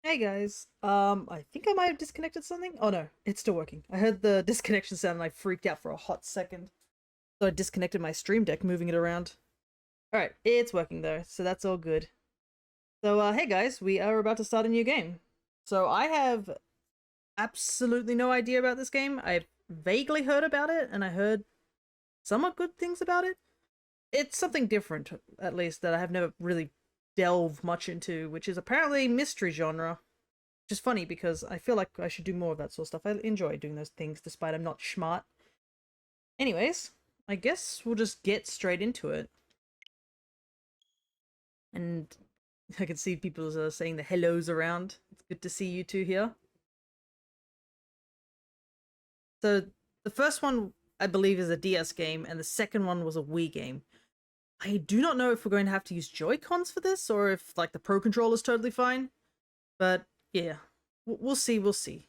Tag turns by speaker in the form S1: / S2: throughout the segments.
S1: Hey guys, I think I might have disconnected something. Oh no, it's still working. I heard the disconnection sound and I freaked out for a hot second. So I disconnected my stream deck, moving it around. Alright, it's working though, so that's all good. So, hey guys, we are about to start a new game. So I have absolutely no idea about this game. I've vaguely heard about it, and I heard somewhat good things about it. It's something different, at least, that I have never really delved much into, which is apparently mystery genre. Which is funny because I feel like I should do more of that sort of stuff. I enjoy doing those things despite I'm not smart. Anyways, I guess we'll just get straight into it. And I can see people saying the hellos around. It's good to see you two here. So the first one, I believe, is a DS game, and the second one was a Wii game. I do not know if we're going to have to use Joy-Cons for this, or if, like, the Pro Controller is totally fine. But, yeah. We'll see, we'll see.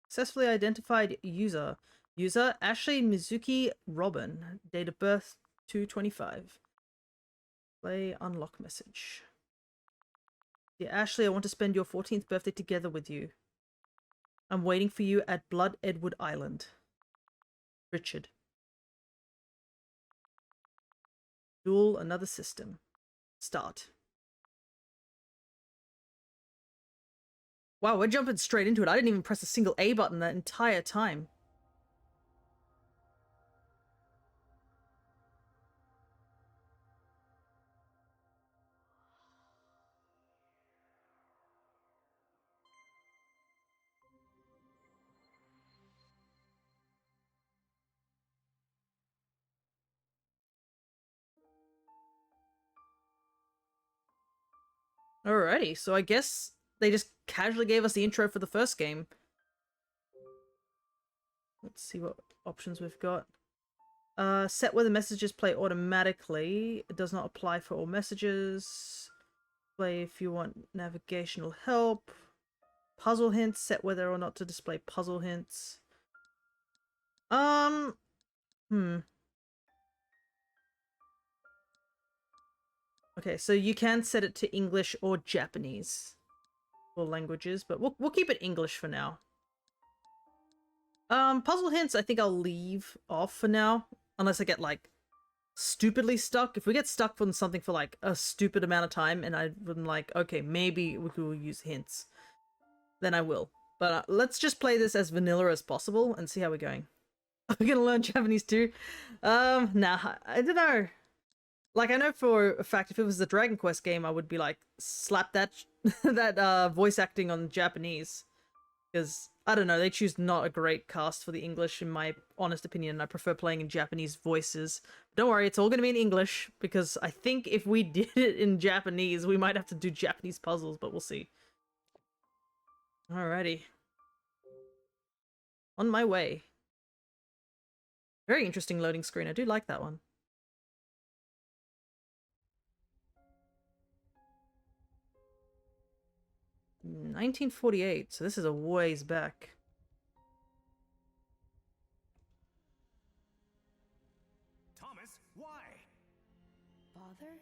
S1: Successfully identified user. User Ashley Mizuki Robin. Date of birth 225. Play unlock message. Dear Ashley, I want to spend your 14th birthday together with you. I'm waiting for you at Blood Edward Island. Richard. Duel another system. Start. Wow, we're jumping straight into it. I didn't even press a single A button that entire time. Alrighty, so I guess they just casually gave us the intro for the first game. Let's see what options we've got. Set whether messages play automatically. It does not apply for all messages. Play if you want navigational help. Puzzle hints. Set whether or not to display puzzle hints. Hmm. Okay, so you can set it to English or Japanese for languages, but we'll keep it English for now. Puzzle hints I think I'll leave off for now, unless I get, like, stupidly stuck. If we get stuck on something for, like, a stupid amount of time and I'm like, okay, maybe we will use hints, then I will. But let's just play this as vanilla as possible and see how we're going. Are we gonna learn Japanese too? Nah, I don't know. Like, I know for a fact if it was a Dragon Quest game, I would be like, slap that that voice acting on Japanese. Because, I don't know, they choose not a great cast for the English, in my honest opinion. I prefer playing in Japanese voices. Don't worry, it's all going to be in English, because I think if we did it in Japanese, we might have to do Japanese puzzles, but we'll see. Alrighty. On my way. Very interesting loading screen, I do like that one. 1948, so this is a ways back.
S2: Thomas, why?
S3: Father?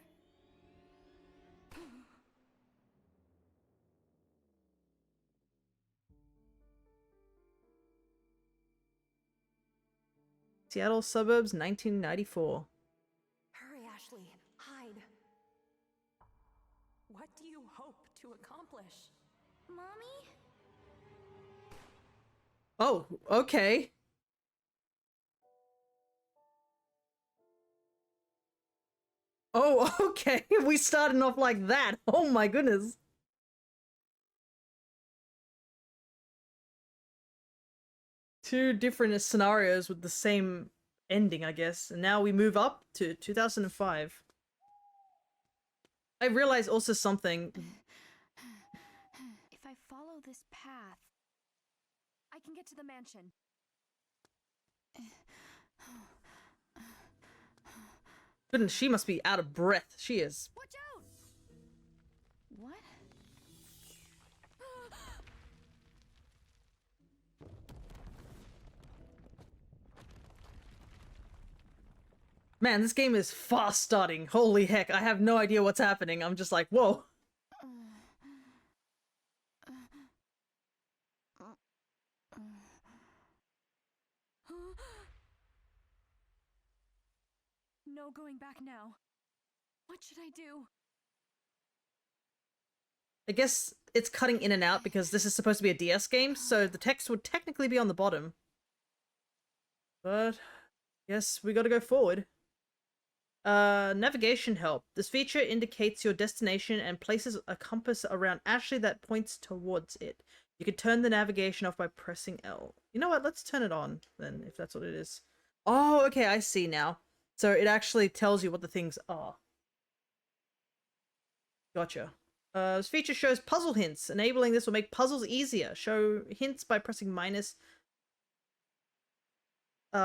S1: Seattle suburbs, 1994.
S3: Hurry, Ashley. Hide. What do you hope to accomplish? Mommy?
S1: Oh, okay. Oh, okay. We started off like that. Oh my goodness. Two different scenarios with the same ending, I guess. And now we move up to 2005. I realized also something.
S3: If I follow this path, I can get to the mansion.
S1: Goodness, she must be out of breath. She is.
S3: Watch out! What?
S1: Man, this game is fast starting. Holy heck, I have no idea what's happening. I'm just like, whoa.
S3: No going back now. What should I do?
S1: I guess it's cutting in and out because this is supposed to be a DS game, so the text would technically be on the bottom. But, yes, we gotta go forward. Navigation help. This feature indicates your destination and places a compass around Ashley that points towards it. You can turn the navigation off by pressing L. You know what? Let's turn it on then, if that's what it is. Oh, okay, I see now. So it actually tells you what the things are. Gotcha. This feature shows puzzle hints. Enabling this will make puzzles easier. Show hints by pressing minus. You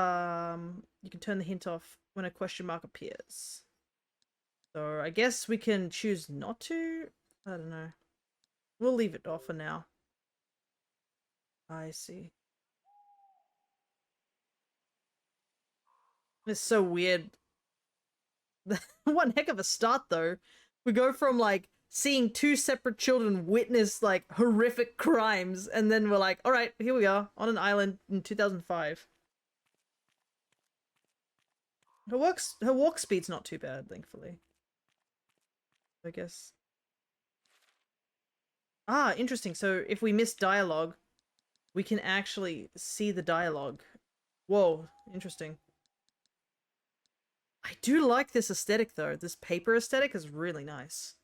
S1: can turn the hint off when a question mark appears. So I guess we can choose not to? I don't know. We'll leave it off for now. I see. It's so weird. One heck of a start, though. We go from, like, seeing two separate children witness, like, horrific crimes, and then we're like, alright, here we are, on an island in 2005. Her walk speed's not too bad, thankfully. I guess. Ah, interesting. So if we miss dialogue, we can actually see the dialogue. Whoa, interesting. I do like this aesthetic, though. This paper aesthetic is really nice.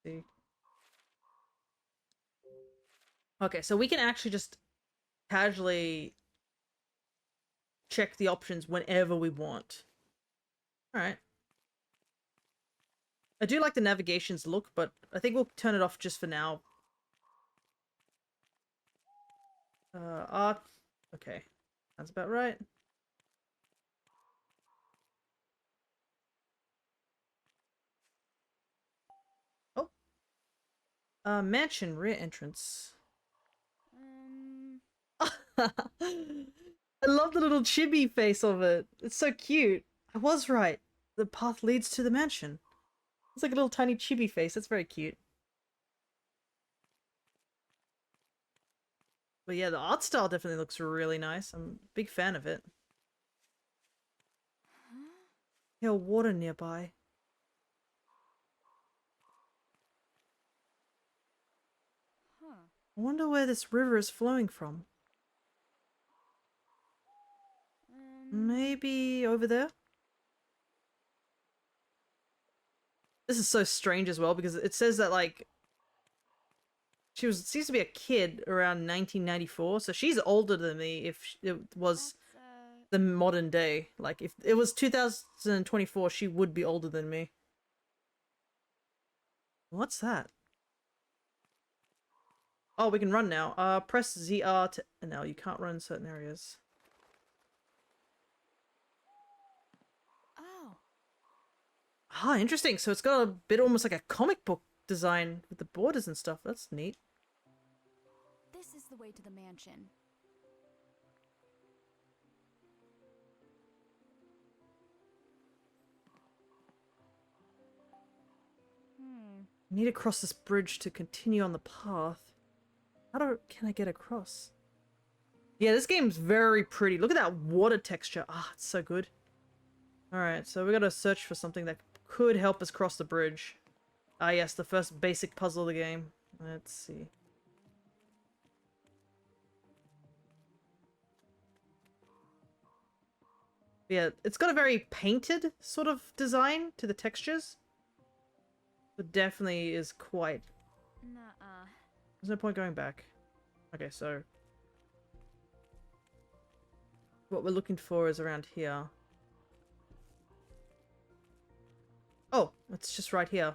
S1: See. Okay, so we can actually just casually check the options whenever we want. Alright. I do like the navigation's look, but I think we'll turn it off just for now. Art. Okay. That's about right. Oh. Mansion rear entrance. I love the little chibi face of it. It's so cute. I was right. The path leads to the mansion. It's like a little tiny chibi face. That's very cute. But yeah, the art style definitely looks really nice. I'm a big fan of it. Yeah, water nearby.
S3: Huh.
S1: I wonder where this river is flowing from. Maybe over there? This is so strange as well because it says that, like, she seems to be a kid around 1994, so she's older than me if it was the modern day. Like, if it was 2024, she would be older than me. What's that? Oh, we can run now. Press ZR to... No, you can't run in certain areas.
S3: Oh.
S1: Ah, interesting. So it's got a bit almost like a comic book design with the borders and stuff. That's neat.
S3: This is the way to the mansion.
S1: I need to cross this bridge to continue on the path. Can I get across? Yeah, this game's very pretty. Look at that water texture. Ah, it's so good. Alright, so we gotta search for something that could help us cross the bridge. Ah, yes, the first basic puzzle of the game. Let's see. Yeah, it's got a very painted sort of design to the textures. It definitely is quite...
S3: Nuh-uh.
S1: There's no point going back. Okay, so... what we're looking for is around here. Oh, it's just right here.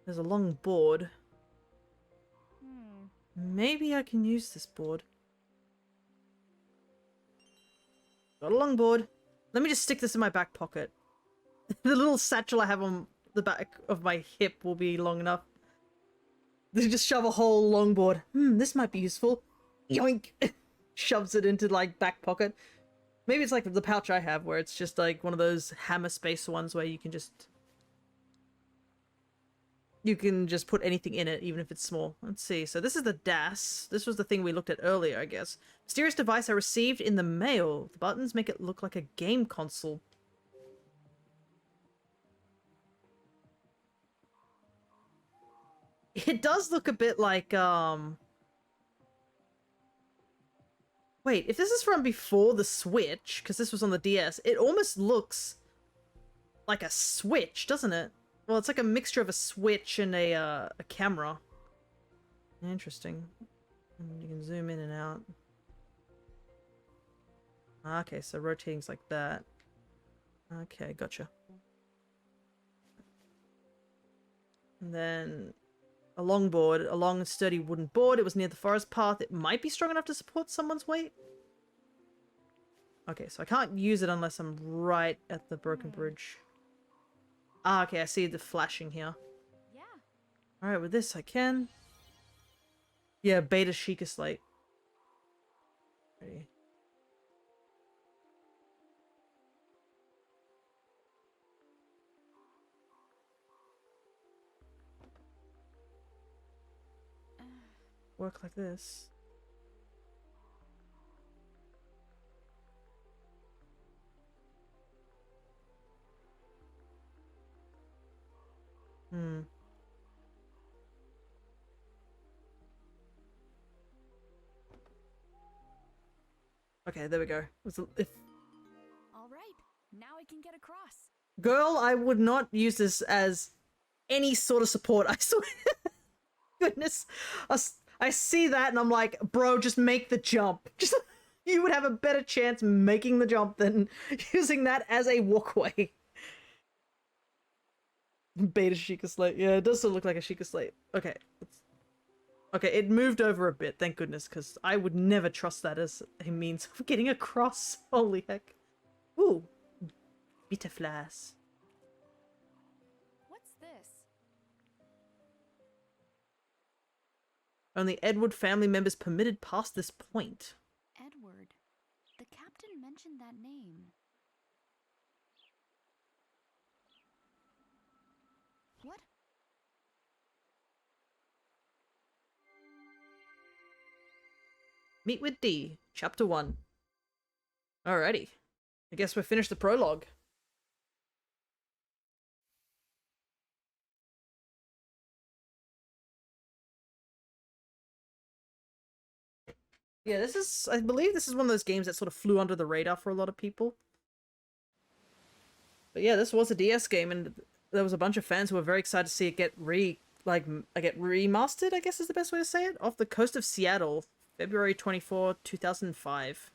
S1: There's a long board. Maybe I can use this board. Got a long board. Let me just stick this in my back pocket. The little satchel I have on the back of my hip will be long enough. They just shove a whole longboard. This might be useful. Yoink! Shoves it into, like, back pocket. Maybe it's like the pouch I have, where it's just, like, one of those hammer space ones where you can just put anything in it, even if it's small. Let's see. So this is the DAS. This was the thing we looked at earlier, I guess. Mysterious device I received in the mail. The buttons make it look like a game console. It does look a bit like, Wait, if this is from before the Switch, because this was on the DS, it almost looks like a Switch, doesn't it? Well, it's like a mixture of a Switch and a camera. Interesting. And you can zoom in and out. Okay, so rotating's like that. Okay, gotcha. And then a longboard, a long sturdy wooden board. It was near the forest path. It might be strong enough to support someone's weight. Okay, so I can't use it unless I'm right at the broken bridge. Ah, okay, I see the flashing here.
S3: Yeah.
S1: Alright, with this I can. Yeah, beta Sheikah Slate. Ready. Work like this. Okay, there we go. If
S3: All right. Now I can get across.
S1: girl, I would not use this as any sort of support. I swear. Goodness. I see that and I'm like, bro, just make the jump. Just you would have a better chance making the jump than using that as a walkway. Beta Sheikah Slate. Yeah, it does still look like a Sheikah Slate. Okay. Okay, it moved over a bit, thank goodness, because I would never trust that as a means of getting across. Holy heck. Ooh. Bitterflas.
S3: What's this?
S1: Only Edward family members permitted past this point.
S3: Edward. The captain mentioned that name. What?
S1: Meet with D, Chapter 1. Alrighty. I guess we've finished the prologue. Yeah, I believe this is one of those games that sort of flew under the radar for a lot of people. But yeah, this was a DS game, and there was a bunch of fans who were very excited to see it get remastered, I guess is the best way to say it, off the coast of Seattle, February 24, 2005.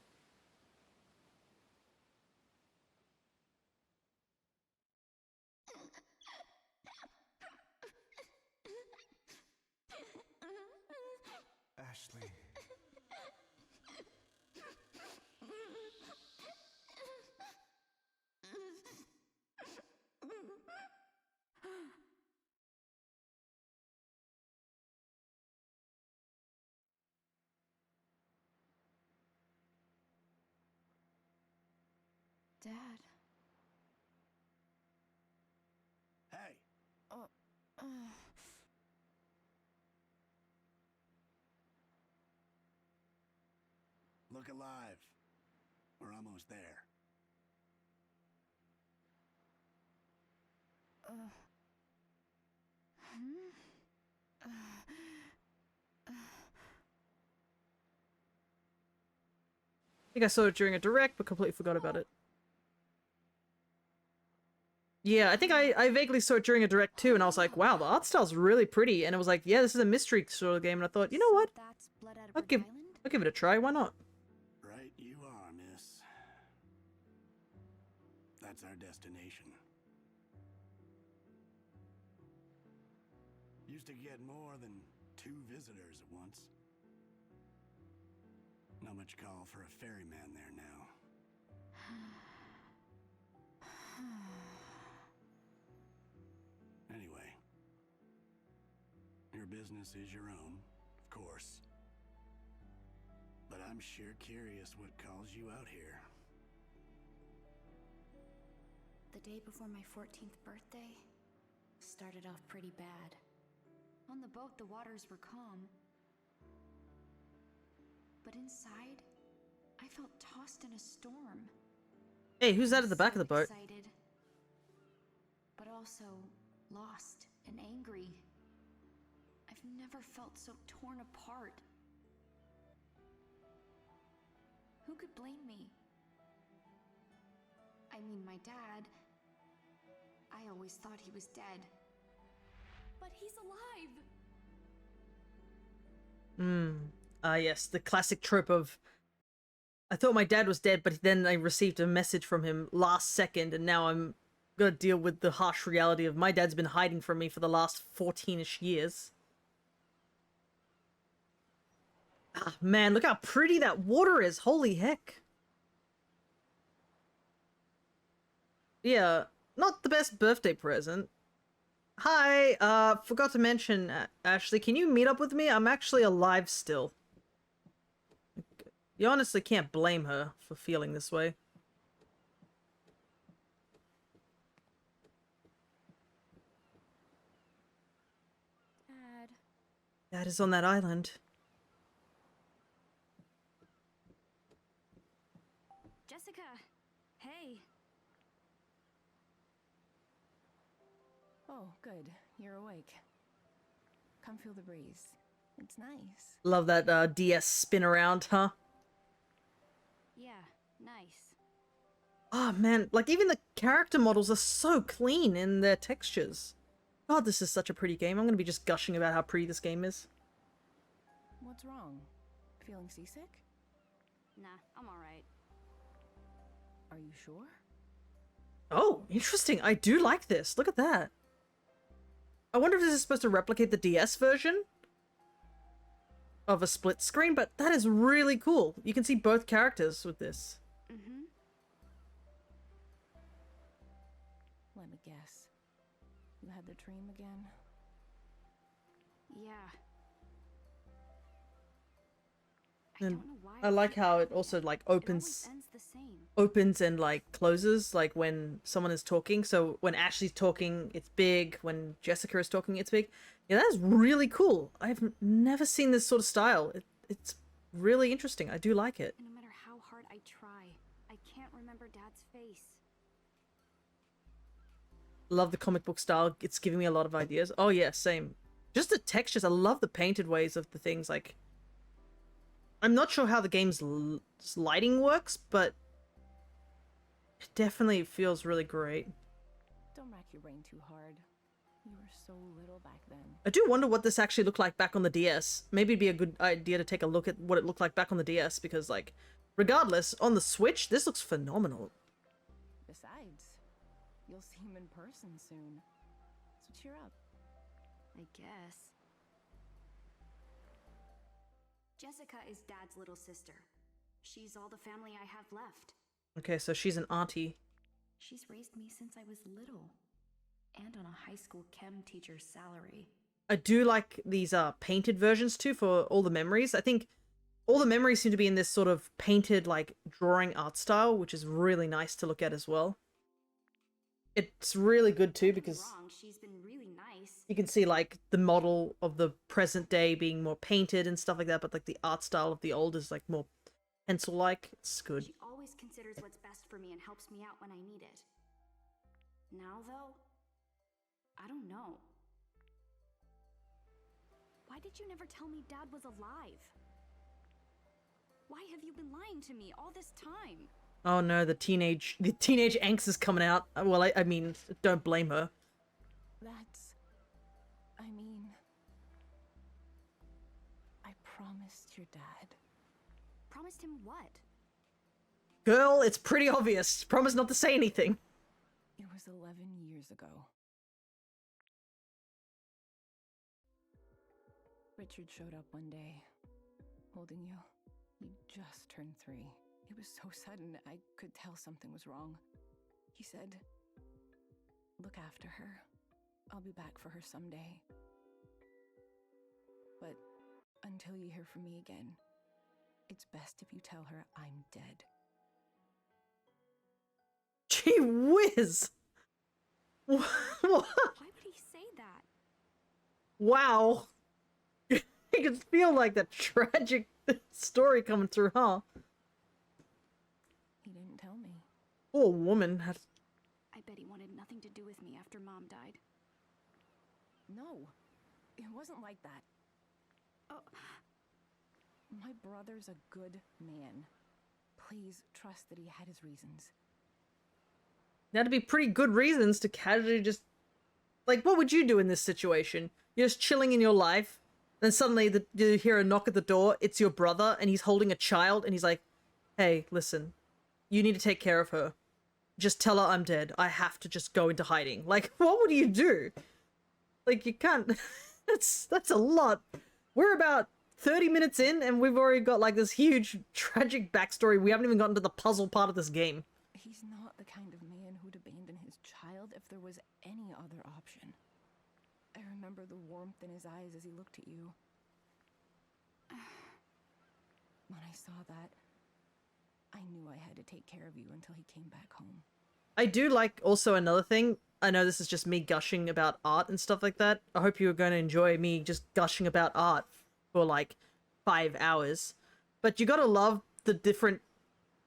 S2: Ashley.
S3: Dad.
S2: Hey,
S3: Uh,
S2: look alive. We're almost there.
S1: I think I saw it during a direct, but completely forgot about it. Yeah, I think I vaguely saw it during a direct too, and I was like, wow, the art style's really pretty. And it was like, yeah, this is a mystery sort of game. And I thought, you know what?
S3: That's Blood
S1: I'll
S3: Edward
S1: give,
S3: Island?
S1: I'll give it a try. Why not?
S2: Right you are, miss. That's our destination. Used to get more than 2 visitors at once. Not much call for a ferryman there now. Anyway, your business. business is your own, of course. But I'm sure curious what calls you out here.
S3: The day before my 14th birthday started off pretty bad. On the boat, the waters were calm. But inside, I felt tossed in a storm.
S1: Hey, who's
S3: I
S1: that at
S3: was
S1: the back of
S3: so
S1: the boat?
S3: excited, but also lost and angry. I've never felt so torn apart. Who could blame me? I mean, my dad. I always thought he was dead. But he's alive!
S1: Yes, the classic trope of I thought my dad was dead, but then I received a message from him last second, and now I'm gonna deal with the harsh reality of my dad's been hiding from me for the last 14-ish years. Ah, man, look how pretty that water is. Holy heck. Yeah, not the best birthday present. Hi, forgot to mention, Ashley, can you meet up with me? I'm actually alive still. You honestly can't blame her for feeling this way.
S3: Dad.
S1: Dad is on that island.
S3: Jessica! Hey!
S4: Oh, good. You're awake. Come feel the breeze. It's nice.
S1: Love that DS spin around, huh?
S3: Yeah, nice.
S1: Oh man, like even the character models are so clean in their textures. God, this is such a pretty game. I'm gonna be just gushing about how pretty this game is.
S4: What's wrong? Feeling seasick?
S3: Nah, I'm alright.
S4: Are you sure?
S1: Oh, interesting. I do like this. Look at that. I wonder if this is supposed to replicate the DS version of a split screen, but that is really cool. You can see both characters with this.
S3: Mm-hmm.
S4: Let me guess. You had the dream again?
S3: Yeah.
S1: And
S3: don't know why
S1: I like
S3: keep
S1: how it
S3: having
S1: also like
S3: It always
S1: opens
S3: ends the same.
S1: and like closes like when someone is talking. So when Ashley's talking, it's big. When Jessica is talking, it's big. Yeah, that is really cool. I've never seen this sort of style. It's really interesting. I do like it.
S3: And no matter how hard I try, I can't remember Dad's face.
S1: Love the comic book style. It's giving me a lot of ideas. Oh yeah, same. Just the textures. I love the painted ways of the things. Like, I'm not sure how the game's lighting works, but it definitely feels really great.
S4: Don't rack your brain too hard. You were so little back then.
S1: I do wonder what this actually looked like back on the DS. Maybe it'd be a good idea to take a look at what it looked like back on the DS, because, like, regardless, on the Switch, this looks phenomenal.
S4: Besides, you'll see him in person soon. So cheer up.
S3: I guess. Jessica is Dad's little sister. She's all the family I have left.
S1: Okay, so she's an auntie.
S3: She's raised me since I was little. And on a high school chem teacher's salary.
S1: I do like these painted versions too for all the memories. I think all the memories seem to be in this sort of painted, like, drawing art style, which is really nice to look at as well. It's really good too because
S3: Wrong, she's been really nice.
S1: you can see like the model of the present day being more painted and stuff like that, but like the art style of the old is like more pencil-like. It's good.
S3: She always considers what's best for me and helps me out when I need it. Now though, I don't know. Why did you never tell me Dad was alive? Why have you been lying to me all this time?
S1: Oh no, the teenage angst is coming out. Well, I mean, don't blame her.
S4: I mean, I promised your dad.
S3: Promised him what?
S1: Girl, it's pretty obvious. Promise not to say anything.
S4: It was 11 years ago. Richard showed up one day, holding you. You just turned 3. It was so sudden, I could tell something was wrong. He said, "Look after her. I'll be back for her someday." but until you hear from me again, it's best if you tell her I'm dead.
S1: Gee whiz! What?
S3: Why would he say that?
S1: Wow. You can feel like that tragic story coming through, huh?
S4: He didn't tell me.
S1: Poor woman had.
S3: I bet he wanted nothing to do with me after Mom died.
S4: No, it wasn't like that.
S3: Oh,
S4: My brother's a good man. Please trust that he had his reasons.
S1: There had to be pretty good reasons to casually just. Like, what would you do in this situation? You're just chilling in your life, then suddenly you hear a knock at the door, it's your brother, and he's holding a child, and he's like, hey, listen, you need to take care of her. Just tell her I'm dead. I have to just go into hiding. Like, what would you do? Like, you can't. That's a lot. We're about 30 minutes in, and we've already got, like, this huge, tragic backstory. We haven't even gotten to the puzzle part of this game.
S4: He's not the kind of man who'd abandon his child if there was any other option. I remember the warmth in his eyes as he looked at you. When I saw that, I knew I had to take care of you until he came back home.
S1: I do like also another thing. I know this is just me gushing about art and stuff like that. I hope you're going to enjoy me just gushing about art for like 5 hours. But you gotta love the different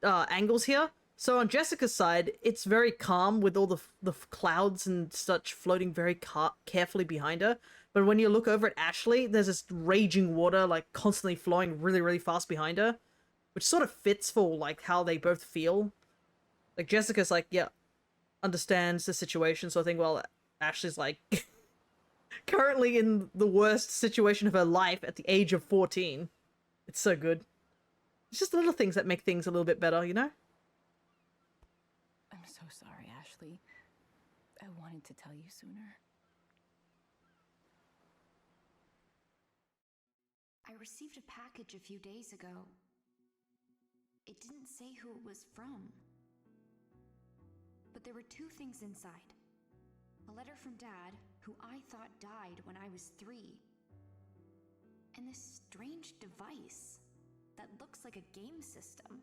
S1: angles here. So on Jessica's side, it's very calm with all the clouds and such floating very carefully behind her. But when you look over at Ashley, there's this raging water like constantly flowing really, really fast behind her, which sort of fits for like how they both feel. Like Jessica's like, yeah, understands the situation. So I think, well, Ashley's like currently in the worst situation of her life at the age of 14. It's so good. It's just the little things that make things a little bit better, you know?
S4: I'm so sorry, Ashley. I wanted to tell you sooner.
S3: I received a package a few days ago. It didn't say who it was from. But there were 2 things inside. A letter from Dad, who I thought died when I was 3. And this strange device that looks like a game system.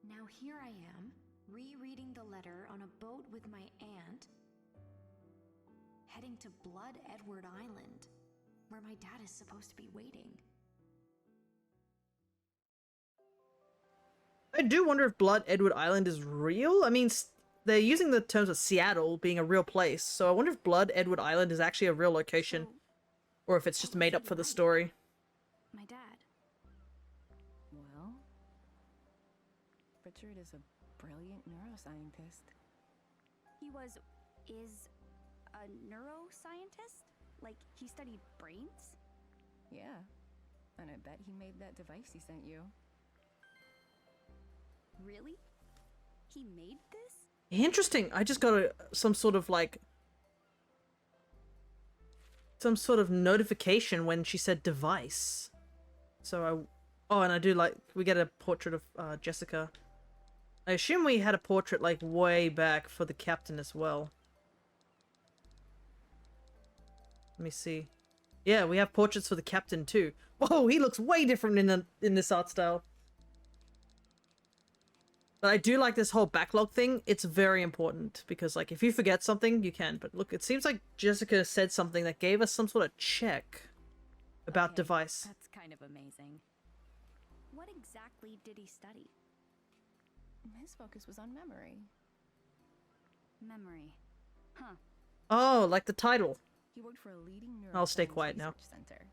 S3: Now here I am, rereading the letter on a boat with my aunt, heading to Blood Edward Island, where my dad is supposed to be waiting.
S1: I do wonder if Blood Edward Island is real. I mean, they're using the terms of Seattle being a real place, so I wonder if Blood Edward Island is actually a real location, or if it's just made up for the story.
S3: My dad.
S4: Well, Richard is a brilliant neuroscientist.
S3: He is a neuroscientist? Like, he studied brains?
S4: Yeah, and I bet he made that device he sent you.
S3: Really? He made this?
S1: Interesting. I just got some sort of notification when she said device. So and I do like, we get a portrait of Jessica. I assume we had a portrait like way back for the captain as well. Let me see. Yeah, we have portraits for the captain too. Whoa, he looks way different in this art style. But I do like this whole backlog thing. It's very important because, like, if you forget something, you can. But look, it seems like Jessica said something that gave us some sort of check about
S3: Okay,
S1: device.
S3: That's kind of amazing. What exactly did he study?
S4: His focus was on memory.
S3: Memory. Huh.
S1: Oh, like the title.
S4: He worked for a leading neuroscience
S1: I'll stay quiet now.
S4: research center.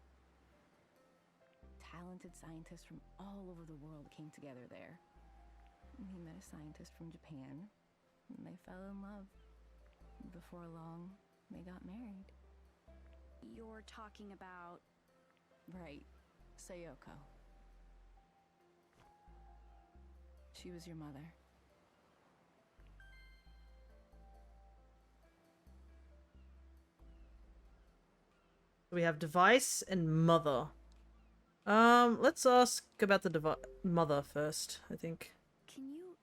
S4: Talented scientists from all over the world came together there. He met a scientist from Japan, and they fell in love. Before long, they got married.
S3: You're talking about...
S4: Right, Sayoko. She was your mother.
S1: We have device and mother. Let's ask about the mother first, I think.
S3: Can you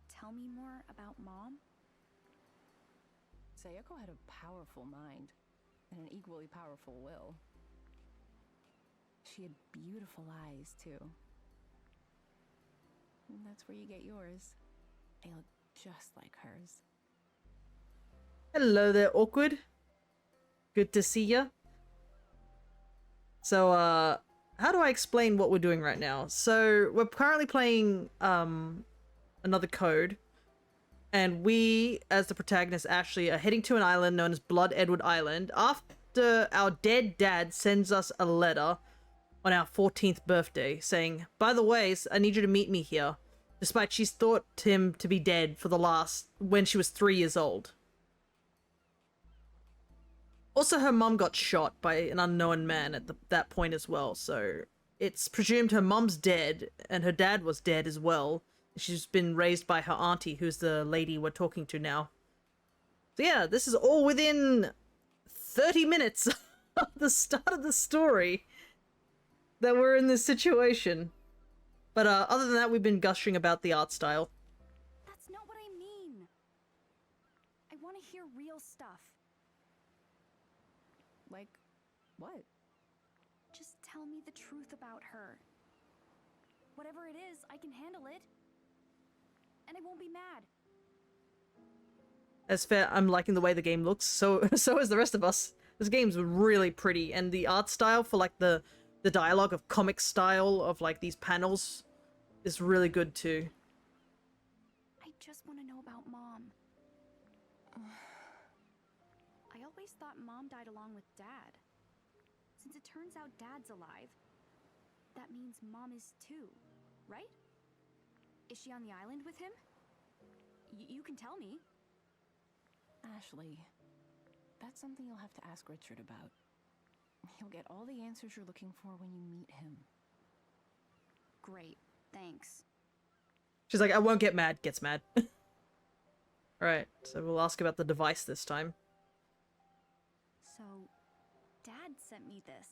S3: tell me more about Mom?
S4: Sayoko had a powerful mind and an equally powerful will. She had beautiful eyes, too. And that's where you get yours. They look just like hers.
S1: Hello there, awkward. Good to see ya. So, how do I explain what we're doing right now? So, we're currently playing, another code. And we, as the protagonist, Ashley, are heading to an island known as Blood Edward Island after our dead dad sends us a letter on our 14th birthday saying, by the way, I need you to meet me here, despite she's thought him to be dead for the last, when she was 3 years old. Also, her mum got shot by an unknown man at that point as well, so it's presumed her mum's dead, and her dad was dead as well. She's been raised by her auntie, who's the lady we're talking to now. So yeah, this is all within 30 minutes of the start of the story that we're in this situation. But other than that, we've been gushing about the art style.
S3: That's not what I mean. I want to hear real stuff.
S4: Like, what?
S3: Just tell me the truth about her. Whatever it is, I can handle it. And I won't be mad.
S1: As fair, I'm liking the way the game looks. So is the rest of us. This game's really pretty, and the art style for like the dialogue of comic style of like these panels is really good too.
S3: I just want to know about Mom. I always thought Mom died along with Dad. Since it turns out Dad's alive, that means Mom is too, right? Is she on the island with him? You can tell me.
S4: Ashley, that's something you'll have to ask Richard about. He'll get all the answers you're looking for when you meet him.
S3: Great, thanks.
S1: She's like, I won't get mad. Gets mad. Alright, so we'll ask about the device this time.
S3: So, Dad sent me this.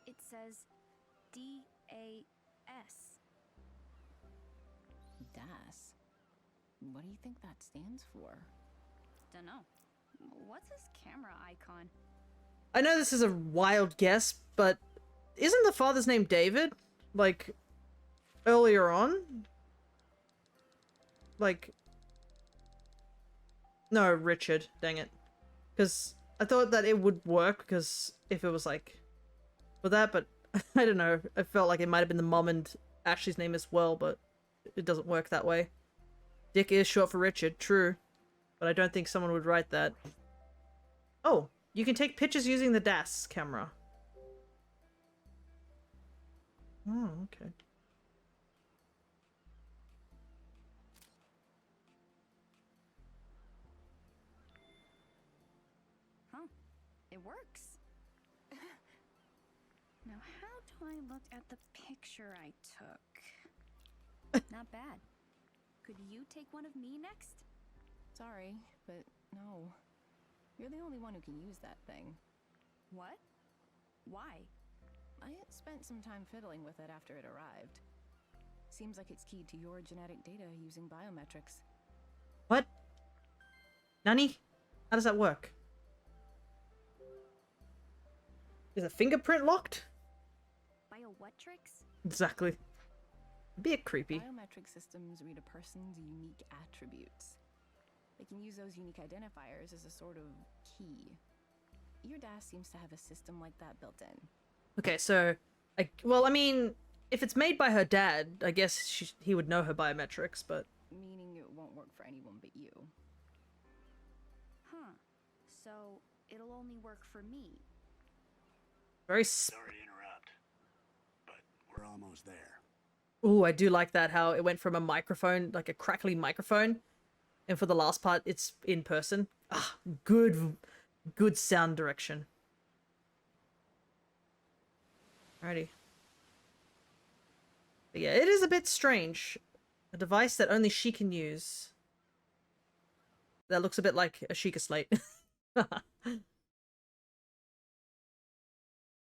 S3: It says DAS.
S4: DAS? What do you think that stands for?
S3: Dunno. What's his camera icon?
S1: I know this is a wild guess, but isn't the father's name David? Like, earlier on? Like... No, Richard. Dang it. Because I thought that it would work, because if it was like... with that, but I don't know. I felt like it might have been the mom and Ashley's name as well, but it doesn't work that way. Dick is short for Richard, true. But I don't think someone would write that. Oh, you can take pictures using the DAS camera. Oh, okay.
S3: Huh. It works. Now, how do I look at the picture I took? Not bad. Could you take one of me next?
S4: Sorry, but no. You're the only one who can use that thing.
S3: What? Why?
S4: I had spent some time fiddling with it after it arrived. Seems like it's keyed to your genetic data using biometrics.
S1: What? Nani? How does that work? Is a fingerprint locked?
S3: Biometrics?
S1: Exactly. A bit creepy.
S4: Biometric systems read a person's unique attributes. They can use those unique identifiers as a sort of key. Your DAS seems to have a system like that built in.
S1: Okay, so... well, I mean, if it's made by her dad, I guess he would know her biometrics, but...
S4: Meaning it won't work for anyone but you.
S3: Huh. So, it'll only work for me.
S1: Very
S2: Sorry to interrupt, but we're almost there.
S1: Ooh, I do like that, how it went from a microphone, like a crackly microphone, and for the last part, it's in person. Ah, good sound direction. Alrighty. But yeah, it is a bit strange. A device that only she can use. That looks a bit like a Sheikah slate.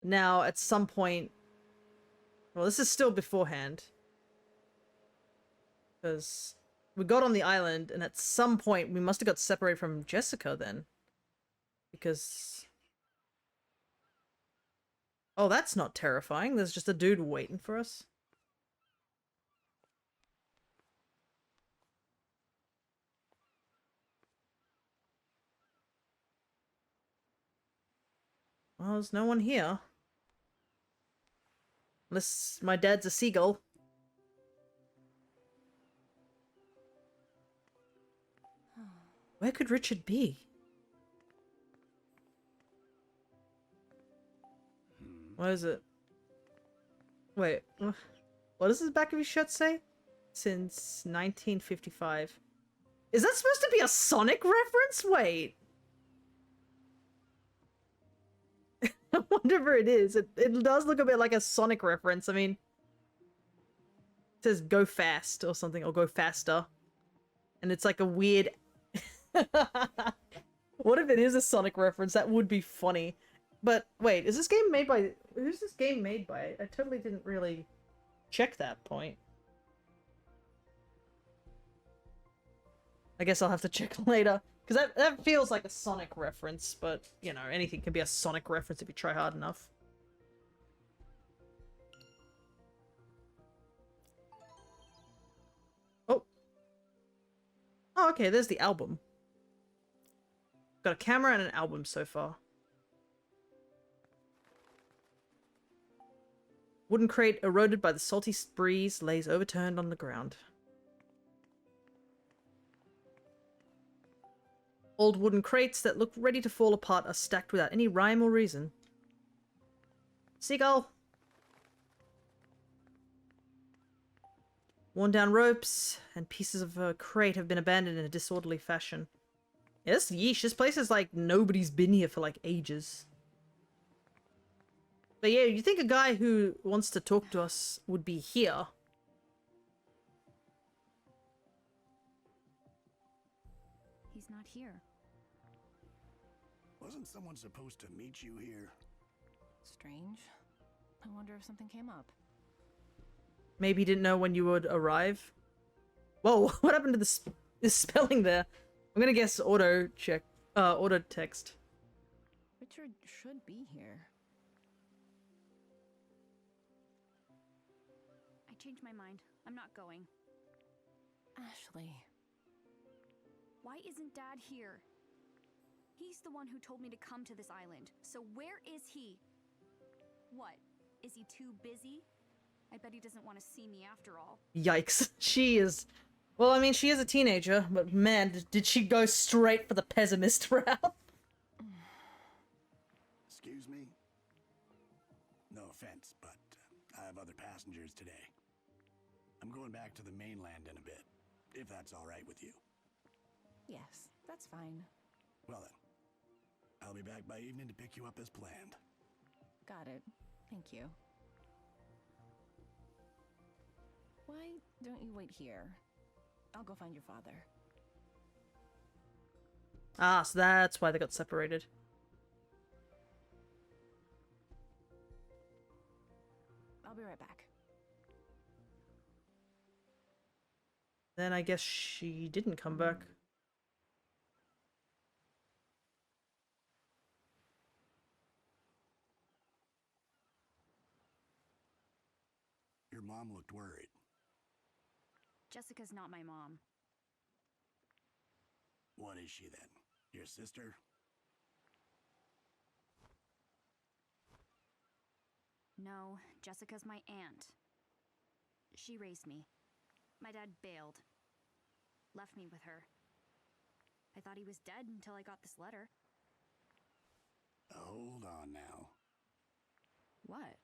S1: Now, at some point... Well, this is still beforehand. Because we got on the island, and at some point we must have got separated from Jessica then. Because... Oh, that's not terrifying. There's just a dude waiting for us. Well, there's no one here. Unless my dad's a seagull. Where could Richard be? What is it? Wait, what does the back of his shirt say? Since 1955. Is that supposed to be a Sonic reference? Wait. I wonder if it is. It does look a bit like a Sonic reference. I mean, it says go fast or something, or go faster. And it's like a weird... What if it is a Sonic reference? That would be funny. But wait, is this game made by... Who's this game made by? I totally didn't really check that point. I guess I'll have to check later. Because that feels like a Sonic reference, but, you know, anything can be a Sonic reference if you try hard enough. Oh. Oh, okay, there's the album. Got a camera and an album so far. Wooden crate eroded by the salty breeze lays overturned on the ground. Old wooden crates that look ready to fall apart are stacked without any rhyme or reason. Seagull! Worn down ropes and pieces of a crate have been abandoned in a disorderly fashion. Yeah, this yeesh. This place is like nobody's been here for like ages. But yeah, you think a guy who wants to talk to us would be here.
S3: He's not here.
S2: Wasn't someone supposed to meet you here?
S4: Strange. I wonder if something came up.
S1: Maybe he didn't know when you would arrive. Whoa, what happened to the spelling there? I'm gonna guess auto check, auto text.
S4: Richard should be here.
S3: I changed my mind. I'm not going.
S4: Ashley.
S3: Why isn't Dad here? He's the one who told me to come to this island. So where is he? What? Is he too busy? I bet he doesn't want to see me after all.
S1: Yikes. She is... Well, I mean, she is a teenager, but man, did she go straight for the pessimist route?
S2: Excuse me? No offense, but I have other passengers today. I'm going back to the mainland in a bit, if that's all right with you.
S4: Yes, that's fine.
S2: Well then, I'll be back by evening to pick you up as planned.
S4: Got it. Thank you. Why don't you wait here? I'll go find your father.
S1: Ah, so that's why they got separated.
S4: I'll be right back.
S1: Then I guess she didn't come back.
S2: Your mom looked worried.
S3: Jessica's not my mom.
S2: What is she then? Your sister?
S3: No, Jessica's my aunt. She raised me. My dad bailed. Left me with her. I thought he was dead until I got this letter.
S2: Hold on now.
S3: What?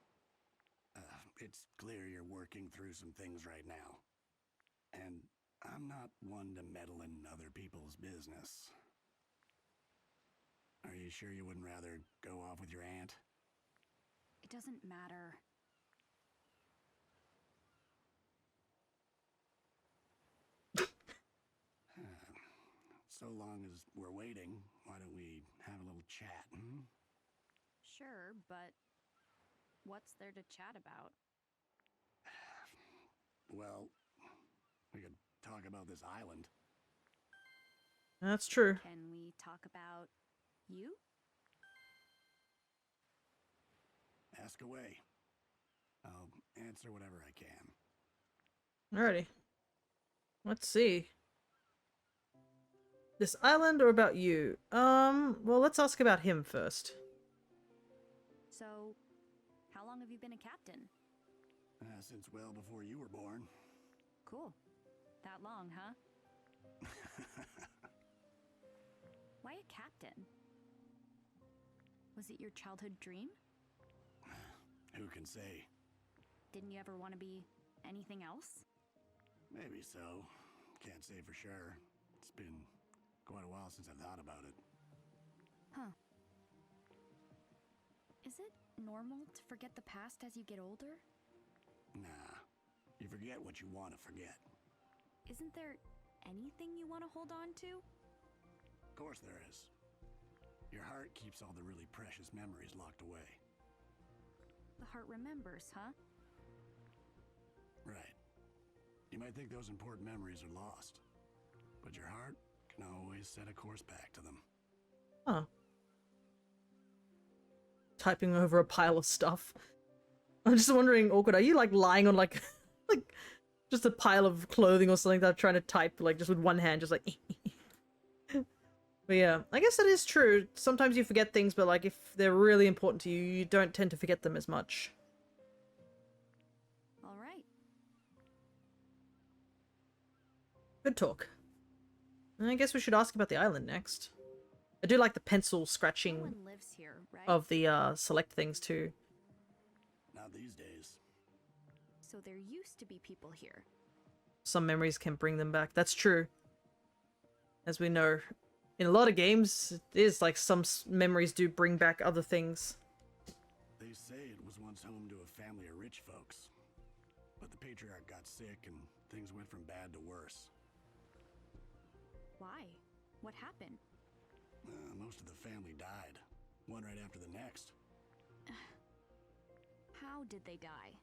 S2: It's clear you're working through some things right now. And I'm not one to meddle in other people's business. Are you sure you wouldn't rather go off with your aunt?
S3: It doesn't matter.
S2: So long as we're waiting, why don't we have a little chat, hmm?
S3: Sure, but what's there to chat about?
S2: Well, we could talk about this island.
S1: That's true.
S3: Can we talk about you?
S2: Ask away. I'll answer whatever I can.
S1: Alrighty. Let's see. This island or about you? Well, let's ask about him first.
S3: So, how long have you been a captain?
S2: Since well before you were born.
S3: Cool. That long, huh? Why a captain? Was it your childhood dream?
S2: Who can say?
S3: Didn't you ever want to be anything else?
S2: Maybe so. Can't say for sure. It's been quite a while since I've thought about it.
S3: Huh. Is it normal to forget the past as you get older?
S2: Nah. You forget what you want to forget.
S3: Isn't there anything you want to hold on to?
S2: Of course there is. Your heart keeps all the really precious memories locked away.
S3: The heart remembers, huh?
S2: Right. You might think those important memories are lost, but your heart can always set a course back to them.
S1: Huh. Typing over a pile of stuff. I'm just wondering, Awkward, are you like lying on like like just a pile of clothing or something that I'm trying to type like just with one hand, just like But yeah, I guess that is true. Sometimes you forget things, but like if they're really important to you, you don't tend to forget them as much.
S3: All right.
S1: Good talk. And I guess we should ask about the island next. I do like the pencil
S3: No
S1: scratching
S3: one lives here, right?
S1: of the select things too.
S2: Not these days.
S3: So there used to be people here.
S1: Some memories can bring them back. That's true. As we know, in a lot of games, it is like some memories do bring back other things.
S2: They say it was once home to a family of rich folks. But the patriarch got sick and things went from bad to worse.
S3: Why? What happened?
S2: Most of the family died, one right after the next.
S3: How did they die?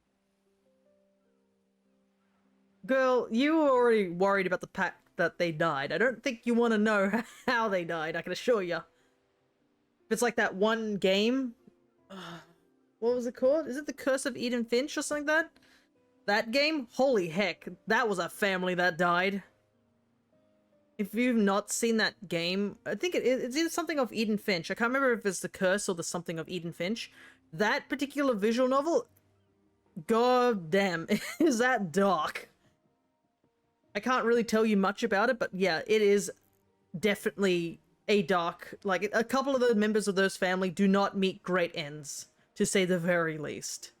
S1: Girl, you were already worried about the fact that they died. I don't think you want to know how they died, I can assure you. If it's like that one game... what was it called? Is it The Curse of Eden Finch or something like that? That game? Holy heck, that was a family that died. If you've not seen that game, I think it's either something of Eden Finch. I can't remember if it's The Curse or the something of Eden Finch. That particular visual novel, god damn, is that dark. I can't really tell you much about it, but yeah, it is definitely a dark... Like, a couple of the members of those family do not meet great ends, to say the very least.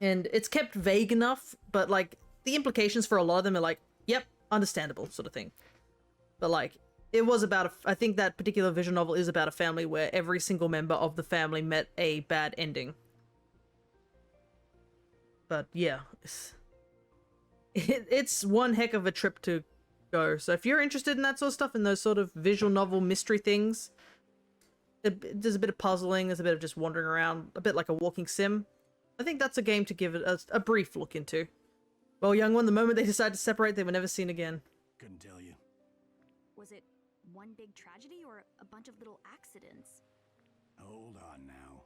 S1: And it's kept vague enough, but like, the implications for a lot of them are like, yep, understandable, sort of thing. But like, it was about I think that particular visual novel is about a family where every single member of the family met a bad ending. But yeah, it's one heck of a trip to go. So if you're interested in that sort of stuff, in those sort of visual novel mystery things, there's a bit of puzzling, there's a bit of just wandering around, a bit like a walking sim. I think that's a game to give it a brief look into. Well, young one, the moment they decided to separate, they were never seen again.
S2: Couldn't tell you.
S3: Was it one big tragedy or a bunch of little accidents?
S2: Hold on now.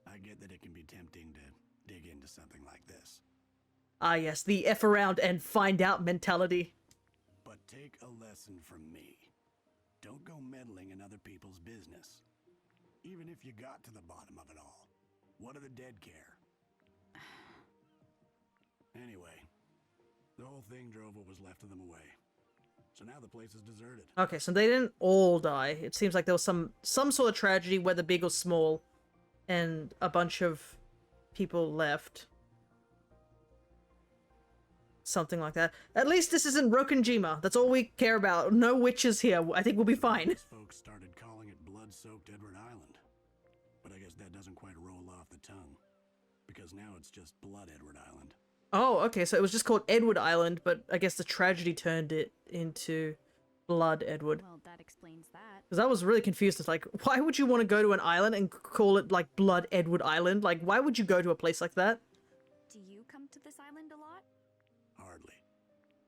S2: I get that it can be tempting to dig into something like this.
S1: Ah yes, the F around and find out mentality.
S2: But take a lesson from me. Don't go meddling in other people's business. Even if you got to the bottom of it all. What do the dead care? Anyway, the whole thing drove what was left of them away. So now the place is deserted.
S1: Okay, so they didn't all die. It seems like there was some sort of tragedy, whether big or small, and a bunch of people left. Something like that. At least this isn't Rokonjima. That's all we care about. No witches here. I think we'll be fine.
S2: These folks started calling it blood-soaked Edward Island. But I guess that doesn't quite roll off the tongue. Because now it's just Blood Edward Island.
S1: Oh, okay, so it was just called Edward Island, but I guess the tragedy turned it into Blood Edward.
S3: Well, that explains that.
S1: Because I was really confused. It's like, why would you want to go to an island and call it, like, Blood Edward Island? Like, why would you go to a place like that?
S3: Do you come to this island a lot?
S2: Hardly.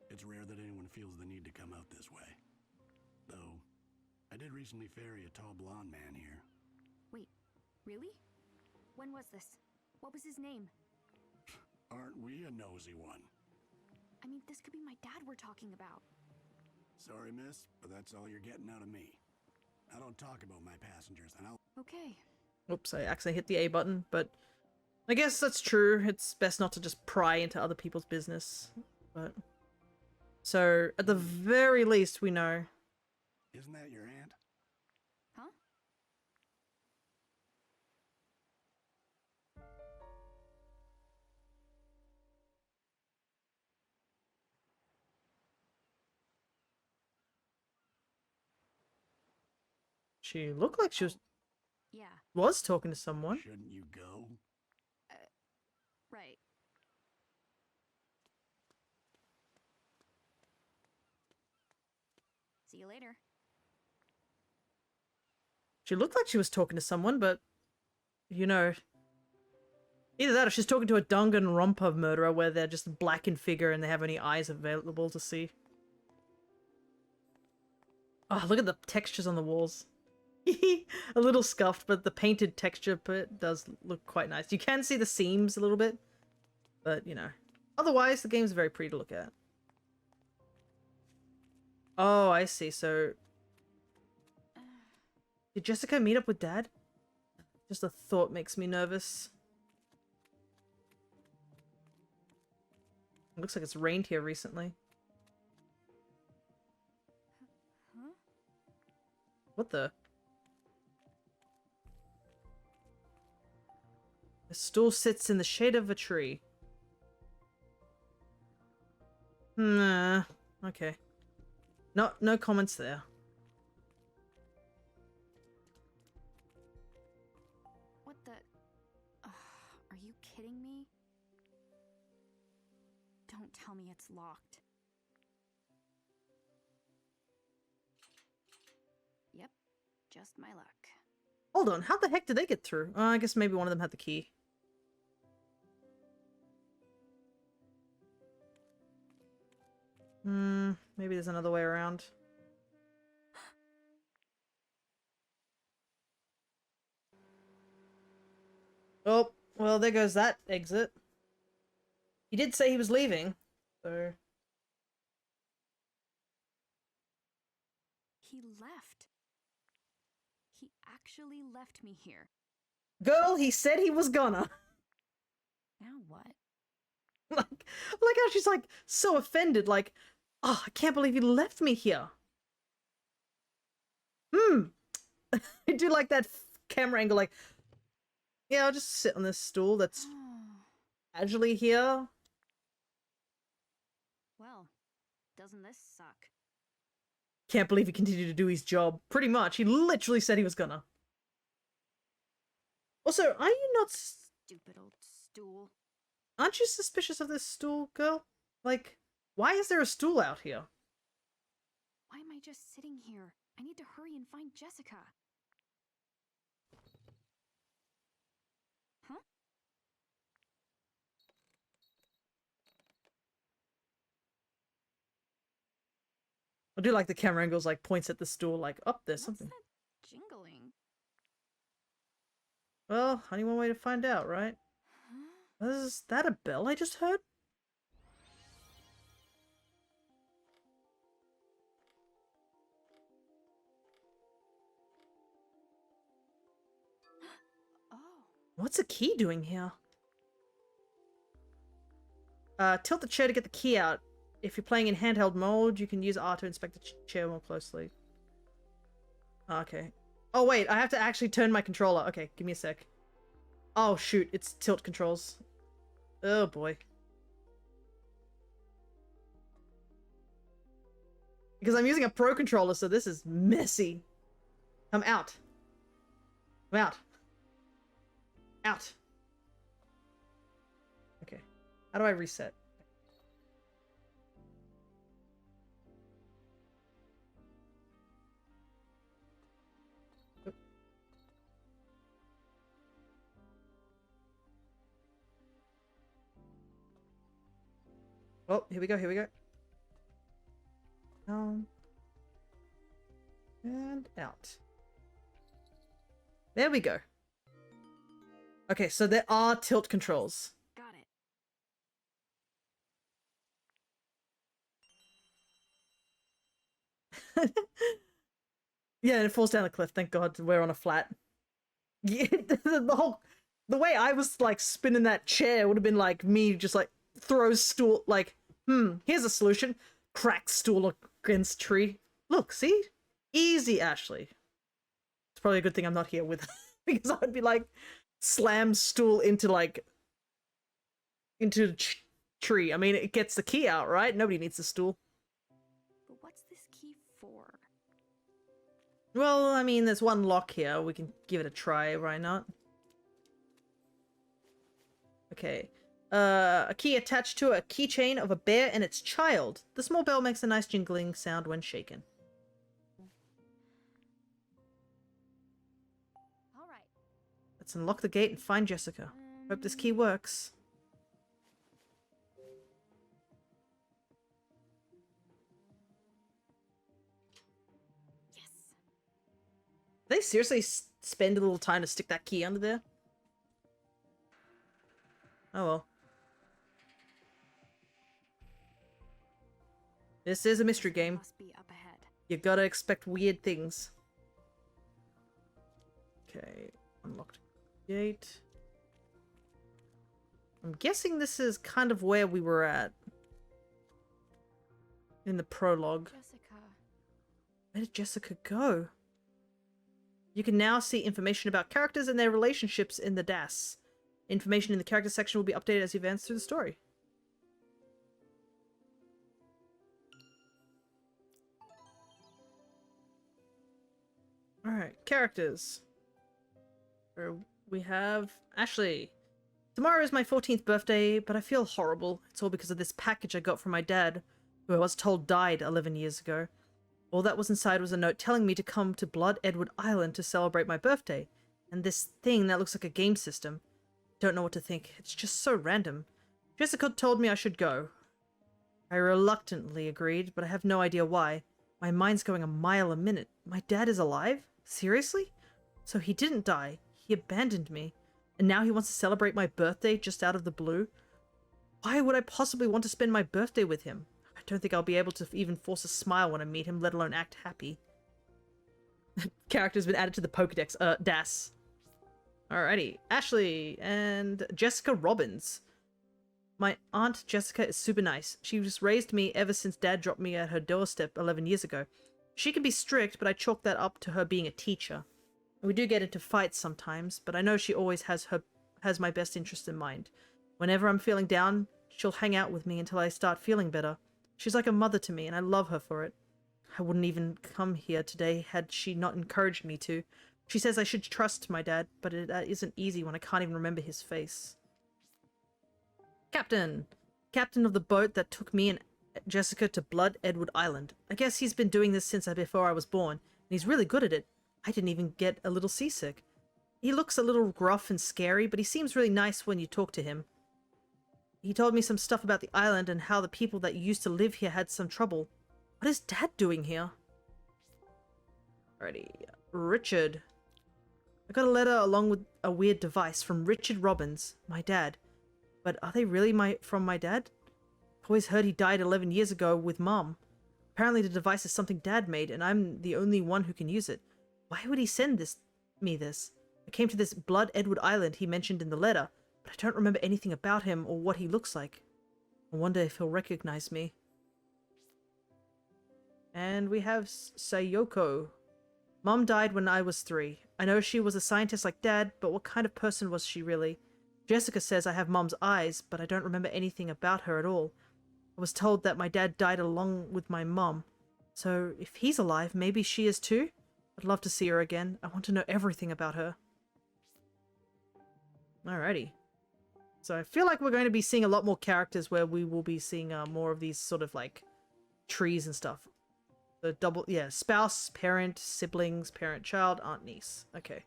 S2: It's rare that anyone feels the need to come out this way. Though, I did recently ferry a tall blonde man here.
S3: Wait, really? When was this? What was his name?
S2: Aren't we a nosy one?
S3: I mean, this could be my dad we're talking about.
S2: Sorry, miss, but that's all you're getting out of me. I don't talk about my passengers, and I'll...
S3: Okay.
S1: Oops, I accidentally hit the A button, but I guess that's true. It's best not to just pry into other people's business. But so, at the very least, we know.
S2: Isn't that your aunt?
S3: Huh?
S1: She looked like she
S3: Yeah,
S1: was talking to someone.
S2: Shouldn't you go?
S3: right. See you later.
S1: She looked like she was talking to someone, but you know, either that or she's talking to a Danganronpa murderer where they're just black in figure and they have only eyes available to see. Oh, look at the textures on the walls. A little scuffed, but the painted texture does look quite nice. You can see the seams a little bit, but you know. Otherwise, the game's very pretty to look at. Oh, I see. So, did Jessica meet up with Dad? Just the thought makes me nervous. It looks like it's rained here recently.
S3: Huh?
S1: What the? A stool sits in the shade of a tree. Nah. Okay. No comments there.
S3: What the... are you kidding me? Don't tell me it's locked. Yep, just my luck.
S1: Hold on, how the heck did they get through? I guess maybe one of them had the key. Maybe there's another way around. Oh, well, there goes that exit. He did say he was leaving, so...
S3: He left. He actually left me here.
S1: Girl, he said he was gonna.
S3: Now what?
S1: like how she's like so offended, like, oh, I can't believe you left me here. I do like that camera angle, like, yeah, I'll just sit on this stool that's casually here.
S3: Well, doesn't this suck?
S1: Can't believe he continued to do his job. Pretty much, he literally said he was gonna. Also, are you not...
S3: Stupid old stool.
S1: Aren't you suspicious of this stool, girl? Like, why is there a stool out here?
S3: Why am I just sitting here? I need to hurry and find Jessica. Huh?
S1: I do like the camera angles, like, points at the stool, like, oh, there's
S3: What's
S1: something.
S3: that jingling?
S1: Well, only one way to find out, right?
S3: Huh?
S1: Is that a bell I just heard?
S3: Oh.
S1: What's a key doing here? Tilt the chair to get the key out. If you're playing in handheld mode, you can use R to inspect the chair more closely. Okay. Oh, wait, I have to actually turn my controller. Okay, give me a sec. Oh, shoot, it's tilt controls. Oh, boy. Because I'm using a pro controller, so this is messy. I'm out. I'm out. Out. Okay. How do I reset? Oh, here we go, here we go. And out. There we go. Okay, so there are tilt controls.
S3: Got it.
S1: Yeah, and it falls down a cliff. Thank God we're on a flat. Yeah, the way I was like spinning that chair would have been like me just like throws stool like, here's a solution. Crack stool against tree. Look, see? Easy, Ashley. It's probably a good thing I'm not here with because I'd be like slam stool into like into the tree. I mean, it gets the key out, right? Nobody needs the stool.
S3: But what's this key for?
S1: Well, I mean, there's one lock here. We can give it a try, why not? Okay. A key attached to a keychain of a bear and its child. The small bell makes a nice jingling sound when shaken.
S3: All right.
S1: Let's unlock the gate and find Jessica. Hope this key works.
S3: Yes.
S1: Did they seriously spend a little time to stick that key under there? Oh well. This is a mystery game.
S3: Must be up ahead.
S1: You gotta expect weird things. Okay, unlocked gate. I'm guessing this is kind of where we were at in the prologue.
S3: Jessica.
S1: Where did Jessica go? You can now see information about characters and their relationships in the DAS. Information in the character section will be updated as you advance through the story. Alright, characters. We have Ashley. Tomorrow is my 14th birthday, but I feel horrible. It's all because of this package I got from my dad, who I was told died 11 years ago. All that was inside was a note telling me to come to Blood Edward Island to celebrate my birthday, and this thing that looks like a game system. Don't know what to think. It's just so random. Jessica told me I should go. I reluctantly agreed, but I have no idea why. My mind's going a mile a minute. My dad is alive? Seriously? So he didn't die. He abandoned me. And now he wants to celebrate my birthday just out of the blue? Why would I possibly want to spend my birthday with him? I don't think I'll be able to even force a smile when I meet him, let alone act happy. Character's been added to the Pokedex, DAS. Alrighty. Ashley and Jessica Robbins. My aunt Jessica is super nice. She just raised me ever since Dad dropped me at her doorstep 11 years ago. She can be strict, but I chalk that up to her being a teacher. We do get into fights sometimes, but I know she always has my best interest in mind. Whenever I'm feeling down, she'll hang out with me until I start feeling better. She's like a mother to me, and I love her for it. I wouldn't even come here today had she not encouraged me to. She says I should trust my dad, but that isn't easy when I can't even remember his face. Captain! Captain of the boat that took me and Jessica to Blood Edward Island. I guess he's been doing this since before I was born, and he's really good at it. I didn't even get a little seasick. He looks a little gruff and scary, but he seems really nice when you talk to him. He told me some stuff about the island and how the people that used to live here had some trouble. What is Dad doing here? Alrighty. Richard. I got a letter along with a weird device from Richard Robbins, my dad. But are they really from my dad? I've always heard he died 11 years ago with Mom. Apparently the device is something Dad made, and I'm the only one who can use it. Why would he send me this? I came to this Blood Edward Island he mentioned in the letter, but I don't remember anything about him or what he looks like. I wonder if he'll recognize me. And we have Sayoko. Mom died when I was 3. I know she was a scientist like Dad, but what kind of person was she really? Jessica says I have Mom's eyes, but I don't remember anything about her at all. I was told that my dad died along with my mom. So if he's alive, maybe she is too? I'd love to see her again. I want to know everything about her. Alrighty. So I feel like we're going to be seeing a lot more characters where we will be seeing more of these sort of like trees and stuff. The double, yeah, spouse, parent, siblings, parent, child, aunt, niece. Okay.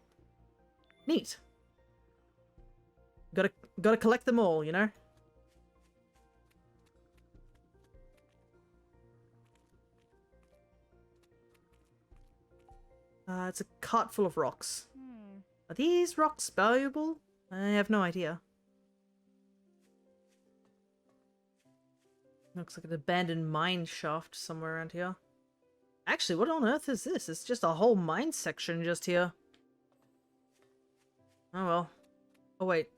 S1: Neat. Gotta collect them all, you know? It's a cart full of rocks. Are these rocks valuable? I have no idea. Looks like an abandoned mine shaft somewhere around here. Actually, what on earth is this? It's just a whole mine section just here. Oh well. Oh wait.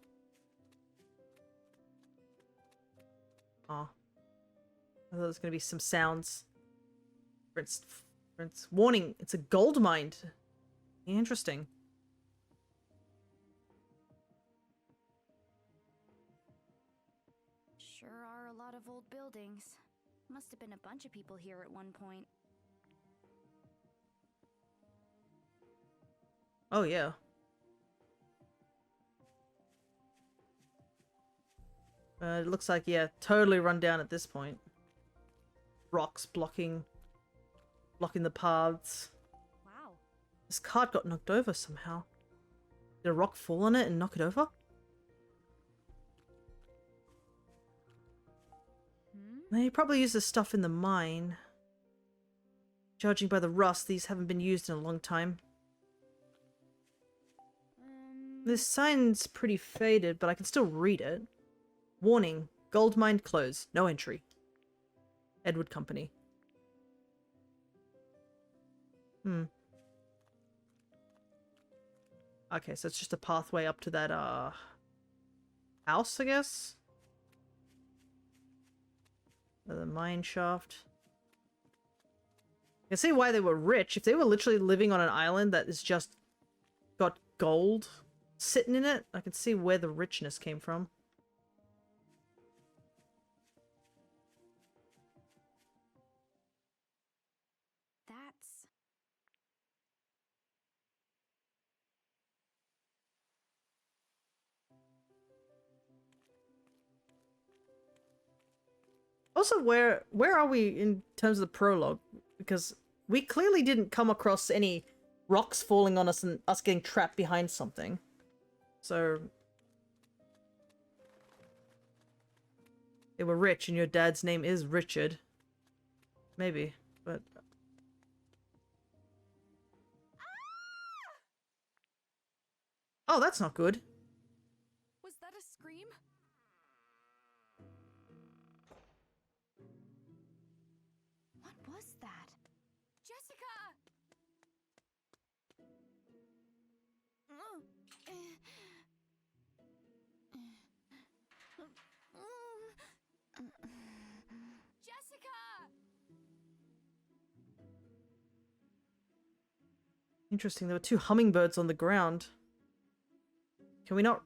S1: Oh. I thought there was gonna be some sounds. Warning, it's a gold mine. Interesting.
S3: Sure are a lot of old buildings. Must have been a bunch of people here at one point.
S1: Oh yeah. It looks like, yeah, totally run down at this point. Rocks blocking the paths.
S3: Wow.
S1: This cart got knocked over somehow. Did a rock fall on it and knock it over? They probably used this stuff in the mine. Judging by the rust, these haven't been used in a long time. This sign's pretty faded, but I can still read it. Warning, gold mine closed. No entry. Edward Company. Okay, so it's just a pathway up to that, house, I guess? The mine shaft. I can see why they were rich. If they were literally living on an island that is just got gold sitting in it, I can see where the richness came from.
S3: That's...
S1: Also, where are we in terms of the prologue? Because we clearly didn't come across any rocks falling on us and us getting trapped behind something. So... they were rich and your dad's name is Richard. Maybe, but... oh, that's not good.
S3: Was that a scream? What was that? Jessica! Jessica!
S1: Interesting, there were two hummingbirds on the ground. Can we not...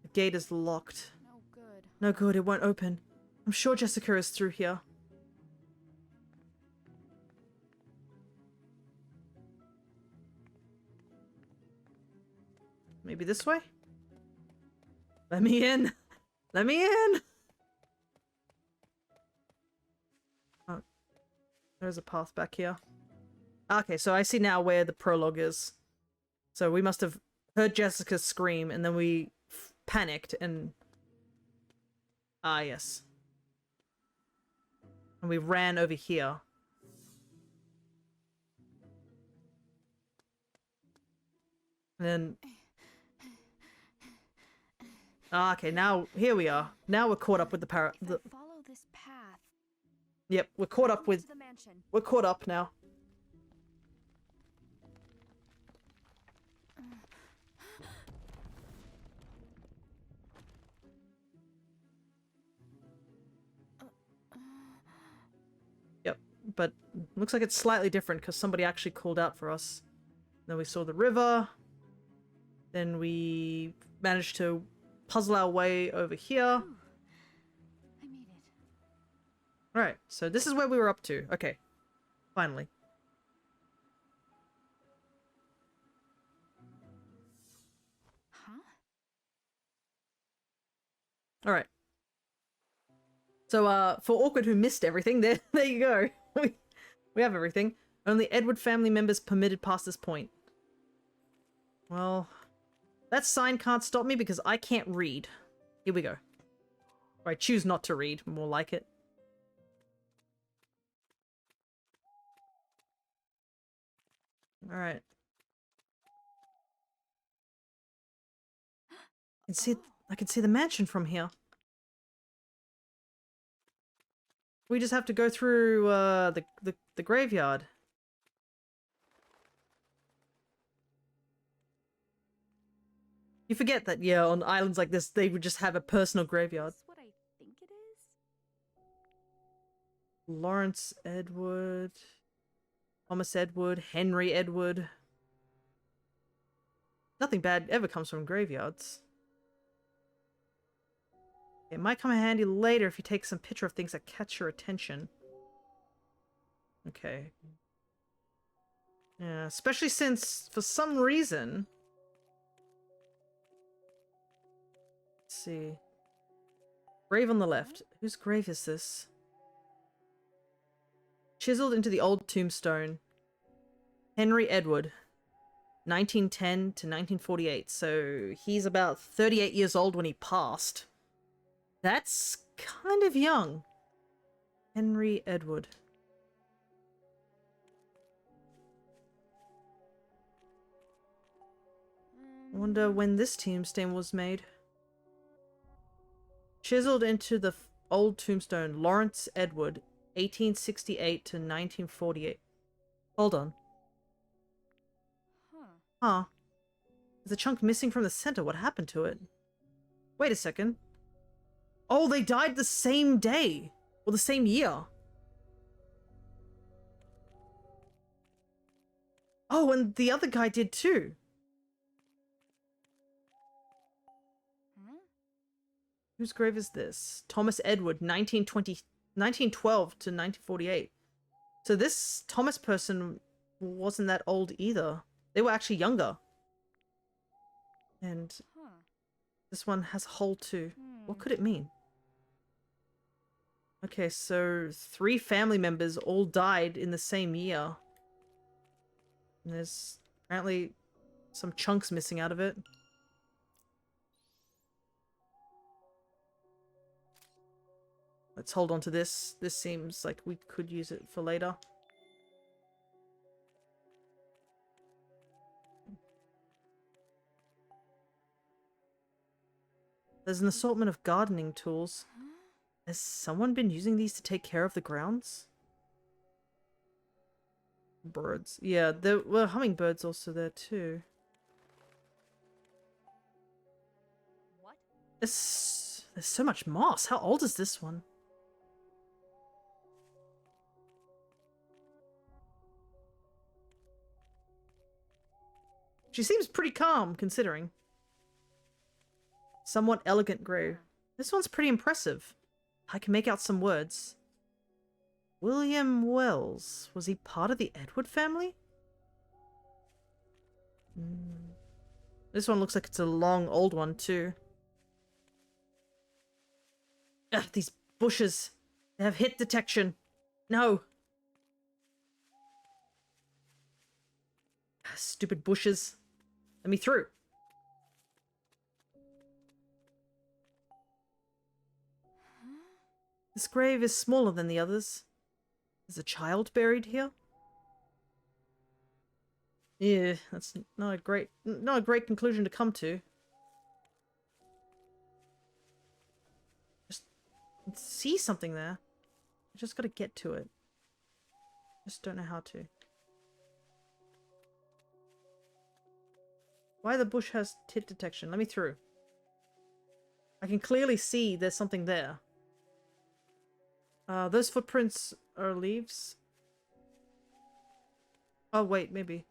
S1: the gate is locked.
S3: No good.
S1: No good, it won't open. I'm sure Jessica is through here. Maybe this way? Let me in! Let me in! Oh, there's a path back here. Okay, so I see now where the prologue is. So we must have heard Jessica scream and then we panicked and... ah, yes. And we ran over here. And then... ah, okay, now, here we are. Now we're caught up with the
S3: If I follow this path...
S1: yep, we're caught up with...
S3: the mansion.
S1: we're caught up now. Yep, but looks like it's slightly different because somebody actually called out for us. Then we saw the river. Then we managed to puzzle our way over here.
S3: I made it.
S1: Alright, so this is where we were up to. Okay, finally.
S3: Huh?
S1: Alright. So, for Awkward who missed everything, there you go. We have everything. Only Edward family members permitted past this point. Well, that sign can't stop me because I can't read. Here we go. Or I choose not to read, more like it. Alright. I can see the mansion from here. We just have to go through the graveyard. You forget that, yeah, on islands like this, they would just have a personal graveyard.
S4: Is what I think it is?
S1: Lawrence Edward, Thomas Edward, Henry Edward. Nothing bad ever comes from graveyards. It might come in handy later if you take some picture of things that catch your attention. Okay. Yeah, especially since, for some reason... Let's see. Grave on the left. Whose grave is this? Chiseled into the old tombstone. Henry Edward. 1910 to 1948. So he's about 38 years old when he passed. That's kind of young. Henry Edward. I wonder when this tombstone was made. Chiseled into the old tombstone, Lawrence Edward, 1868 to 1948. Hold on. Huh. There's a chunk missing from the center. What happened to it? Wait a second. Oh, they died the same day. Or the same year. Oh, and the other guy did too. Whose grave is this? Thomas Edward, 1912 to 1948. So this Thomas person wasn't that old either. They were actually younger. And this one has a hole too. What could it mean? Okay, so 3 family members all died in the same year. And there's apparently some chunks missing out of it. Let's hold on to this. This seems like we could use it for later. There's an assortment of gardening tools. Has someone been using these to take care of the grounds? Birds. Yeah, there were hummingbirds also there too.
S4: What?
S1: There's so much moss. How old is this one? She seems pretty calm, considering. Somewhat elegant grave. This one's pretty impressive. I can make out some words. William Wells. Was he part of the Edward family? This one looks like it's a long, old one, too. Ugh, these bushes. They have hit detection. No. Stupid bushes. Let me through. This grave is smaller than the others. Is a child buried here? Yeah, that's not a great conclusion to come to. Just see something there. I just gotta get to it. Just don't know how to. Why the bush has hit detection? Let me through. I can clearly see there's something there. Those footprints are leaves. Oh, wait, maybe.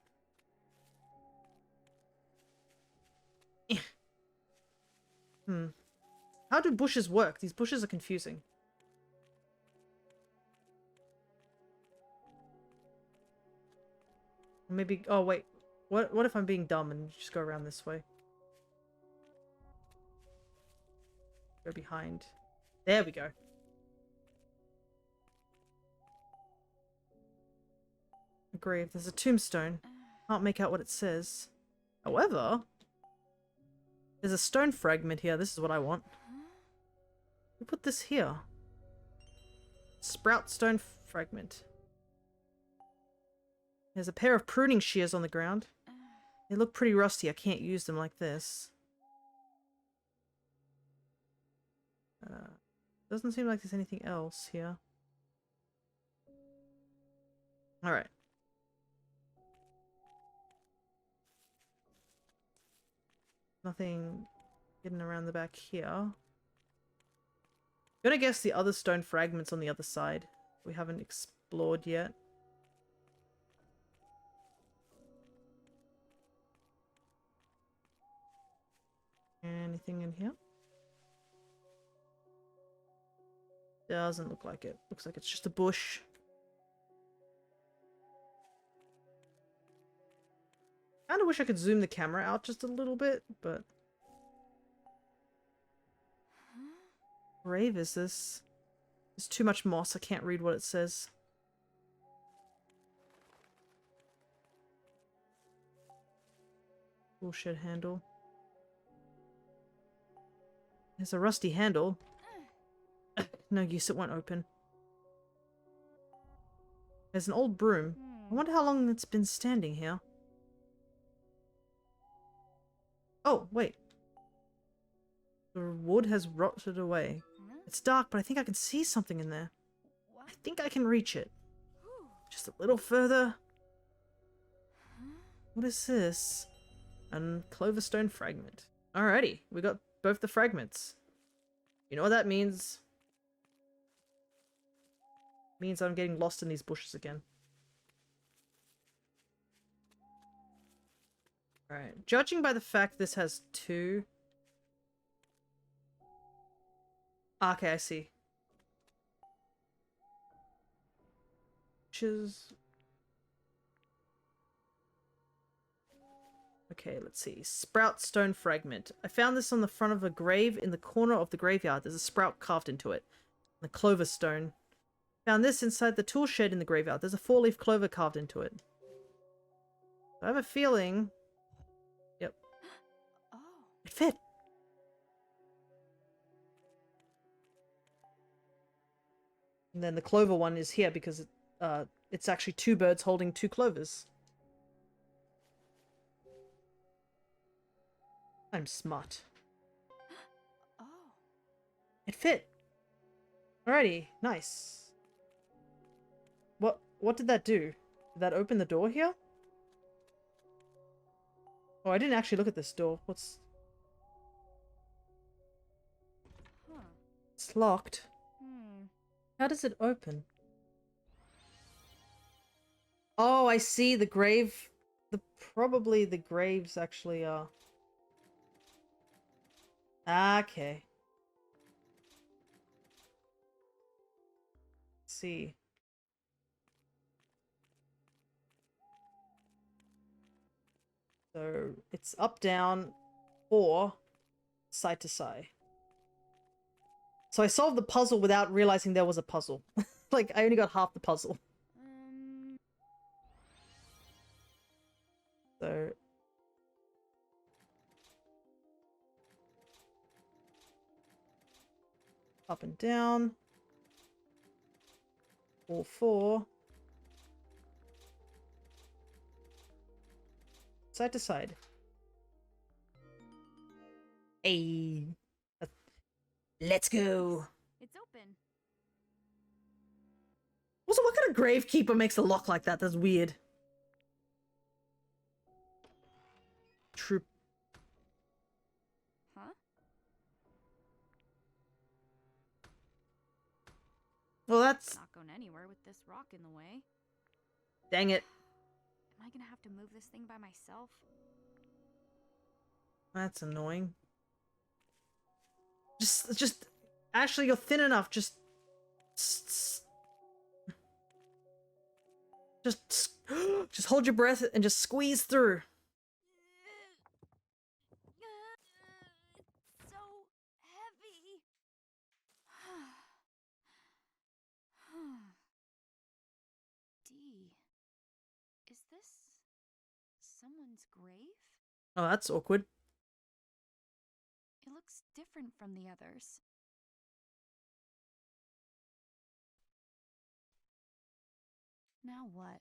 S1: How do bushes work? These bushes are confusing. Maybe... Oh, wait. What if I'm being dumb and just go around this way? Go behind. There we go. A grave. There's a tombstone. Can't make out what it says. However, there's a stone fragment here. This is what I want. Who put this here? Sprout stone fragment. There's a pair of pruning shears on the ground. They look pretty rusty. I can't use them like this. Doesn't seem like there's anything else here. Alright. Nothing hidden around the back here. I'm gonna guess the other stone fragments on the other side. We haven't explored yet. Anything in here? Doesn't look like it. Looks like it's just a bush. Kinda wish I could zoom the camera out just a little bit, but... What grave is this? There's too much moss, I can't read what it says. Bullshit handle. There's a rusty handle. No use, it won't open. There's an old broom. I wonder how long it's been standing here. Oh, wait. The wood has rotted away. It's dark, but I think I can see something in there. I think I can reach it. Just a little further. What is this? A cloverstone fragment. Alrighty, we got both the fragments. You know what that means? Means I'm getting lost in these bushes again. Alright, judging by the fact this has 2... Okay, I see. Which is... Okay, let's see. Sprout stone fragment. I found this on the front of a grave in the corner of the graveyard. There's a sprout carved into it. The clover stone. Found this inside the tool shed in the graveyard. There's a 4-leaf clover carved into it. I have a feeling... Yep.
S3: Oh.
S1: It fit! And then the clover one is here because it's actually 2 birds holding 2 clovers. I'm smart.
S3: Oh.
S1: It fit! Alrighty, nice. What did that do? Did that open the door here? Oh, I didn't actually look at this door. What's...
S3: Huh.
S1: It's locked.
S3: Hmm.
S1: How does it open? Oh, I see. The grave... Probably the graves actually are... Okay. Let's see. So, it's up, down, or side to side. So I solved the puzzle without realizing there was a puzzle. Like, I only got half the puzzle. So... Up and down. All 4. Side to side. Hey. Let's go.
S3: It's open.
S1: Also, what kind of gravekeeper makes a lock like that? That's weird. True.
S3: Huh?
S1: Well, that's...
S3: Not going anywhere with this rock in the way.
S1: Dang it.
S3: Am I gonna have to move this thing by myself?
S1: That's annoying. Just... Ashley, you're thin enough. Just hold your breath and just squeeze through.
S3: It's so heavy. D. Is this someone's grave?
S1: Oh, that's awkward.
S3: It looks different from the others. Now what?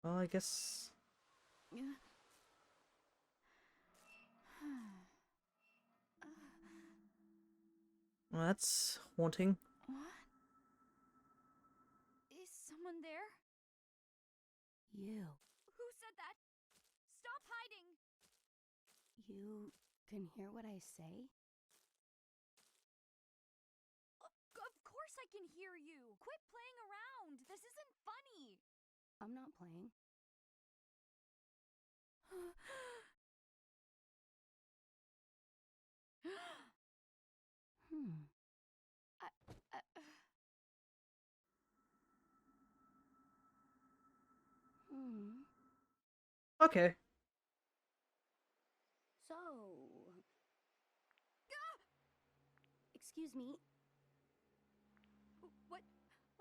S1: Well, I guess... Well, that's haunting.
S4: What? Is someone there?
S5: You.
S4: Who said that? Stop hiding!
S5: You can hear what I say?
S4: Of course I can hear you! Quit playing around! This isn't funny!
S5: I'm not playing. Hmm. Hmm.
S1: Okay.
S5: So. Excuse me.
S4: What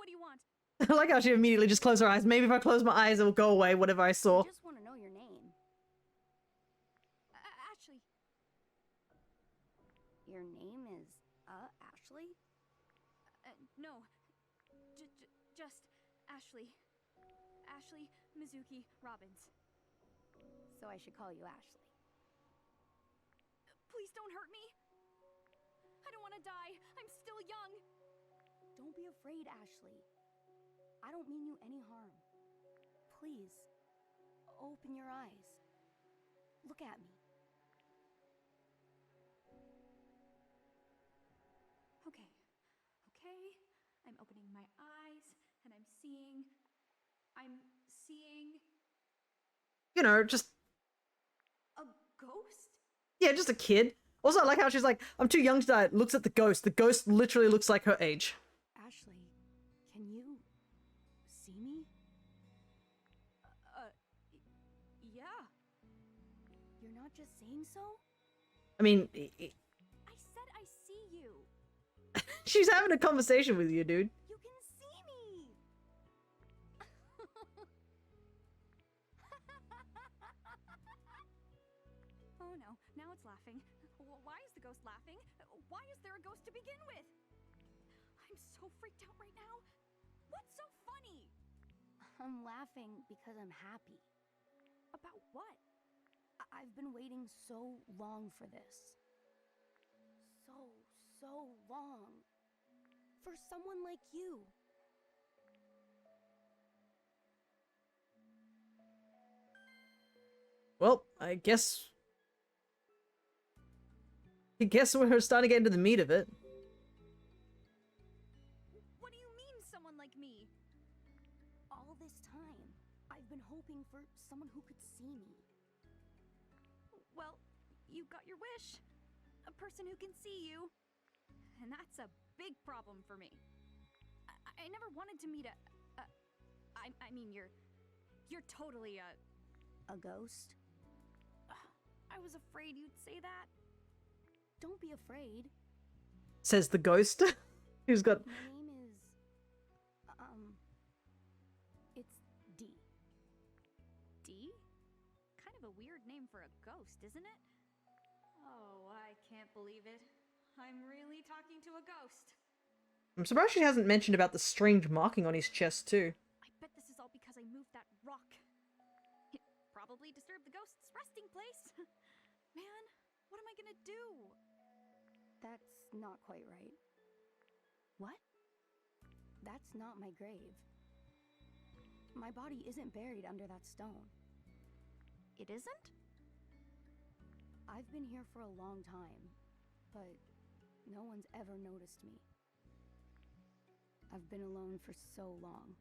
S4: do you want?
S1: I like how she immediately just closed her eyes. Maybe if I close my eyes, it will go away, whatever I
S5: I
S1: saw.
S5: just want to know your name.
S4: Ashley.
S5: Your name is, Ashley?
S4: No. Just Ashley. Ashley Mizuki Robbins.
S5: So I should call you Ashley.
S4: Please don't hurt me. I don't want to die. I'm still young.
S5: Don't be afraid, Ashley. I don't mean you any harm. Please, open your eyes. Look at me.
S4: Okay. Okay. I'm opening my eyes and I'm seeing.
S1: You know, just,
S4: A ghost?
S1: yeah, just a kid. Also, I like how she's like, I'm too young to die. Looks at the ghost. The ghost literally looks like her age.
S5: Ashley, can you see me?
S4: Yeah.
S5: You're not just saying so?
S1: I mean,
S4: I said I see you.
S1: she's having a conversation with you, dude.
S5: You can see me!
S4: Oh no, now it's laughing. Why is the ghost laughing? Why is there a ghost to begin with? I'm so freaked out right now. What's so funny?
S5: I'm laughing because I'm happy.
S4: About what?
S5: I've been waiting so long for this. So long. For someone like you.
S1: Well, I guess we're starting to get into the meat of it.
S4: What do you mean, someone like me?
S5: All this time, I've been hoping for someone who could see me.
S4: Well, you got your wish. A person who can see you. And that's a big problem for me. I never wanted to meet I mean, you're totally
S5: A ghost?
S4: I was afraid you'd say that.
S5: Don't be afraid.
S1: Says the ghost. Who's got...
S5: My name is... It's D.
S4: D? Kind of a weird name for a ghost, isn't it? Oh, I can't believe it. I'm really talking to a ghost.
S1: I'm surprised she hasn't mentioned about the strange marking on his chest, too.
S4: I bet this is all because I moved that rock. It probably disturbed the ghost's resting place. Man, what am I gonna do?
S5: That's not quite right. What? That's not my grave. My body isn't buried under that stone.
S4: It isn't?
S5: I've been here for a long time, but no one's ever noticed me. I've been alone for so long.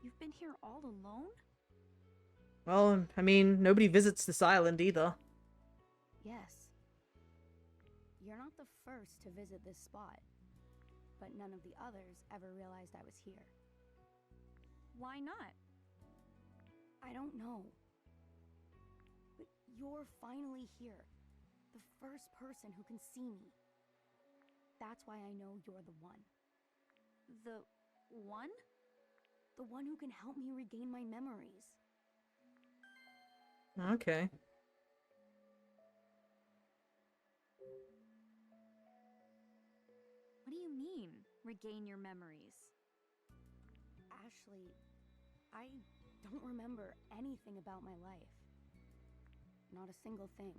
S4: You've been here all alone?
S1: Well, I mean, nobody visits this island either.
S5: Yes. You're not the first to visit this spot, but none of the others ever realized I was here.
S4: Why not?
S5: I don't know. But you're finally here. The first person who can see me. That's why I know you're the one.
S4: The one?
S5: The one who can help me regain my memories.
S1: Okay.
S4: What do you mean, regain your memories?
S5: Ashley, I don't remember anything about my life. not a single thing.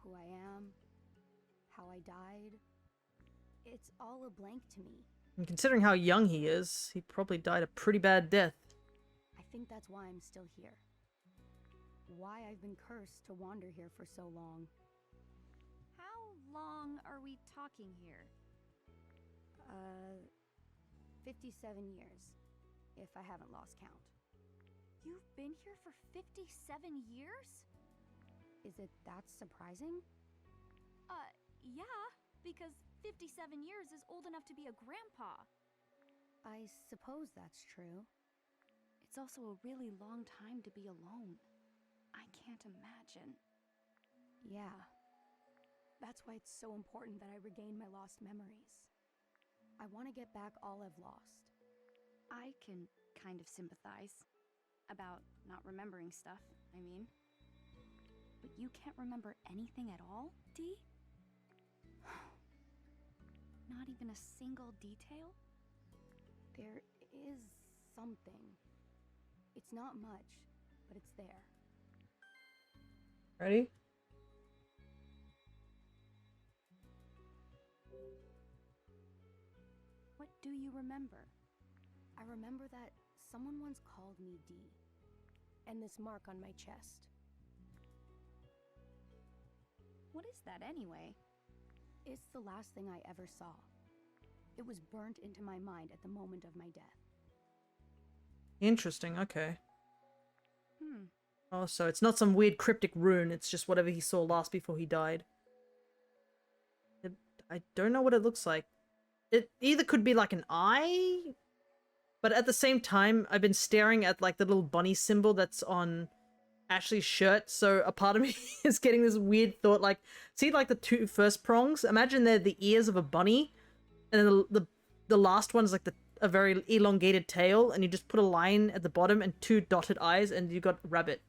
S5: Who I am, how I died, it's all a blank to me.
S1: And considering how young he is, he probably died a pretty bad death.
S5: I think that's why I'm still here. Why I've been cursed to wander here for so long.
S4: How long are we talking here?
S5: 57 years, if I haven't lost count.
S4: You've been here for 57 years?
S5: Is it that surprising?
S4: Yeah, because 57 years is old enough to be a grandpa.
S5: I suppose that's true.
S3: It's also a really long time to be alone. I can't imagine.
S5: Yeah. That's why it's so important that I regain my lost memories. I want to get back all I've lost.
S3: I can kind of sympathize. About not remembering stuff, I mean. But you can't remember anything at all, Dee? Not even a single detail?
S5: There is something. It's not much, but it's there.
S1: Ready?
S5: What do you remember? I remember that someone once called me Dee, and this mark on my chest.
S3: What is that anyway?
S5: It's the last thing I ever saw. It was burnt into my mind at the moment of my death.
S1: Interesting, okay.
S3: Hmm.
S1: Oh, so it's not some weird cryptic rune, it's just whatever he saw last before he died. I don't know what it looks like. It either could be like an eye, but at the same time, I've been staring at like the little bunny symbol that's on Ashley's shirt, so a part of me is getting this weird thought, like, see like the two first prongs? Imagine they're the ears of a bunny, and then the last one's like a very elongated tail, and you just put a line at the bottom and two dotted eyes, and you got rabbit.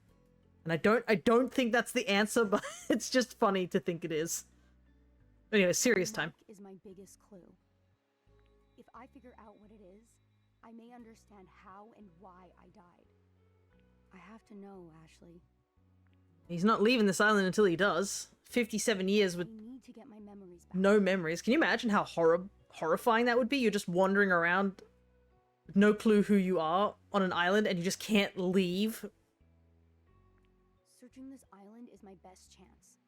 S1: And I don't think that's the answer, but it's just funny to think it is. Anyway, serious
S5: The
S1: time.
S5: mark is my biggest clue. If I figure out what it is, I may understand how and why I died. I have to know, Ashley.
S1: He's not leaving this island until he does. 57 years with
S5: I need to get my memories back.
S1: no memories. Can you imagine how horrifying that would be? You're just wandering around with no clue who you are on an island and you just can't leave.
S5: Searching this island is my best chance,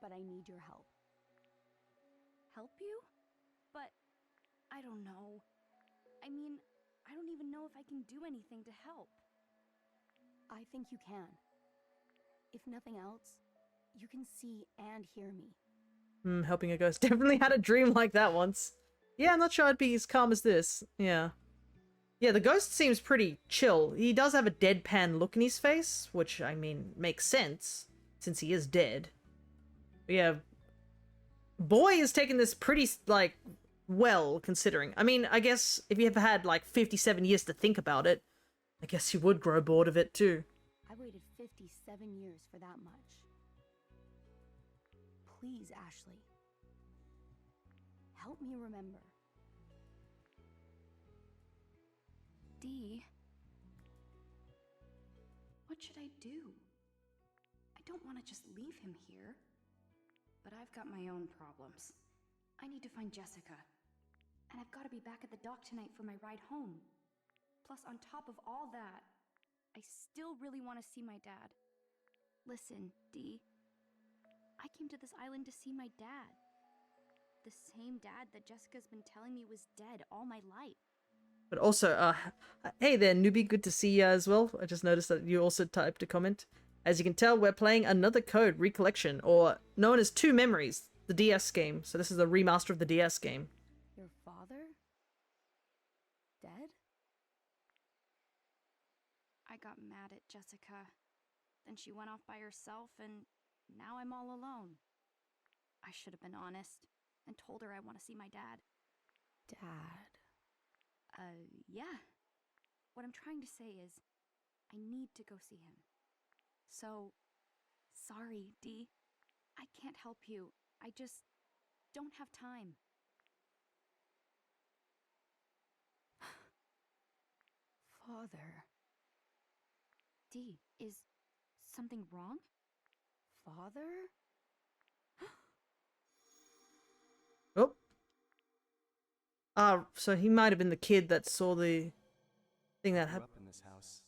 S5: but I need your help.
S3: Help you? But I don't know. I mean, I don't even know if I can do anything to help.
S5: I think you can. If nothing else, you can see and hear me.
S1: Helping a ghost. Definitely had a dream like that once. Yeah, I'm not sure I'd be as calm as this. Yeah. Yeah, the ghost seems pretty chill. He does have a deadpan look in his face, which, I mean, makes sense, since he is dead. But yeah, boy is taking this pretty, like, well, considering. I mean, I guess if you ever had, like, 57 years to think about it, I guess you would grow bored of it, too.
S5: I waited 57 years for that much. Please, Ashley. Help me remember.
S3: Dee, what should I do? I don't want to just leave him here. But I've got my own problems. I need to find Jessica. And I've got to be back at the dock tonight for my ride home. Plus, on top of all that, I still really want to see my dad. Listen, Dee. I came to this island to see my dad. The same dad that Jessica's been telling me was dead all my life.
S1: But also, hey there, newbie, good to see you as well. I just noticed that you also typed a comment. As you can tell, we're playing another code, Recollection, or known as Two Memories, the DS game. So this is the remaster of the DS game.
S5: Your father? Dead?
S3: I got mad at Jessica. Then she went off by herself, and now I'm all alone. I should have been honest and told her I want to see my dad.
S5: Dad.
S3: Yeah. What I'm trying to say is, I need to go see him. So, sorry, Dee. I can't help you. I just don't have time.
S5: Father.
S3: D, is something wrong?
S5: Father?
S1: Oh. So he might have been the kid that saw the thing that
S6: Grew
S1: happened.
S6: up in this house.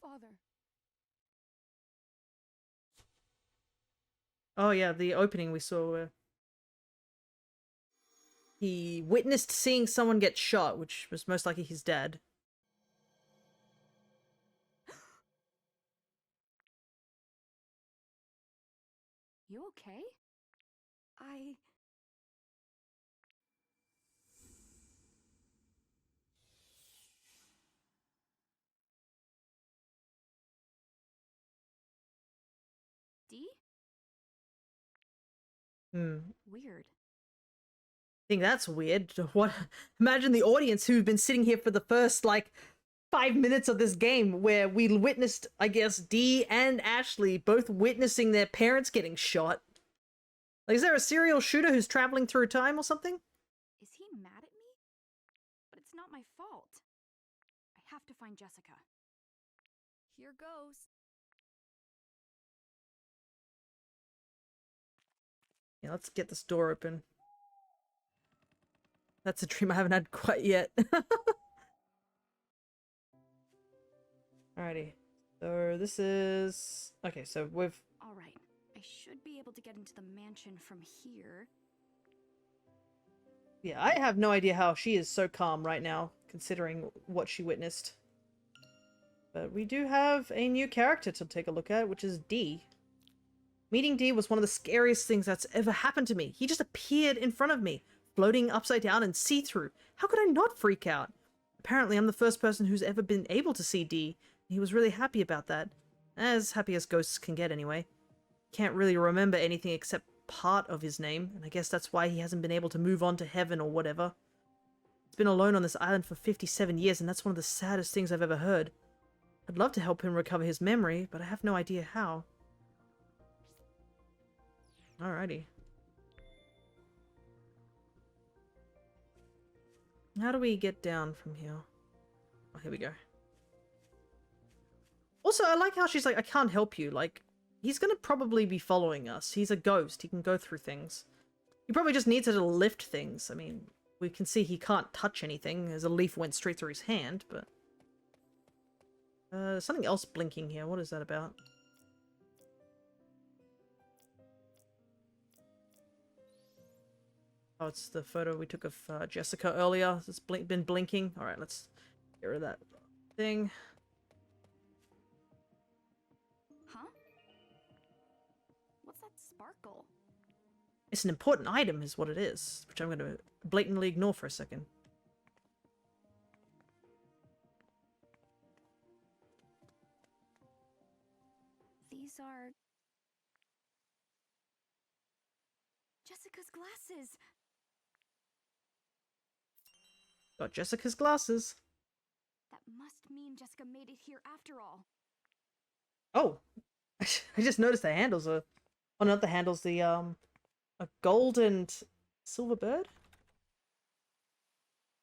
S5: Father.
S1: Oh yeah, the opening we saw where he witnessed seeing someone get shot, which was most likely his dad.
S3: You okay?
S5: I...
S3: D?
S1: Hmm.
S3: Weird.
S1: I think that's weird. What? Imagine the audience who've been sitting here for the first like 5 minutes of this game where we witnessed, I guess, Dee and Ashley both witnessing their parents getting shot. Like, is there a serial shooter who's traveling through time or something?
S3: Is he mad at me? But it's not my fault. I have to find Jessica.
S5: Here goes.
S1: Yeah, let's get this door open. That's a dream I haven't had quite yet. Alrighty. So this is... Okay, so we've...
S3: Alright, I should be able to get into the mansion from here.
S1: Yeah, I have no idea how she is so calm right now, considering what she witnessed. But we do have a new character to take a look at, which is Dee. Meeting Dee was one of the scariest things that's ever happened to me. He just appeared in front of me, floating upside down and see-through. How could I not freak out? Apparently, I'm the first person who's ever been able to see Dee. He was really happy about that. As happy as ghosts can get, anyway. Can't really remember anything except part of his name, and I guess that's why he hasn't been able to move on to heaven or whatever. He's been alone on this island for 57 years, and that's one of the saddest things I've ever heard. I'd love to help him recover his memory, but I have no idea how. Alrighty. How do we get down from here? Oh, here we go. Also, I like how she's like, I can't help you. Like, he's gonna probably be following us. He's a ghost. He can go through things. He probably just needs her to lift things. I mean, we can see he can't touch anything as a leaf went straight through his hand, but... something else blinking here. What is that about? Oh, it's the photo we took of Jessica earlier. It's been blinking. Alright, let's get rid of that thing.
S3: Huh? What's that sparkle?
S1: It's an important item is what it is, which I'm going to blatantly ignore for a second.
S3: These are... Jessica's glasses!
S1: Got Jessica's glasses.
S3: That must mean Jessica made it here after all.
S1: Oh, I just noticed the handles are... Oh, not the handles, the, a gold and silver bird?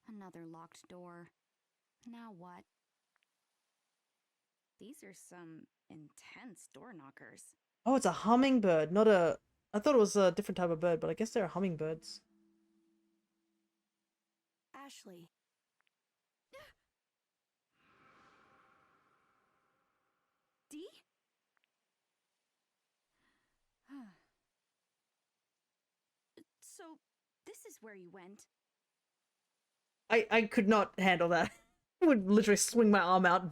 S3: Another locked door. Now what? These are some intense door knockers.
S1: Oh, it's a hummingbird, not a... I thought it was a different type of bird, but I guess they're hummingbirds.
S5: Ashley.
S3: D? So, this is where you went.
S1: I could not handle that. I would literally swing my arm out in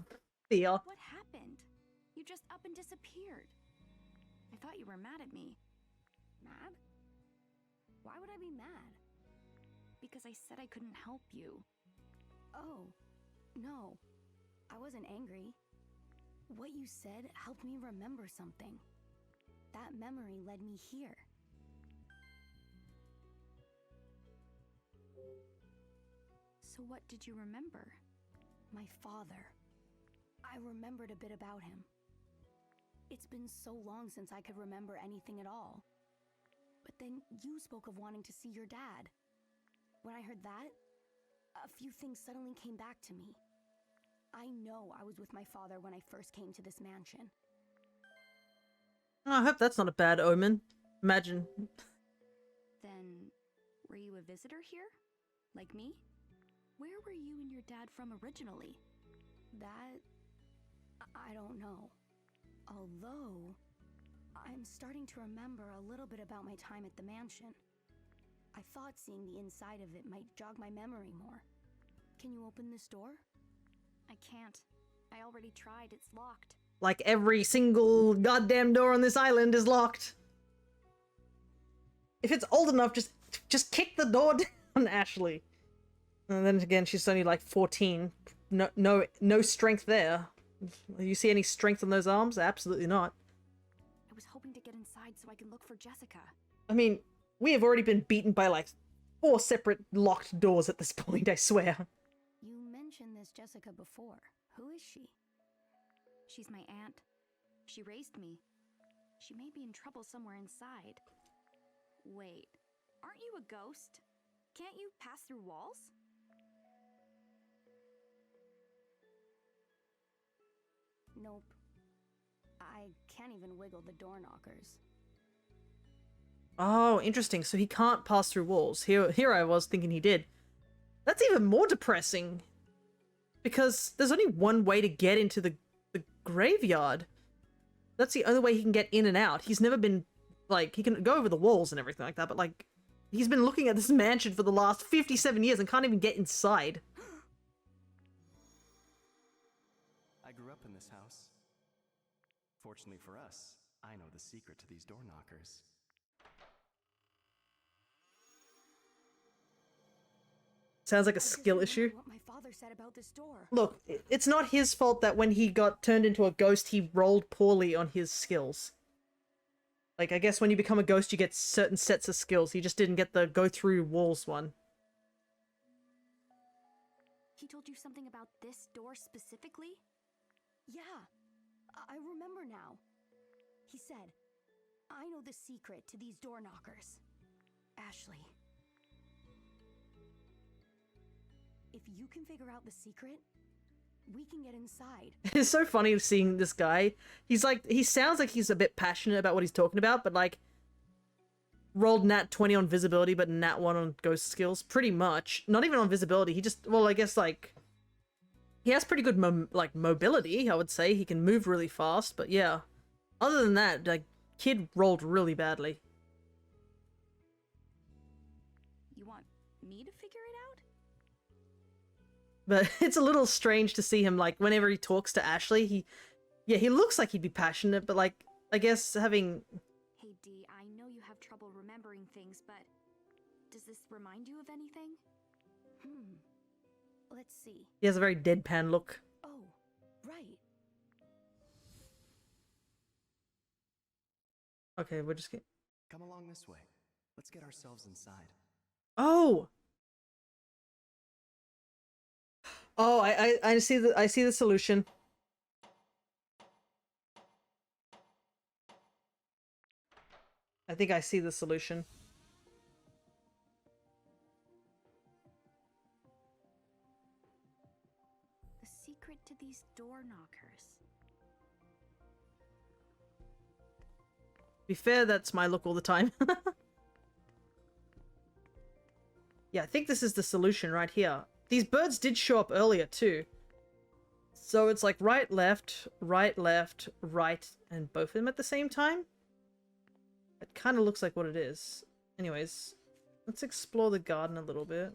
S1: fear.
S3: What happened? You just up and disappeared. I thought you were mad at me.
S5: Mad? Why would I be mad?
S3: Because I said I couldn't help you.
S5: Oh, no. I wasn't angry. What you said helped me remember something. That memory led me here.
S3: So what did you remember?
S5: My father. I remembered a bit about him. It's been so long since I could remember anything at all. But then you spoke of wanting to see your dad. When I heard that, a few things suddenly came back to me. I know I was with my father when I first came to this mansion.
S1: Oh, I hope that's not a bad omen. Imagine.
S3: Then, were you a visitor here? Like me? Where were you and your dad from originally?
S5: That... I don't know. Although, I'm starting to remember a little bit about my time at the mansion. I thought seeing the inside of it might jog my memory more. Can you open this door?
S3: I can't. I already tried. It's locked.
S1: Like every single goddamn door on this island is locked. If it's old enough, just kick the door down, Ashley. And then again, she's only like 14. No strength there. You see any strength on those arms? Absolutely not.
S3: I was hoping to get inside so I can look for Jessica.
S1: I mean, we have already been beaten by like 4 separate locked doors at this point, I swear.
S5: You mentioned this Jessica before. Who is she?
S3: She's my aunt. She raised me. She may be in trouble somewhere inside. Wait, aren't you a ghost? Can't you pass through walls?
S5: Nope. I can't even wiggle the door knockers.
S1: Oh, interesting. So he can't pass through walls. Here I was thinking he did. That's even more depressing. Because there's only one way to get into the graveyard. That's the only way he can get in and out. He's never been, like, he can go over the walls and everything like that, but, like, he's been looking at this mansion for the last 57 years and can't even get inside.
S6: I grew up in this house. Fortunately for us, I know the secret to these door knockers.
S1: Sounds like a
S5: I just
S1: skill
S5: remembered
S1: issue.
S5: What my father said about this door.
S1: Look, it's not his fault that when he got turned into a ghost, he rolled poorly on his skills. Like, I guess when you become a ghost, you get certain sets of skills. He just didn't get the go through walls one.
S3: He told you something about this door specifically?
S5: Yeah, I remember now. He said, I know the secret to these door knockers. Ashley. If you can figure out the secret, we can get inside.
S1: It's so funny seeing this guy. He's like, he sounds like he's a bit passionate about what he's talking about, but like, rolled nat 20 on visibility, but nat 1 on ghost skills, pretty much. Not even on visibility, he just, well, I guess like, he has pretty good mobility, I would say. He can move really fast, but yeah. Other than that, like, kid rolled really badly.
S3: You want me to figure it out?
S1: But it's a little strange to see him, like, whenever he talks to Ashley, he looks like he'd be passionate, but, like, I guess having...
S3: Hey Dee, I know you have trouble remembering things, but does this remind you of anything?
S5: Let's see.
S1: He has a very deadpan look.
S5: Oh, right.
S1: Okay, we're just getting...
S6: Come along this way. Let's get ourselves inside.
S1: Oh! Oh, I see the solution. I think I see the solution.
S3: The secret to these door knockers.
S1: To be fair, that's my look all the time. Yeah, I think this is the solution right here. These birds did show up earlier too. So it's like right, left, right, and both of them at the same time? It kind of looks like what it is. Anyways, let's explore the garden a little bit.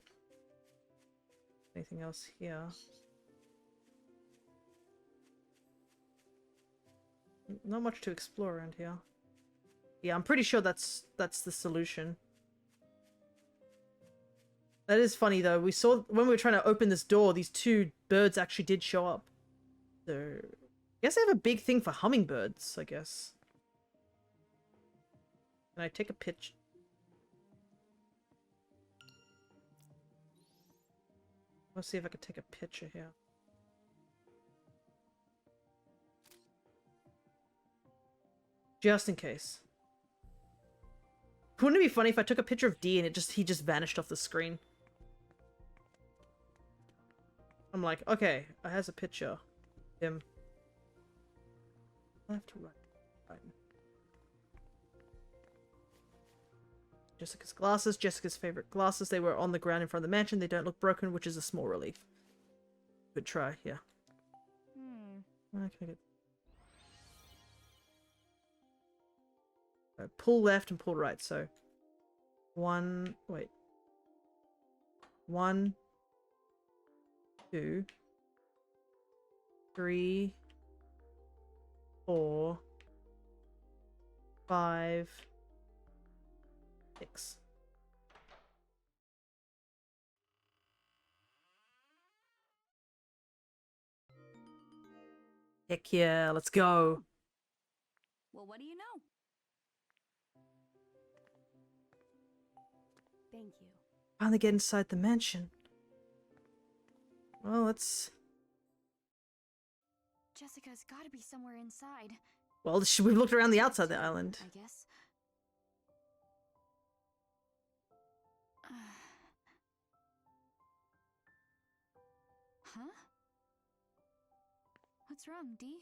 S1: Anything else here? Not much to explore around here. Yeah, I'm pretty sure that's the solution. That is funny though. We saw when we were trying to open this door, these 2 birds actually did show up. So, I guess I have a big thing for hummingbirds, I guess. Can I take a picture? Let's see if I can take a picture here. Just in case. Wouldn't it be funny if I took a picture of D and he just vanished off the screen? I'm like, okay, I has a picture. Him. Left to right. Jessica's glasses. Jessica's favorite glasses. They were on the ground in front of the mansion. They don't look broken, which is a small relief. Good try, yeah. Can I get... pull left and pull right, so... One... Wait. 1, 2, 3, 4, 5, 6. Heck yeah, let's go.
S4: Well, what do you know?
S5: Thank you.
S1: Finally get inside the mansion. Well, let's...
S3: Jessica's gotta be somewhere inside.
S1: Well, we've looked around the outside of the island.
S3: I guess. Huh? What's wrong, Dee?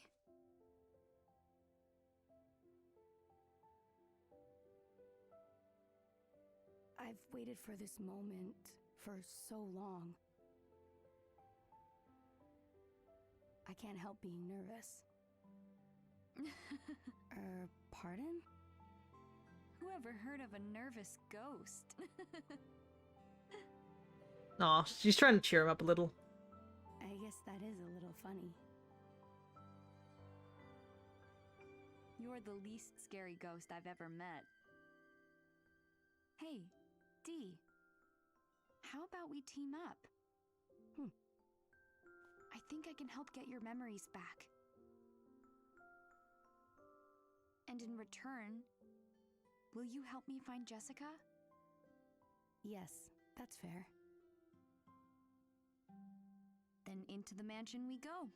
S5: I've waited for this moment for so long. I can't help being nervous. Pardon?
S4: Whoever heard of a nervous ghost?
S1: Aw, she's trying to cheer him up a little.
S5: I guess that is a little funny.
S4: You're the least scary ghost I've ever met. Hey, Dee. How about we team up? I think I can help get your memories back. And in return, will you help me find Jessica?
S5: Yes, that's fair.
S4: Then into the mansion we go.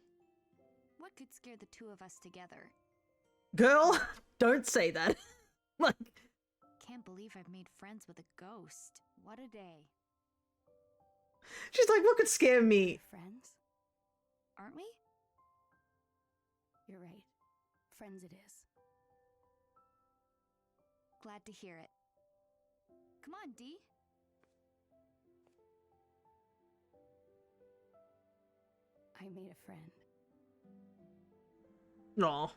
S4: What could scare the two of us together?
S1: Girl, don't say that. Like...
S4: Can't believe I've made friends with a ghost. What a day.
S1: She's like, what could scare me?
S5: Friends?
S4: Aren't we?
S5: You're right. Friends it is.
S4: Glad to hear it. Come on, Dee.
S5: I made a friend.
S1: Aw.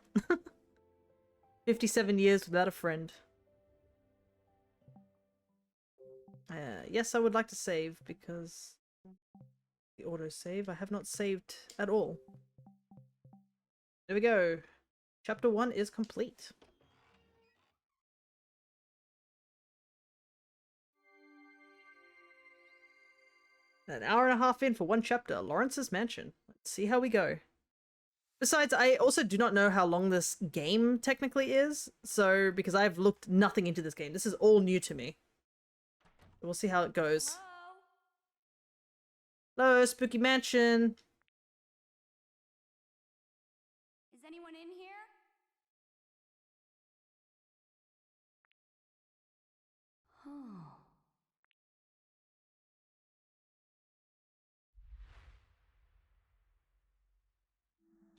S1: 57 years without a friend. Yes, I would like to save because the autosave. I have not saved at all. There we go. Chapter 1 is complete. An hour and a half in for one chapter, Lawrence's Mansion. Let's see how we go. Besides, I also do not know how long this game technically is, so because I've looked nothing into this game. This is all new to me. We'll see how it goes. Hello, Spooky Mansion.
S4: Is anyone in here?
S5: Oh.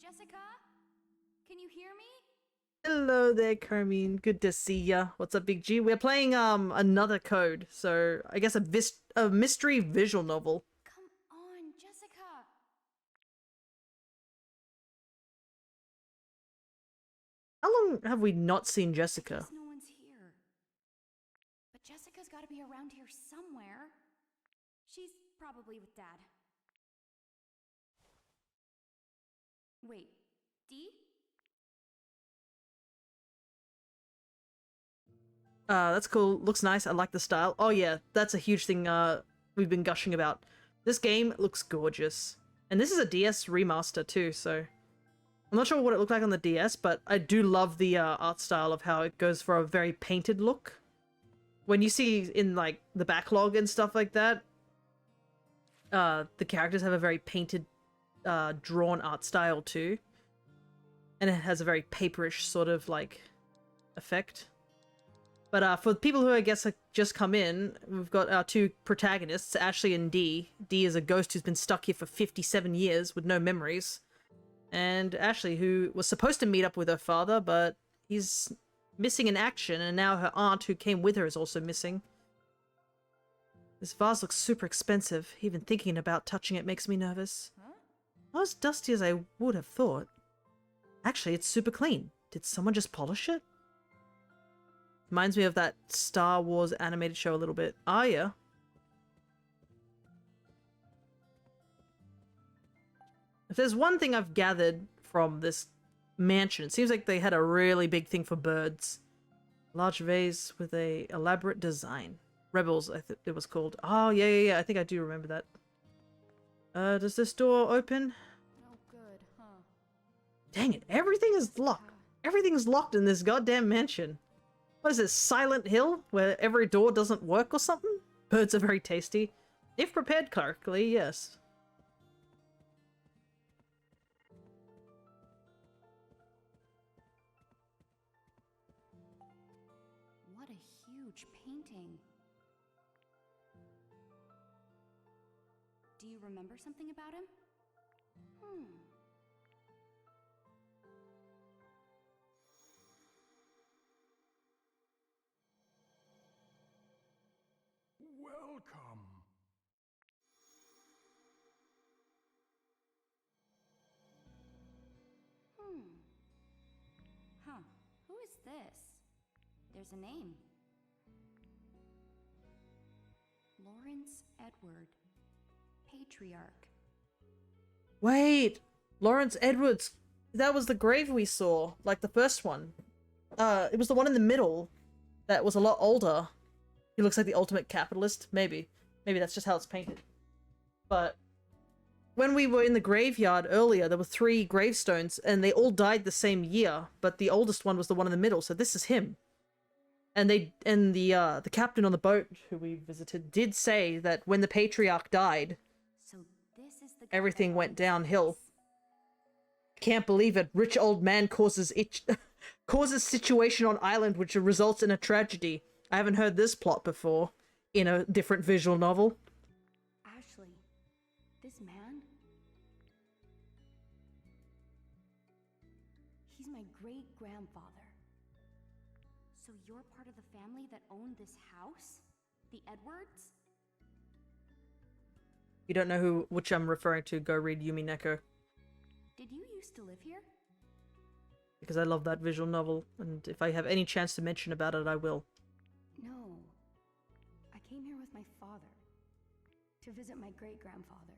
S4: Jessica? Can you hear me?
S1: Hello there, Carmine. Good to see ya. What's up, Big G? We're playing another code, so I guess a mystery visual novel.
S4: Come on, Jessica.
S1: How long have we not seen Jessica?
S3: Guess no one's here. But Jessica's gotta be around here somewhere.
S4: She's probably with Dad. Wait, Dee?
S1: That's cool. Looks nice. I like the style. Oh yeah, that's a huge thing we've been gushing about. This game looks gorgeous. And this is a DS remaster too, so... I'm not sure what it looked like on the DS, but I do love the art style of how it goes for a very painted look. When you see in, like, the backlog and stuff like that, the characters have a very painted, drawn art style too. And it has a very paperish sort of, like, effect. But for people who I guess have just come in, we've got our two protagonists, Ashley and Dee. Dee is a ghost who's been stuck here for 57 years with no memories. And Ashley, who was supposed to meet up with her father, but he's missing in action, and now her aunt, who came with her, is also missing. This vase looks super expensive. Even thinking about touching it makes me nervous. Not as dusty as I would have thought. Actually, it's super clean. Did someone just polish it? Reminds me of that Star Wars animated show a little bit. Ah, yeah. If there's one thing I've gathered from this mansion, it seems like they had a really big thing for birds. Large vase with a elaborate design. Rebels, I think it was called. Oh, yeah. I think I do remember that. Does this door open?
S5: No good, huh?
S1: Dang it, everything is locked. Everything's locked in this goddamn mansion. What is this, Silent Hill, where every door doesn't work or something? Birds are very tasty. If prepared correctly, yes.
S3: What a huge painting. Do you remember something about him?
S7: Welcome.
S3: Huh. Who is this? There's a name. Lawrence Edward. Patriarch.
S1: Wait! Lawrence Edwards! That was the grave we saw, like the first one. It was the one in the middle that was a lot older. He looks like the ultimate capitalist. Maybe. Maybe that's just how it's painted. But when we were in the graveyard earlier, there were 3 gravestones, and they all died the same year, but the oldest one was the one in the middle, so this is him. And the captain on the boat who we visited did say that when the patriarch died,
S3: So this is the guy
S1: everything
S3: that
S1: went
S3: owns
S1: downhill.
S3: this.
S1: Can't believe it. Rich old man causes situation on island which results in a tragedy. I haven't heard this plot before in a different visual novel.
S5: Ashley, this man? He's my great-grandfather.
S3: So you're part of the family that owned this house? The Edwards?
S1: You don't know which I'm referring to, go read Yumi Neko.
S3: Did you used to live here?
S1: Because I love that visual novel, and if I have any chance to mention about it, I will.
S5: No. I came here with my father to visit my great-grandfather.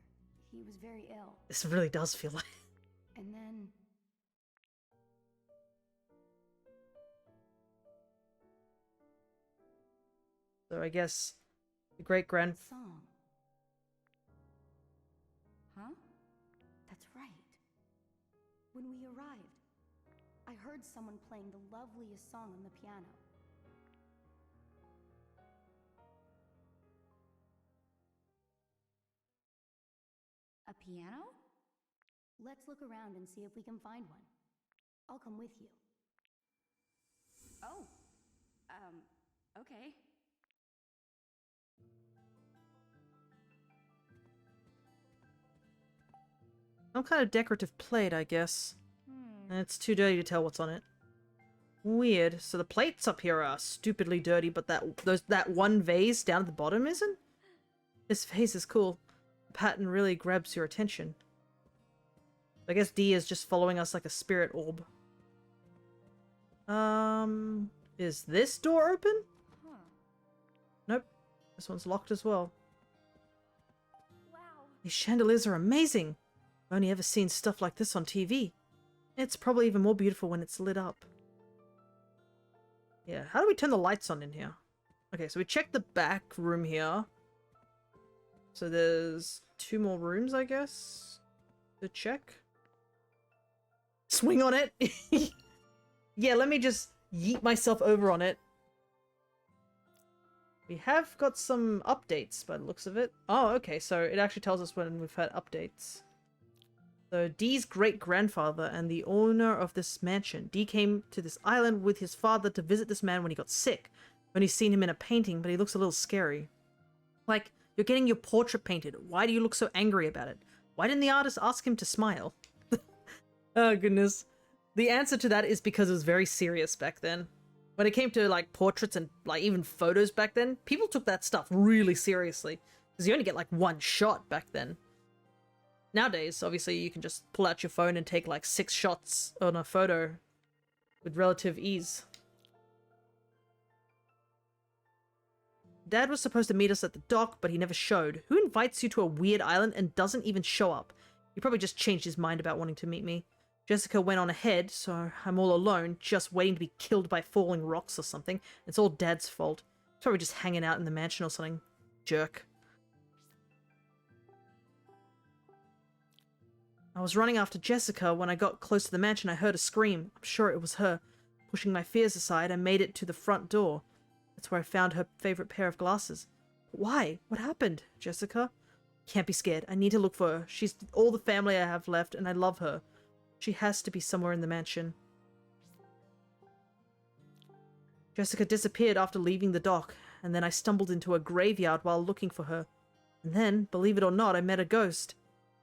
S5: He was very ill.
S1: This really does feel like...
S5: And then
S1: So I guess the great-grand...
S5: song.
S3: Huh?
S5: That's right. When we arrived, I heard someone playing the loveliest song on the piano.
S3: A piano?
S5: Let's look around and see if we can find one. I'll come with you.
S3: Oh. Okay.
S1: Some kind of decorative plate, I guess. And it's too dirty to tell what's on it. Weird. So the plates up here are stupidly dirty, but that one vase down at the bottom isn't? This vase is cool. The pattern really grabs your attention. I guess D is just following us like a spirit orb. Is this door open?
S4: Huh.
S1: Nope. This one's locked as well.
S4: Wow.
S1: These chandeliers are amazing. I've only ever seen stuff like this on TV. It's probably even more beautiful when it's lit up. Yeah, how do we turn the lights on in here? Okay, so we checked the back room here. So there's 2 more rooms, I guess, to check. Swing on it! Yeah, let me just yeet myself over on it. We have got some updates by the looks of it. Oh, okay, so it actually tells us when we've had updates. So Dee's great-grandfather and the owner of this mansion. Dee came to this island with his father to visit this man when he got sick. Only seen him in a painting, but he looks a little scary. Like, you're getting your portrait painted. Why do you look so angry about it? Why didn't the artist ask him to smile? Oh, goodness. The answer to that is because it was very serious back then. When it came to, like, portraits and, like, even photos back then, people took that stuff really seriously. Because you only get, like, one shot back then. Nowadays, obviously, you can just pull out your phone and take, like, 6 shots on a photo with relative ease. Dad was supposed to meet us at the dock, but he never showed. Who invites you to a weird island and doesn't even show up? He probably just changed his mind about wanting to meet me. Jessica went on ahead, so I'm all alone, just waiting to be killed by falling rocks or something. It's all Dad's fault. He's probably just hanging out in the mansion or something. Jerk. I was running after Jessica. When I got close to the mansion, I heard a scream. I'm sure it was her. Pushing my fears aside, I made it to the front door. That's where I found her favorite pair of glasses. Why? What happened, Jessica? Can't be scared. I need to look for her. She's all the family I have left, and I love her. She has to be somewhere in the mansion. Jessica disappeared after leaving the dock, and then I stumbled into a graveyard while looking for her. And then, believe it or not, I met a ghost.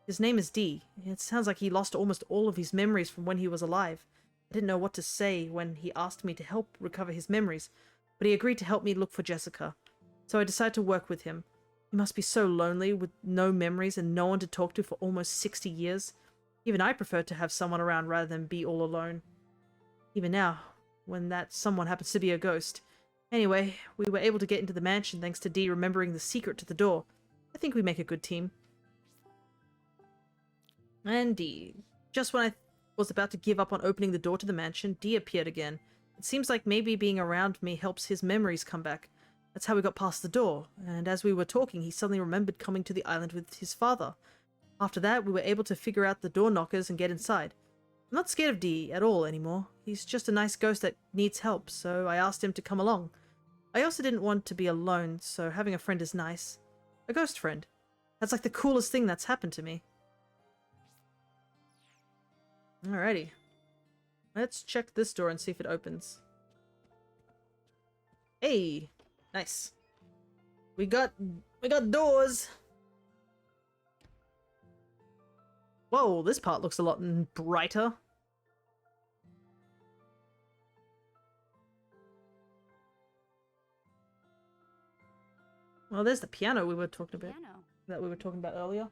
S1: His name is D. It sounds like he lost almost all of his memories from when he was alive. I didn't know what to say when he asked me to help recover his memories, but he agreed to help me look for Jessica. So I decided to work with him. He must be so lonely with no memories and no one to talk to for almost 60 years. Even I prefer to have someone around rather than be all alone. Even now, when that someone happens to be a ghost. Anyway, we were able to get into the mansion thanks to Dee remembering the secret to the door. I think we make a good team. And Dee. Just when I was about to give up on opening the door to the mansion, Dee appeared again. It seems like maybe being around me helps his memories come back. That's how we got past the door, and as we were talking, he suddenly remembered coming to the island with his father. After that, we were able to figure out the door knockers and get inside. I'm not scared of Dee at all anymore. He's just a nice ghost that needs help, so I asked him to come along. I also didn't want to be alone, so having a friend is nice. A ghost friend. That's like the coolest thing that's happened to me. Alrighty. Let's check this door and see if it opens. Hey! Nice. We got doors! Whoa, this part looks a lot brighter. Well, there's the piano we were talking about. That we were talking about earlier.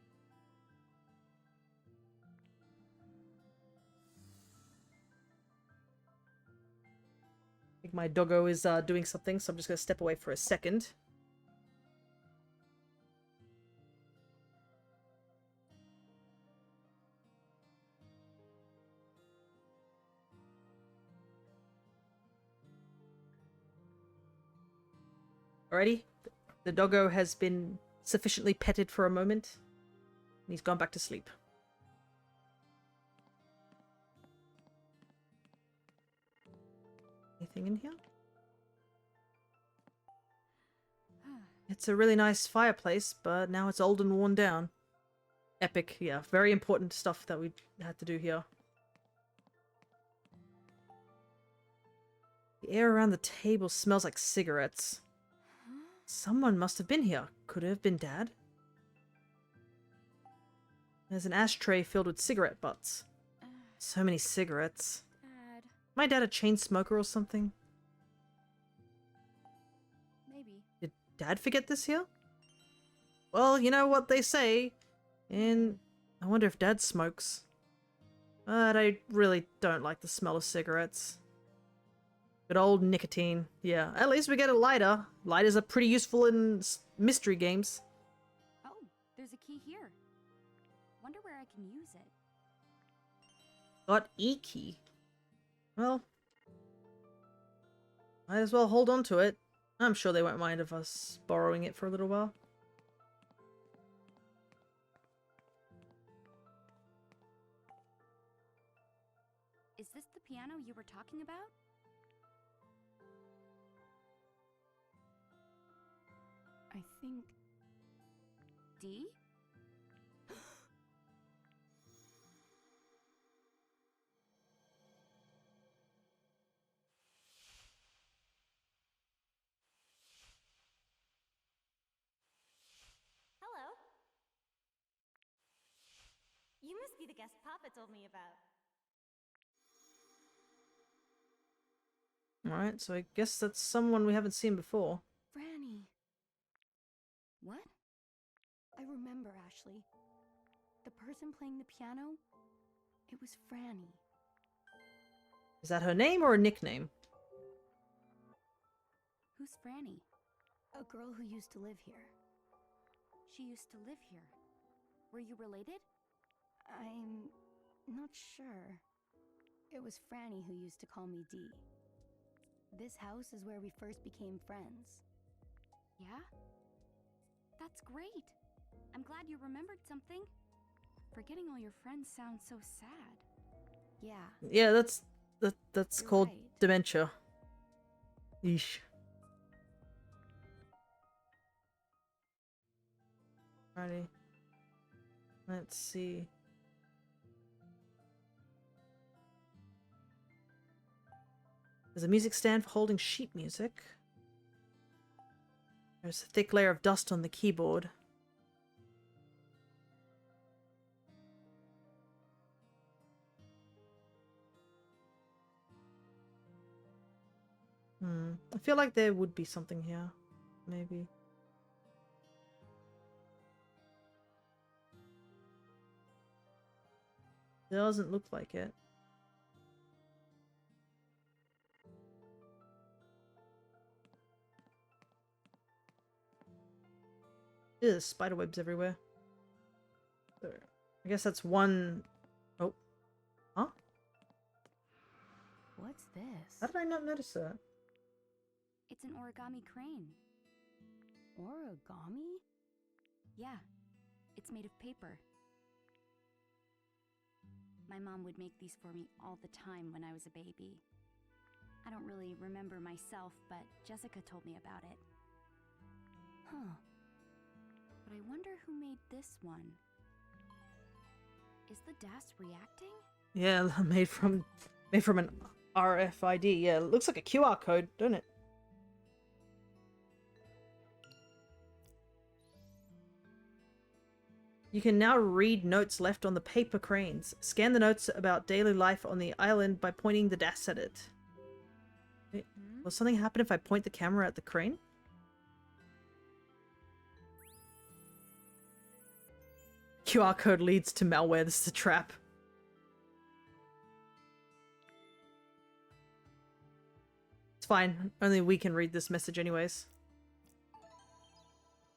S1: I think my doggo is doing something, so I'm just going to step away for a second. Alrighty, the doggo has been sufficiently petted for a moment, and he's gone back to sleep. Anything in here? It's a really nice fireplace, but now it's old and worn down. Epic, yeah, very important stuff that we had to do here. The air around the table smells like cigarettes. Someone must have been here. Could it have been Dad? There's an ashtray filled with cigarette butts. So many cigarettes.
S4: Dad.
S1: My dad a chain smoker or something?
S4: Maybe.
S1: Did Dad forget this here? Well, you know what they say. And I wonder if Dad smokes. But I really don't like the smell of cigarettes. Good old nicotine. Yeah, at least we get a lighter. Lighters are pretty useful in mystery games.
S4: Oh, there's a key here. Wonder where I can use it.
S1: Got E-key. Well, might as well hold on to it. I'm sure they won't mind of us borrowing it for a little while.
S4: Is this the piano you were talking about?
S5: I think...
S4: D?
S8: must be the guest Papa told me about.
S1: Alright, so I guess that's someone we haven't seen before.
S5: Franny. What? I remember, Ashley. The person playing the piano, it was Franny.
S1: Is that her name or a nickname?
S3: Who's Franny?
S5: A girl who used to live here.
S3: She used to live here. Were you related?
S5: I'm not sure. It was Franny who used to call me Dee. This house is where we first became friends.
S3: Yeah? That's great. I'm glad you remembered something. Forgetting all your friends sounds so sad.
S5: Yeah.
S1: Yeah, that's
S5: You're
S1: called
S5: right.
S1: dementia. Yeesh. Alrighty. Let's see. There's a music stand for holding sheet music. There's a thick layer of dust on the keyboard. I feel like there would be something here. Maybe. Doesn't look like it. Ew, there's spider webs everywhere. So, I guess that's one... Oh. Huh?
S5: What's this?
S1: How did I not notice that?
S3: It's an origami crane.
S5: Origami?
S3: Yeah, it's made of paper. My mom would make these for me all the time when I was a baby. I don't really remember myself, but Jessica told me about it.
S5: Huh.
S3: But I wonder who made this one. Is the DAS reacting?
S1: Yeah, made from an RFID. Yeah, it looks like a QR code, doesn't it? You can now read notes left on the paper cranes. Scan the notes about daily life on the island by pointing the DAS at it. Wait, will something happen if I point the camera at the crane? QR code leads to malware. This is a trap. It's fine. Only we can read this message anyways.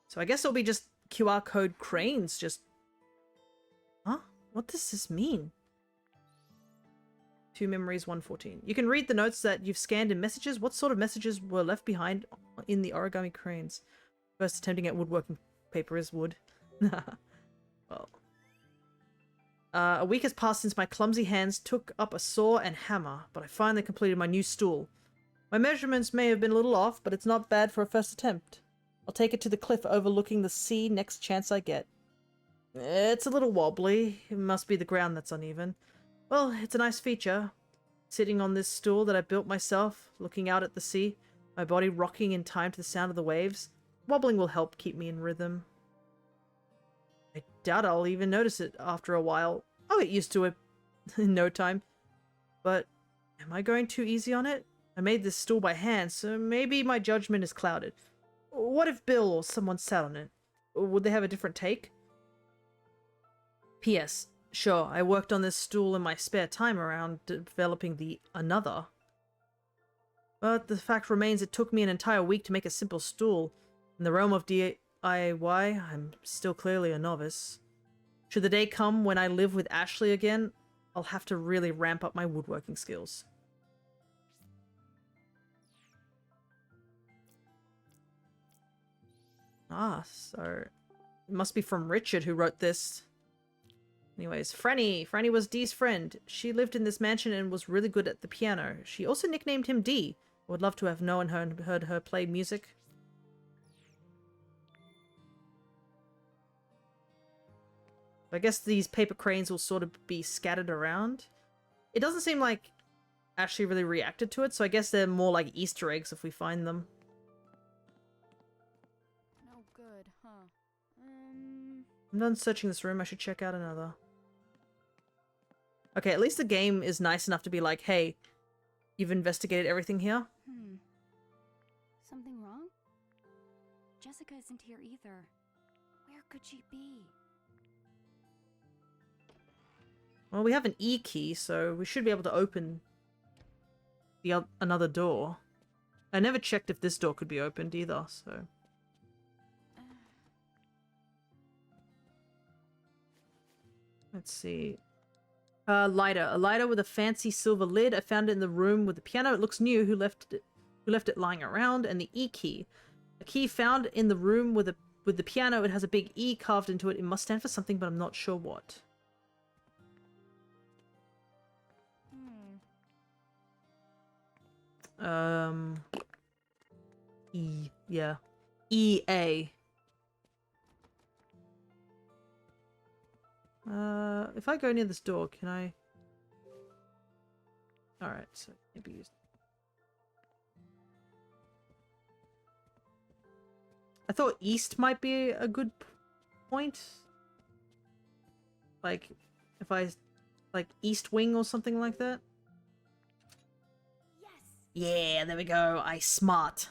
S1: So I guess it'll be just QR code cranes. Just... Huh? What does this mean? 2 memories, 114. You can read the notes that you've scanned in messages. What sort of messages were left behind in the origami cranes? First attempting at woodworking paper is wood. Well. A week has passed since my clumsy hands took up a saw and hammer, but I finally completed my new stool. My measurements may have been a little off, but it's not bad for a first attempt. I'll take it to the cliff overlooking the sea next chance I get. It's a little wobbly. It must be the ground that's uneven. Well, it's a nice feature. Sitting on this stool that I built myself, looking out at the sea, my body rocking in time to the sound of the waves. Wobbling will help keep me in rhythm. I doubt I'll even notice it after a while. I'll get used to it in no time. But am I going too easy on it? I made this stool by hand, so maybe my judgment is clouded. What if Bill or someone sat on it? Would they have a different take? P.S. Sure, I worked on this stool in my spare time around developing the another. But the fact remains it took me an entire week to make a simple stool. In the realm of DIY, I'm still clearly a novice. Should the day come when I live with Ashley again, I'll have to really ramp up my woodworking skills. Ah, so it must be from Richard who wrote this. Anyways, Franny. Franny was Dee's friend. She lived in this mansion and was really good at the piano. She also nicknamed him Dee. I would love to have known her and heard her play music. I guess these paper cranes will sort of be scattered around. It doesn't seem like Ashley really reacted to it, so I guess they're more like Easter eggs if we find them.
S3: No good, huh?
S1: I'm done searching this room. I should check out another. Okay, at least the game is nice enough to be like, hey, you've investigated everything here.
S3: Something wrong? Jessica isn't here either. Where could she be?
S1: Well, we have an E key, so we should be able to open the another door. I never checked if this door could be opened either, so... Let's see. Lighter. A lighter with a fancy silver lid. I found it in the room with the piano. It looks new. Who left it lying around? And the E key. A key found in the room with the piano. It has a big E carved into it. It must stand for something, but I'm not sure what. E. Yeah. EA. If I go near this door, can I... Alright, so maybe use... I thought east might be a good point. Like, if I... Like, east wing or something like that.
S3: Yes!
S1: Yeah, there we go. I smart.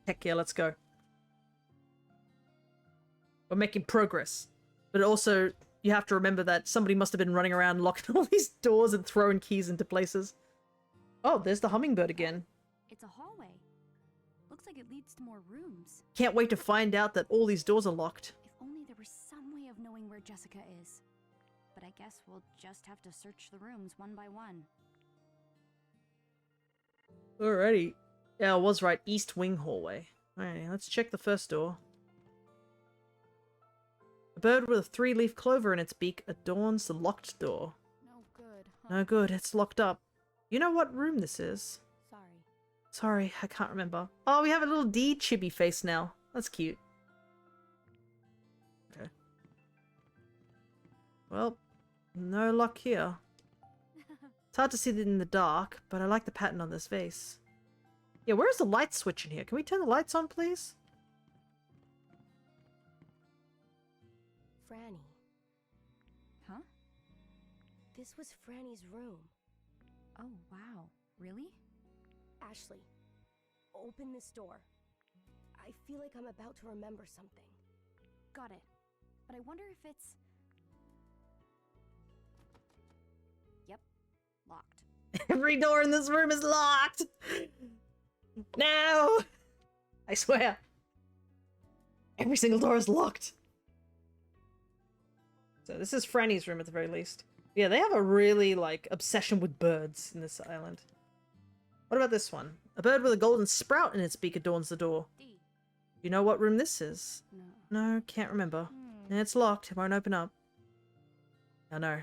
S1: Heck yeah, let's go. We're making progress. But also, you have to remember that somebody must have been running around locking all these doors and throwing keys into places. Oh, there's the hummingbird again.
S3: It's a hallway. Looks like it leads to more rooms.
S1: Can't wait to find out that all these doors are locked.
S3: If only there was some way of knowing where Jessica is. But I guess we'll just have to search the rooms one by one.
S1: Alrighty. Yeah, I was right. East wing hallway. Alright, let's check the first door. A bird with a 3-leaf clover in its beak adorns the locked door.
S3: No good, huh?
S1: No good, it's locked up. You know what room this is?
S3: Sorry.
S1: Sorry, I can't remember. Oh, we have a little D chibi face now. That's cute. Okay. Well, no luck here. It's hard to see it in the dark, but I like the pattern on this vase. Yeah, where's the light switch in here? Can we turn the lights on, please?
S5: Franny.
S3: Huh?
S5: This was Franny's room.
S3: Oh, wow. Really?
S5: Ashley, open this door. I feel like I'm about to remember something.
S3: Got it. But I wonder if it's... Yep. Locked.
S1: Every door in this room is locked! No! I swear. Every single door is locked. So this is Franny's room at the very least. Yeah, they have a really, like, obsession with birds in this island. What about this one? A bird with a golden sprout in its beak adorns the door.
S3: D.
S1: You know what room this is?
S3: No.
S1: No, can't remember. It's locked. It won't open up. I know.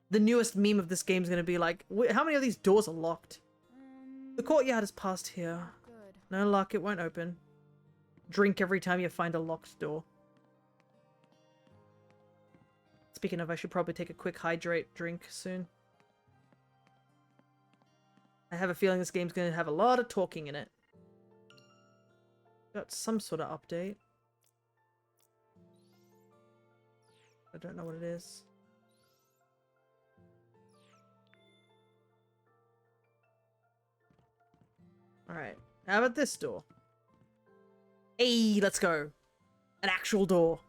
S1: The newest meme of this game is going to be like, how many of these doors are locked? The courtyard is past here.
S3: Good.
S1: No luck, it won't open. Drink every time you find a locked door. Speaking of, I should probably take a quick hydrate drink soon. I have a feeling this game's going to have a lot of talking in it. Got some sort of update. I don't know what it is. Alright, how about this door? Hey, let's go. An actual door.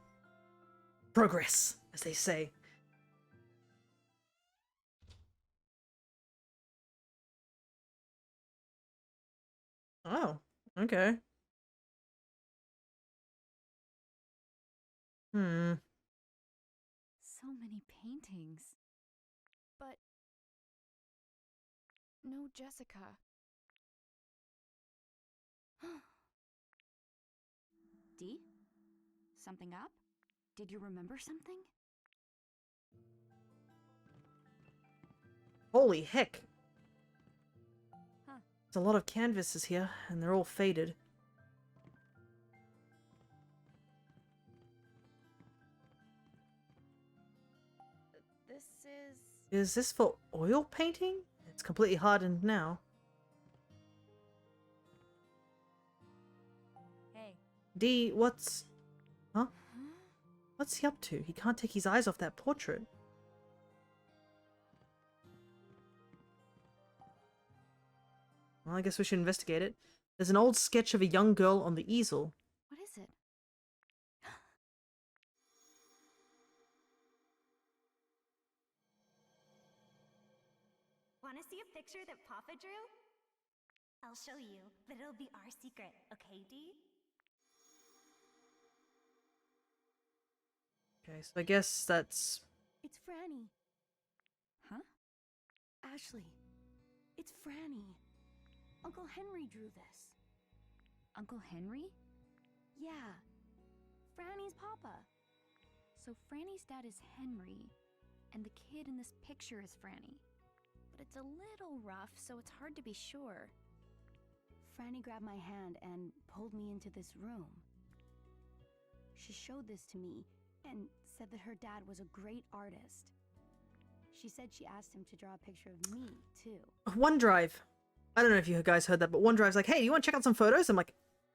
S1: Progress, as they say. Oh, okay.
S3: So many paintings. But... no Jessica. D? Something up? Did you remember something?
S1: Holy heck.
S3: Huh.
S1: There's a lot of canvases here, and they're all faded.
S3: This is...
S1: Is this for oil painting? It's completely hardened now.
S8: Hey,
S1: D, what's... Huh? What's he up to? He can't take his eyes off that portrait. Well, I guess we should investigate it. There's an old sketch of a young girl on the easel.
S3: What is it?
S8: Want to see a picture that Papa drew? I'll show you, but it'll be our secret, okay, Dee?
S1: Okay, so I guess that's...
S5: It's Franny.
S3: Huh?
S5: Ashley, it's Franny. Uncle Henry drew this.
S3: Uncle Henry?
S5: Yeah, Franny's papa.
S3: So Franny's dad is Henry, and the kid in this picture is Franny. But it's a little rough, so it's hard to be sure.
S5: Franny grabbed my hand and pulled me into this room. She showed this to me and said that her dad was a great artist. She said she asked him to draw a picture of me, too.
S1: OneDrive. I don't know if you guys heard that, but OneDrive's like, hey, you want to check out some photos? I'm like,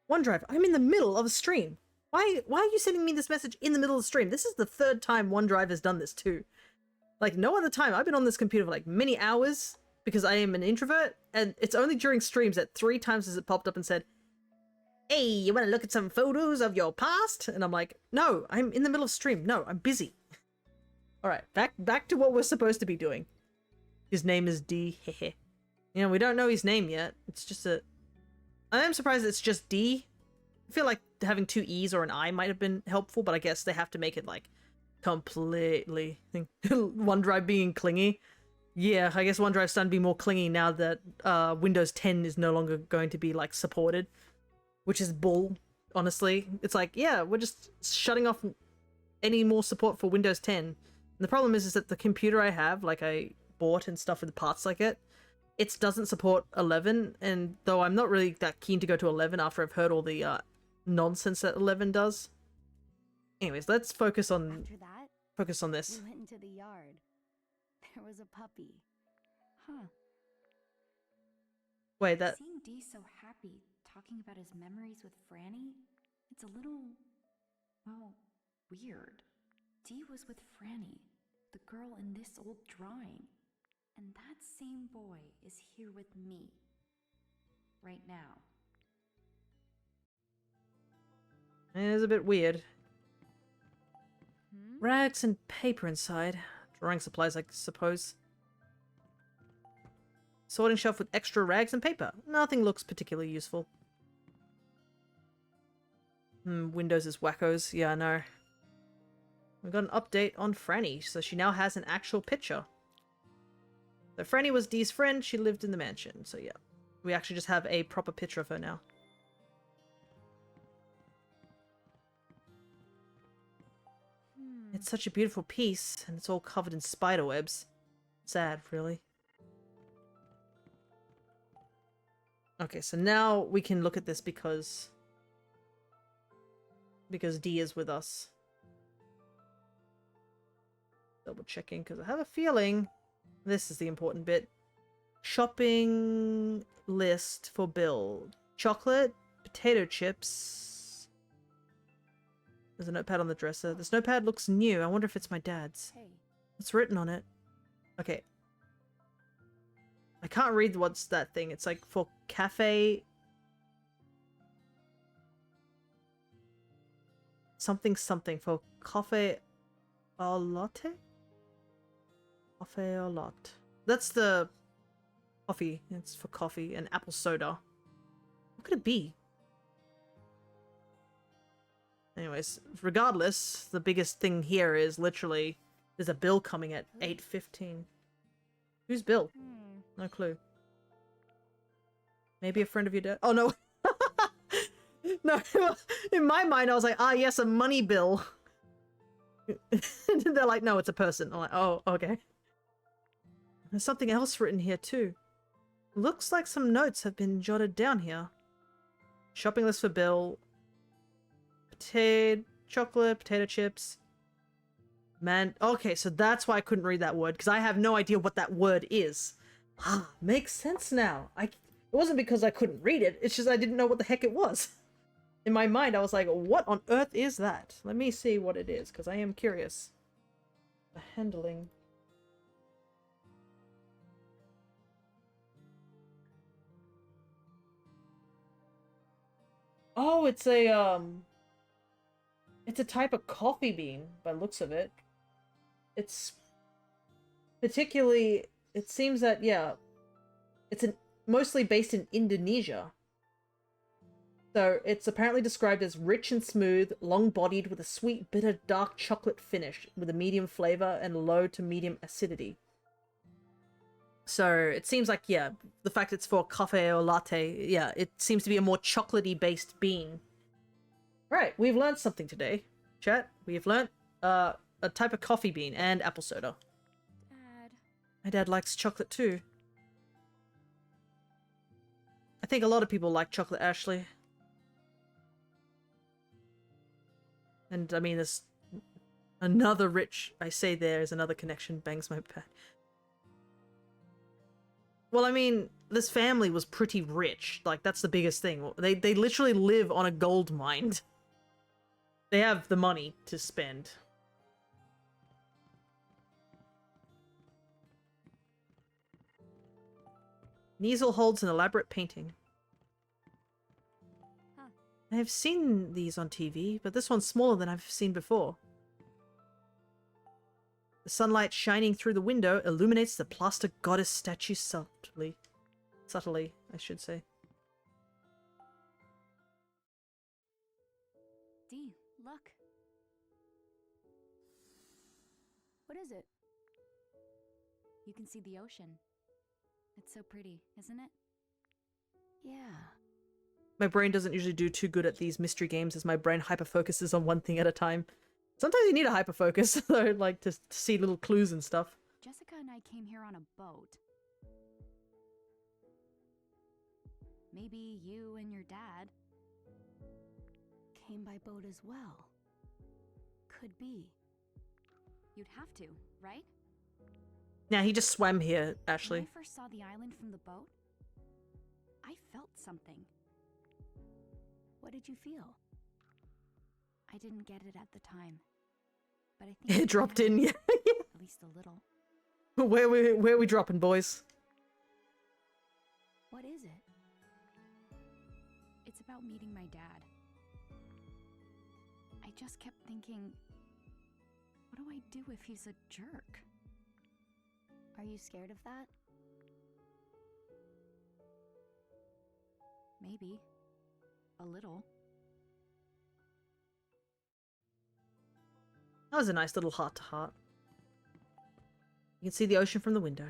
S1: OneDrive, I'm in the middle of a stream. Why are you sending me this message in the middle of the stream? This is the third time OneDrive has done this too. Like, no other time. I've been on this computer for like many hours because I am an introvert, and it's only during streams that 3 times has it popped up and said, hey, you want to look at some photos of your past? And I'm like, no, I'm in the middle of stream. No, I'm busy. All right, back to what we're supposed to be doing. His name is D. Hehe. You know, we don't know his name yet. It's just a... I am surprised it's just D. I feel like having 2 E's or an I might have been helpful, but I guess they have to make it, like, completely... OneDrive being clingy. Yeah, I guess OneDrive's starting to be more clingy now that Windows 10 is no longer going to be, like, supported. Which is bull, honestly. It's like, yeah, we're just shutting off any more support for Windows 10. And the problem is that the computer I have, like I bought and stuff with parts like it doesn't support 11, and though I'm not really that keen to go to 11 after I've heard all the nonsense that 11 does. Anyways, let's focus on
S5: After that,
S1: this.
S5: we went into the yard. There was a puppy.
S3: Huh.
S1: Wait, that...
S3: Seeing Dee so happy, talking about his memories with Franny, it's a little, well, weird. Dee was with Franny, the girl in this old drawing. And that same boy is here with me. Right now.
S1: It is a bit weird.
S3: Hmm?
S1: Rags and paper inside. Drawing supplies, I suppose. Sorting shelf with extra rags and paper. Nothing looks particularly useful. Windows is wackos. Yeah, I know. We got an update on Franny, so she now has an actual picture. So Franny was Dee's friend. She lived in the mansion. So yeah, we actually just have a proper picture of her now. It's such a beautiful piece, and it's all covered in spider webs. Sad, really. Okay, so now we can look at this because Dee is with us. Double checking, because I have a feeling this is the important bit. Shopping list for Bill. Chocolate, potato chips. There's a notepad on the dresser. This notepad looks new. I wonder if it's my dad's.
S5: Hey,
S1: What's written on it? Okay. I can't read what's that thing. It's like for cafe... Something something for cafe au latte? Cafe au latte. That's the coffee. It's for coffee and apple soda. What could it be? Anyways, regardless, the biggest thing here is literally there's a bill coming at 8:15. Who's Bill? No clue. Maybe a friend of your dad? Oh no. No, in my mind I was like, ah yes, a money bill. They're like, no, it's a person. I'm like, oh, okay. There's something else written here too. Looks like some notes have been jotted down here. Shopping list for Bill. Chocolate, potato chips. Man, okay, so that's why I couldn't read that word, because I have no idea what that word is. Ah, makes sense now. It wasn't because I couldn't read it, it's just I didn't know what the heck it was. In my mind, I was like, what on earth is that? Let me see what it is, because I am curious. The handling. Oh, it's a type of coffee bean, by looks of it. It's particularly, it seems that, yeah, it's mostly based in Indonesia. So it's apparently described as rich and smooth, long-bodied with a sweet, bitter, dark chocolate finish with a medium flavor and low to medium acidity. So it seems like, yeah, the fact it's for cafe or latte, yeah, it seems to be a more chocolatey based bean. Right, we've learned something today, chat. We've learned a type of coffee bean and apple soda.
S4: Dad.
S1: My dad likes chocolate too. I think a lot of people like chocolate, Ashley. And I mean, there's another rich, I say there's another connection, bangs my pad. Well, I mean, this family was pretty rich. Like, that's the biggest thing. They literally live on a gold mine. They have the money to spend. Niesel holds an elaborate painting.
S4: Huh.
S1: I have seen these on TV, but this one's smaller than I've seen before. The sunlight shining through the window illuminates the plaster goddess statue subtly. Subtly, I should say.
S3: Dee, look.
S5: What is it?
S3: You can see the ocean. It's so pretty, isn't it?
S5: Yeah.
S1: My brain doesn't usually do too good at these mystery games as my brain hyperfocuses on one thing at a time. Sometimes you need a hyperfocus, though, like to see little clues and stuff.
S3: Jessica and I came here on a boat. Maybe you and your dad.
S5: Came by boat as well. Could be.
S3: You'd have to, right?
S1: Yeah, he just swam here, Ashley.
S3: When I first saw the island from the boat, I felt something.
S5: What did you feel?
S3: I didn't get it at the time, but I think
S1: It dropped in, yeah.
S3: at least a little.
S1: Where we dropping, boys?
S5: What is it?
S3: It's about meeting my dad. I just kept thinking, what do I do if he's a jerk?
S5: Are you scared of that?
S3: Maybe. A little.
S1: That was a nice little heart-to-heart. You can see the ocean from the window.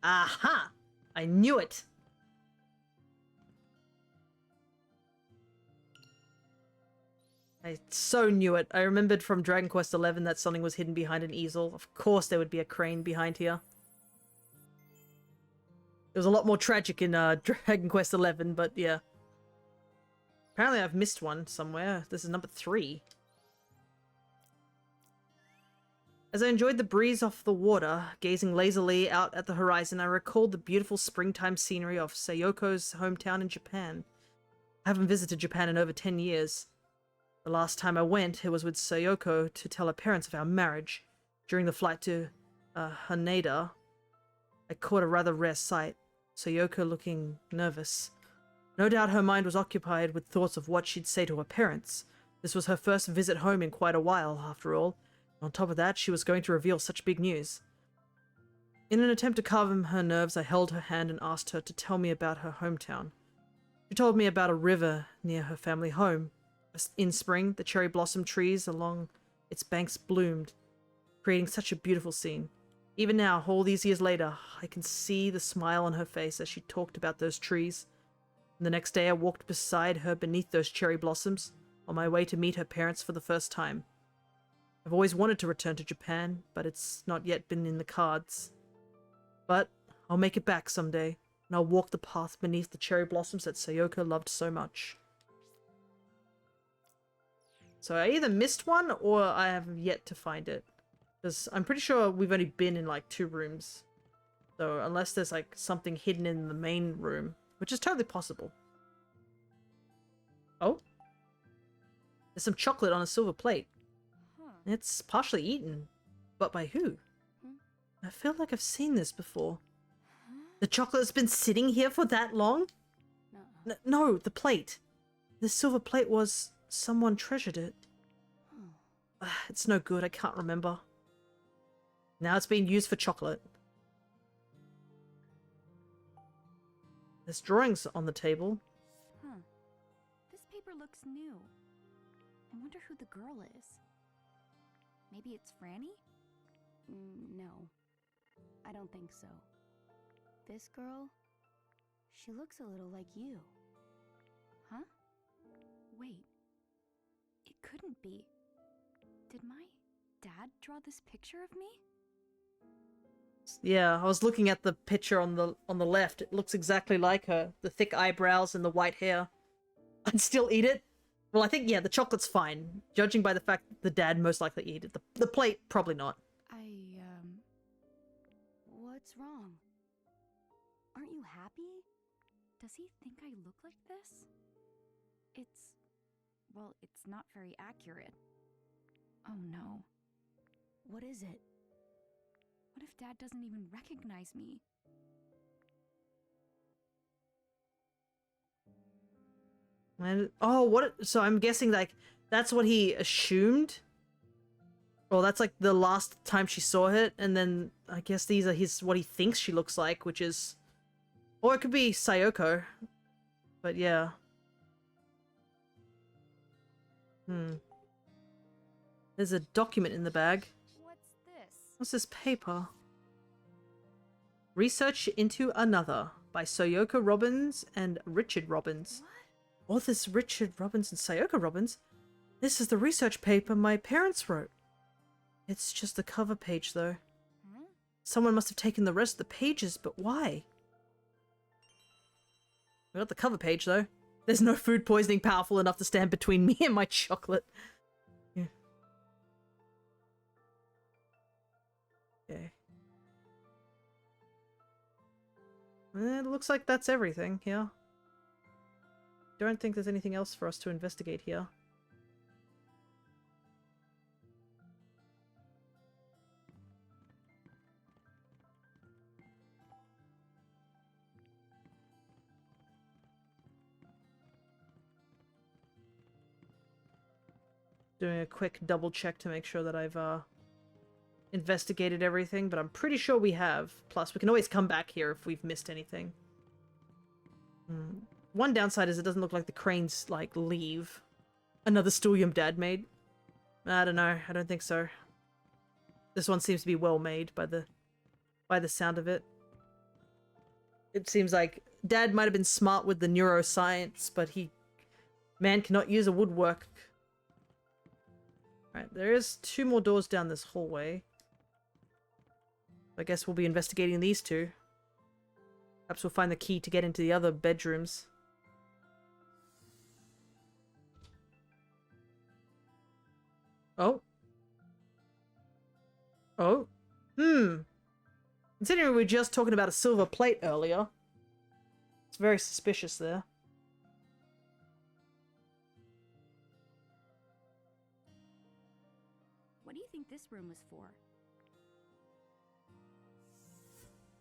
S1: Aha! I knew it! I so knew it. I remembered from Dragon Quest XI that something was hidden behind an easel. Of course there would be a crane behind here. It was a lot more tragic in Dragon Quest XI, but yeah. Apparently I've missed one somewhere. This is number 3. As I enjoyed the breeze off the water, gazing lazily out at the horizon, I recalled the beautiful springtime scenery of Sayoko's hometown in Japan. I haven't visited Japan in over 10 years. The last time I went, it was with Sayoko to tell her parents of our marriage. During the flight to Haneda, I caught a rather rare sight. Sayoko looking nervous. No doubt her mind was occupied with thoughts of what she'd say to her parents. This was her first visit home in quite a while, after all. On top of that, she was going to reveal such big news. In an attempt to calm her nerves, I held her hand and asked her to tell me about her hometown. She told me about a river near her family home. In spring, the cherry blossom trees along its banks bloomed, creating such a beautiful scene. Even now, all these years later, I can see the smile on her face as she talked about those trees. And the next day I walked beside her beneath those cherry blossoms, on my way to meet her parents for the first time. I've always wanted to return to Japan, but it's not yet been in the cards. But I'll make it back someday, and I'll walk the path beneath the cherry blossoms that Sayoko loved so much. So I either missed one, or I have yet to find it. Because I'm pretty sure we've only been in like 2 rooms. So unless there's like something hidden in the main room, which is totally possible. Oh, there's some chocolate on a silver plate.
S4: Huh.
S1: It's partially eaten, but by who? I feel like I've seen this before. The chocolate has been sitting here for that long? No, the plate. The silver plate was... someone treasured it. It's no good, I can't remember. Now it's being used for chocolate. There's drawings on the table.
S4: Huh. This paper looks new. I wonder who the girl is. Maybe it's Franny?
S5: No, I don't think so. This girl, she looks a little like you.
S4: Huh? Wait. It couldn't be. Did my dad draw this picture of me?
S1: Yeah, I was looking at the picture on the left. It looks exactly like her. The thick eyebrows and the white hair. I'd still eat it. Well, I think, yeah, the chocolate's fine. Judging by the fact that the dad most likely eat it. The plate, probably not.
S5: What's wrong? Aren't you happy?
S4: Does he think I look like this? Well, it's not very accurate. Oh no.
S5: What is it?
S4: What if Dad doesn't even recognize me?
S1: And, oh, what? So I'm guessing, like, that's what he assumed? Well, that's, like, the last time she saw it, and then I guess these are what he thinks she looks like, which is... Or it could be Sayoko. But, yeah. There's a document in the bag.
S4: What's this?
S1: What's this paper? Research into Another by Sayoko Robbins and Richard Robbins.
S4: What?
S1: Authors Richard Robbins and Sayoko Robbins? This is the research paper my parents wrote. It's just the cover page, though.
S4: Huh?
S1: Someone must have taken the rest of the pages, but why? We got the cover page, though. There's no food poisoning powerful enough to stand between me and my chocolate. Yeah. Okay. It looks like that's everything here. Don't think there's anything else for us to investigate here. Doing a quick double check to make sure that I've investigated everything, but I'm pretty sure we have. Plus, we can always come back here if we've missed anything. One downside is it doesn't look like the cranes, like, leave. Another stool your dad made? I don't know. I don't think so. This one seems to be well made by the sound of it. It seems like Dad might have been smart with the neuroscience, but man cannot use a woodwork. Right, there is 2 more doors down this hallway. I guess we'll be investigating these 2. Perhaps we'll find the key to get into the other bedrooms. Oh. Oh. Considering we were just talking about a silver plate earlier. It's very suspicious there.
S4: What do you think this room was for?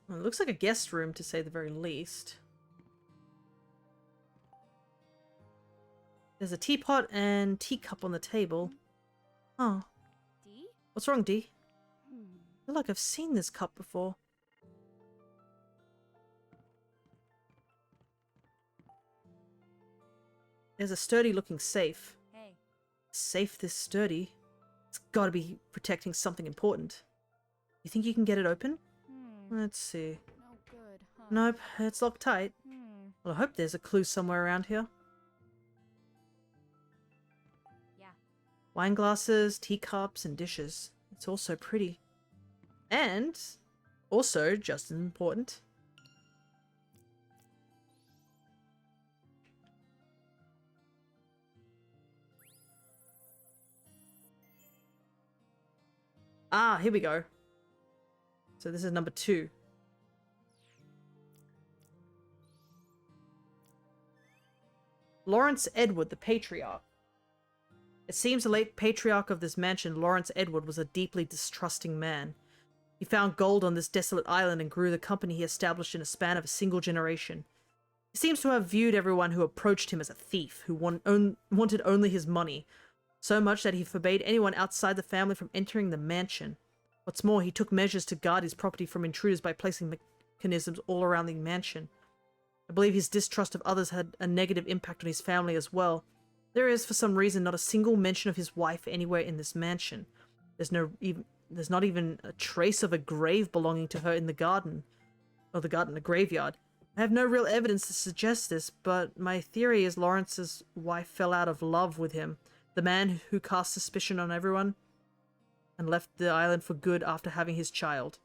S1: Well, it looks like a guest room, to say the very least. There's a teapot and teacup on the table. Oh.
S4: D?
S1: What's wrong, D? I feel like I've seen this cup before. There's a sturdy-looking safe.
S4: Hey.
S1: Safe this sturdy? It's gotta be protecting something important. You think you can get it open? Let's see.
S4: No good, huh?
S1: Nope, it's locked tight. Well, I hope there's a clue somewhere around here.
S4: Yeah.
S1: Wine glasses, teacups, and dishes. It's all so pretty. And also just as important. Ah, here we go. So this is number 2. Lawrence Edward, the patriarch. It seems the late patriarch of this mansion, Lawrence Edward, was a deeply distrusting man. He found gold on this desolate island and grew the company he established in a span of a single generation. He seems to have viewed everyone who approached him as a thief who wanted only his money, so much that he forbade anyone outside the family from entering the mansion. What's more, he took measures to guard his property from intruders by placing mechanisms all around the mansion. I believe his distrust of others had a negative impact on his family as well. There is, for some reason, not a single mention of his wife anywhere in this mansion. There's not even a trace of a grave belonging to her in the garden. Or the graveyard. I have no real evidence to suggest this, but my theory is Lawrence's wife fell out of love with him, the man who cast suspicion on everyone, and left the island for good after having his child.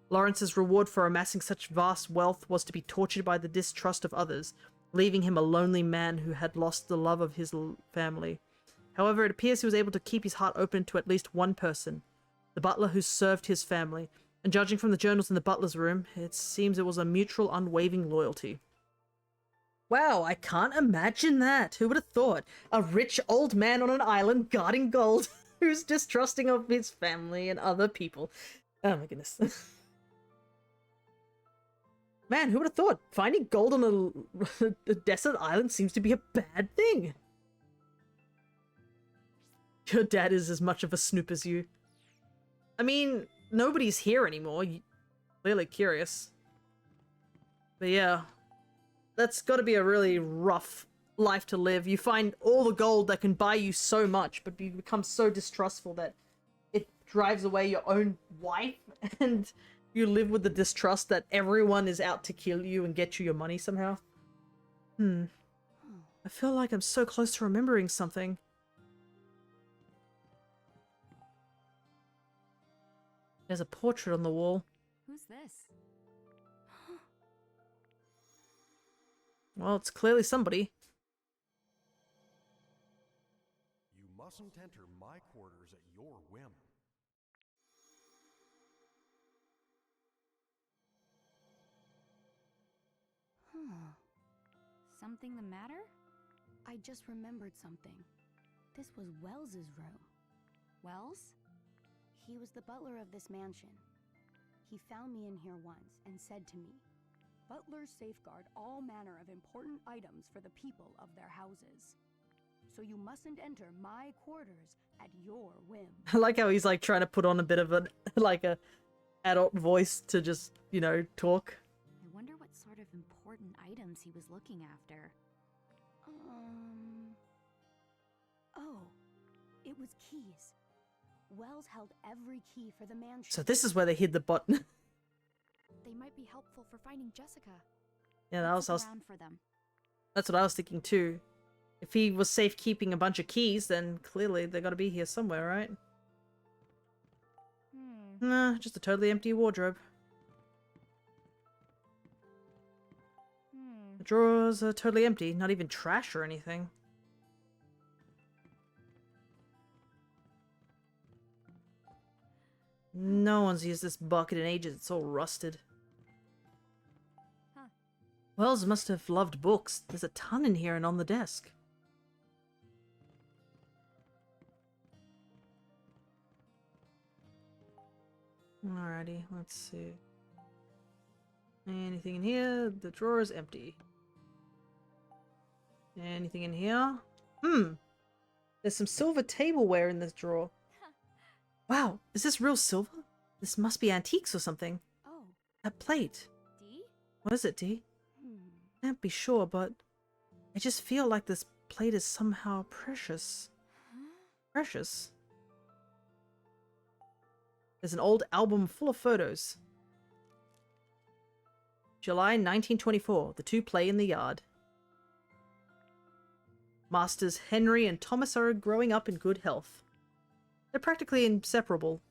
S1: Lawrence's reward for amassing such vast wealth was to be tortured by the distrust of others, leaving him a lonely man who had lost the love of his family. However, it appears he was able to keep his heart open to at least one person, the butler who served his family, and judging from the journals in the butler's room, it seems it was a mutual, unwavering loyalty. Wow, I can't imagine that. Who would have thought? A rich old man on an island guarding gold who's distrusting of his family and other people. Oh my goodness. Man, who would have thought? Finding gold on a desert island seems to be a bad thing. Your dad is as much of a snoop as you. I mean, nobody's here anymore. You're clearly curious. But yeah, that's got to be a really rough life to live. You find all the gold that can buy you so much, but you become so distrustful that it drives away your own wife, and you live with the distrust that everyone is out to kill you and get you your money somehow. I feel like I'm so close to remembering something. There's a portrait on the wall.
S4: Who's this?
S1: Well, it's clearly somebody.
S7: You mustn't enter my quarters at your whim.
S4: Something the matter?
S5: I just remembered something. This was Wells's room.
S4: Wells?
S5: He was the butler of this mansion. He found me in here once and said to me, "Butlers safeguard all manner of important items for the people of their houses. So you mustn't enter my quarters at your whim."
S1: I like how he's like trying to put on a bit of a adult voice to just, talk.
S4: I wonder what sort of important items he was looking after.
S5: Oh, it was keys. Wells held every key for the mansion.
S1: So this is where they hid the button.
S4: They might be helpful for finding Jessica.
S1: Yeah,
S4: Let's look around for them.
S1: that's what I was thinking too. If he was safe keeping a bunch of keys, then clearly they gotta be here somewhere, right? Nah, just a totally empty wardrobe. The drawers are totally empty, not even trash or anything. No one's used this bucket in ages, it's all rusted.
S4: Huh.
S1: Wells must have loved books. There's a ton in here and on the desk. Alrighty, let's see. Anything in here? The drawer is empty. Anything in here? There's some silver tableware in this drawer. Wow, is this real silver? This must be antiques or something.
S5: Oh,
S1: That plate.
S4: Dee?
S1: What is it, Dee? Can't be sure, but I just feel like this plate is somehow precious. Precious? There's an old album full of photos. July 1924. The two play in the yard. Masters Henry and Thomas are growing up in good health. They're practically inseparable.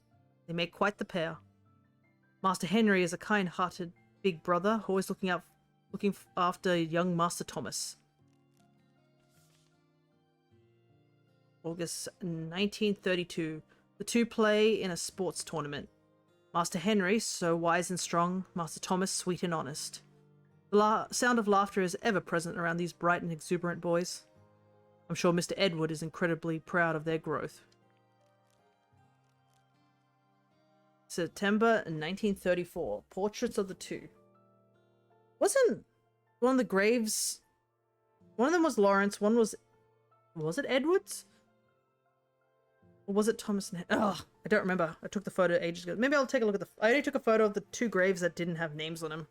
S1: They make quite the pair. Master Henry is a kind-hearted big brother, always looking after young Master Thomas. August 1932. The two play in a sports tournament. Master Henry, so wise and strong. Master Thomas, sweet and honest. The sound of laughter is ever present around these bright and exuberant boys. I'm sure Mr. Edward is incredibly proud of their growth. September 1934. Portraits of the two. Wasn't one of the graves... One of them was Lawrence, one was... Was it Edwards? Or was it Thomas and... Ugh, I don't remember. I took the photo ages ago. Maybe I'll take a look at the... I only took a photo of the two graves that didn't have names on them.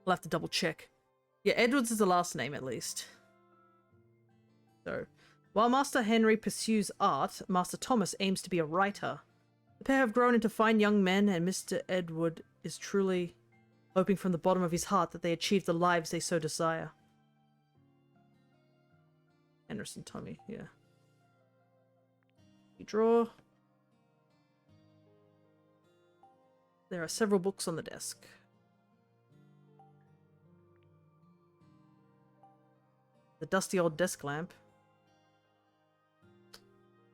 S1: I'll have to double check. Yeah, Edwards is the last name at least. So, while Master Henry pursues art, Master Thomas aims to be a writer. The pair have grown into fine young men, and Mr. Edward is truly hoping from the bottom of his heart that they achieve the lives they so desire. Anderson Tommy, yeah. You draw. There are several books on the desk. The dusty old desk lamp.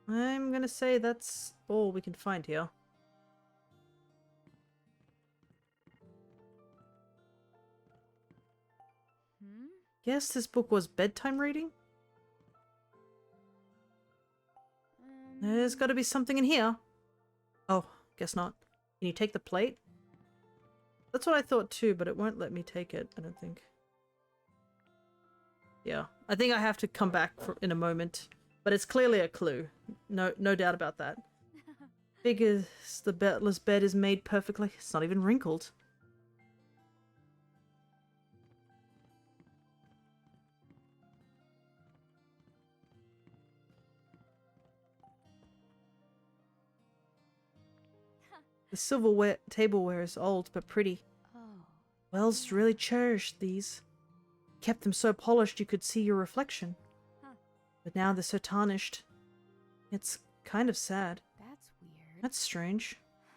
S1: I'm gonna say that's all we can find here. Guess this book was bedtime reading? There's gotta be something in here. Oh, guess not. Can you take the plate? That's what I thought too, but it won't let me take it, I don't think. Yeah, I think I have to come back in a moment. But it's clearly a clue. No doubt about that. Big as the butler's bed is made perfectly. It's not even wrinkled. The silverware tableware is old but pretty.
S5: Oh.
S1: Wells really cherished these. Kept them so polished you could see your reflection. But now they're so tarnished. It's kind of sad.
S5: That's weird.
S1: That's strange.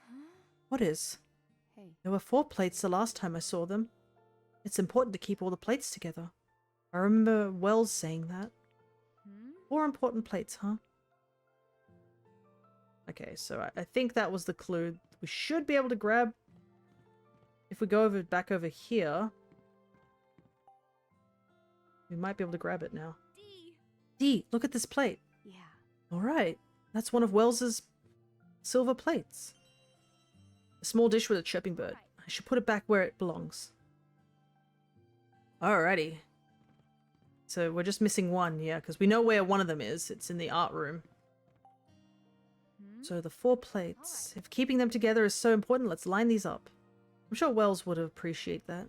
S5: Huh?
S1: What is?
S5: Hey.
S1: There were 4 plates the last time I saw them. It's important to keep all the plates together. I remember Wells saying that. 4 important plates, huh? Okay, so I think that was the clue. We should be able to grab... If we go back over here... We might be able to grab it now. D, look at this plate.
S5: Yeah.
S1: Alright, that's one of Wells's silver plates. A small dish with a chirping bird. I should put it back where it belongs. Alrighty. So we're just missing one, yeah, because we know where one of them is. It's in the art room. So the 4 plates. If keeping them together is so important, let's line these up. I'm sure Wells would appreciate that.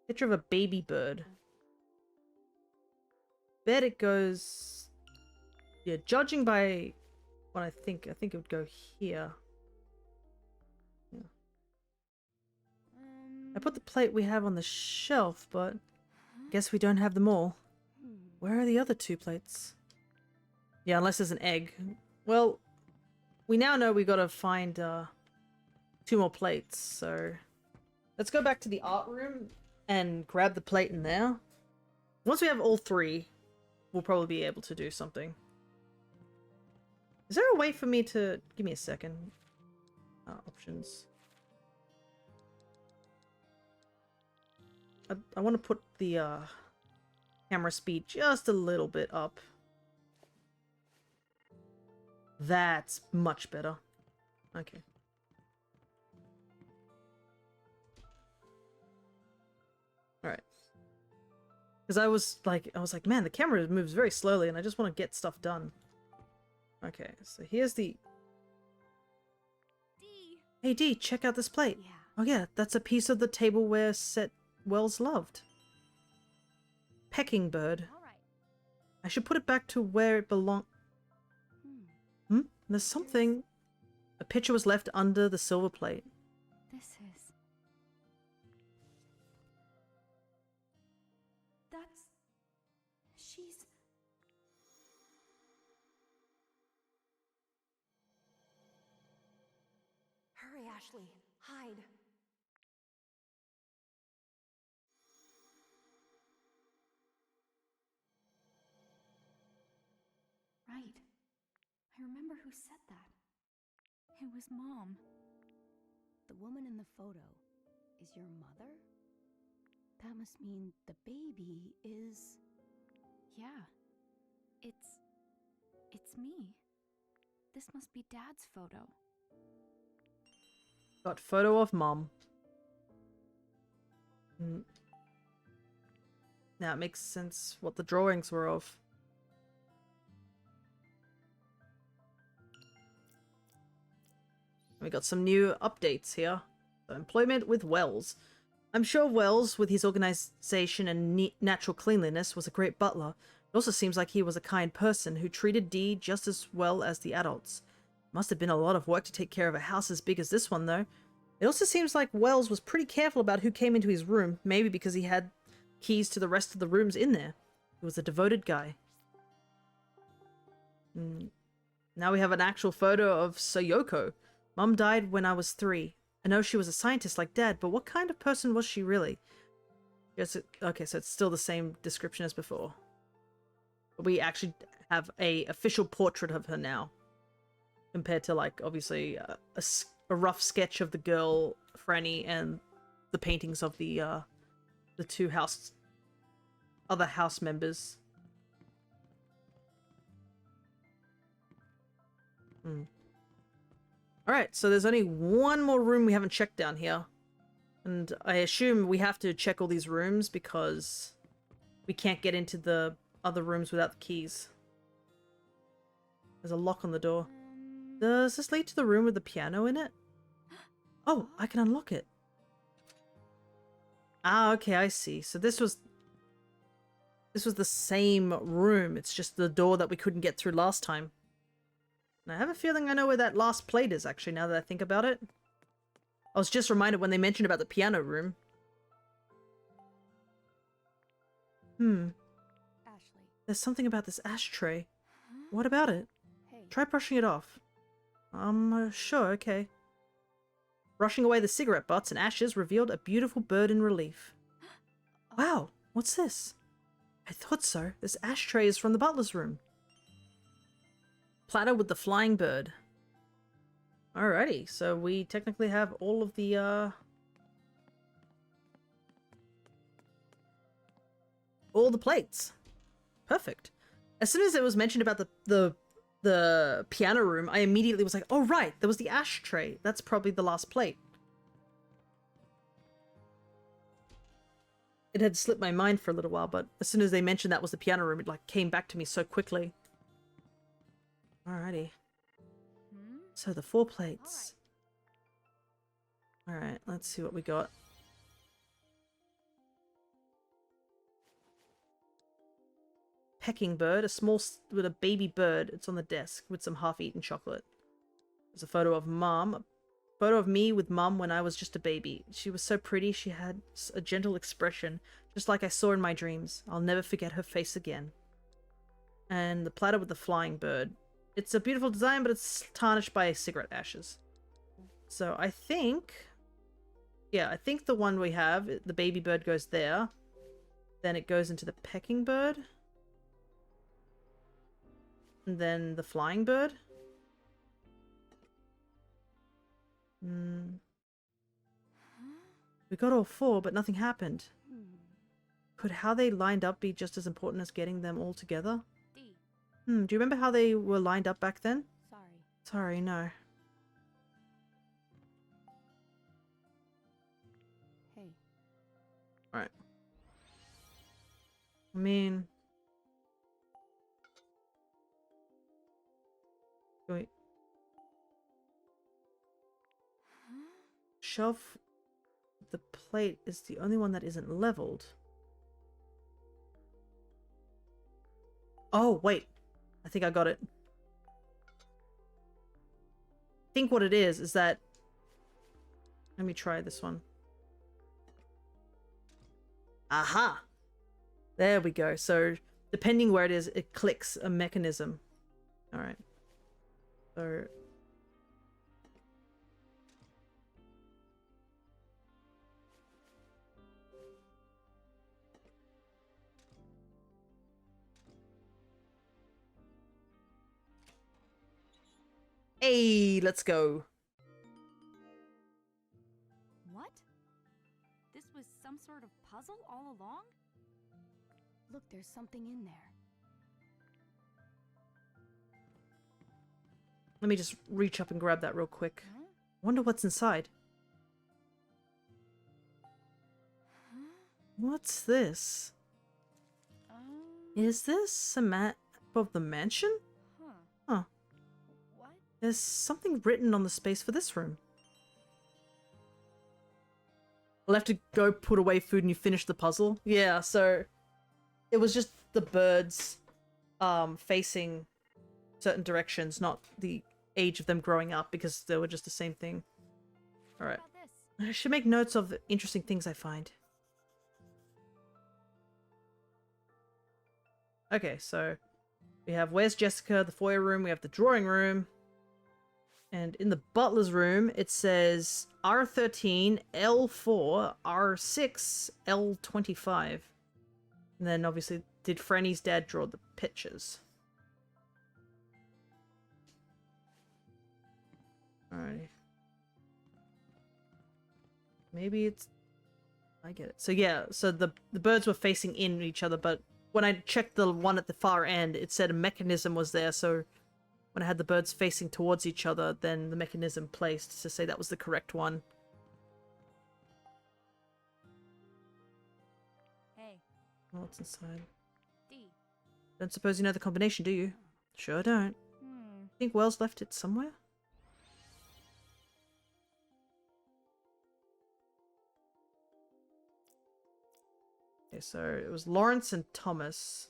S1: Picture of a baby bird. Bet it goes... Yeah, judging by what I think it would go here. Yeah. I put the plate we have on the shelf, but guess we don't have them all. Where are the other 2 plates? Yeah, unless there's an egg. Well, we now know we gotta find 2 more plates, so let's go back to the art room and grab the plate in there. Once we have all 3, we'll probably be able to do something. Is there a way for me to... Give me a second. Options. I want to put the camera speed just a little bit up. That's much better. Okay. Alright. Because I was like, man, the camera moves very slowly and I just want to get stuff done. Okay, so here's the...
S4: D.
S1: Hey D, check out this plate.
S5: Yeah.
S1: Oh yeah, that's a piece of the tableware set Wells loved. Pecking bird.
S4: All right.
S1: I should put it back to where it belongs. There's something... A picture was left under the silver plate.
S5: This is... That's... She's... Hurry, Ashley. Hide. Right.
S3: remember who said that.
S4: It was Mom.
S5: The woman in the photo is your mother? That must mean the baby is...
S3: Yeah. It's me. This must be Dad's photo.
S1: Got photo of Mom. Now it makes sense what the drawings were of. We got some new updates here. So, employment with Wells. I'm sure Wells, with his organization and natural cleanliness, was a great butler. It also seems like he was a kind person who treated Dee just as well as the adults. Must have been a lot of work to take care of a house as big as this one, though. It also seems like Wells was pretty careful about who came into his room, maybe because he had keys to the rest of the rooms in there. He was a devoted guy. Now we have an actual photo of Sayoko. Mum died when I was 3. I know she was a scientist like Dad, but what kind of person was she really? Yes, okay, so it's still the same description as before. But we actually have a official portrait of her now. Compared to, like, obviously a rough sketch of the girl, Franny, and the paintings of the two other house members. Alright, so there's only one more room we haven't checked down here. And I assume we have to check all these rooms because we can't get into the other rooms without the keys. There's a lock on the door. Does this lead to the room with the piano in it? Oh, I can unlock it. Ah, okay, I see. So this was the same room. It's just the door that we couldn't get through last time. And I have a feeling I know where that last plate is, actually, now that I think about it. I was just reminded when they mentioned about the piano room.
S5: Ashley.
S1: There's something about this ashtray. What about it?
S5: Hey.
S1: Try brushing it off. Sure, okay. Brushing away the cigarette butts and ashes revealed a beautiful bird in relief. Wow, what's this? I thought so. This ashtray is from the butler's room. Platter with the flying bird. Alrighty, so we technically have all of the, all the plates. Perfect. As soon as it was mentioned about the piano room, I immediately was like, oh right, there was the ashtray. That's probably the last plate. It had slipped my mind for a little while, but as soon as they mentioned that was the piano room, it like came back to me so quickly. Alrighty. So the 4 plates. Alright, let's see what we got. Pecking bird, with a baby bird. It's on the desk with some half-eaten chocolate. There's a photo of Mom. A photo of me with Mum when I was just a baby. She was so pretty. She had a gentle expression, just like I saw in my dreams. I'll never forget her face again. And the platter with the flying bird. It's a beautiful design, but it's tarnished by cigarette ashes. So I think... yeah, I think the one we have, the baby bird goes there. Then it goes into the pecking bird. And then the flying bird. We got all 4, but nothing happened. Could how they lined up be just as important as getting them all together? Do you remember how they were lined up back then? Sorry, no.
S5: Hey.
S1: Alright. I mean... wait. Shelf... the plate is the only one that isn't leveled. Oh, wait. I think I got it. I think what it is that... let me try this one. Aha! There we go. So, depending where it is, it clicks a mechanism. Alright. So... Hey, let's go.
S4: What? This was some sort of puzzle all along?
S5: Look, there's something in there.
S1: Let me just reach up and grab that real quick.
S4: Huh?
S1: Wonder what's inside.
S4: Huh?
S1: What's this? Is this a map of the mansion?
S4: Huh.
S1: Huh.
S4: What?
S1: There's something written on the space for this room. I'll have to go put away food and you finish the puzzle. Yeah, so it was just the birds facing certain directions, not the age of them growing up, because they were just the same thing. Alright.
S4: What about this?
S1: I should make notes of interesting things I find. Okay, so we have Where's Jessica, the foyer room, we have the drawing room, and in the butler's room it says R13, L4, R6, L25. And then obviously, did Franny's dad draw the pictures? Alright. Maybe it's... I get it. So yeah, so the birds were facing in each other, but when I checked the one at the far end, it said a mechanism was there, so when I had the birds facing towards each other, then the mechanism placed to say that was the correct one.
S4: Hey,
S1: What's inside?
S4: D.
S1: Don't suppose you know the combination, do you? Sure don't. Think Wells left it somewhere? Okay, so it was Lawrence and Thomas.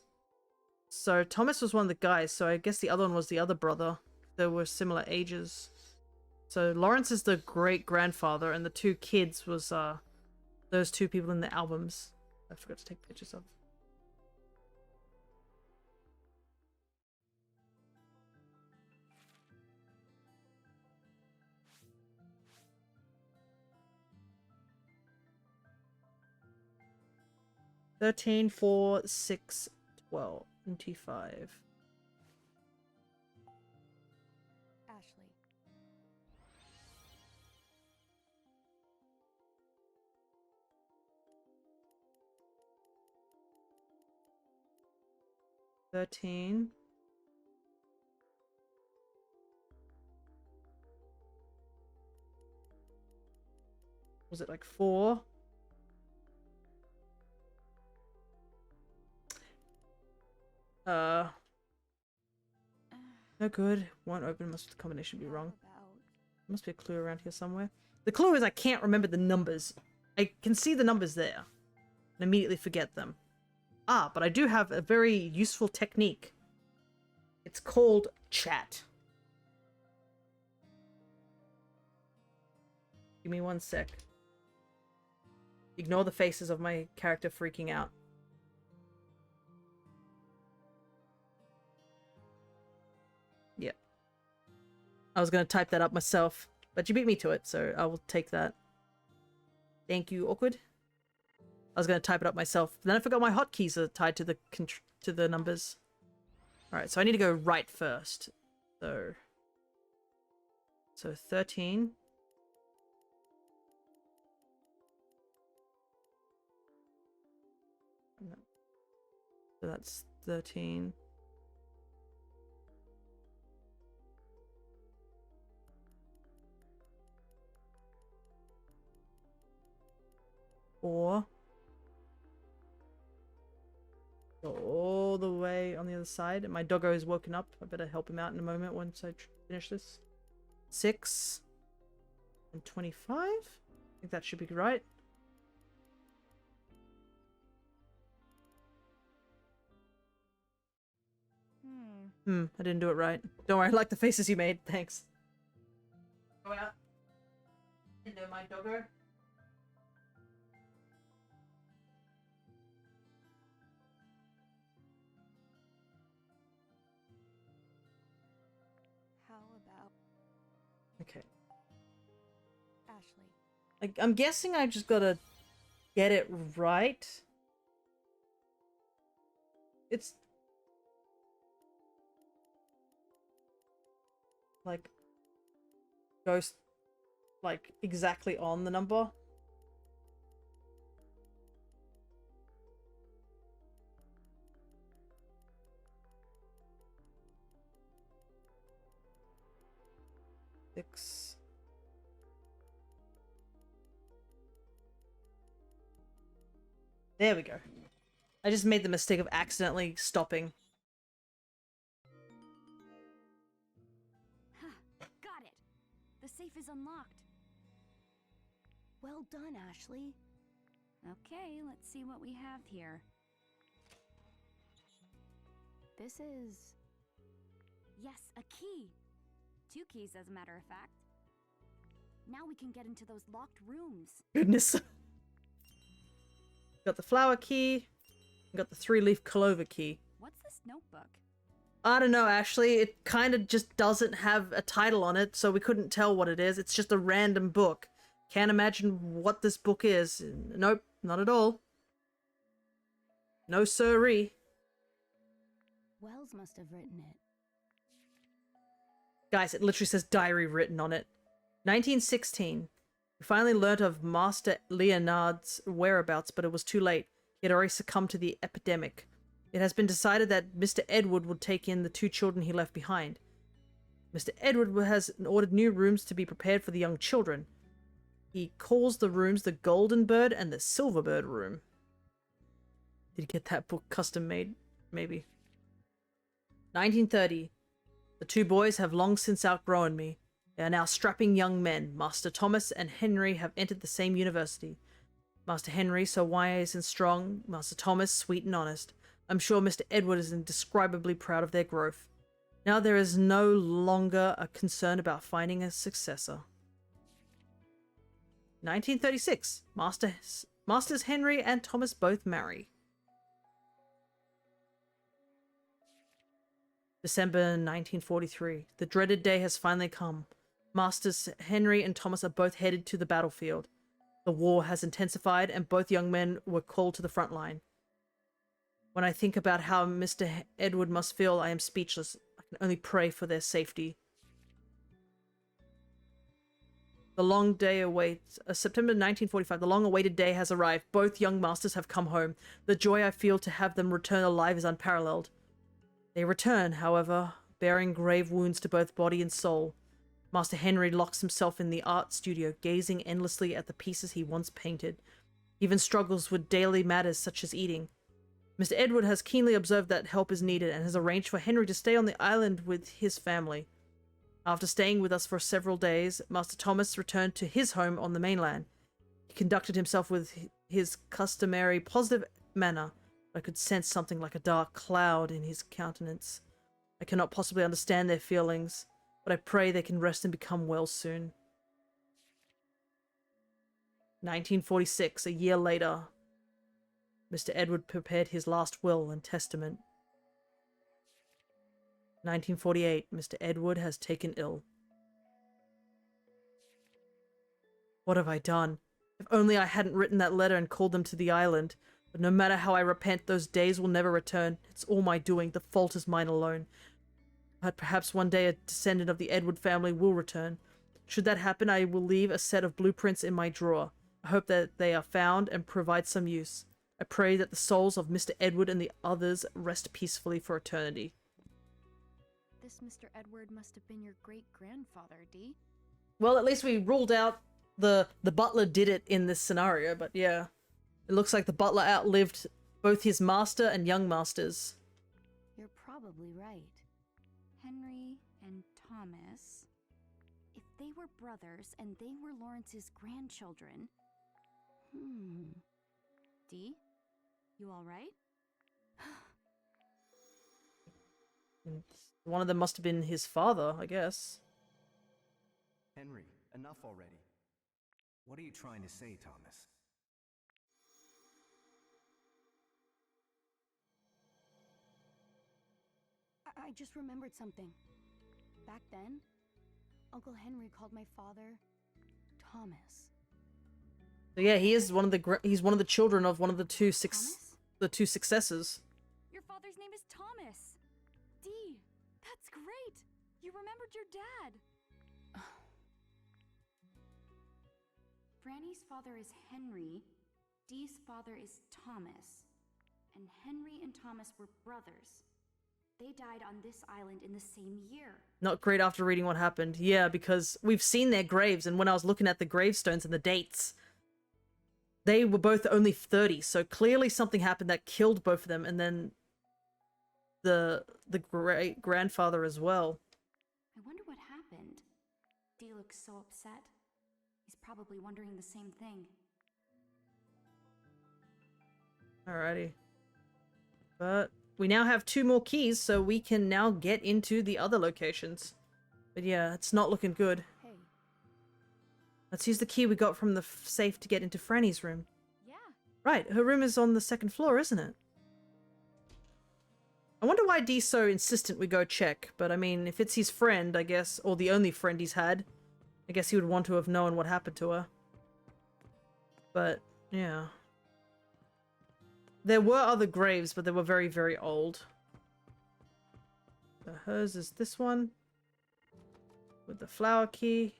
S1: So Thomas was one of the guys, so I guess the other one was the other brother. They were similar ages. So Lawrence is the great-grandfather, and the two kids was those two people in the albums I forgot to take pictures of. $13, $4, $6, $12, $25.
S5: Ashley.
S1: $13. Was it like 4? No good. Won't open. Must the combination be wrong? Must be a clue around here somewhere. The clue is I can't remember the numbers. I can see the numbers there and immediately forget them. Ah, but I do have a very useful technique. It's called chat. Give me 1 sec. Ignore the faces of my character freaking out. Yep. I was going to type that up myself, but you beat me to it, so I will take that. Thank you, awkward. I was going to type it up myself, but then I forgot my hotkeys are tied to the numbers. Alright, so I need to go right first. So 13. No. So that's 13. Or go all the way on the other side. My doggo is woken up. I better help him out in a moment once I finish this. 6 and 25. I think that should be right. I didn't do it right. Don't worry, I like the faces you made. Thanks. Go out. Into my doggo.
S5: How about
S1: Okay.
S5: Ashley?
S1: I'm guessing I just gotta get it right. It's like goes like exactly on the number. Six. There we go. I just made the mistake of accidentally stopping.
S4: Got it. The safe is unlocked.
S5: Well done, Ashley.
S4: Okay, let's see what we have here.
S5: This is...
S4: Yes, a key. 2 keys, as a matter of fact. Now we can get into those locked rooms.
S1: Goodness. Got the flower key. Got the 3-leaf clover key.
S4: What's this notebook?
S1: I don't know, Ashley. It kind of just doesn't have a title on it, so we couldn't tell what it is. It's just a random book. Can't imagine what this book is. Nope, not at all. No siree.
S5: Wells must have written it.
S1: Guys, it literally says diary written on it. 1916. We finally learnt of Master Leonard's whereabouts, but it was too late. He had already succumbed to the epidemic. It has been decided that Mr. Edward would take in the 2 children he left behind. Mr. Edward has ordered new rooms to be prepared for the young children. He calls the rooms the Golden Bird and the Silver Bird room. Did he get that book custom made? Maybe. 1930. The 2 boys have long since outgrown me. They are now strapping young men. Master Thomas and Henry have entered the same university. Master Henry, so wise and strong. Master Thomas, sweet and honest. I'm sure Mr. Edward is indescribably proud of their growth. Now there is no longer a concern about finding a successor. 1936. Masters Henry and Thomas both marry. December 1943. The dreaded day has finally come. Masters Henry and Thomas are both headed to the battlefield. The war has intensified and both young men were called to the front line. When I think about how Mr. Edward must feel, I am speechless. I can only pray for their safety. The long day awaits. September 1945. The long-awaited day has arrived. Both young masters have come home. The joy I feel to have them return alive is unparalleled. They return, however, bearing grave wounds to both body and soul. Master Henry locks himself in the art studio, gazing endlessly at the pieces he once painted. He even struggles with daily matters such as eating. Mr. Edward has keenly observed that help is needed and has arranged for Henry to stay on the island with his family. After staying with us for several days, Master Thomas returned to his home on the mainland. He conducted himself with his customary positive manner. I could sense something like a dark cloud in his countenance. I cannot possibly understand their feelings, but I pray they can rest and become well soon. 1946, a year later, Mr. Edward prepared his last will and testament. 1948, Mr. Edward has taken ill. What have I done? If only I hadn't written that letter and called them to the island. But no matter how I repent, those days will never return. It's all my doing. The fault is mine alone. But perhaps one day a descendant of the Edward family will return. Should that happen, I will leave a set of blueprints in my drawer. I hope that they are found and provide some use. I pray that the souls of Mr. Edward and the others rest peacefully for eternity.
S4: This Mr. Edward must have been your great-grandfather, Dee.
S1: Well, at least we ruled out the butler did it in this scenario, but yeah. It looks like the butler outlived both his master and young masters.
S5: You're probably right.
S4: Henry and Thomas. If they were brothers and they were Lawrence's grandchildren... Dee? You alright?
S1: One of them must have been his father, I guess.
S6: Henry, enough already.
S9: What are you trying to say, Thomas?
S5: I just remembered something. Back then, Uncle Henry called my father Thomas.
S1: So yeah, he is one of he's one of the children of one of the two
S4: Thomas?
S1: the 2 successors.
S4: Your father's name is Thomas! Dee, that's great! You remembered your dad!
S3: Franny's father is Henry, Dee's father is Thomas, and Henry and Thomas were brothers. They died on this island in the same year.
S1: Not great after reading what happened. Yeah, because we've seen their graves, and when I was looking at the gravestones and the dates, they were both only 30, so clearly something happened that killed both of them, and then the great grandfather as well.
S3: I wonder what happened. Dee looks so upset. He's probably wondering the same thing.
S1: Alrighty. But we now have 2 more keys, so we can now get into the other locations. But yeah, it's not looking good.
S4: Hey.
S1: Let's use the key we got from the safe to get into Franny's room.
S4: Yeah.
S1: Right, her room is on the 2nd floor, isn't it? I wonder why Dee's so insistent we go check, but I mean, if it's his friend, I guess, or the only friend he's had, I guess he would want to have known what happened to her. But, yeah. There were other graves, but they were very, very old. So hers is this one. With the flower key.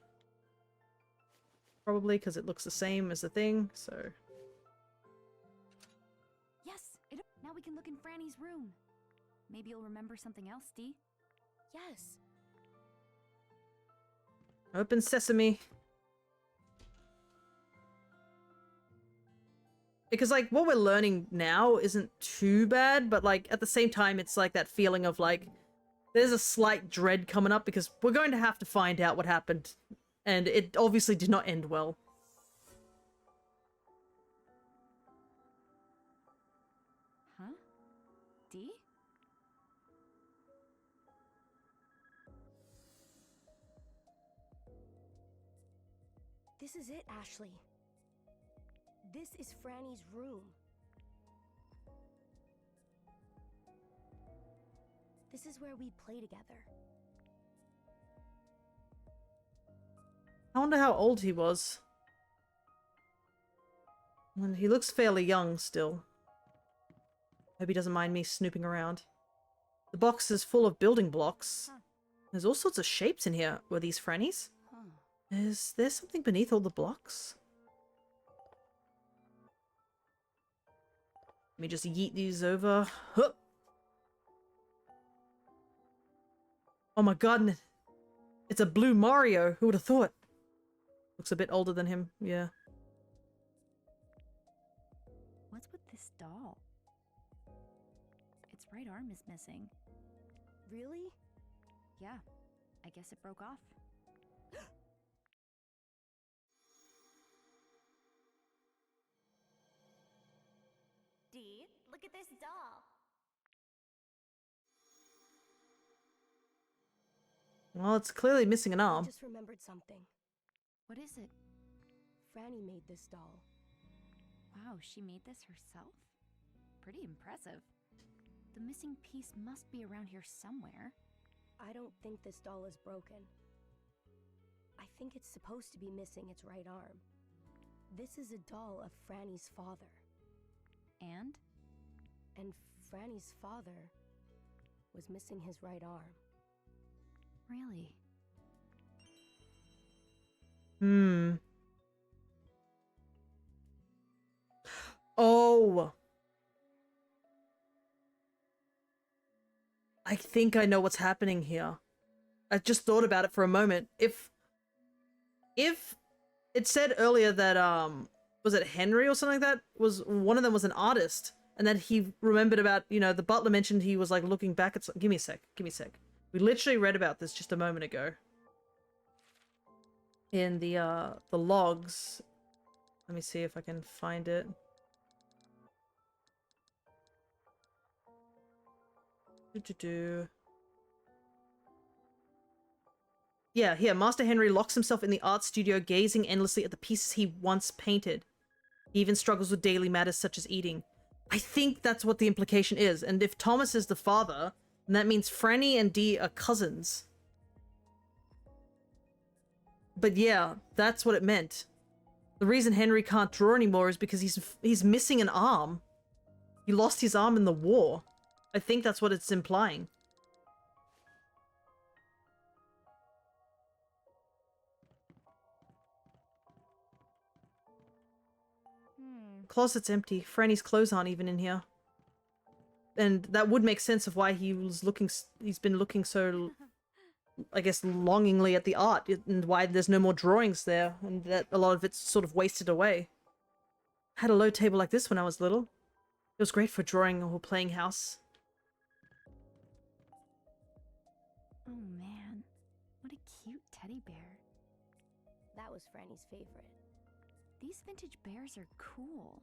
S1: Probably because it looks the same as the thing, so...
S4: Yes. Now we can look in Franny's room. Maybe you'll remember something else, Dee.
S5: Yes.
S1: Open sesame. Because, like, what we're learning now isn't too bad, but, like, at the same time, it's like that feeling of, like, there's a slight dread coming up because we're going to have to find out what happened. And it obviously did not end well.
S4: Huh? Dee?
S5: This is it, Ashley. This is Franny's room. This is where we play together.
S1: I wonder how old he was. And he looks fairly young still. Hope he doesn't mind me snooping around. The box is full of building blocks.
S4: Huh.
S1: There's all sorts of shapes in here. Were these Franny's?
S5: Huh.
S1: Is there something beneath all the blocks? Let me just yeet these over. Huh. Oh my god, it's a blue Mario. Who would have thought? Looks a bit older than him, yeah.
S4: What's with this doll? Its right arm is missing.
S5: Really?
S4: Yeah. I guess it broke off.
S8: Dee, look at this doll.
S1: Well, it's clearly missing an
S5: I
S1: arm.
S5: just remembered something.
S4: What is it?
S5: Franny made this doll.
S4: Wow, she made this herself? Pretty impressive. The missing piece must be around here somewhere.
S5: I don't think this doll is broken. I think it's supposed to be missing its right arm. This is a doll of Franny's father.
S4: And?
S5: And Franny's father was missing his right arm.
S4: Really?
S1: Oh! I think I know what's happening here. I just thought about it for a moment. If it said earlier that, was it Henry or something like that? One of them was an artist. And then he remembered about, you know, the butler mentioned he was, like, looking back at... Give me a sec. We literally read about this just a moment ago. In the logs. Let me see if I can find it. Yeah, here. Master Henry locks himself in the art studio, gazing endlessly at the pieces he once painted. He even struggles with daily matters such as eating. I think that's what the implication is. And if Thomas is the father, then that means Franny and Dee are cousins. But yeah, that's what it meant. The reason Henry can't draw anymore is because he's missing an arm. He lost his arm in the war. I think that's what it's implying. closet's empty. Franny's clothes aren't even in here. And that would make sense of why he's been looking so, I guess, longingly at the art, and why there's no more drawings there, and that a lot of it's sort of wasted away. I had a low table like this when I was little. It was great for drawing or playing house.
S4: Oh man, what a cute teddy bear.
S5: That was Franny's favorite.
S4: These vintage bears are cool.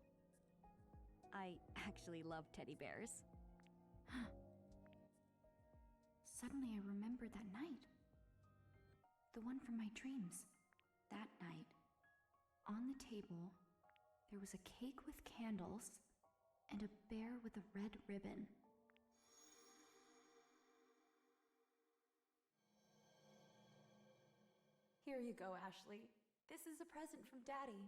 S4: I actually love teddy bears. Suddenly I remembered that night. The one from my dreams. That night, on the table, there was a cake with candles and a bear with a red ribbon.
S10: Here you go, Ashley. This is a present from Daddy.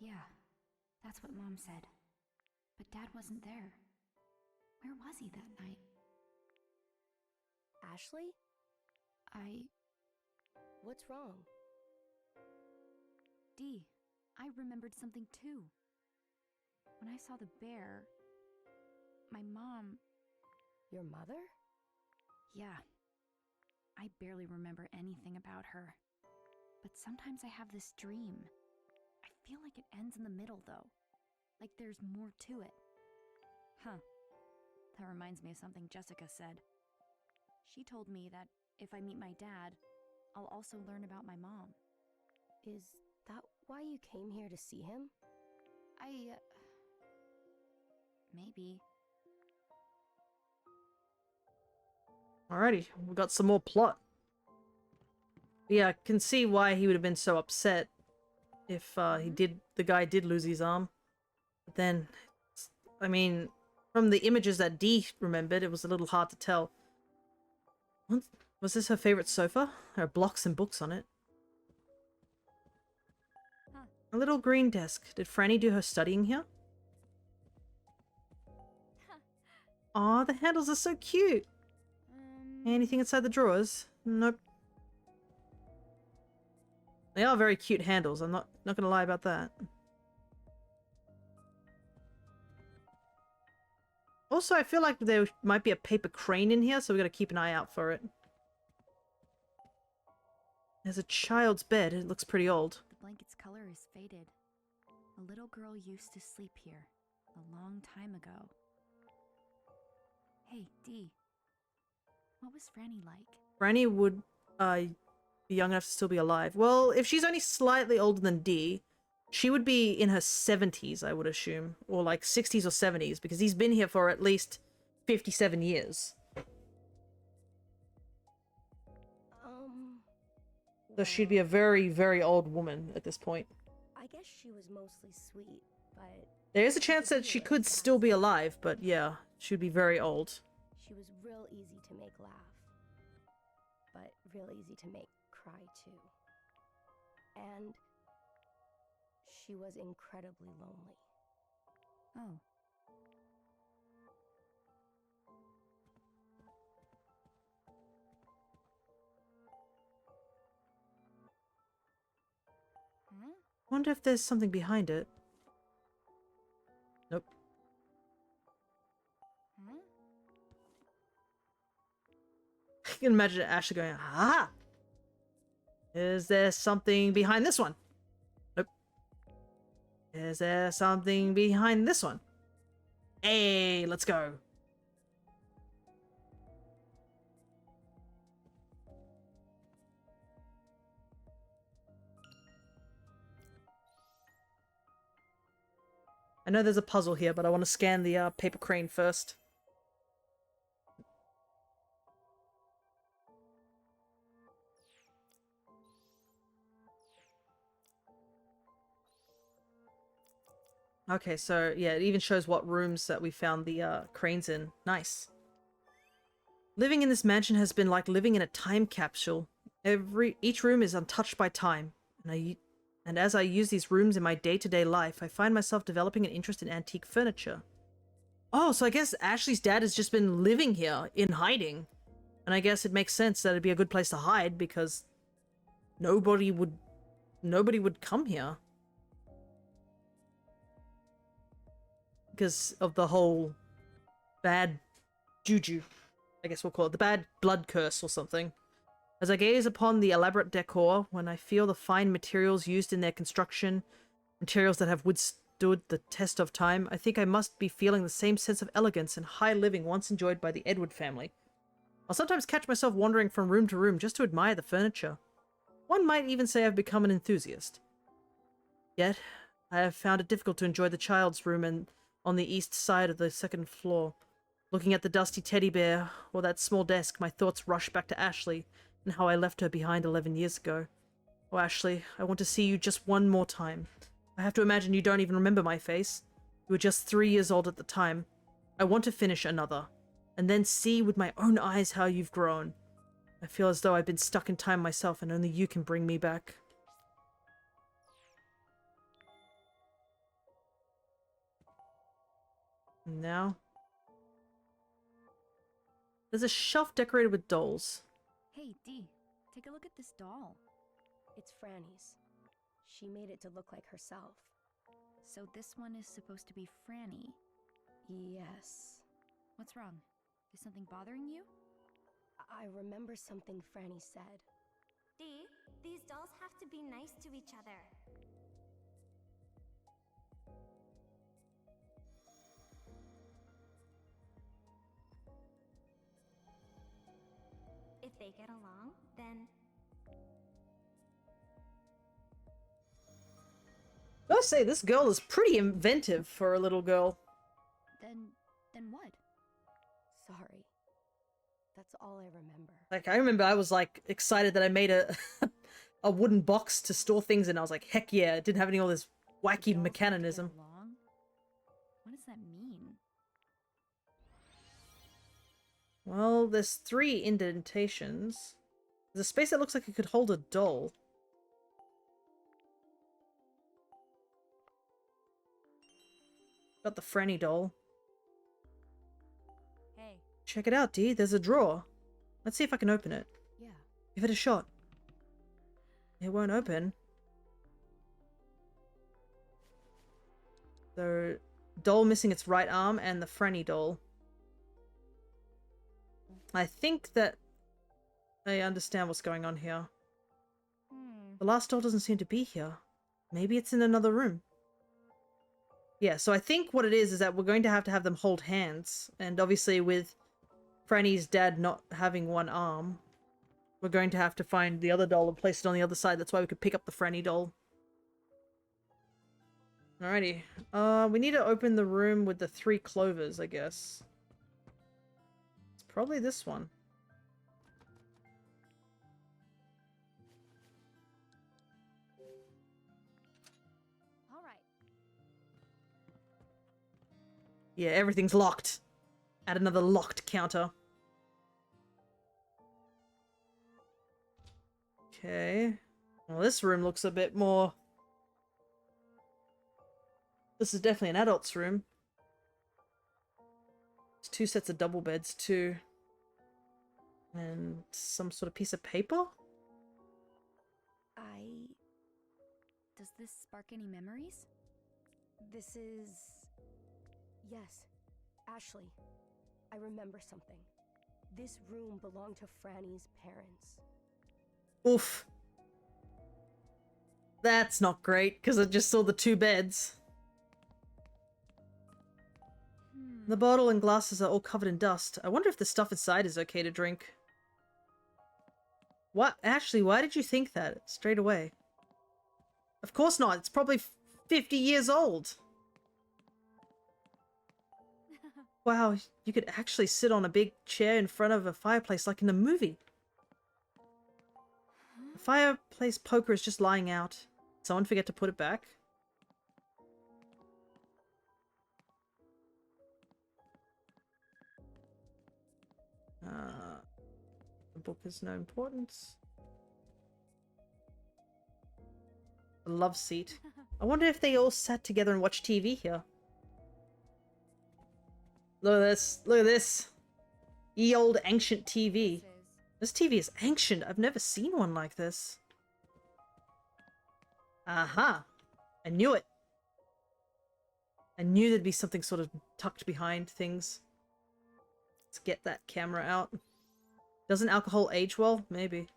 S3: Yeah, that's what Mom said. But Dad wasn't there. Where was he that night?
S5: Ashley? What's wrong?
S3: Dee, I remembered something too. When I saw the bear, my mom...
S5: Your mother?
S3: Yeah. I barely remember anything about her. But sometimes I have this dream. I feel like it ends in the middle, though. Like there's more to it. Huh. That reminds me of something Jessica said. She told me that if I meet my dad, I'll also learn about my mom.
S5: Is that why you came here to see him?
S3: Maybe.
S1: Alrighty, we got some more plot. Yeah, I can see why he would have been so upset if the guy did lose his arm. But then, I mean, from the images that Dee remembered, it was a little hard to tell. What? Was this her favorite sofa? There are blocks and books on it.
S4: Huh.
S1: A little green desk. Did Franny do her studying here? Aw, the handles are so cute. Anything inside the drawers? Nope. They are very cute handles. I'm not gonna lie about that. Also, I feel like there might be a paper crane in here, so we gotta keep an eye out for it. There's a child's bed. It looks pretty old.
S3: The blanket's color is faded. A little girl used to sleep here a long time ago. Hey, Dee. What was Franny like?
S1: Franny would be young enough to still be alive. Well, if she's only slightly older than Dee, she would be in her 70s, I would assume. Or like 60s or 70s, because he's been here for at least 57 years. So she'd be a very, very old woman at this point.
S5: I guess she was mostly sweet, but...
S1: There is a chance that she could still be alive, but yeah, she'd be very old.
S5: She was real easy to make laugh, but real easy to make cry too. And she was incredibly lonely.
S3: Oh.
S4: Huh?
S1: Wonder if there's something behind it. Nope.
S4: Huh?
S1: I can imagine Ashley going, ah! Is there something behind this one? Nope. Is there something behind this one? Hey, let's go. I know there's a puzzle here, but I want to scan the paper crane first. Okay, so yeah, it even shows what rooms that we found the cranes in. Nice. Living in this mansion has been like living in a time capsule. Each room is untouched by time, and as I use these rooms in my day-to-day life, I find myself developing an interest in antique furniture. Oh, so I guess Ashley's dad has just been living here in hiding. And I guess it makes sense that it'd be a good place to hide because nobody would come here. Because of the whole bad juju, I guess we'll call it, the bad blood curse or something. As I gaze upon the elaborate decor, when I feel the fine materials used in their construction, materials that have withstood the test of time, I think I must be feeling the same sense of elegance and high living once enjoyed by the Edward family. I'll sometimes catch myself wandering from room to room just to admire the furniture. One might even say I've become an enthusiast. Yet, I have found it difficult to enjoy the child's room and on the east side of the second floor. Looking at the dusty teddy bear or that small desk, my thoughts rush back to Ashley and how I left her behind 11 years ago. Oh, Ashley, I want to see you just one more time. I have to imagine you don't even remember my face. You were just 3 years old at the time. I want to finish another, and then see with my own eyes how you've grown. I feel as though I've been stuck in time myself and only you can bring me back. And now, there's a shelf decorated with dolls.
S4: Hey, Dee, take a look at this doll.
S5: It's Franny's. She made it to look like herself.
S4: So this one is supposed to be Franny.
S5: Yes.
S4: What's wrong? Is something bothering you?
S5: I remember something Franny said.
S8: Dee, these dolls have to be nice to each other. If they get along, then
S1: I gotta say, this girl is pretty inventive for a little girl.
S4: Then what?
S5: Sorry. That's all I remember.
S1: Like, I remember I was, like, excited that I made a a wooden box to store things in. I was like, heck yeah, it didn't have any all this wacky
S4: The dolls have to get
S1: mechanism.
S4: along? What does that mean?
S1: Well, there's 3 indentations. There's a space that looks like it could hold a doll. Got the Franny doll.
S4: Hey.
S1: Check it out, Dee. There's a drawer. Let's see if I can open it.
S4: Yeah.
S1: Give it a shot. It won't open. So, doll missing its right arm and the Franny doll. I think that I understand what's going on here. The last doll doesn't seem to be here. Maybe it's in another room. Yeah, so I think what it is that we're going to have them hold hands. And obviously with Franny's dad not having one arm, we're going to have to find the other doll and place it on the other side. That's why we could pick up the Franny doll. Alrighty. We need to open the room with the 3 clovers, I guess. It's probably this one.
S4: All right.
S1: Yeah, everything's locked. Add another locked counter. Okay. Well, this room looks a bit more... This is definitely an adult's room. There's 2 sets of double beds, too. And some sort of piece of paper?
S4: Does this spark any memories?
S5: This is... Yes. Ashley, I remember something. This room belonged to Franny's parents.
S1: Oof. That's not great, because I just saw the 2 beds. The bottle and glasses are all covered in dust. I wonder if the stuff inside is okay to drink. What? Ashley, why did you think that straight away? Of course not. It's probably 50 years old. Wow, you could actually sit on a big chair in front of a fireplace like in a movie. The fireplace poker is just lying out. Someone forget to put it back? The book has no importance. The love seat. I wonder if they all sat together and watched TV here. Look at this. Look at this. Ye old ancient TV. This TV is ancient. I've never seen one like this. Aha! I knew it. I knew there'd be something sort of tucked behind things. Let's get that camera out. Doesn't alcohol age well? Maybe.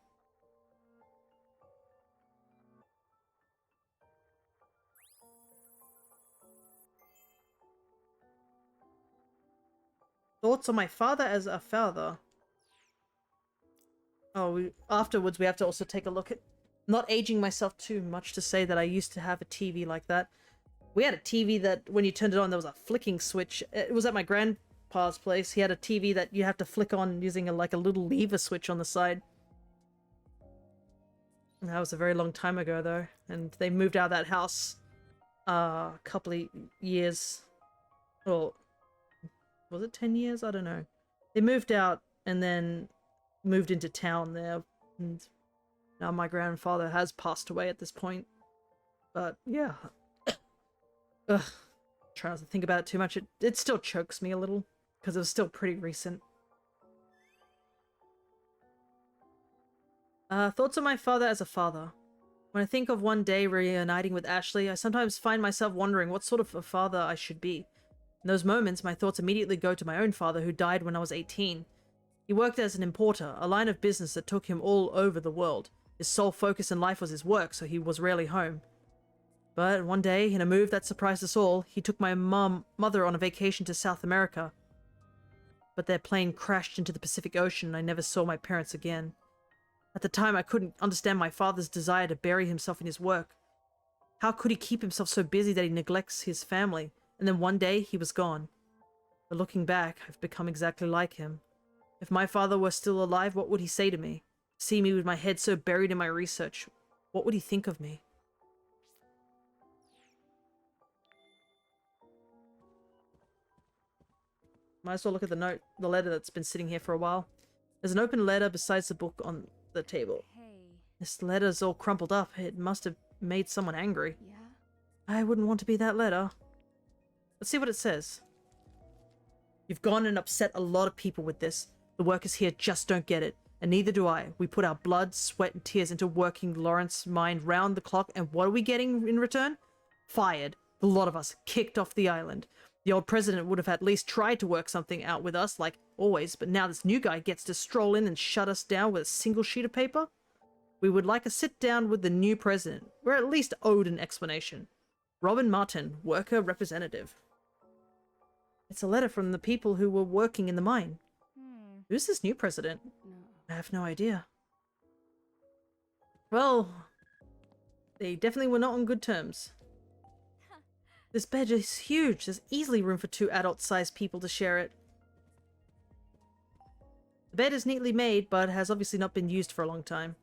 S1: Thoughts on my father as a father. Oh, afterwards we have to also take a look at... Not aging myself too much to say that I used to have a TV like that. We had a TV that when you turned it on there was a flicking switch. It was at my grandpa's place. He had a TV that you have to flick on using like a little lever switch on the side. And that was a very long time ago though. And they moved out of that house a couple of years. Well, was it 10 years? I don't know. They moved out and then moved into town there. And now my grandfather has passed away at this point. But yeah. Ugh. Try not to think about it too much. It still chokes me a little. Because it was still pretty recent. Thoughts on my father as a father. When I think of one day reuniting with Ashley, I sometimes find myself wondering what sort of a father I should be. In those moments, my thoughts immediately go to my own father who died when I was 18. He worked as an importer, a line of business that took him all over the world. His sole focus in life was his work, so he was rarely home. But one day, in a move that surprised us all, he took my mother on a vacation to South America. But their plane crashed into the Pacific Ocean and I never saw my parents again. At the time, I couldn't understand my father's desire to bury himself in his work. How could he keep himself so busy that he neglects his family? And then one day, he was gone. But looking back, I've become exactly like him. If my father were still alive, what would he say to me? See me with my head so buried in my research. What would he think of me? Might as well look at the letter that's been sitting here for a while. There's an open letter besides the book on the table.
S4: Hey.
S1: This letter's all crumpled up. It must have made someone angry.
S5: Yeah?
S1: I wouldn't want to be that letter. Let's see what it says. You've gone and upset a lot of people with this. The workers here just don't get it. And neither do I. We put our blood, sweat, and tears into working Lawrence's mind round the clock, and what are we getting in return? Fired. The lot of us. Kicked off the island. The old president would have at least tried to work something out with us, like always, but now this new guy gets to stroll in and shut us down with a single sheet of paper? We would like a sit-down with the new president. We're at least owed an explanation. Robin Martin, worker representative. It's a letter from the people who were working in the mine. Who's this new president?
S5: No.
S1: I have no idea. Well, they definitely were not on good terms. This bed is huge. There's easily room for 2 adult-sized people to share it. The bed is neatly made, but has obviously not been used for a long time.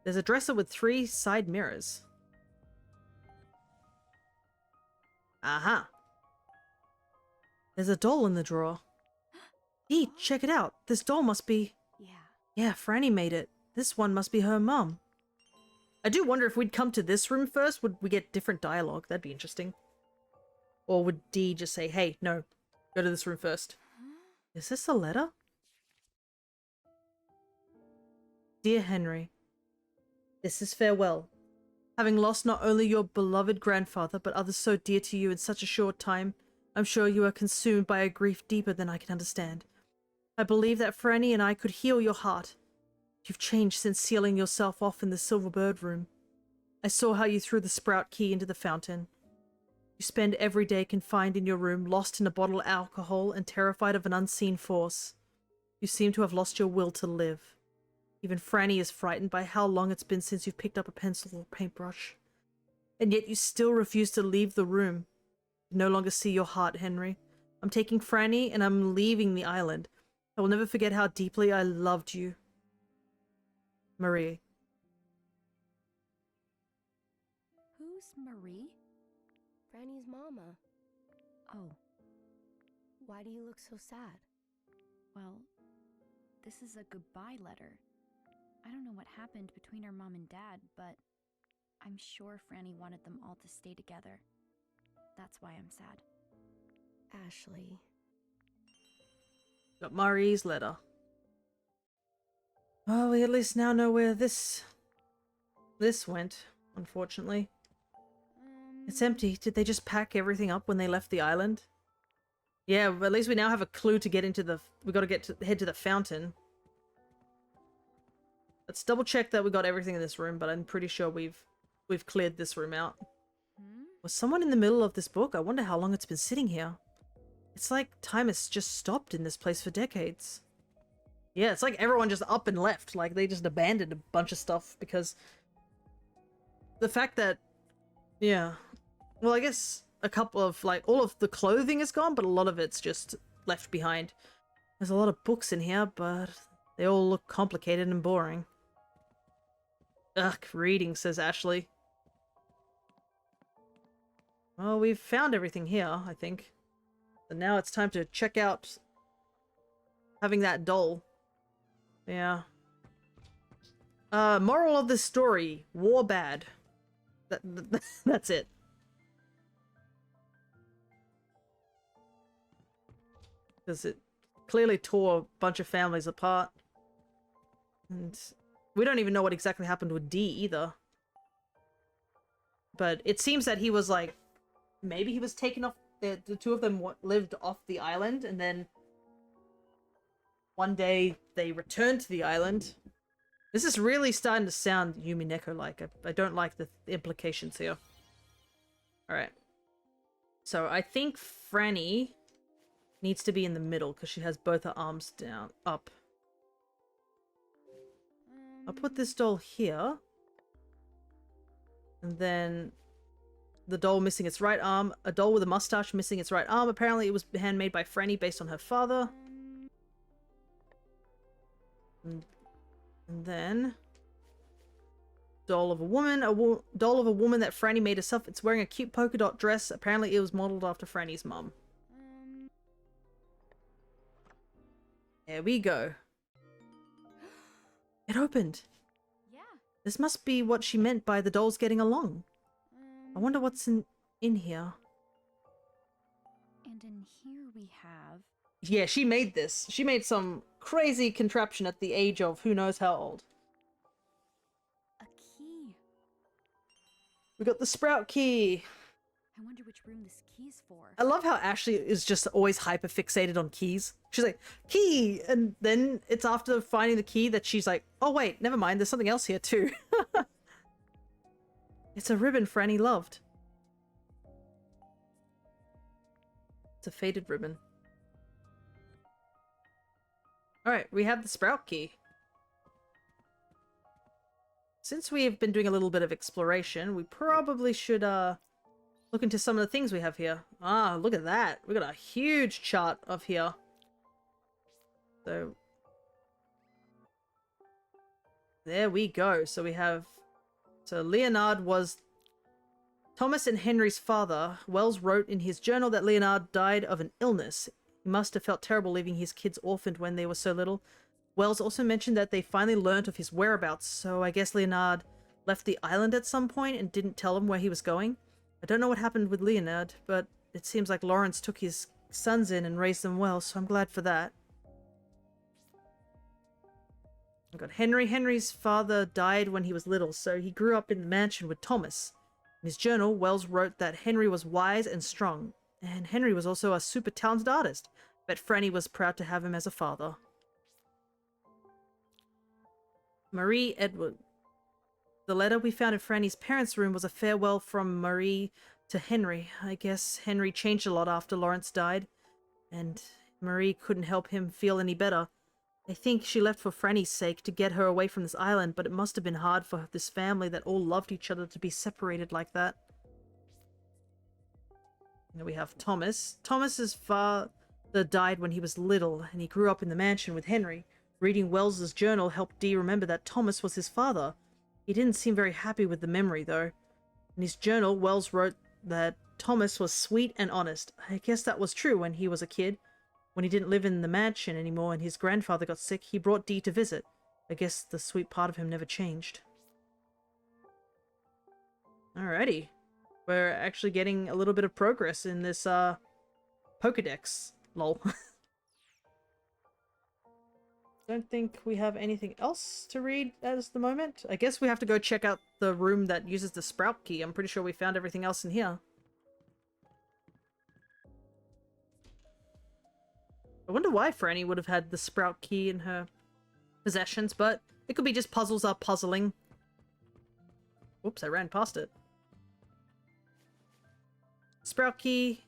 S1: There's a dresser with 3 side mirrors. Aha! There's a doll in the drawer. Dee, check it out. This doll must be... Yeah, Franny made it. This one must be her mum. I do wonder if we'd come to this room first, would we get different dialogue? That'd be interesting. Or would Dee just say, hey, no, go to this room first. Is this a letter? Dear Henry, this is farewell. Having lost not only your beloved grandfather, but others so dear to you in such a short time, I'm sure you are consumed by a grief deeper than I can understand. I believe that Franny and I could heal your heart. You've changed since sealing yourself off in the Silver Bird room. I saw how you threw the sprout key into the fountain. You spend every day confined in your room, lost in a bottle of alcohol and terrified of an unseen force. You seem to have lost your will to live. Even Franny is frightened by how long it's been since you've picked up a pencil or paintbrush. And yet you still refuse to leave the room. You no longer see your heart, Henry. I'm taking Franny and I'm leaving the island. I will never forget how deeply I loved you. Marie.
S10: Who's Marie?
S5: Franny's mama.
S10: Oh,
S5: Why do you look so sad?
S10: well, this is a goodbye letter. I don't know what happened between her mom and dad, but I'm sure Franny wanted them all to stay together. That's why I'm sad.
S5: Ashley.
S1: Got Marie's letter. Well, we at least now know where this this went, unfortunately. It's empty. Did they just pack everything up when they left the island? Yeah, but at least we now have a clue to get into the... We gotta head to the fountain. Let's double check that we got everything in this room, but I'm pretty sure we've cleared this room out. Was someone in the middle of this book? I wonder how long it's been sitting here. It's like time has just stopped in this place for decades. Yeah, it's like everyone just up and left. Like, they just abandoned a bunch of stuff because... The fact that... Yeah. Well, I guess a couple of, like, all of the clothing is gone, but a lot of it's just left behind. There's a lot of books in here, but they all look complicated and boring. Ugh, reading, says Ashley. Well, we've found everything here, I think. And now it's time to check out having that doll. Yeah. Moral of this story. War bad. That's it. Because it clearly tore a bunch of families apart. And we don't even know what exactly happened with D either. But it seems that he was like... Maybe he was taken off... The two of them lived off the island, and then... One day, they returned to the island. This is really starting to sound Yumineko-like. I don't like the implications here. Alright. So, I think Franny needs to be in the middle, because she has both her arms up. I'll put this doll here. And then... The doll missing its right arm. A doll with a mustache missing its right arm. Apparently it was handmade by Franny based on her father. And then... Doll of a woman. Doll of a woman that Franny made herself. It's wearing a cute polka dot dress. Apparently it was modeled after Franny's mum. There we go. It opened.
S4: Yeah.
S1: This must be what she meant by the dolls getting along. I wonder what's in here.
S10: And in here we have...
S1: Yeah, she made this. She made some crazy contraption at the age of who knows how old.
S10: a key.
S1: We got the sprout key.
S10: I wonder which room this key's for.
S1: I love how Ashley is just always hyper fixated on keys. She's like, key! And then it's after finding the key that she's like, oh wait, never mind, there's something else here too. It's a ribbon Franny loved. It's a faded ribbon. Alright, we have the sprout key. Since we have been doing a little bit of exploration, we probably should look into some of the things we have here. Ah, look at that. We got a huge chart of here. So there we go. So we have... So Leonard was Thomas and Henry's father. Wells wrote in his journal that Leonard died of an illness. He must have felt terrible leaving his kids orphaned when they were so little. Wells also mentioned that they finally learnt of his whereabouts, so I guess Leonard left the island at some point and didn't tell him where he was going. I don't know what happened with Leonard, but it seems like Lawrence took his sons in and raised them well, so I'm glad for that. I got Henry. Henry's father died when he was little, so he grew up in the mansion with Thomas. In his journal, Wells wrote that Henry was wise and strong, and Henry was also a super talented artist. Bet Franny was proud to have him as a father. Marie Edward. The letter we found in Franny's parents' room was a farewell from Marie to Henry. I guess Henry changed a lot after Lawrence died, and Marie couldn't help him feel any better. I think she left for Franny's sake to get her away from this island, but it must have been hard for this family that all loved each other to be separated like that. And we have Thomas. Thomas's father died when he was little, and he grew up in the mansion with Henry. Reading Wells's journal helped Dee remember that Thomas was his father. He didn't seem very happy with the memory, though. In his journal, Wells wrote that Thomas was sweet and honest. I guess that was true when he was a kid. When he didn't live in the mansion anymore and his grandfather got sick, he brought Dee to visit. I guess the sweet part of him never changed. Alrighty. We're actually getting a little bit of progress in this, Pokedex. Lol. Don't think we have anything else to read as the moment. I guess we have to go check out the room that uses the sprout key. I'm pretty sure we found everything else in here. I wonder why Franny would have had the sprout key in her possessions, but it could be just puzzles are puzzling. Oops, I ran past it. Sprout key.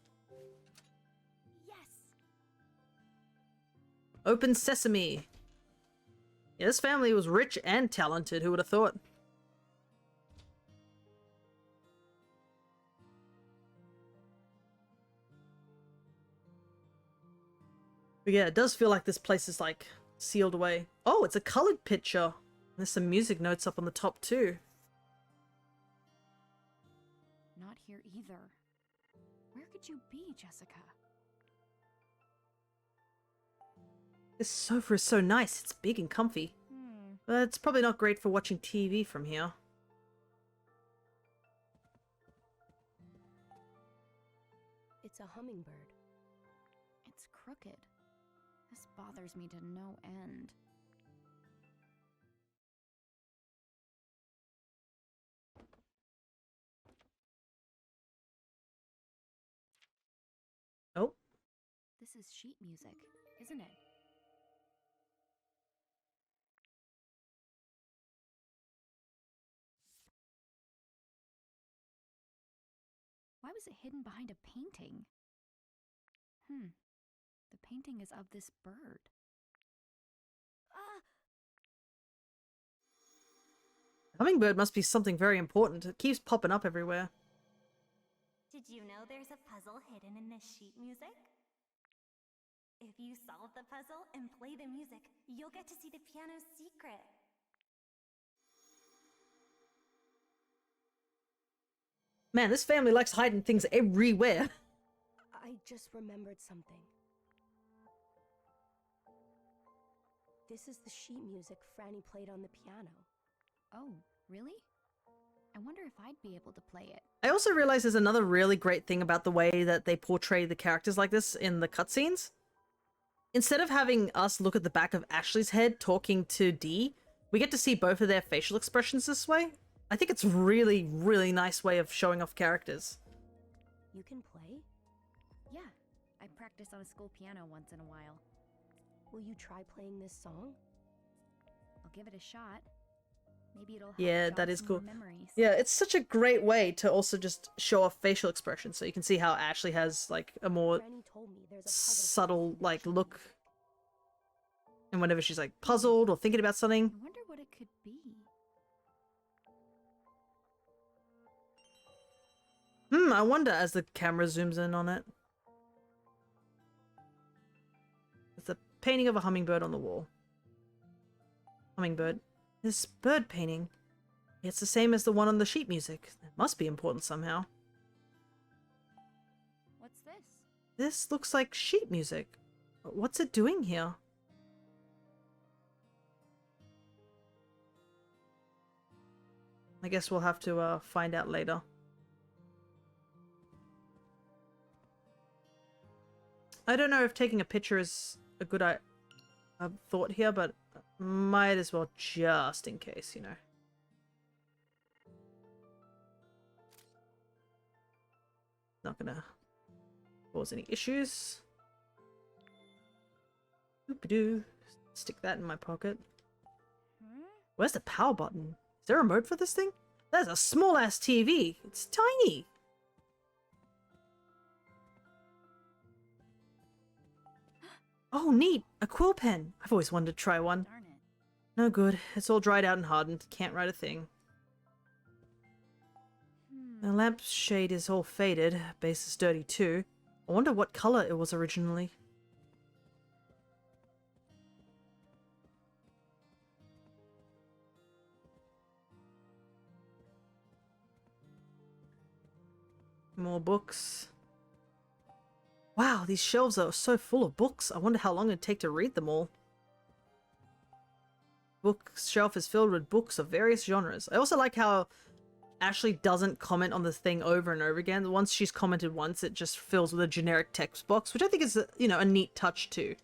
S8: Yes.
S1: Open sesame. Yeah, this family was rich and talented, who would have thought? But yeah, it does feel like this place is like sealed away. Oh, it's a colored picture. There's some music notes up on the top too.
S10: Not here either. Where could you be, Jessica?
S1: This sofa is so nice. It's big and comfy. But it's probably not great for watching TV from here.
S5: It's a hummingbird.
S10: It's crooked. This bothers me to no end.
S1: Oh.
S10: This is sheet music, isn't it? Why was it hidden behind a painting? The painting is of this bird.
S1: Hummingbird must be something very important. It keeps popping up everywhere.
S8: Did you know there's a puzzle hidden in this sheet music? If you solve the puzzle and play the music, you'll get to see the piano's secret.
S1: Man, this family likes hiding things everywhere.
S5: I just remembered something. This is the sheet music Franny played on the piano.
S10: Oh, really? I wonder if I'd be able to play it.
S1: I also realize there's another really great thing about the way that they portray the characters like this in the cutscenes. Instead of having us look at the back of Ashley's head talking to Dee, we get to see both of their facial expressions this way. I think it's really, really nice way of showing off characters.
S5: You can play?
S10: Yeah, I practice on a school piano once in a while.
S5: Will you try playing this song?
S10: I'll give it a shot. Maybe it'll help
S1: Yeah,
S10: jog
S1: that is
S10: some
S1: cool.
S10: more memories.
S1: Yeah, it's such a great way to also just show off facial expressions. So you can see how Ashley has like a more
S5: Franny told me there's a puzzle
S1: subtle
S5: in the
S1: like
S5: sheet
S1: look.
S5: music.
S1: And whenever she's like puzzled or thinking about something.
S10: I wonder what it could be.
S1: I wonder as the camera zooms in on it. It's a painting of a hummingbird on the wall. Hummingbird. This bird painting. It's the same as the one on the sheet music. It must be important somehow.
S10: What's this?
S1: This looks like sheet music. What's it doing here? I guess we'll have to find out later. I don't know if taking a picture is a good thought here, but might as well just in case, you know. Not gonna cause any issues. Oop-a-doo. Stick that in my pocket. Where's the power button? Is there a remote for this thing? That's a small-ass TV. It's tiny. Oh, neat! A quill pen! I've always wanted to try one.
S10: Darn it.
S1: No good. It's all dried out and hardened. Can't write a thing. The lampshade is all faded. Base is dirty too. I wonder what color it was originally. More books. Wow, these shelves are so full of books. I wonder how long it'd take to read them all. Bookshelf is filled with books of various genres. I also like how Ashley doesn't comment on this thing over and over again. Once she's commented once, it just fills with a generic text box, which I think is, you know, a neat touch too.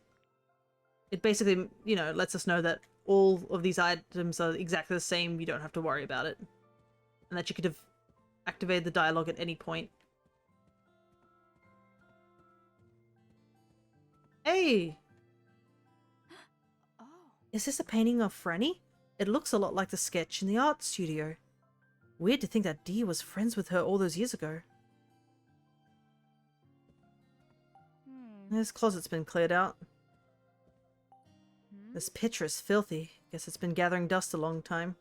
S1: it basically, you know, lets us know that all of these items are exactly the same. You don't have to worry about it. And that you could have activated the dialogue at any point. Hey!
S10: Oh.
S1: Is this a painting of Franny? It looks a lot like the sketch in the art studio. Weird to think that Dee was friends with her all those years ago. This closet's been cleared out. This picture is filthy. Guess it's been gathering dust a long time.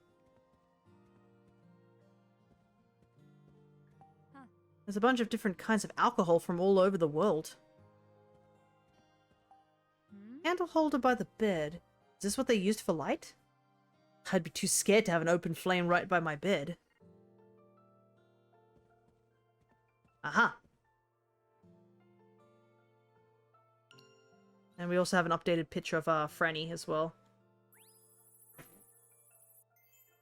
S1: There's a bunch of different kinds of alcohol from all over the world. Candle holder by the bed. Is this what they used for light? I'd be too scared to have an open flame right by my bed. Aha! And we also have an updated picture of Franny as well.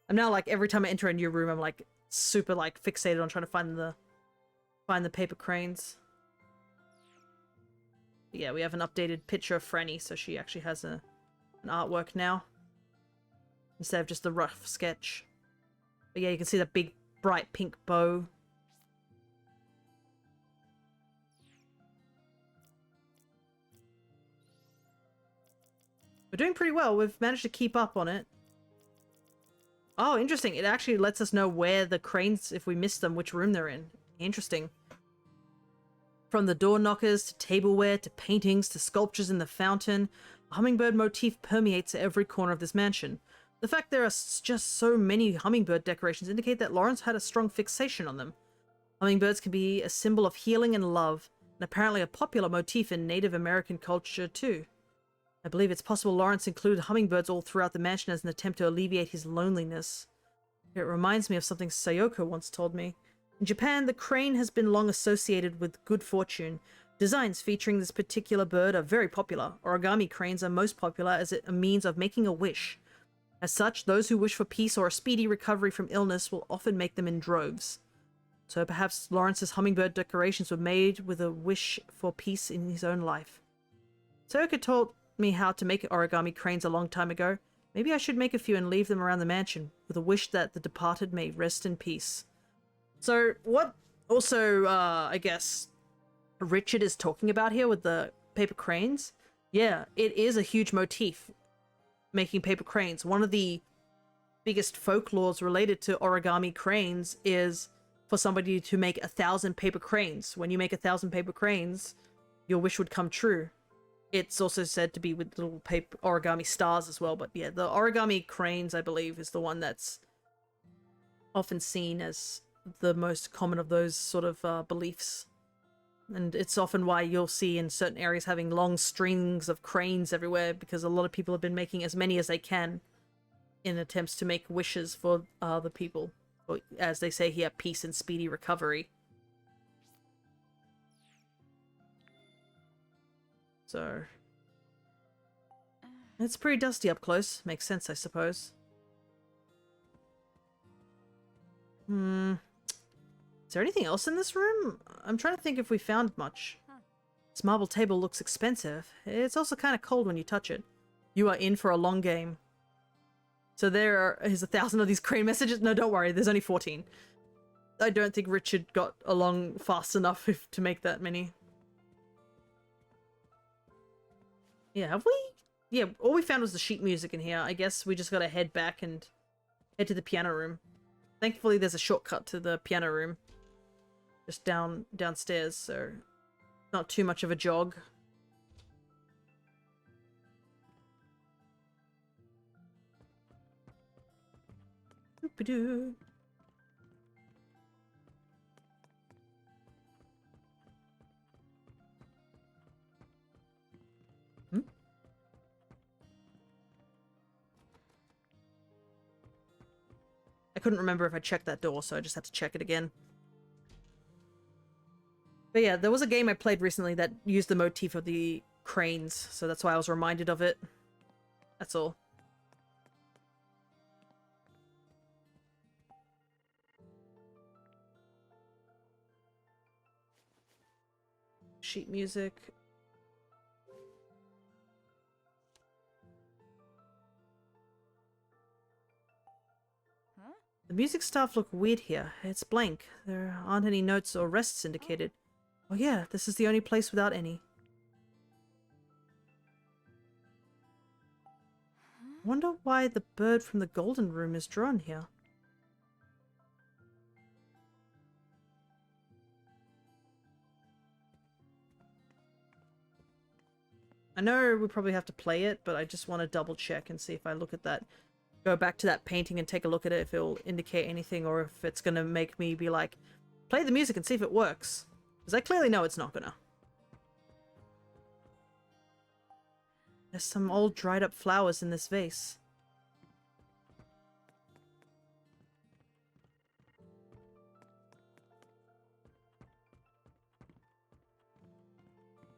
S1: I'm now like every time I enter a new room, I'm like super like fixated on trying to find the paper cranes. But yeah, we have an updated picture of Franny, so she actually has an artwork now instead of just the rough sketch. But yeah, you can see the big bright pink bow. We're doing pretty well. We've managed to keep up on it. Oh, interesting. It actually lets us know where the cranes, if we miss them, which room they're in. Interesting. From the door knockers, to tableware, to paintings, to sculptures in the fountain, a hummingbird motif permeates every corner of this mansion. The fact there are just so many hummingbird decorations indicate that Lawrence had a strong fixation on them. Hummingbirds can be a symbol of healing and love, and apparently a popular motif in Native American culture too. I believe it's possible Lawrence included hummingbirds all throughout the mansion as an attempt to alleviate his loneliness. It reminds me of something Sayoko once told me. In Japan, the crane has been long associated with good fortune. Designs featuring this particular bird are very popular. Origami cranes are most popular as a means of making a wish. As such, those who wish for peace or a speedy recovery from illness will often make them in droves. So perhaps Lawrence's hummingbird decorations were made with a wish for peace in his own life. Sayoko taught me how to make origami cranes a long time ago. Maybe I should make a few and leave them around the mansion, with a wish that the departed may rest in peace. So, what also, I guess, Richard is talking about here with the paper cranes, yeah, it is a huge motif, making paper cranes. One of the biggest folklores related to origami cranes is for somebody to make 1,000 paper cranes. When you make 1,000 paper cranes, your wish would come true. It's also said to be with little paper origami stars as well, but yeah, the origami cranes, I believe, is the one that's often seen as the most common of those sort of beliefs. And it's often why you'll see in certain areas having long strings of cranes everywhere, because a lot of people have been making as many as they can in attempts to make wishes for the people. Or, as they say here, peace and speedy recovery. So it's pretty dusty up close. Makes sense, I suppose. Is there anything else in this room? I'm trying to think if we found much. This marble table looks expensive. It's also kind of cold when you touch it. You are in for a long game. So there is 1,000 of these crane messages. No, don't worry. There's only 14. I don't think Richard got along fast enough to make that many. Yeah, have we? Yeah, all we found was the sheet music in here. I guess we just gotta head back and head to the piano room. Thankfully, there's a shortcut to the piano room. Just downstairs, so not too much of a jog. Doop-a-doo. I couldn't remember if I checked that door, so I just had to check it again. But yeah, there was a game I played recently that used the motif of the cranes, so that's why I was reminded of it. That's all. Sheet music. The music staff look weird here. It's blank. There aren't any notes or rests indicated. Oh yeah, this is the only place without any. I wonder why the bird from the golden room is drawn here. I know we probably have to play it, but I just want to double check and see if I look at that, go back to that painting and take a look at it, if it'll indicate anything or if it's going to make me be like, play the music and see if it works. Because I clearly know it's not gonna. There's some old dried up flowers in this vase.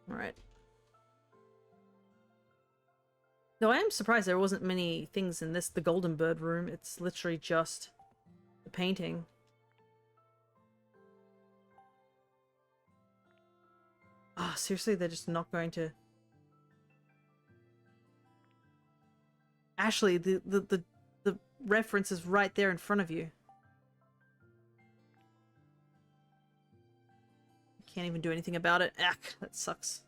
S1: Alright. Though I am surprised there wasn't many things in this, the Golden Bird room. It's literally just the painting. Ah, oh, seriously, they're just not going to... Ashley, the reference is right there in front of you. You can't even do anything about it. Ah, that sucks.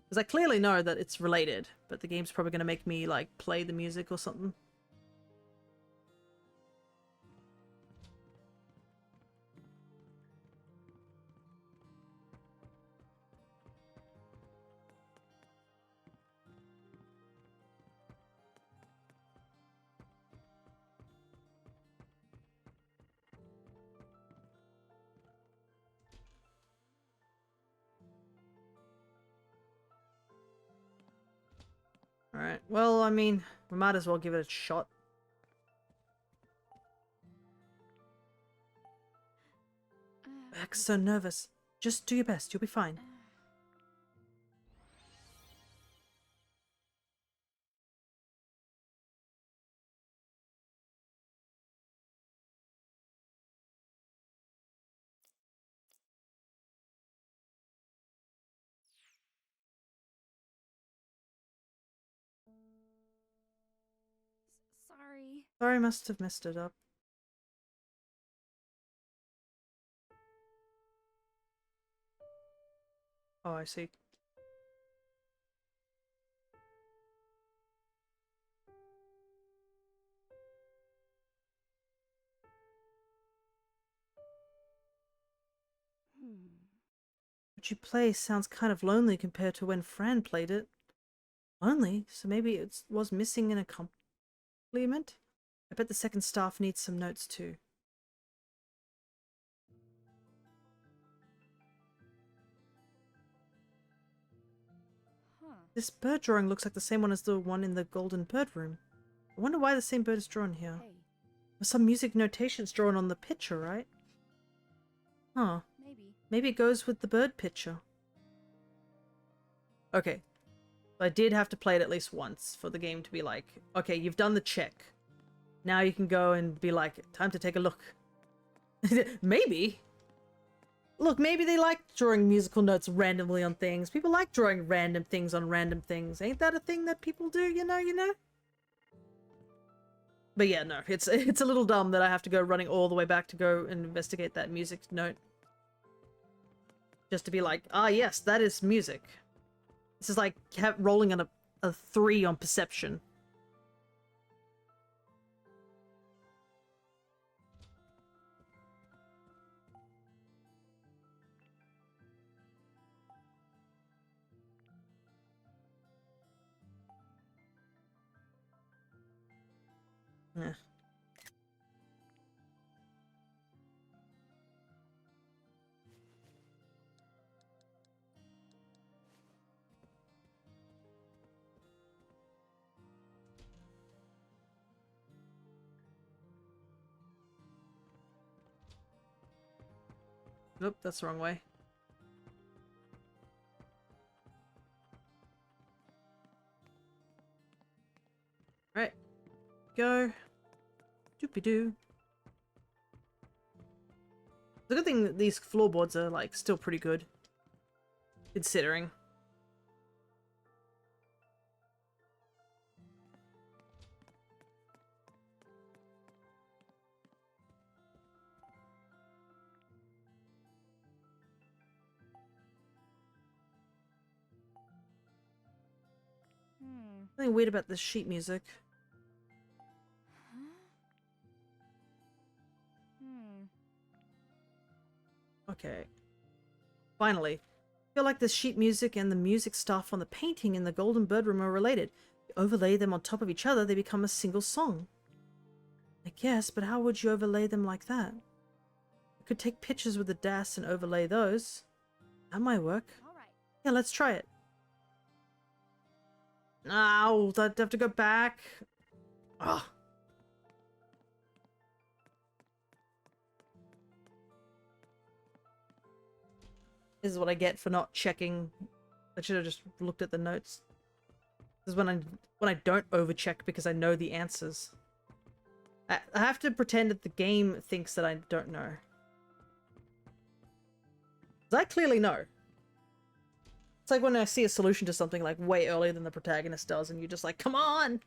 S1: Because I clearly know that it's related, but the game's probably going to make me, like, play the music or something. Alright, well, I mean, we might as well give it a shot. Beck's so nervous. Just do your best, you'll be fine.
S10: Sorry.
S1: Sorry, I must have messed it up. Oh, I see. What you play sounds kind of lonely compared to when Fran played it. Lonely? So maybe it was missing an accompaniment? I bet the second staff needs some notes too.
S10: Huh.
S1: This bird drawing looks like the same one as the one in the Golden Bird room. I wonder why the same bird is drawn here.
S10: Hey,
S1: There's some music notations drawn on the picture, right? Huh.
S10: maybe.
S1: Maybe it goes with the bird picture. Okay. I did have to play it at least once for the game to be like, okay, you've done the check. Now you can go and be like, time to take a look. Maybe. Look, maybe they like drawing musical notes randomly on things. People like drawing random things on random things. Ain't that a thing that people do, you know? But yeah, no, it's a little dumb that I have to go running all the way back to go and investigate that music note. Just to be like, ah yes, that is music. This is like rolling on a 3 on perception. Yeah. Nope, that's the wrong way. Right. Go. Doopy-doo. The good thing that these floorboards are, like, still pretty good. Considering. Something weird about this sheet music. Okay. Finally. I feel like the sheet music and the music stuff on the painting in the Golden Bird Room are related. You overlay them on top of each other, they become a single song. I guess, but how would you overlay them like that? I could take pictures with the DAS and overlay those. That might work. Yeah, let's try it. No, I'd have to go back. Ugh. This is what I get for not checking. I should have just looked at the notes. This is when I don't overcheck because I know the answers. I have to pretend that the game thinks that I don't know. 'Cause I clearly know. It's like when I see a solution to something like way earlier than the protagonist does, and you're just like, come on!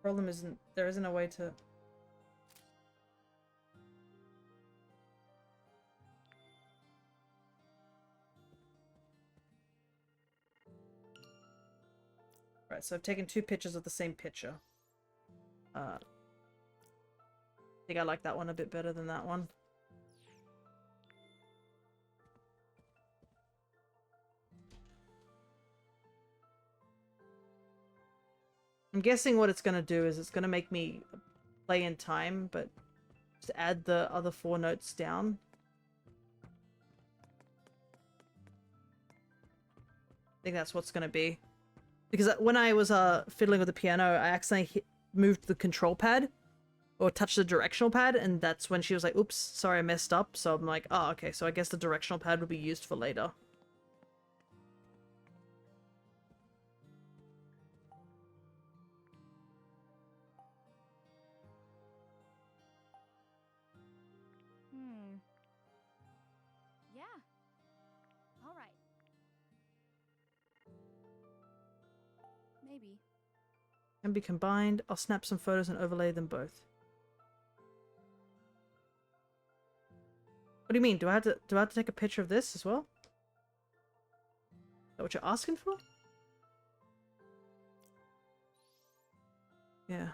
S1: Problem isn't, there isn't a way to... Right, so I've taken 2 pictures of the same picture. I think I like that one a bit better than that one. I'm guessing what it's going to do is it's going to make me play in time, but just add the other 4 notes down. I think that's what's going to be. Because when I was fiddling with the piano, I accidentally moved the control pad or touched the directional pad, and that's when she was like, oops, sorry, I messed up. So I'm like, oh, okay, so I guess the directional pad would be used for later.
S4: Yeah. All right. Maybe.
S1: Can be combined. I'll snap some photos and overlay them both. What do you mean? Do I have to take a picture of this as well? Is that what you're asking for? Yeah.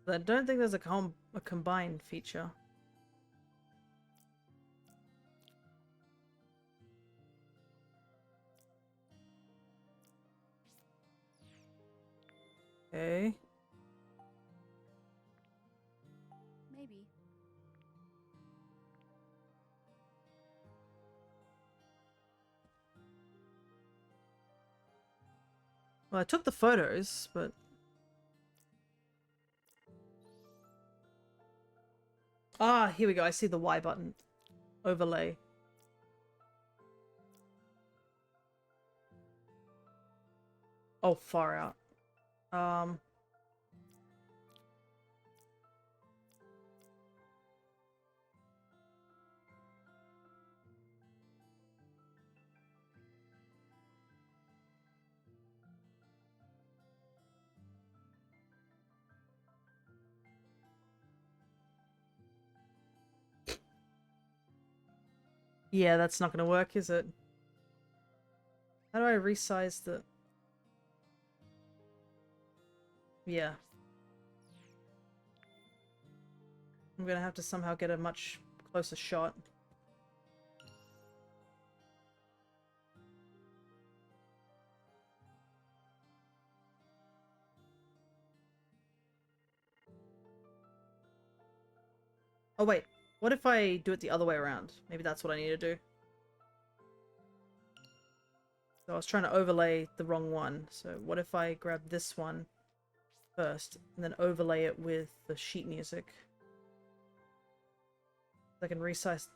S1: But I don't think there's a combined feature. Okay.
S4: Maybe.
S1: Well, I took the photos, but... Ah, here we go. I see the Y button. Overlay. Oh, far out. Yeah, that's not gonna work, is it? How do I resize the... Yeah. I'm gonna have to somehow get a much closer shot. Oh wait, what if I do it the other way around? Maybe that's what I need to do. So I was trying to overlay the wrong one. So what if I grab this one first and then overlay it with the sheet music? I can resize.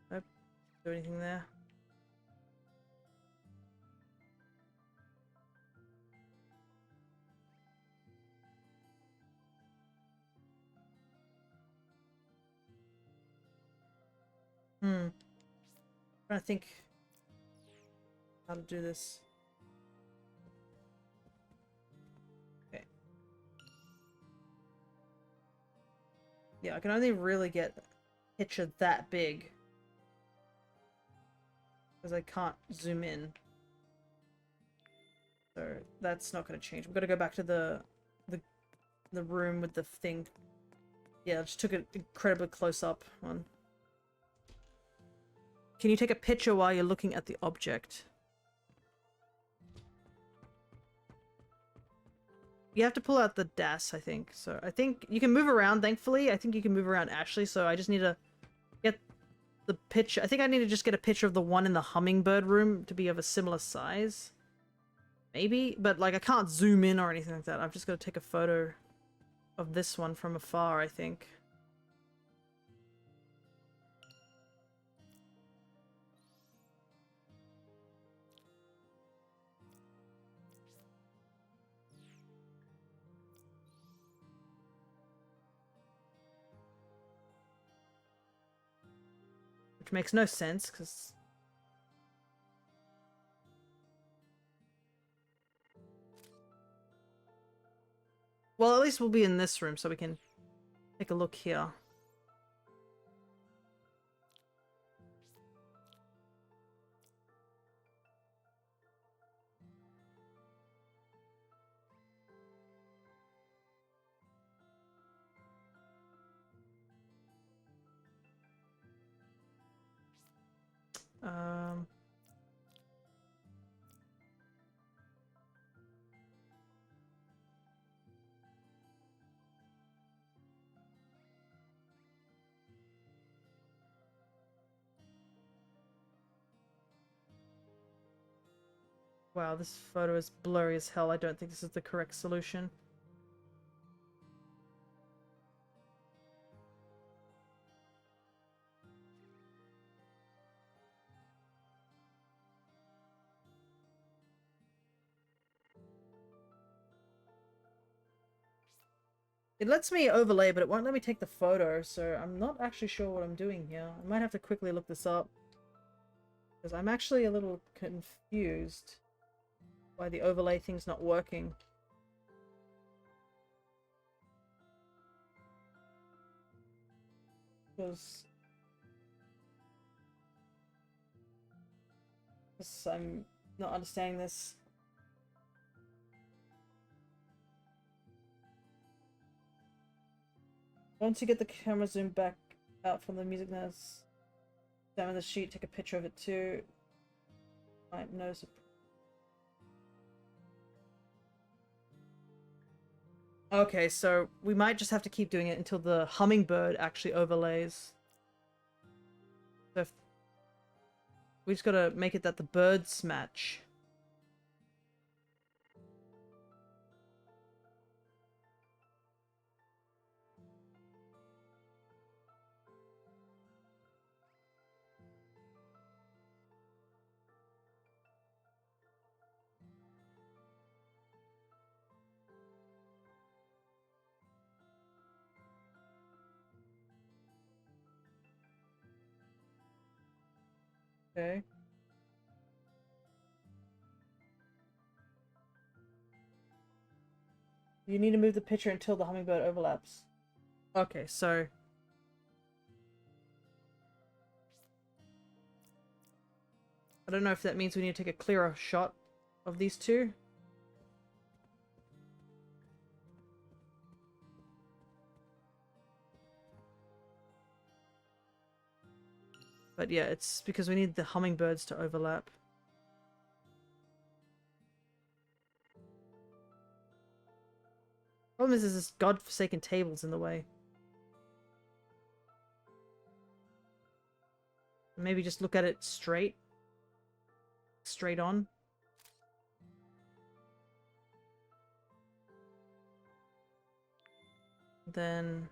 S1: Nope. Do anything there? Trying to think how to do this. Okay. Yeah, I can only really get a picture that big because I can't zoom in. So that's not going to change. We've got to go back to the room with the thing. Yeah, I just took an incredibly close up one. Can you take a picture while you're looking at the object? You have to pull out the DAS, I think. So I think you can move around, thankfully. I think you can move around Ashley, so I just need to get the picture. I think I need to just get a picture of the one in the hummingbird room to be of a similar size. Maybe, but like I can't zoom in or anything like that. I've just got to take a photo of this one from afar, I think. Which makes no sense, because... Well, at least we'll be in this room, so we can take a look here. Um... Wow, this photo is blurry as hell. I don't think this is the correct solution. It lets me overlay, but it won't let me take the photo, so I'm not actually sure what I'm doing here. I might have to quickly look this up. Because I'm actually a little confused why the overlay thing's not working. Because I'm not understanding this. Once you get the camera zoom back out from the music notes, examine the sheet, take a picture of it too. Might notice it. Okay, so we might just have to keep doing it until the hummingbird actually overlays. So if we just gotta make it that the birds match. Okay. You need to move the picture until the hummingbird overlaps. Okay, so... I don't know if that means we need to take a clearer shot of these two. But yeah, it's because we need the hummingbirds to overlap. Problem is, there's this godforsaken table's in the way. Maybe just look at it straight. Straight on. Then...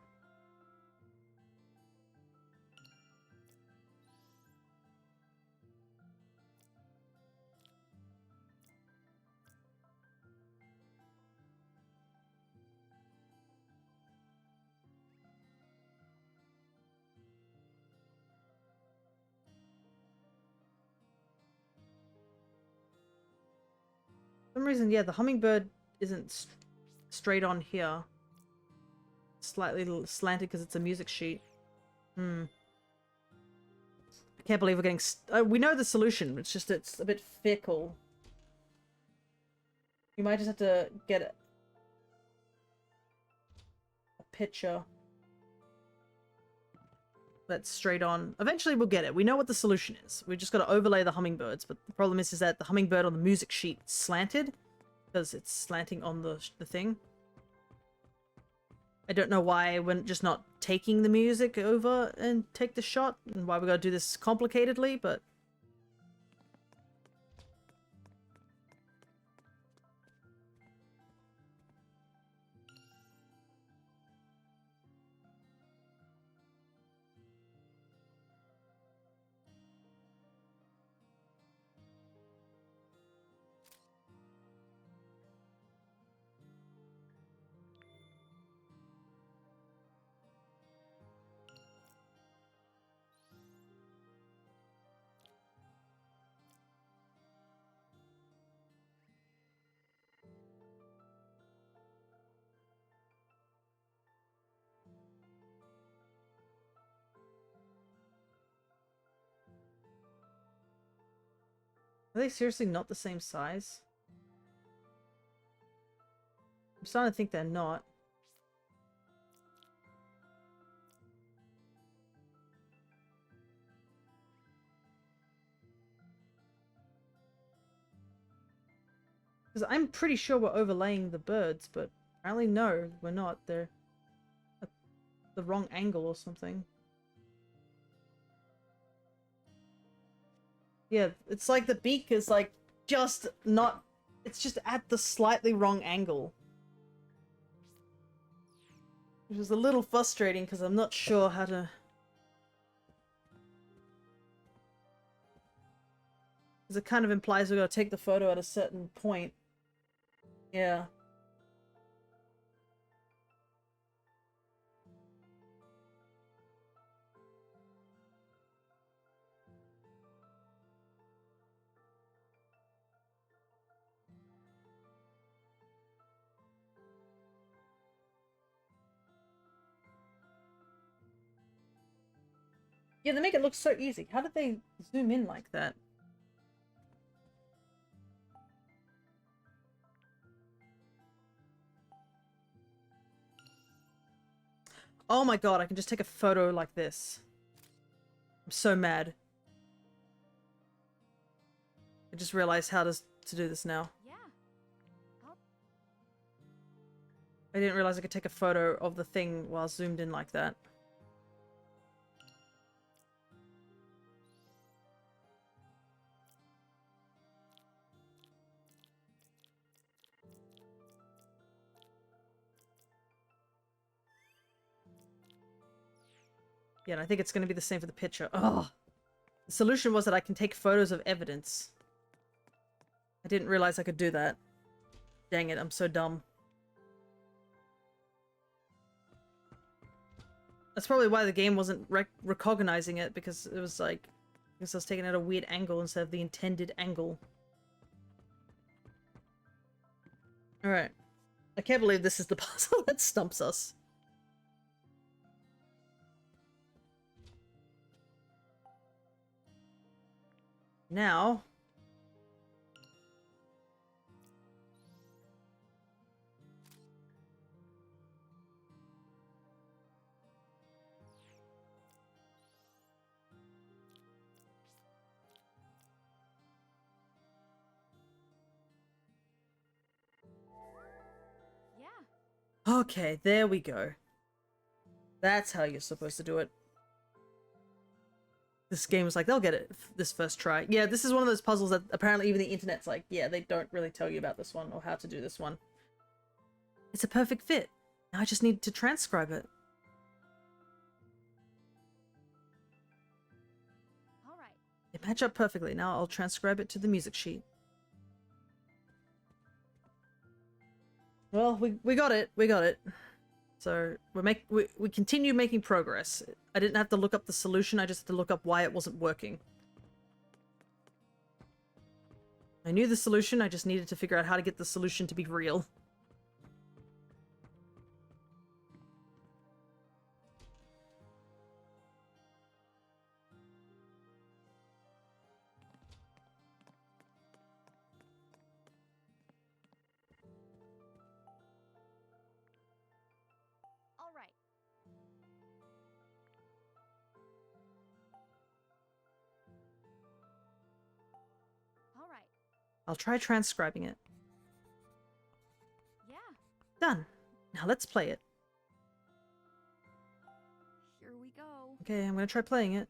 S1: some reason, yeah, the hummingbird isn't straight on here. Slightly slanted because it's a music sheet. I can't believe we're getting... we know the solution, it's just it's a bit fickle. You might just have to get a picture that's straight on. Eventually we'll get it. We know what the solution is. We just got to overlay the hummingbirds, but the problem is that the hummingbird on the music sheet is slanted because it's slanting on the thing. I don't know why we're just not taking the music over and take the shot, and why we gotta do this complicatedly, but... Are they seriously not the same size? I'm starting to think they're not. Because I'm pretty sure we're overlaying the birds, but apparently no, we're not. They're at the wrong angle or something. Yeah, it's like the beak is like just not... It's just at the slightly wrong angle. Which is a little frustrating because I'm not sure how to... Because it kind of implies we're going to take the photo at a certain point. Yeah. Yeah, they make it look so easy. How did they zoom in like that? Oh my god, I can just take a photo like this. I'm so mad. I just realized how to do this now.
S4: Yeah.
S1: I didn't realize I could take a photo of the thing while zoomed in like that. Yeah, and I think it's going to be the same for the picture. Oh, the solution was that I can take photos of evidence. I didn't realize I could do that. Dang it, I'm so dumb. That's probably why the game wasn't recognizing it, because it was like... because I was taking it at a weird angle instead of the intended angle. Alright. I can't believe this is the puzzle that stumps us. Now...
S4: Yeah.
S1: okay, there we go. That's how you're supposed to do it. This game was like, they'll get it this first try. Yeah, this is one of those puzzles that apparently even the internet's like, yeah, they don't really tell you about this one or how to do this one. It's a perfect fit. Now I just need to transcribe it.
S4: All right.
S1: They match up perfectly. Now I'll transcribe it to the music sheet. Well, we got it. We got it. So we continue making progress. I didn't have to look up the solution, I just had to look up why it wasn't working. I knew the solution, I just needed to figure out how to get the solution to be real.
S4: All right. All right.
S1: I'll try transcribing it.
S4: Yeah,
S1: Done. Now let's play it.
S4: here we go.
S1: Okay, I'm gonna try playing it.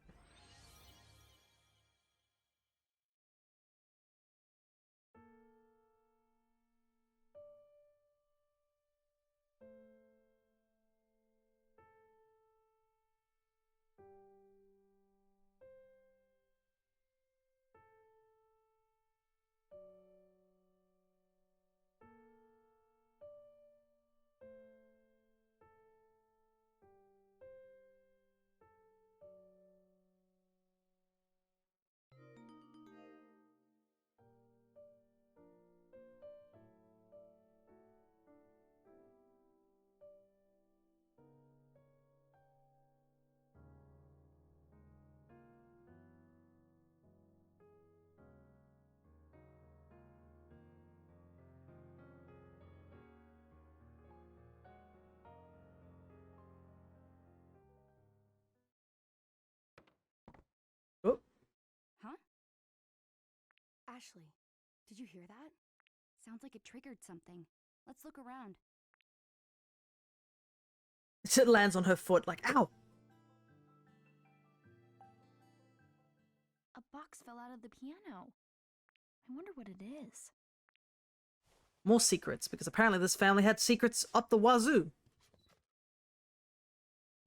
S1: Oh.
S10: Huh?
S5: Ashley, did you hear that?
S10: Sounds like it triggered something. Let's look around.
S1: It lands on her foot like, ow!
S10: A box fell out of the piano. I wonder what it is.
S1: More secrets, because apparently this family had secrets up the wazoo.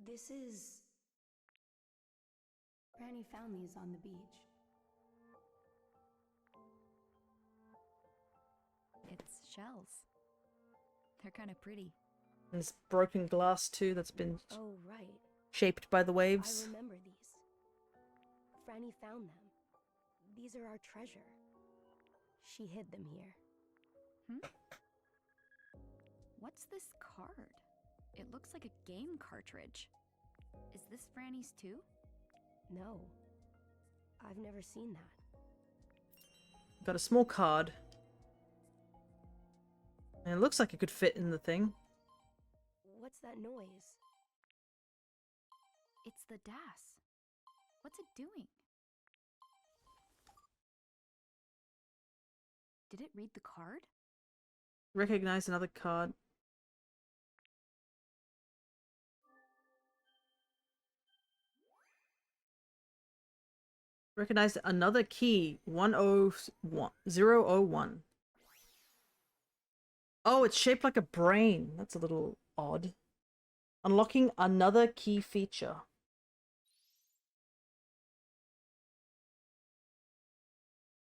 S5: This is... Granny found these on the beach.
S10: It's shells. They're kind of pretty.
S1: And this broken glass too that's been
S5: Oh, right.
S1: shaped by the
S5: I
S1: waves.
S5: remember these. Franny found them. These are our treasure. She hid them here.
S10: What's this card? It looks like a game cartridge. Is this Franny's too?
S5: No. I've never seen that.
S1: Got a small card. And it looks like it could fit in the thing.
S5: What's that noise?
S10: It's the DAS. What's it doing? Did it read the card?
S1: Recognize another card. Recognize another key. 001. Oh, it's shaped like a brain. That's a little odd. Unlocking another key feature.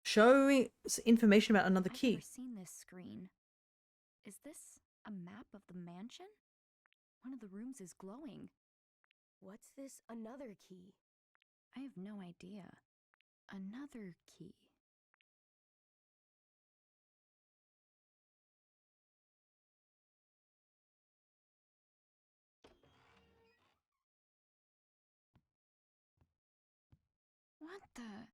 S1: Showing information about another
S10: I've
S1: key.
S10: never seen this screen. Is this a map of the mansion? One of the rooms is glowing.
S5: What's this another key?
S10: I have no idea. Another key. What the?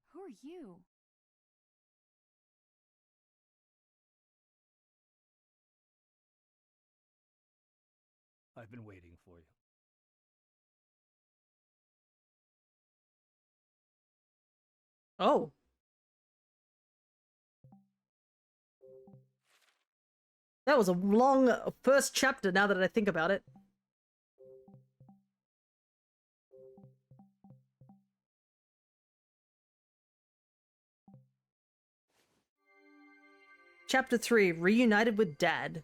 S10: Who are you?
S11: I've been waiting for you.
S1: Oh. That was a long first chapter now that I think about it. Chapter 3, Reunited with Dad.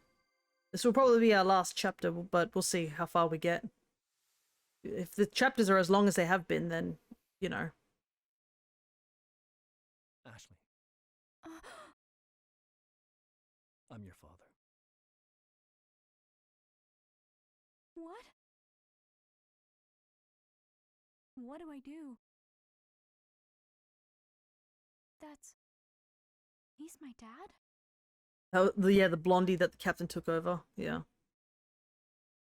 S1: This will probably be our last chapter, but we'll see how far we get. If the chapters are as long as they have been, then, you know.
S11: Ashley. I'm your father.
S10: What? What do I do? That's... He's my dad?
S1: Oh, yeah, the blondie that the captain took over. Yeah.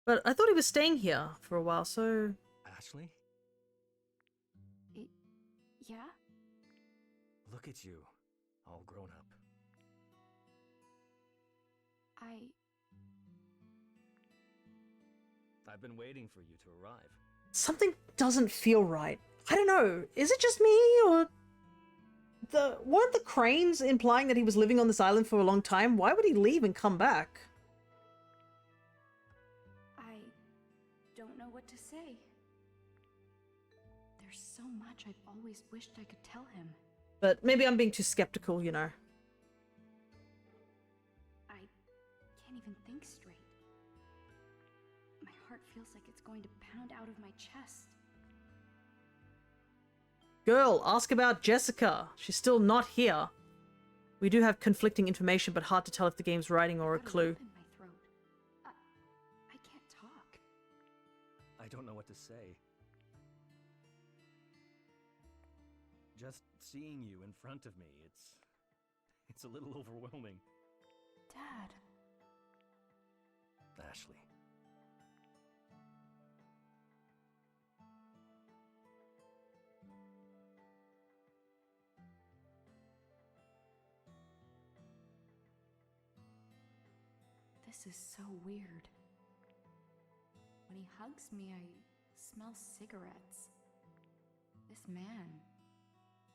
S1: But I thought he was staying here for a while, so...
S6: Ashley?
S10: Yeah?
S6: Look at you, all grown up. I've been waiting for you to arrive.
S1: Something doesn't feel right. I don't know. Is it just me, or... Weren't the cranes implying that he was living on this island for a long time? Why would he leave and come back?
S10: I don't know what to say. There's so much I've always wished I could tell him.
S1: But maybe I'm being too skeptical, you know.
S10: I can't even think straight. My heart feels like it's going to pound out of my chest.
S1: Girl, ask about Jessica. She's still not here. We do have conflicting information, but hard to tell if the game's writing or a clue.
S10: In my throat. I can't talk.
S6: I don't know what to say. Just seeing you in front of me, it's a little overwhelming.
S10: Dad.
S6: Ashley.
S10: This is so weird. When he hugs me, I smell cigarettes. This man,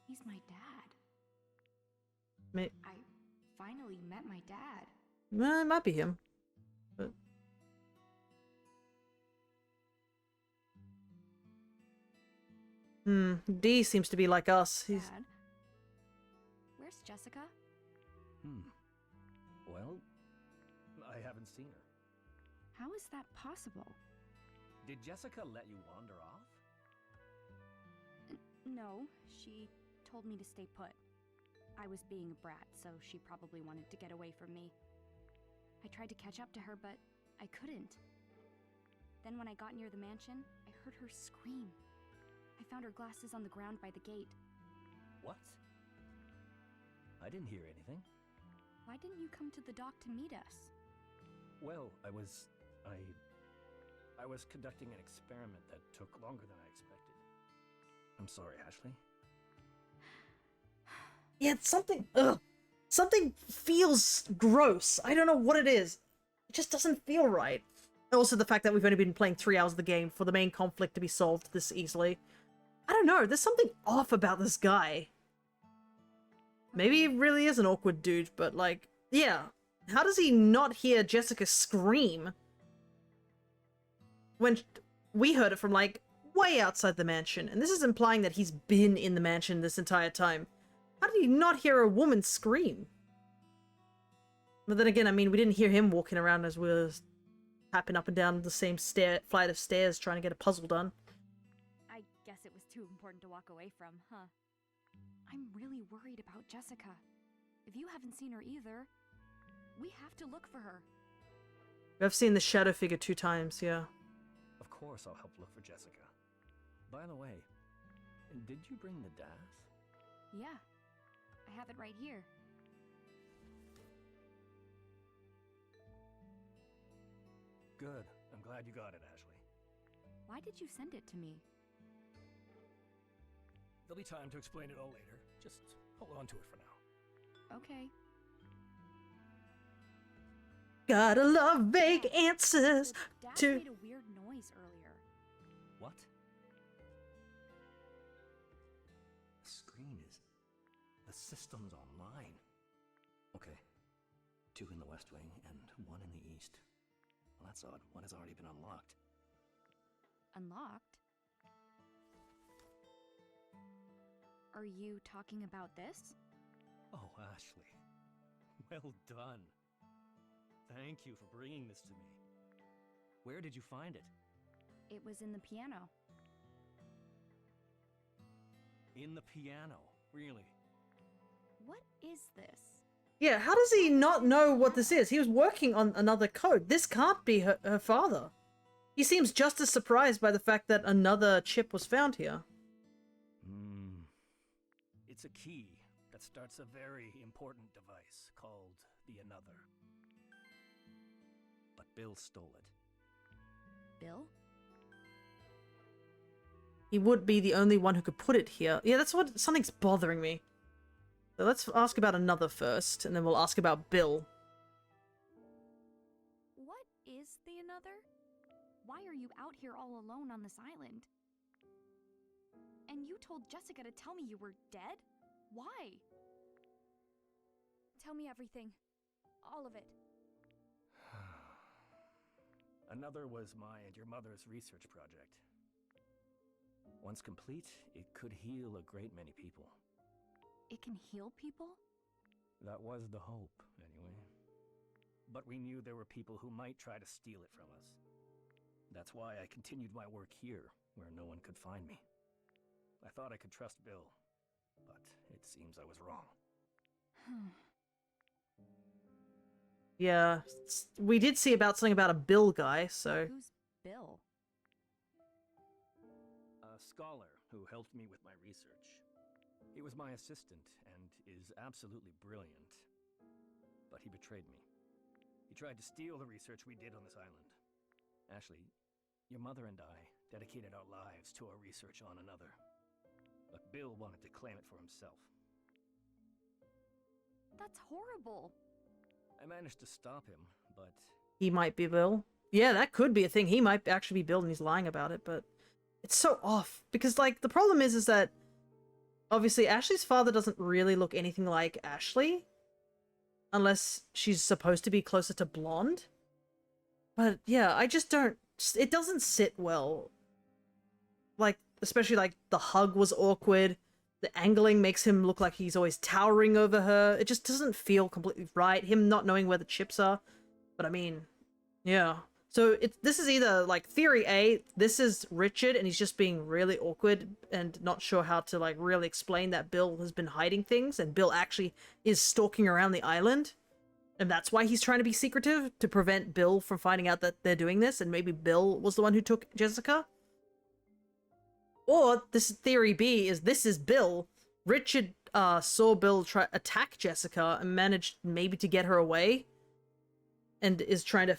S10: he's my dad. I finally met my dad.
S1: It might be him. But... D seems to be like us.
S10: Dad? Where's Jessica?
S6: Well, I haven't seen her.
S10: How is that possible?
S6: Did Jessica let you wander off?
S10: No, she told me to stay put. I was being a brat, so she probably wanted to get away from me. I tried to catch up to her, but I couldn't. Then when I got near the mansion, I heard her scream. I found her glasses on the ground by the gate.
S6: What? I didn't hear anything.
S10: Why didn't you come to the dock to meet us?
S6: Well, I was conducting an experiment that took longer than I expected. I'm sorry, Ashley.
S1: Yeah, it's something... Ugh. Something feels gross. I don't know what it is. It just doesn't feel right. Also, the fact that we've only been playing 3 hours of the game for the main conflict to be solved this easily. I don't know. There's something off about this guy. Maybe he really is an awkward dude, but like, yeah. How does he not hear Jessica scream when we heard it from like way outside the mansion? And this is implying that he's been in the mansion this entire time. How did he not hear a woman scream? But then again, I mean, we didn't hear him walking around as we were tapping up and down the same flight of stairs trying to get a puzzle done.
S10: I guess it was too important to walk away from, huh? I'm really worried about Jessica. If you haven't seen her either, we have to look for her.
S1: I've seen the shadow figure 2 times, yeah.
S6: Of course I'll help look for Jessica. By the way, did you bring the DAS?
S10: Yeah, I have it right here.
S6: Good. I'm glad you got it, Ashley.
S10: Why did you send it to me?
S11: There'll be time to explain it all later. Just hold on to it for now.
S10: Okay.
S1: Gotta love vague answers
S10: Dad
S1: to...
S10: made a weird noise earlier.
S6: What? The screen is... The system's online. Okay. 2 in the west wing and 1 in the east. Well, that's odd. One has already been unlocked.
S10: Unlocked? Are you talking about this?
S6: Oh, Ashley. Well done. Thank you for bringing this to me. Where did you find it?
S10: It was in the piano.
S6: In the piano? Really?
S10: What is this?
S1: Yeah, how does he not know what this is? He was working on another code. This can't be her father. He seems just as surprised by the fact that another chip was found here.
S6: It's a key
S11: that starts a very important device called the Another.
S6: But Bill stole it.
S10: Bill?
S1: He would be the only one who could put it here. Yeah, that's what something's bothering me. So let's ask about Another first, and then we'll ask about Bill.
S4: What is the Another? Why are you out here all alone on this island? And you told Jessica to tell me you were dead? Why? Tell me everything. All of it.
S11: Another was my and your mother's research project. Once complete, it could heal a great many people.
S4: It can heal people?
S11: That was the hope, anyway. But we knew there were people who might try to steal it from us. That's why I continued my work here, where no one could find me. I thought I could trust Bill, but it seems I was wrong.
S1: Yeah, we did see about something about a Bill guy, so...
S4: Who's Bill?
S11: A scholar who helped me with my research. He was my assistant and is absolutely brilliant. But he betrayed me. He tried to steal the research we did on this island. Ashley, your mother and I dedicated our lives to our research on Another. But Bill wanted to claim it for himself.
S4: That's horrible.
S11: I managed to stop him, but...
S1: He might be Bill. Yeah, that could be a thing. He might actually be Bill and he's lying about it, but... It's so off. Because, like, the problem is that... Obviously, Ashley's father doesn't really look anything like Ashley. Unless she's supposed to be closer to blonde. But, yeah, I just don't... It doesn't sit well. Like, especially, like, the hug was awkward. The angling makes him look like he's always towering over her. It just doesn't feel completely right. Him not knowing where the chips are. But I mean, yeah. So this is either, like, theory A, this is Richard and he's just being really awkward and not sure how to, like, really explain that Bill has been hiding things and Bill actually is stalking around the island. And that's why he's trying to be secretive, to prevent Bill from finding out that they're doing this, and maybe Bill was the one who took Jessica. Or this theory B is this is Bill. Richard saw Bill attack Jessica and managed maybe to get her away. And is trying to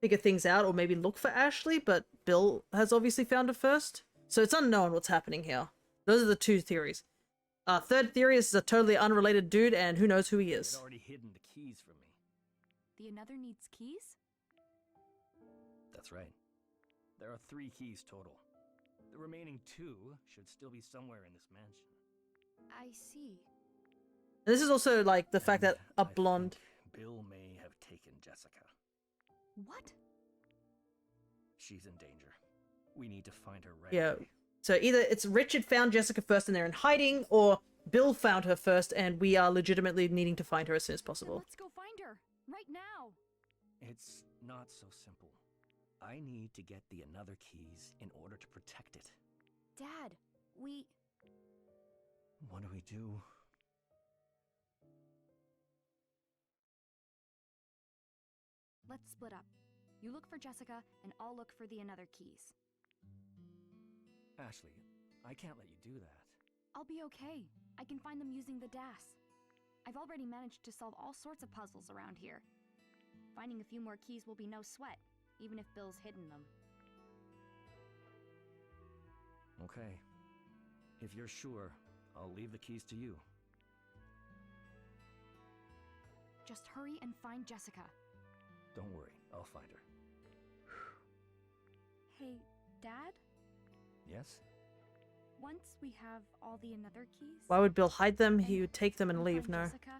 S1: figure things out or maybe look for Ashley, but Bill has obviously found her first. So it's unknown what's happening here. Those are the two theories. Third theory is a totally unrelated dude and who knows who he is.
S11: They'd already hidden the keys from me.
S4: The Another needs keys?
S11: That's right. There are 3 keys total. The remaining 2 should still be somewhere in this mansion.
S4: I see.
S1: This is also like the fact that a
S11: I
S1: blonde...
S11: think Bill may have taken Jessica.
S4: What?
S11: She's in danger. We need to find her right away.
S1: Yeah. So either it's Richard found Jessica first and they're in hiding, or Bill found her first and we are legitimately needing to find her as soon as
S4: Then
S1: possible.
S4: let's go find her. Right now.
S11: It's not so simple. I need to get the Another keys in order to protect it.
S4: Dad, we...
S11: What do we do?
S4: Let's split up. You look for Jessica, and I'll look for the Another keys.
S11: Ashley, I can't let you do that.
S4: I'll be okay. I can find them using the DAS. I've already managed to solve all sorts of puzzles around here. Finding a few more keys will be no sweat, even if Bill's hidden them.
S11: Okay. If you're sure, I'll leave the keys to you.
S4: Just hurry and find Jessica.
S11: Don't worry, I'll find her.
S4: Hey, Dad?
S11: Yes?
S4: Once we have all the Another keys...
S1: Why would Bill hide them? He would take them and
S4: we
S1: leave,
S4: find
S1: no.
S4: Jessica,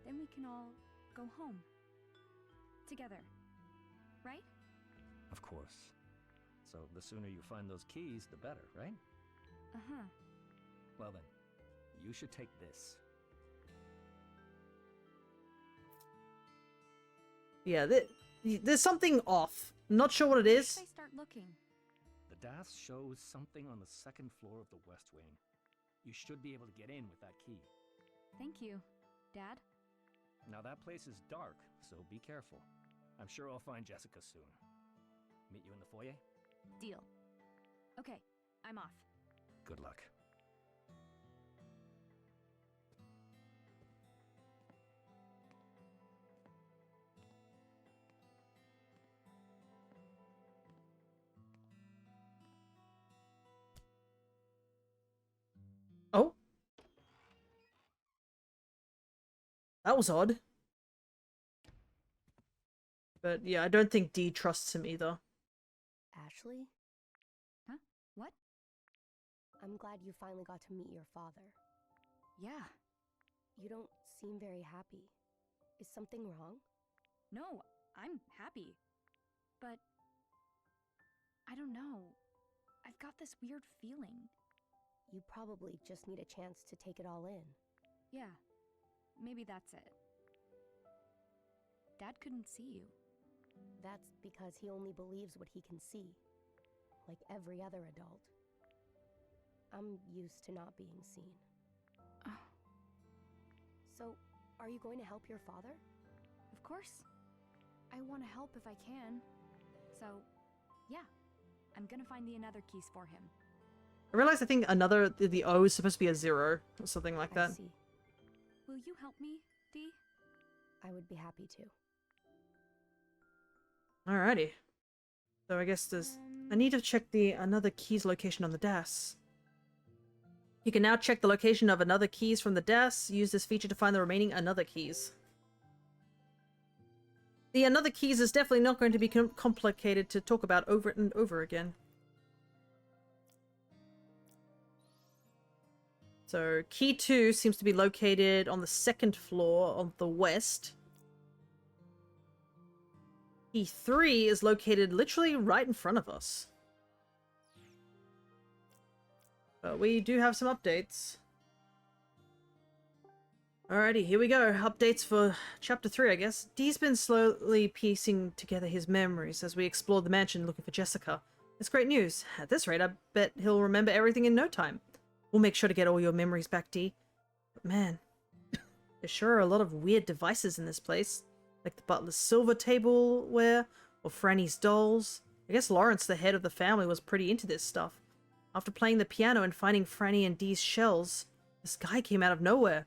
S4: then we can all go home. Together. Right?
S11: Of course. So the sooner you find those keys, the better, right?
S4: Uh-huh.
S11: Well then, you should take this.
S1: Yeah, there's something off. Not sure what it
S4: Where
S1: is.
S4: should I start looking?
S11: The DAS shows something on the 2nd floor of the West Wing. You should be able to get in with that key.
S4: Thank you, Dad.
S11: Now that place is dark, so be careful. I'm sure I'll find Jessica soon. Meet you in the foyer?
S4: Deal. Okay, I'm off.
S11: Good luck.
S1: That was odd. But yeah, I don't think Dee trusts him either.
S5: Ashley?
S10: Huh? What?
S5: I'm glad you finally got to meet your father.
S10: Yeah.
S5: You don't seem very happy. Is something wrong?
S10: No, I'm happy. But I don't know. I've got this weird feeling.
S5: You probably just need a chance to take it all in.
S10: Yeah, maybe that's it. Dad couldn't see you.
S5: That's because he only believes what he can see, like every other adult. I'm used to not being seen.
S10: Oh.
S5: So, are you going to help your father?
S10: Of course. I want to help if I can. So, yeah. I'm gonna find the another keys for him.
S1: I realized I think the O is supposed to be a 0 or something like that.
S5: I see.
S10: Will you help me, Dee?
S5: I would be happy to.
S1: Alrighty. So I guess there's... I need to check the another keys location on the DAS. You can now check the location of another keys from the DAS. Use this feature to find the remaining another keys. The another keys is definitely not going to be complicated to talk about over and over again. So, key 2 seems to be located on the 2nd floor on the west. Key 3 is located literally right in front of us. But we do have some updates. Alrighty, here we go. Updates for Chapter 3, I guess. Dee's been slowly piecing together his memories as we explore the mansion looking for Jessica. It's great news. At this rate, I bet he'll remember everything in no time. We'll make sure to get all your memories back, Dee. But man, there sure are a lot of weird devices in this place. Like the butler's silver tableware, or Franny's dolls. I guess Lawrence, the head of the family, was pretty into this stuff. After playing the piano and finding Franny and Dee's shells, this guy came out of nowhere.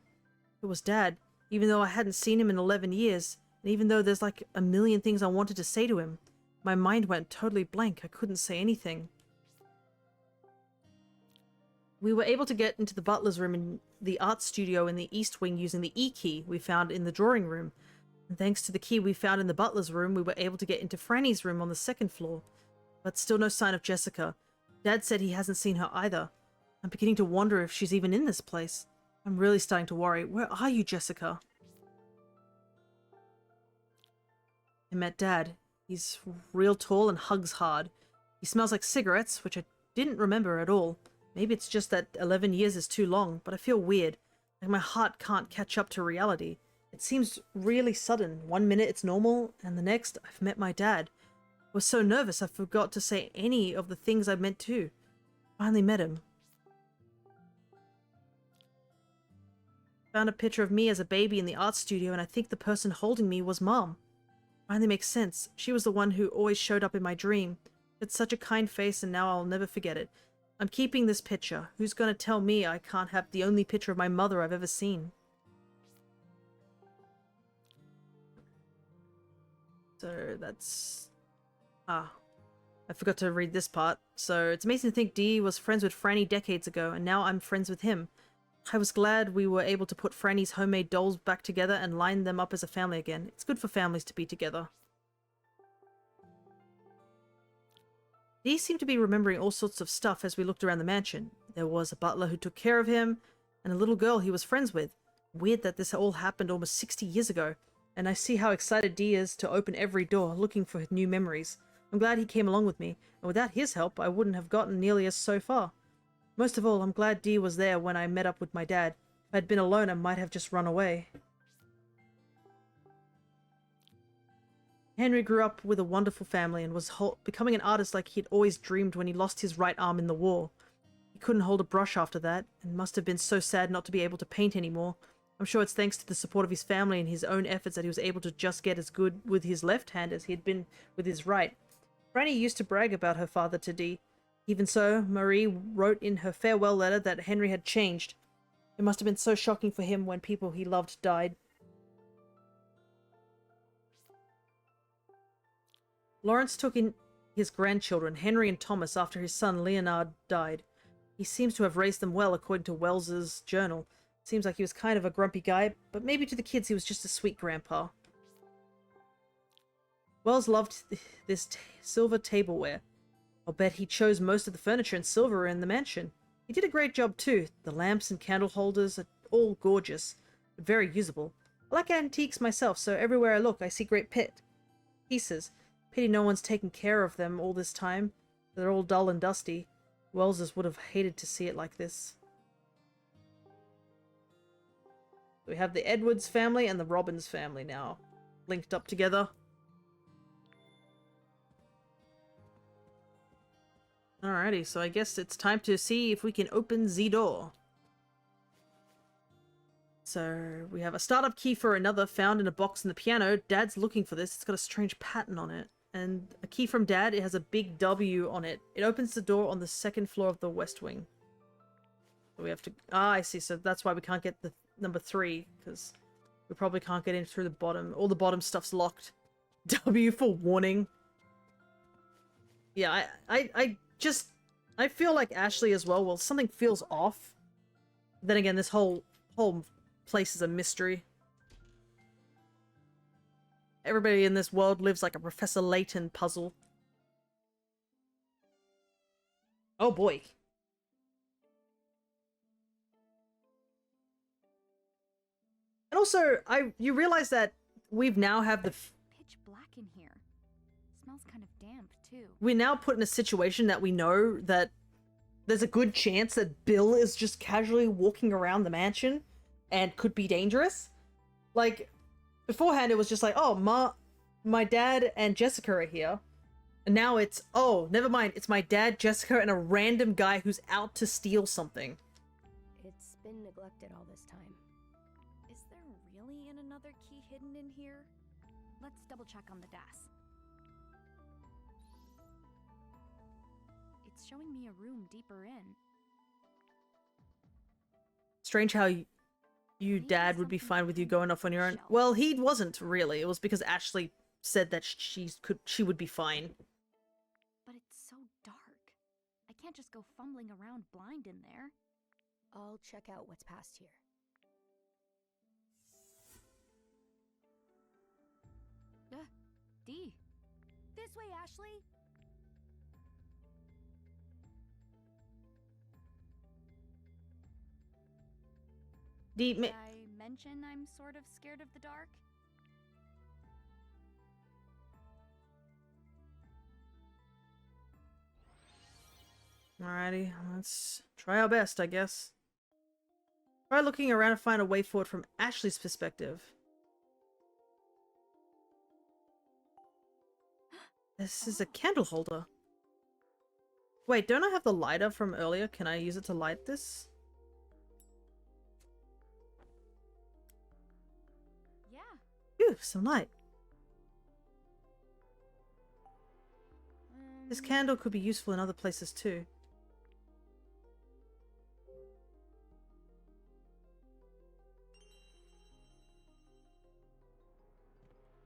S1: It was Dad, even though I hadn't seen him in 11 years, and even though there's like a million things I wanted to say to him. My mind went totally blank. I couldn't say anything. We were able to get into the butler's room in the art studio in the East Wing using the E-key we found in the drawing room. And thanks to the key we found in the butler's room, we were able to get into Franny's room on the 2nd floor. But still no sign of Jessica. Dad said he hasn't seen her either. I'm beginning to wonder if she's even in this place. I'm really starting to worry. Where are you, Jessica? I met Dad. He's real tall and hugs hard. He smells like cigarettes, which I didn't remember at all. Maybe it's just that 11 years is too long, but I feel weird. Like my heart can't catch up to reality. It seems really sudden. One minute it's normal, and the next I've met my dad. I was so nervous I forgot to say any of the things I meant to. Finally met him. Found a picture of me as a baby in the art studio, and I think the person holding me was Mom. Finally makes sense. She was the one who always showed up in my dream. It's such a kind face, and now I'll never forget it. I'm keeping this picture. Who's gonna tell me I can't have the only picture of my mother I've ever seen? So that's... I forgot to read this part. So it's amazing to think Dee was friends with Franny decades ago, and now I'm friends with him. I was glad we were able to put Franny's homemade dolls back together and line them up as a family again. It's good for families to be together. Dee seemed to be remembering all sorts of stuff as we looked around the mansion. There was a butler who took care of him, and a little girl he was friends with. Weird that this all happened almost 60 years ago, and I see how excited Dee is to open every door, looking for new memories. I'm glad he came along with me, and without his help, I wouldn't have gotten nearly as so far. Most of all, I'm glad Dee was there when I met up with my dad. If I'd been alone, I might have just run away. Henry grew up with a wonderful family and was becoming an artist like he'd always dreamed when he lost his right arm in the war. He couldn't hold a brush after that, and must have been so sad not to be able to paint anymore. I'm sure it's thanks to the support of his family and his own efforts that he was able to just get as good with his left hand as he had been with his right. Franny used to brag about her father to Dee. Even so, Marie wrote in her farewell letter that Henry had changed. It must have been so shocking for him when people he loved died. Lawrence took in his grandchildren, Henry and Thomas, after his son Leonard died. He seems to have raised them well, according to Wells's journal. Seems like he was kind of a grumpy guy, but maybe to the kids he was just a sweet grandpa. Wells loved this silver tableware. I'll bet he chose most of the furniture in silver in the mansion. He did a great job too. The lamps and candle holders are all gorgeous, but very usable. I like antiques myself, so everywhere I look I see great pieces. Pity no one's taken care of them all this time. They're all dull and dusty. Wellses would have hated to see it like this. We have the Edwards family and the Robbins family now linked up together. Alrighty, so I guess it's time to see if we can open the door. So we have a startup key for another found in a box in the piano. Dad's looking for this. It's got a strange pattern on it. And a key from Dad. It has a big W on it. It opens the door on the second floor of the West Wing. So we have to... Ah, I see. So that's why we can't get the number 3. Because we probably can't get in through the bottom. All the bottom stuff's locked. W for warning. Yeah, I feel like Ashley as well. Well, something feels off. Then again, this whole place is a mystery. Everybody in this world lives like a Professor Layton puzzle. Oh boy. And also, you realize that we've now have the...
S10: Pitch black in here. Smells kind of damp, too.
S1: We're now put in a situation that we know that there's a good chance that Bill is just casually walking around the mansion and could be dangerous. Like, beforehand it was just like, oh, my dad and Jessica are here. And now it's, oh, never mind, it's my dad, Jessica, and a random guy who's out to steal something.
S5: It's been neglected all this time.
S4: Is there really another key hidden in here? Let's double check on the DAS. It's showing me a room deeper in.
S1: Strange how you dad would be fine with you going off on your own. Well, he wasn't really. It was because Ashley said that she would be fine.
S4: But it's so dark. I can't just go fumbling around blind in there.
S5: I'll check out what's past here.
S4: D. This way, Ashley.
S1: Did
S4: I mention I'm sort of scared of the dark?
S1: Alrighty, let's try our best, I guess. Try looking around and find a way forward from Ashley's perspective. This is a candle holder. Wait, don't I have the lighter from earlier? Can I use it to light this?
S4: Yeah.
S1: Phew, some light. This candle could be useful in other places too.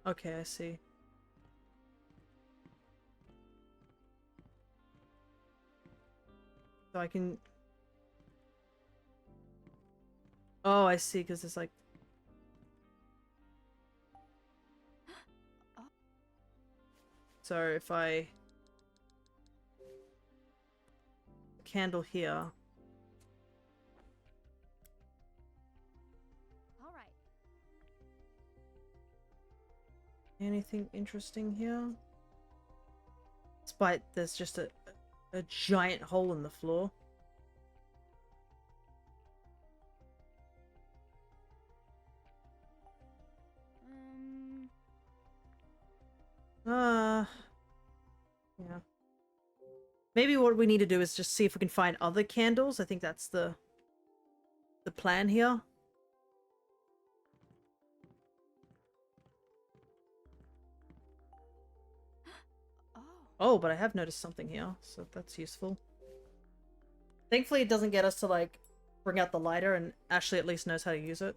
S1: Okay, I see. So I can... Oh, I see, because it's like... So if I... Candle here.
S4: All right.
S1: Anything interesting here? Despite there's just a giant hole in the floor. Yeah. Maybe what we need to do is just see if we can find other candles. I think that's the plan here. Oh, but I have noticed something here, so that's useful. Thankfully, it doesn't get us to, like, bring out the lighter, and Ashley at least knows how to use it.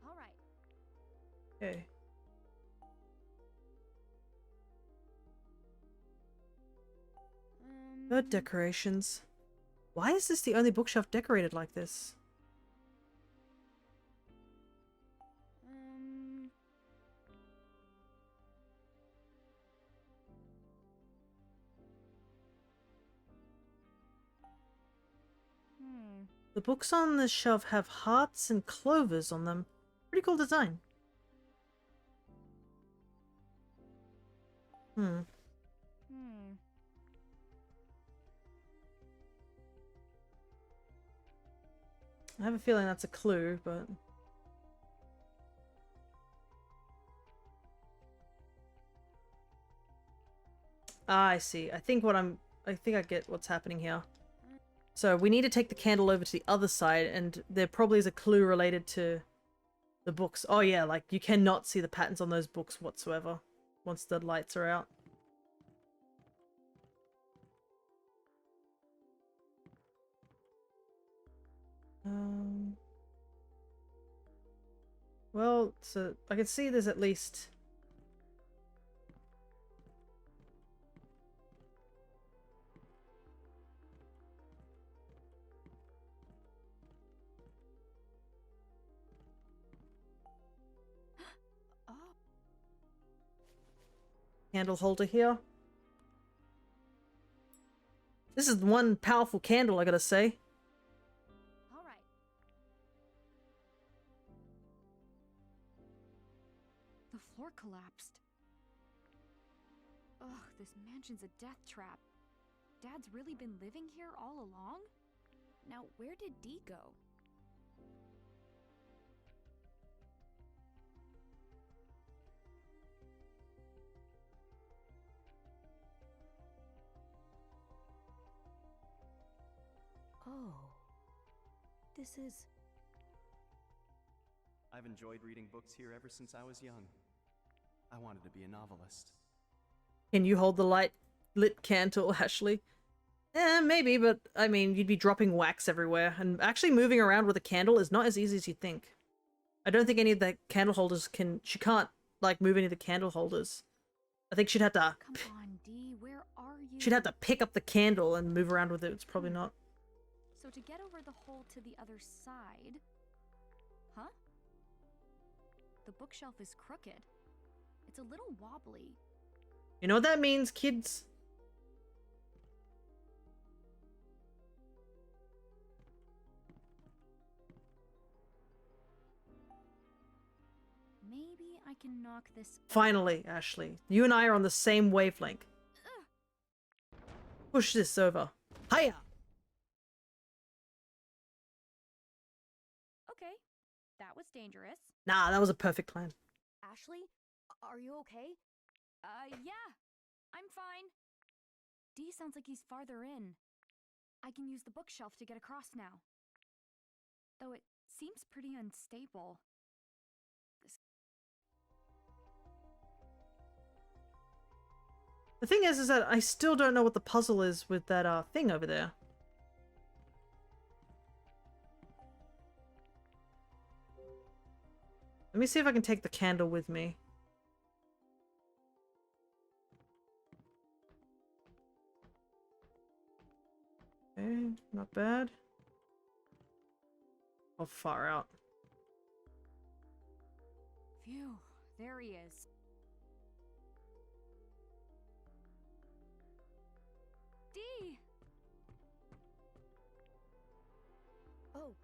S4: All right.
S1: Okay. Bird decorations. Why is this the only bookshelf decorated like this? The books on this shelf have hearts and clovers on them. Pretty cool design. Hmm. I have a feeling that's a clue, but... Ah, I see. I think I get what's happening here. So we need to take the candle over to the other side, and there probably is a clue related to the books. Oh yeah, like you cannot see the patterns on those books whatsoever once the lights are out. Well, so I can see there's at least... candle holder here. This is one powerful candle, I gotta say.
S4: All right. The floor collapsed. Ugh, this mansion's a death trap. Dad's really been living here all along? Now, where did Dee go?
S5: Oh. This is...
S12: I've enjoyed reading books here ever since I was young. I wanted to be a novelist.
S1: Can you hold the lit candle, Ashley? Maybe, but I mean, you'd be dropping wax everywhere, and actually moving around with a candle is not as easy as you think. I don't think any of the candle holders can... She can't, like, move any of the candle holders. I think she'd have to...
S4: Come on, Dee, where are you?
S1: She'd have to pick up the candle and move around with it. It's probably not...
S4: So to get over the hole to the other side... Huh? The bookshelf is crooked. It's a little wobbly.
S1: You know what that means, kids?
S4: Maybe I can knock this...
S1: Finally, Ashley. You and I are on the same wavelength. Push this over. Hiya!
S4: Okay, that was dangerous.
S1: Nah, that was a perfect plan.
S5: Ashley? Are you okay?
S4: Yeah. I'm fine. Dee sounds like he's farther in. I can use the bookshelf to get across now. Though it seems pretty unstable.
S1: The thing is that I still don't know what the puzzle is with that thing over there. Let me see if I can take the candle with me. Okay, not bad. Oh, far out.
S4: Phew, there he is. Dee!
S5: Oh,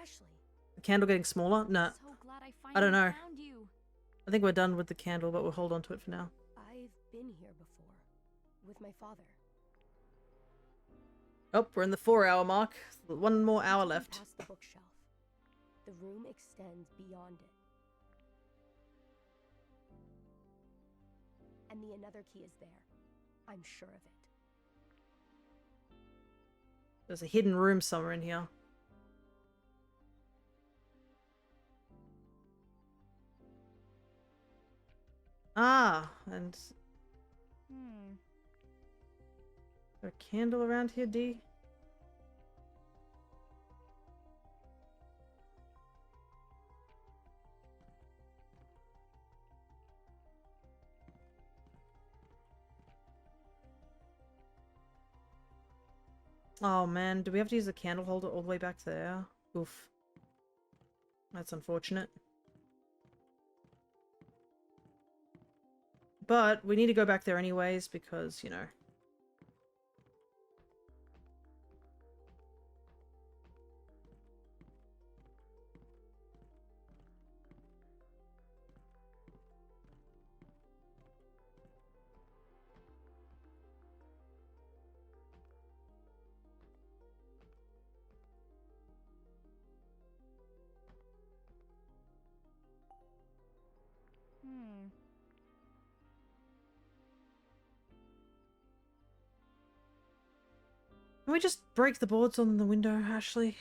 S5: Ashley.
S1: The candle getting smaller? No.
S4: So glad I
S1: I don't know.
S4: found you.
S1: I think we're done with the candle, but we'll hold on to it for now.
S5: I've been here before. With my father.
S1: Oh, we're in the 4-hour mark. 1 more hour left.
S5: Past the bookshelf. The room extends beyond it. And the another key is there. I'm sure of it.
S1: There's a hidden room somewhere in here. Ah, and... Is there a candle around here, Dee? Oh man, do we have to use the candle holder all the way back there? Oof. That's unfortunate. But we need to go back there anyways because, you know. Can we just break the boards on the window, Ashley?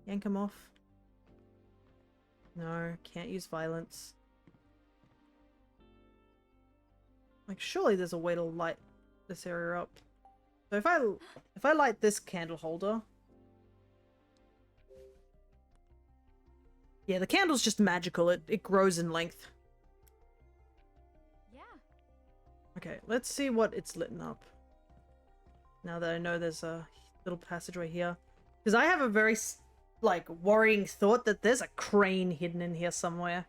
S1: Yank them off. No, can't use violence. Like, surely there's a way to light this area up. So if I light this candle holder... Yeah, the candle's just magical. It grows in length.
S4: Yeah.
S1: Okay, let's see what it's lit up. Now that I know there's a little passageway here. Because I have a very, like, worrying thought that there's a crane hidden in here somewhere.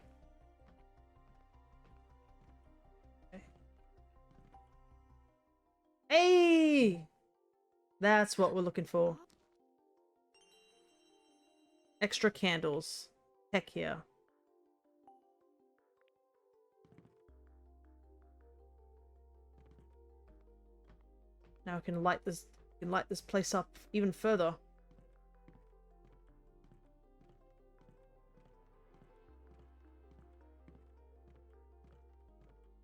S1: Okay. Hey! That's what we're looking for. Extra candles. Heck yeah. Now we can light this place up even further.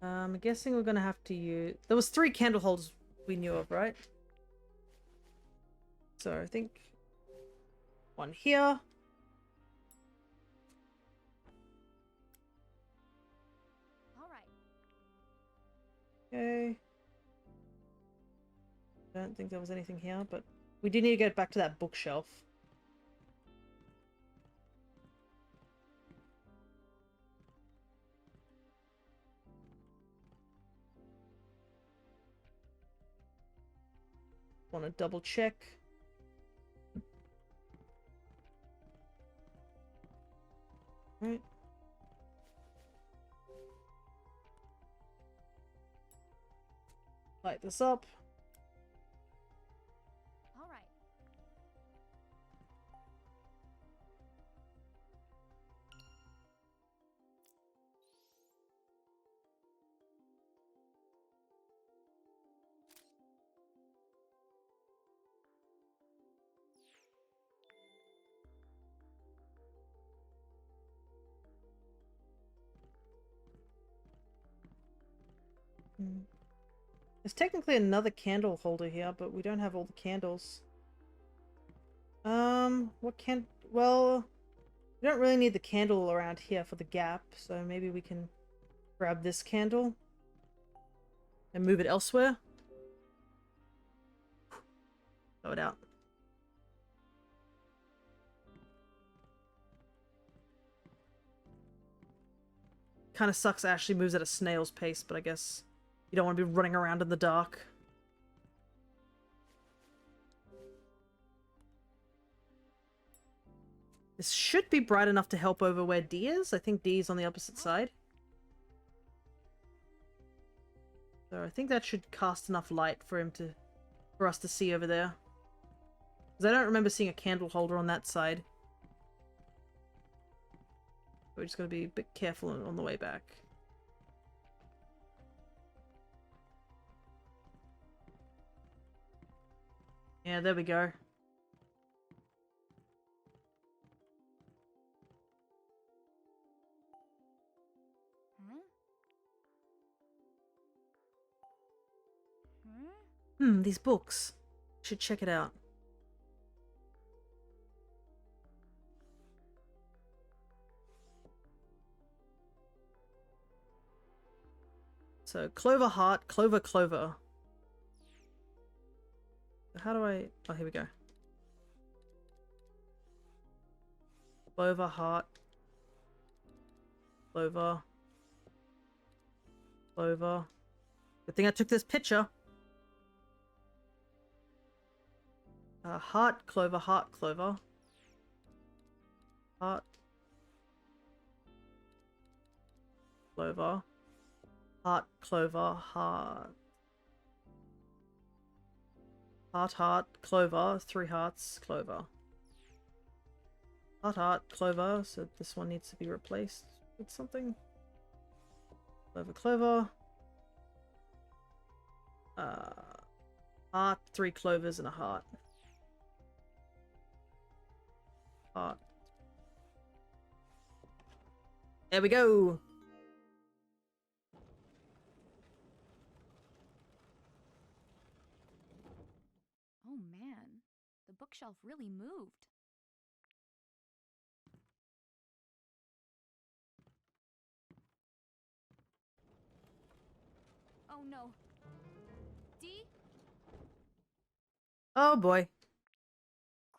S1: I'm guessing we're gonna have to use... There was 3 candle holders we knew of, right? So I think one here.
S4: All right.
S1: Okay. I don't think there was anything here, but we do need to get back to that bookshelf. Want to double check. Right. Light this up.
S4: All right.
S1: There's technically another candle holder here, but we don't have all the candles. What can... Well, we don't really need the candle around here for the gap, so maybe we can grab this candle and move it elsewhere. Throw it out. Kind of sucks Ashley moves at a snail's pace, but I guess you don't want to be running around in the dark. This should be bright enough to help over where D is. I think D is on the opposite side. So I think that should cast enough light for us to see over there. Because I don't remember seeing a candle holder on that side. We're just going to be a bit careful on the way back. Yeah, there we go. These books. Should check it out. So, Clover Heart, Clover Clover. How do I... Oh, here we go. Clover Heart. Clover. Clover. Good thing I took this picture. Heart, Clover, Heart, Clover. Heart. Clover. Heart, Clover, Heart. Heart, Heart, Clover. 3 hearts, Clover. Heart, Heart, Clover. So this one needs to be replaced with something. Clover, Clover. Heart, 3 clovers and a heart. Heart. There we go!
S10: bookshelf really moved. Oh no. Dee?
S1: Oh boy.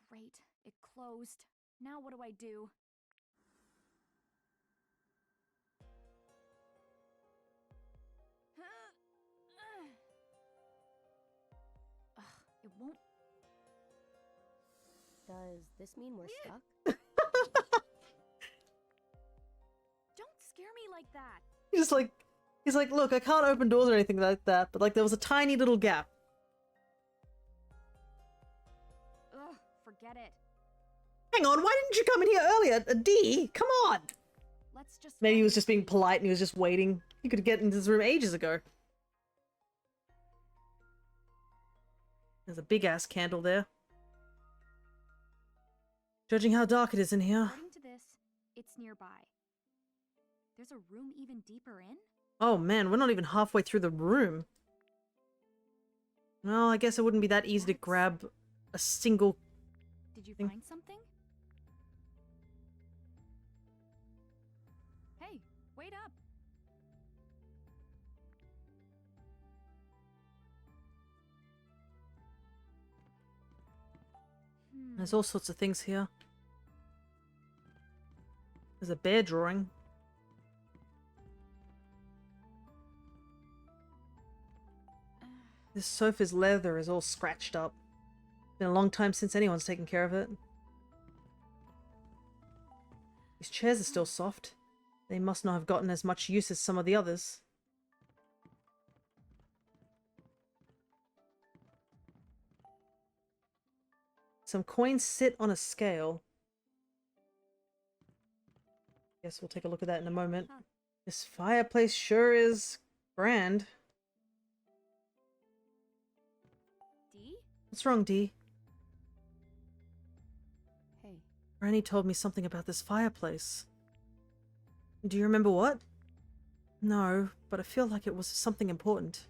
S10: Great, it closed. Now what do I do? Ugh, it won't.
S5: Does this mean we're stuck?
S10: Don't scare me like that.
S1: He's like, look, I can't open doors or anything like that, but like there was a tiny little gap.
S10: Ugh, forget it.
S1: Hang on, why didn't you come in here earlier? D, come on!
S10: Let's just.
S1: Maybe he was just being polite and he was just waiting. He could get into this room ages ago. There's a big ass candle there. Judging how dark it is in here.
S10: According to this, it's nearby. There's a room even deeper in?
S1: Oh man, we're not even halfway through the room. Well, I guess it wouldn't be that easy to grab a single
S10: Did you
S1: thing.
S10: find something? Hey, wait up.
S1: There's all sorts of things here. There's a bear drawing. This sofa's leather is all scratched up. Been a long time since anyone's taken care of it. These chairs are still soft. They must not have gotten as much use as some of the others. Some coins sit on a scale. Guess we'll take a look at that in a moment. This fireplace sure is grand.
S10: Dee?
S1: What's wrong, Dee?
S5: Hey.
S1: Granny told me something about this fireplace. Do you remember what? No, but I feel like it was something important.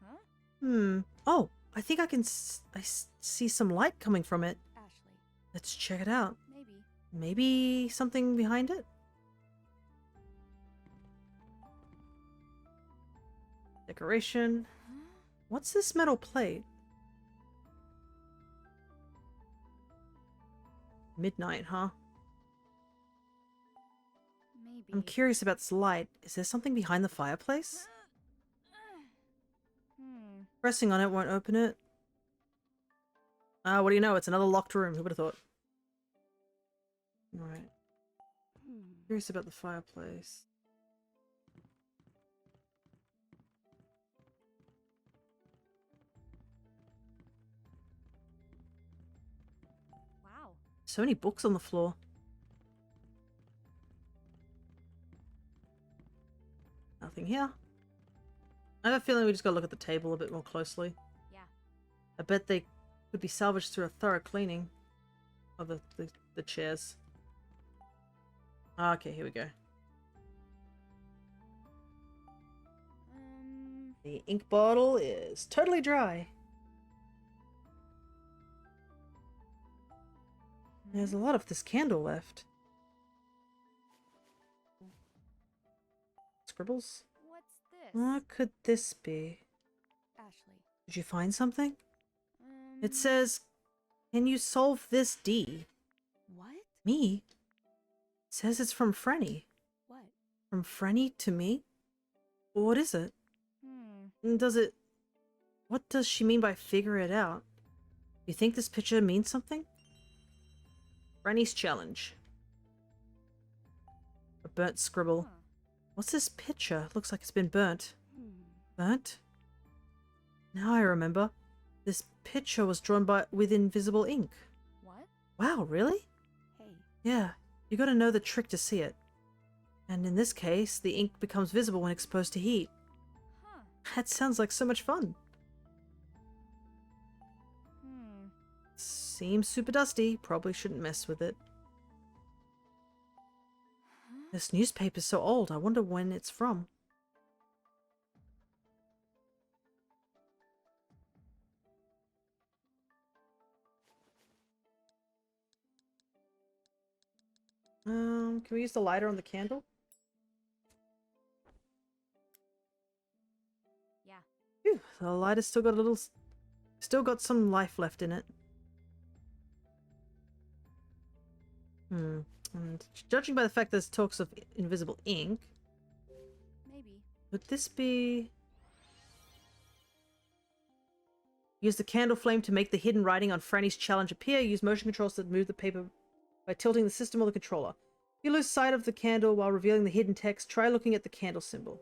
S10: Huh?
S1: Oh, I think I can see some light coming from it.
S5: Ashley.
S1: Let's check it out.
S10: Maybe.
S1: Maybe something behind it? Decoration.
S10: Huh?
S1: What's this metal plate? Midnight, huh?
S10: Maybe.
S1: I'm curious about this light. Is there something behind the fireplace? Pressing on it won't open it. What do you know? It's another locked room. Who would have thought? Alright. Curious about the fireplace.
S10: Wow.
S1: So many books on the floor. Nothing here. I have a feeling we just gotta look at the table a bit more closely.
S10: Yeah.
S1: I bet they could be salvaged through a thorough cleaning of the chairs. Okay, here we go. The ink bottle is totally dry. There's a lot of this candle left. Scribbles?
S10: What's this?
S1: What could this be?
S5: Ashley.
S1: Did you find something? It says, can you solve this D?
S5: What?
S1: Me? It says it's from Frenny.
S5: What?
S1: From Frenny to me? What is it? Does it... What does she mean by figure it out? You think this picture means something? Frenny's challenge. A burnt scribble. What's this picture? Looks like it's been burnt. Burnt? Now I remember. This picture was drawn with invisible ink.
S10: What?
S1: Wow, really?
S5: Hey.
S1: Yeah, you gotta know the trick to see it. And in this case, the ink becomes visible when exposed to heat.
S10: Huh.
S1: That sounds like so much fun. Seems super dusty. Probably shouldn't mess with it. This newspaper's so old. I wonder when it's from. Can we use the lighter on the candle?
S4: Yeah.
S1: Phew, the lighter's still got a little... Still got some life left in it. And judging by the fact there's talks of invisible ink...
S4: Maybe.
S1: Would this be... Use the candle flame to make the hidden writing on Franny's challenge appear. Use motion controls to move the paper by tilting the system or the controller. If you lose sight of the candle while revealing the hidden text, try looking at the candle symbol.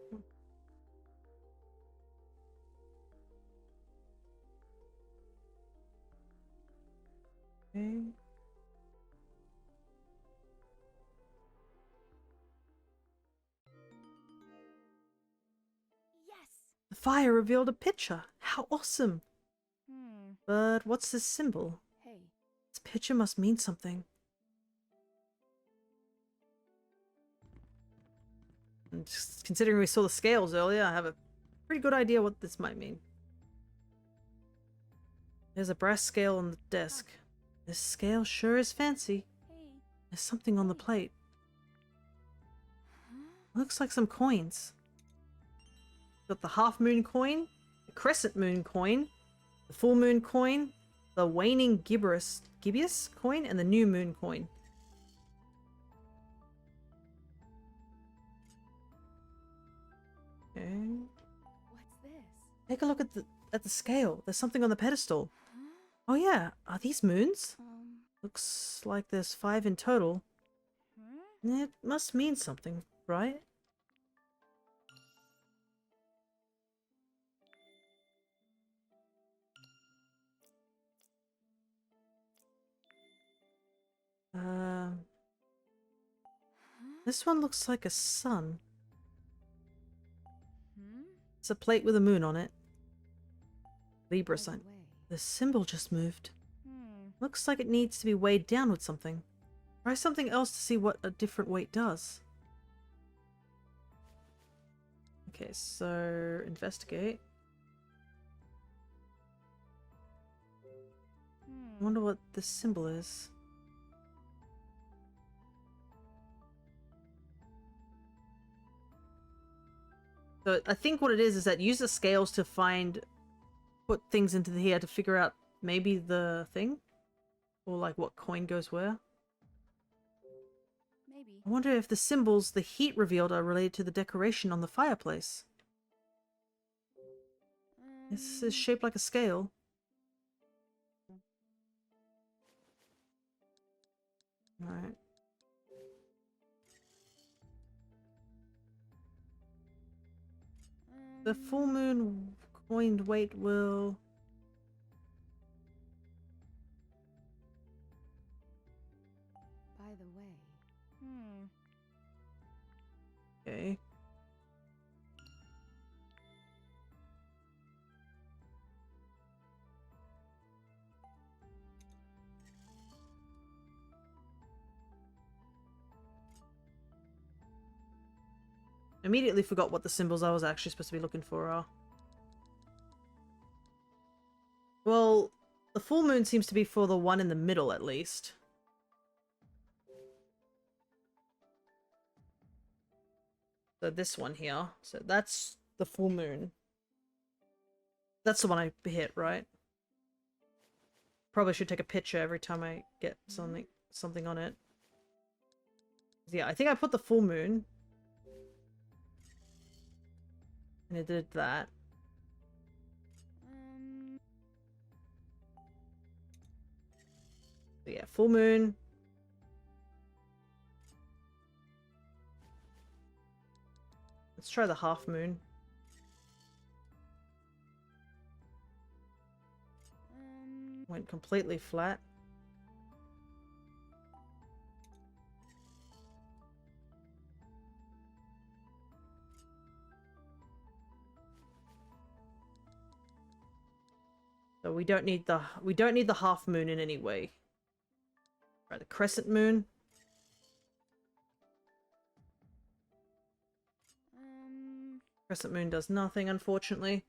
S1: Okay.
S4: Yes!
S1: The fire revealed a picture. How awesome!
S4: Hmm.
S1: But what's this symbol?
S4: Hey.
S1: This picture must mean something. And just considering we saw the scales earlier, I have a pretty good idea what this might mean. There's a brass scale on the desk. This scale sure is fancy.
S4: Hey.
S1: There's something on the plate. Looks like some coins. Got the half moon coin, the crescent moon coin, the full moon coin, the waning gibbous coin, and the new moon coin. Okay.
S4: What's this?
S1: Take a look at the scale. There's something on the pedestal. Oh yeah, are these moons? Looks like there's 5 in total. It must mean something, right? This one looks like a sun. It's a plate with a moon on it. Libra sign. The symbol just moved. Looks like it needs to be weighed down with something. Try something else to see what a different weight does. Okay, so investigate. I wonder what this symbol is. So I think what it is that use the scales to put things into here to figure out maybe the thing? Or like what coin goes where?
S4: Maybe.
S1: I wonder if the symbols the heat revealed are related to the decoration on the fireplace. This is shaped like a scale. Alright. The full moon coined weight will...
S4: By the way.
S1: Okay. Immediately forgot what the symbols I was actually supposed to be looking for are. Well, the full moon seems to be for the one in the middle, at least. So this one here. So that's the full moon. That's the one I hit, right? Probably should take a picture every time I get something on it. Yeah, I think I put the full moon. And it did that. So yeah, full moon. Let's try the half moon. Went completely flat. So we don't need the half moon in any way. Try the crescent moon. Crescent moon does nothing, unfortunately.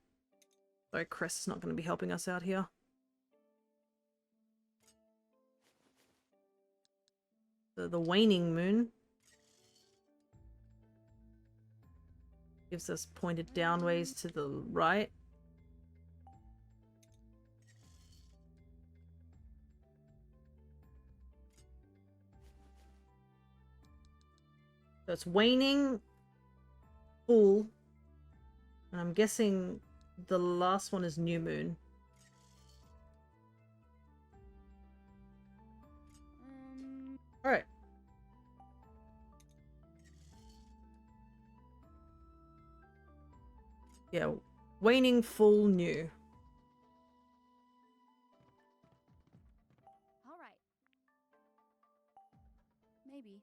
S1: Sorry, Crest's not going to be helping us out here. the waning moon. Gives us pointed downways to the right. So it's waning, full, and I'm guessing the last one is new moon. Alright. Yeah, waning, full, new.
S10: All right. Maybe.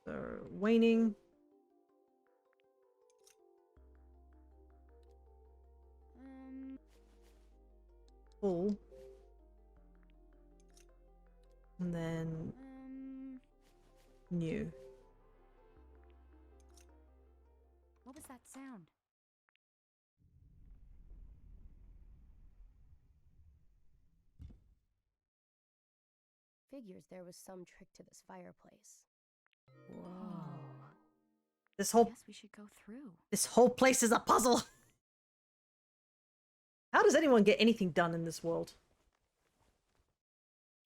S1: So waning. Full. And then new.
S10: What was that sound?
S5: Figures there was some trick to this fireplace.
S10: Whoa.
S1: This
S10: I
S1: whole
S10: guess we should go through.
S1: This whole place is a puzzle. How does anyone get anything done in this world?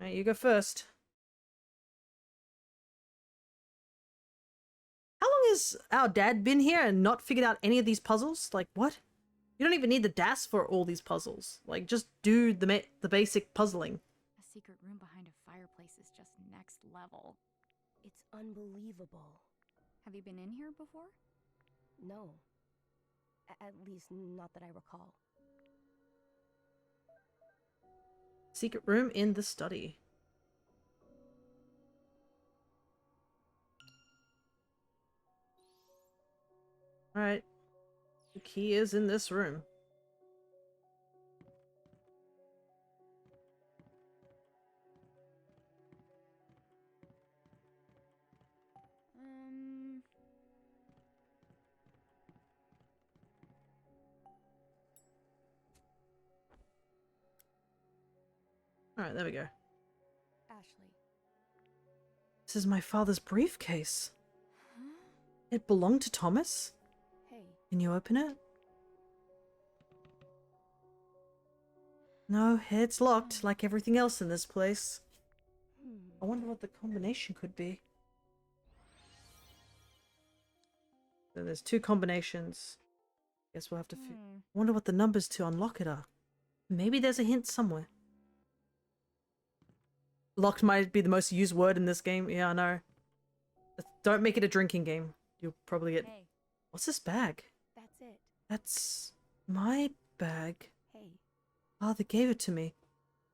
S1: Alright, you go first. How long has our dad been here and not figured out any of these puzzles? Like, what? You don't even need the DAS for all these puzzles. Like, just do the basic puzzling.
S10: A secret room behind a fireplace is just next level.
S5: It's unbelievable.
S10: Have you been in here before?
S5: No. At least not that I recall.
S1: Secret room in the study. Alright. The key is in this room. Alright, there we go.
S5: Ashley.
S1: This is my father's briefcase. It belonged to Thomas?
S5: Hey.
S1: Can you open it? No, it's locked, like everything else in this place. I wonder what the combination could be. So there's two combinations. Guess we'll have to wonder what the numbers to unlock it are. Maybe there's a hint somewhere. Locked might be the most used word in this game. Yeah, I know. Don't make it a drinking game. You'll probably get...
S5: Hey.
S1: What's this bag?
S5: That's it.
S1: That's my bag.
S5: Hey.
S1: Father gave it to me.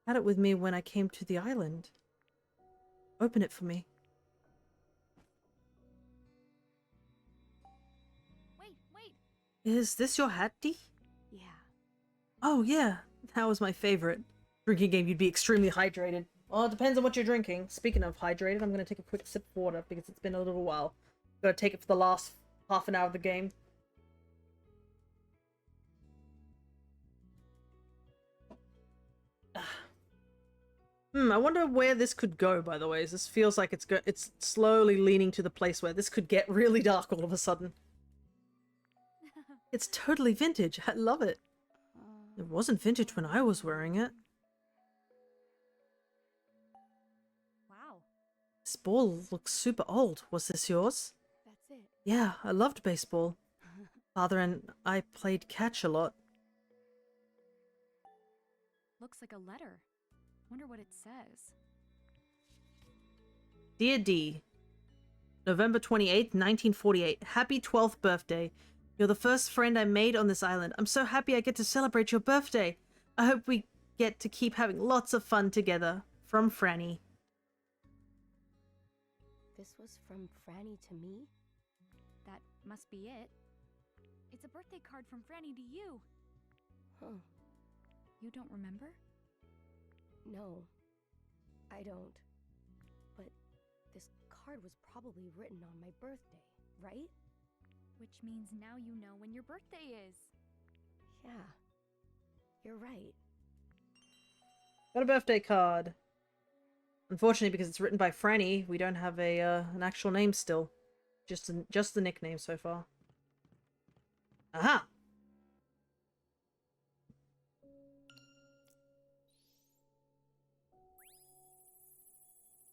S1: Had it with me when I came to the island. Open it for me.
S10: Wait.
S1: Is this your hat, Dee?
S5: Yeah.
S1: Oh, yeah. That was my favorite. Drinking game, you'd be extremely hydrated. Well, it depends on what you're drinking. Speaking of hydrated, I'm going to take a quick sip of water because it's been a little while. Gotta take it for the last half an hour of the game. I wonder where this could go, by the way. This feels like it's slowly leaning to the place where this could get really dark all of a sudden. It's totally vintage. I love it. It wasn't vintage when I was wearing it.
S10: Wow.
S1: This ball looks super old. Was this yours?
S5: That's it.
S1: Yeah, I loved baseball. Father and I played catch a lot.
S10: Looks like a letter. Wonder what it says.
S1: Dear Dee, November 28th, 1948. Happy 12th birthday. You're the first friend I made on this island. I'm so happy I get to celebrate your birthday. I hope we get to keep having lots of fun together. From Franny.
S5: This was from Franny to me?
S10: That must be it. It's a birthday card from Franny to you.
S5: Huh.
S10: You don't remember?
S5: No, I don't. But this card was probably written on my birthday, right?
S10: Which means now you know when your birthday is.
S5: Yeah, you're right.
S1: Got a birthday card. Unfortunately, because it's written by Franny, we don't have a an actual name still. Just the nickname so far. Aha!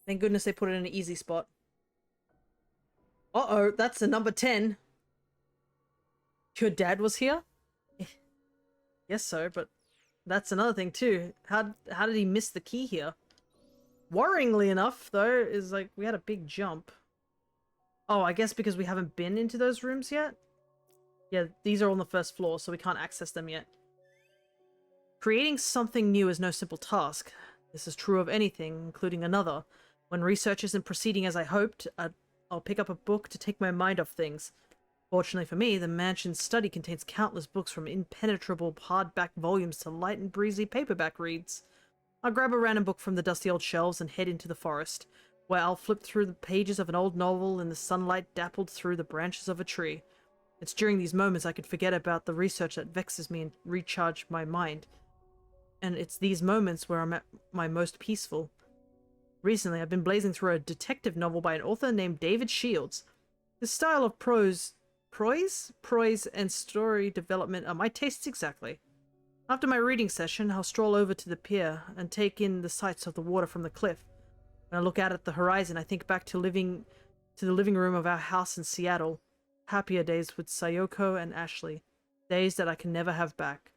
S1: Thank goodness they put it in an easy spot. Uh-oh, that's a number 10. Your dad was here? Guess so, but that's another thing too. How did he miss the key here? Worryingly enough, though, is like we had a big jump. Oh, I guess because we haven't been into those rooms yet? Yeah, these are on the first floor, so we can't access them yet. Creating something new is no simple task. This is true of anything, including another. When research isn't proceeding as I hoped, I'll pick up a book to take my mind off things. Fortunately for me, the mansion's study contains countless books from impenetrable hardback volumes to light and breezy paperback reads. I'll grab a random book from the dusty old shelves and head into the forest, where I'll flip through the pages of an old novel in the sunlight dappled through the branches of a tree. It's during these moments I can forget about the research that vexes me and recharge my mind. And it's these moments where I'm at my most peaceful. Recently, I've been blazing through a detective novel by an author named David Shields. His style of prose, and story development are my tastes exactly. After my reading session, I'll stroll over to the pier and take in the sights of the water from the cliff. When I look out at the horizon, I think back to the living room of our house in Seattle. Happier days with Sayoko and Ashley. Days that I can never have back.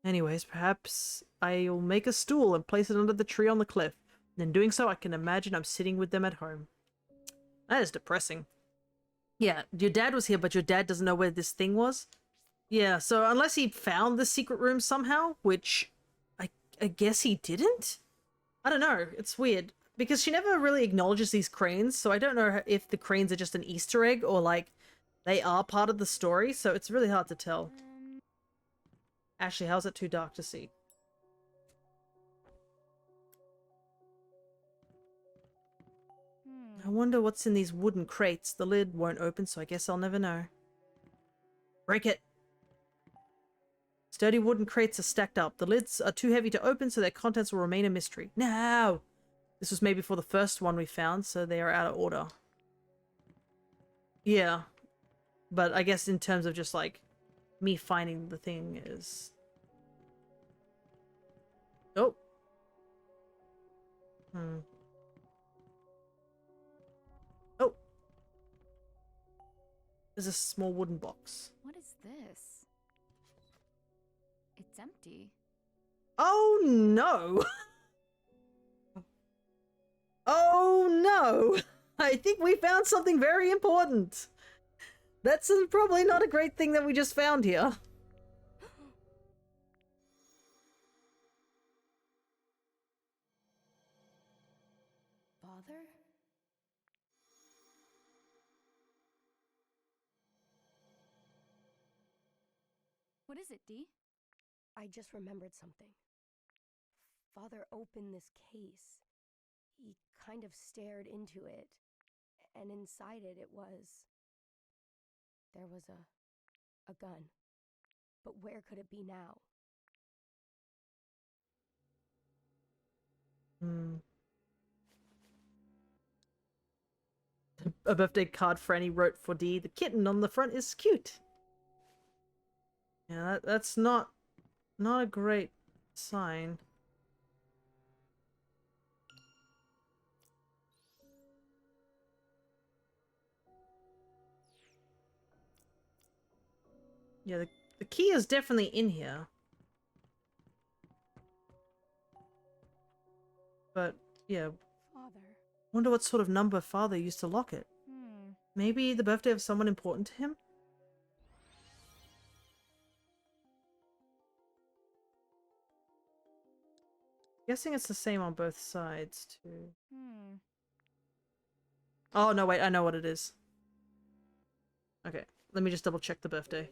S1: Anyways, perhaps I'll make a stool and place it under the tree on the cliff. And in doing so, I can imagine I'm sitting with them at home. That is depressing. Yeah, your dad was here, but your dad doesn't know where this thing was? Yeah, so unless he found the secret room somehow, which I guess he didn't? I don't know, it's weird. Because she never really acknowledges these cranes, so I don't know if the cranes are just an Easter egg or, like, they are part of the story, so it's really hard to tell. Ashley, how's it too dark to see? I wonder what's in these wooden crates. The lid won't open, so I guess I'll never know. Break it! Sturdy wooden crates are stacked up. The lids are too heavy to open, so their contents will remain a mystery. No! This was made before the first one we found, so they are out of order. Yeah. But I guess in terms of just, like, me finding the thing is... Oh. Oh. There's a small wooden box.
S10: What is this? It's empty.
S1: Oh no! Oh no! I think we found something very important. That's probably not a great thing that we just found here.
S5: Father?
S10: What is it, Dee?
S5: I just remembered something. Father opened this case. He kind of stared into it, and inside it, there was a gun. But where could it be now?
S1: A birthday card Franny wrote for Dee. The kitten on the front is cute. Yeah, that's not a great sign. Yeah, the key is definitely in here. But, yeah.
S5: Father.
S1: Wonder what sort of number Father used to lock it. Maybe the birthday of someone important to him? Guessing it's the same on both sides, too. Oh, no, wait, I know what it is. Okay, let me just double check the birthday.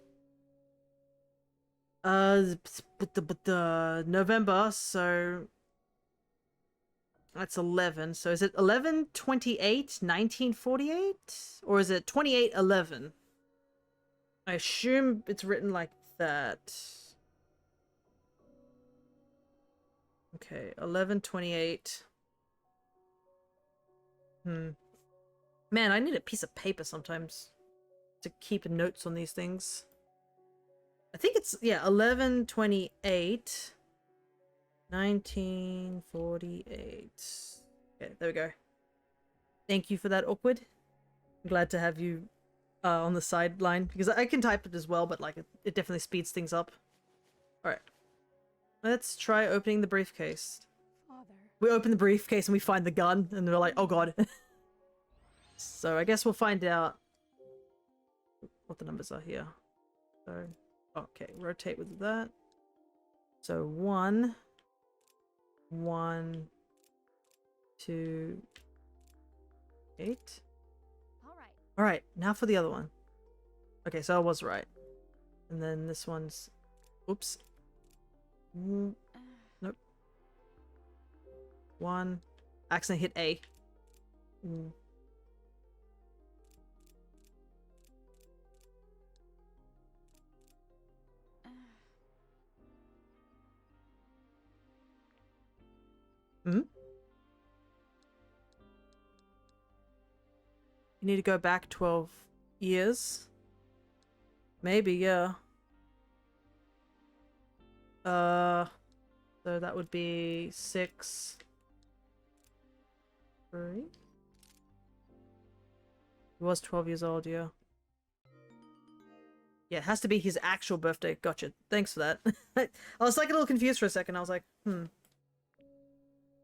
S1: November, so... That's 11. So is it 11/28/1948? Or is it 28/11? I assume it's written like that. Okay, 1128. Man, I need a piece of paper sometimes to keep notes on these things. I think it's, yeah, 1128. 1948. Okay, there we go. Thank you for that, Awkward. I'm glad to have you on the sideline, because I can type it as well, but like it definitely speeds things up. Alright. Let's try opening the briefcase.
S5: Father.
S1: We open the briefcase and we find the gun, and they're like, oh god. So I guess we'll find out what the numbers are here. So, okay, rotate with that. So 1, 1, 2, 8. Alright, now for the other one. Okay, so I was right. And then this one's... Oops. Nope. 1. Accidentally hit A. You need to go back 12 years. Maybe, yeah. So that would be 6, 3. He was 12 years old, yeah. Yeah, it has to be his actual birthday. Gotcha. Thanks for that. I was like a little confused for a second. I was like,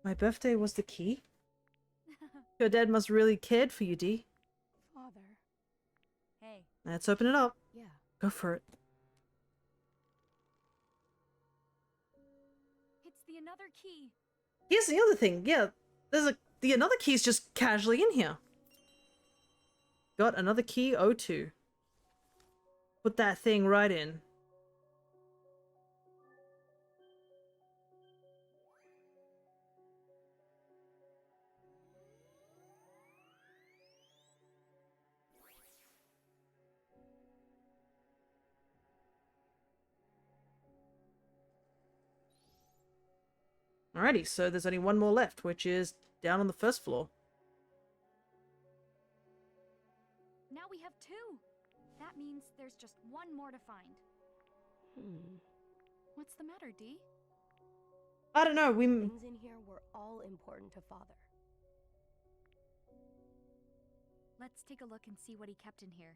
S1: my birthday was the key? Your dad must really cared for you, Dee.
S5: Father.
S4: Hey.
S1: Let's open it up.
S5: Yeah.
S1: Go for it.
S4: It's the another key.
S1: Here's the other thing. Yeah, the another key's just casually in here. Got another key, O2. Put that thing right in. Alrighty, so there's only one more left, which is down on the first floor.
S4: Now we have 2. That means there's just one more to find. What's the matter, Dee?
S1: I don't know,
S5: Things in here were all important to Father.
S4: Let's take a look and see what he kept in here.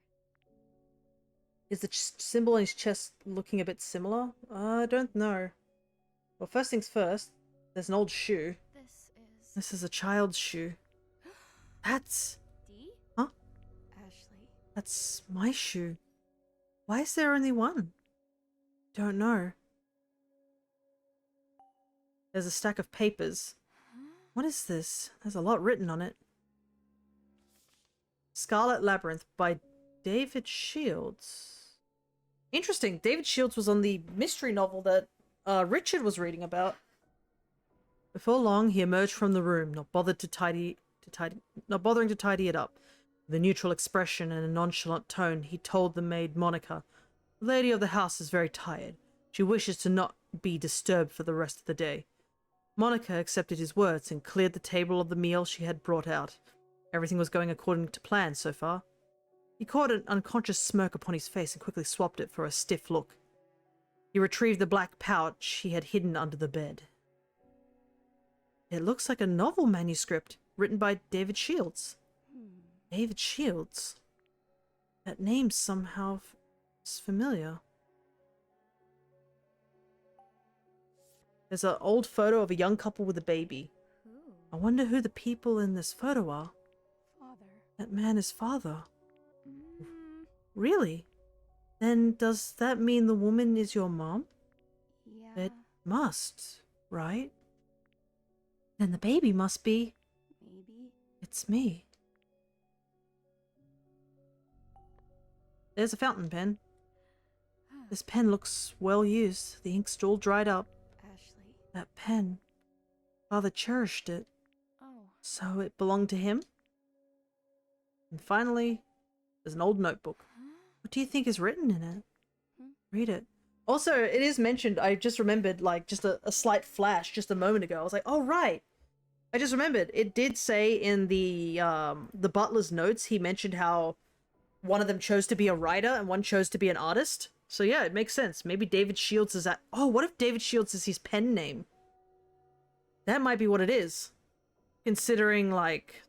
S1: Is the symbol in his chest looking a bit similar? I don't know. Well, first things first, there's an old shoe. This is a child's shoe. That's...
S4: Dee?
S1: Huh?
S5: Ashley.
S1: That's my shoe. Why is there only one? Don't know. There's a stack of papers. What is this? There's a lot written on it. Scarlet Labyrinth by David Shields. Interesting. David Shields was on the mystery novel that Richard was reading about. Before long, he emerged from the room, not bothering to tidy it up. With a neutral expression and a nonchalant tone, he told the maid Monica, "The lady of the house is very tired. She wishes to not be disturbed for the rest of the day." Monica accepted his words and cleared the table of the meal she had brought out. Everything was going according to plan so far. He caught an unconscious smirk upon his face and quickly swapped it for a stiff look. He retrieved the black pouch he had hidden under the bed. It looks like a novel manuscript written by David Shields. David Shields? That name somehow is familiar. There's an old photo of a young couple with a baby. I wonder who the people in this photo are.
S5: Father.
S1: That man is father. Really? Then does that mean the woman is your mom?
S5: Yeah.
S1: It must, right? Then the baby must be...
S5: Maybe.
S1: It's me. There's a fountain pen. This pen looks well used. The ink's all dried up.
S5: Ashley.
S1: That pen. Father cherished it.
S4: Oh.
S1: So it belonged to him? And finally, there's an old notebook. What do you think is written in it?
S5: Hmm?
S1: Read it. Also, it is mentioned, I just remembered, like, just a slight flash just a moment ago. I was like, oh, right. I just remembered. It did say in the butler's notes, he mentioned how one of them chose to be a writer and one chose to be an artist. So yeah, it makes sense. Maybe David Shields is that. Oh, what if David Shields is his pen name? That might be what it is. Considering, like,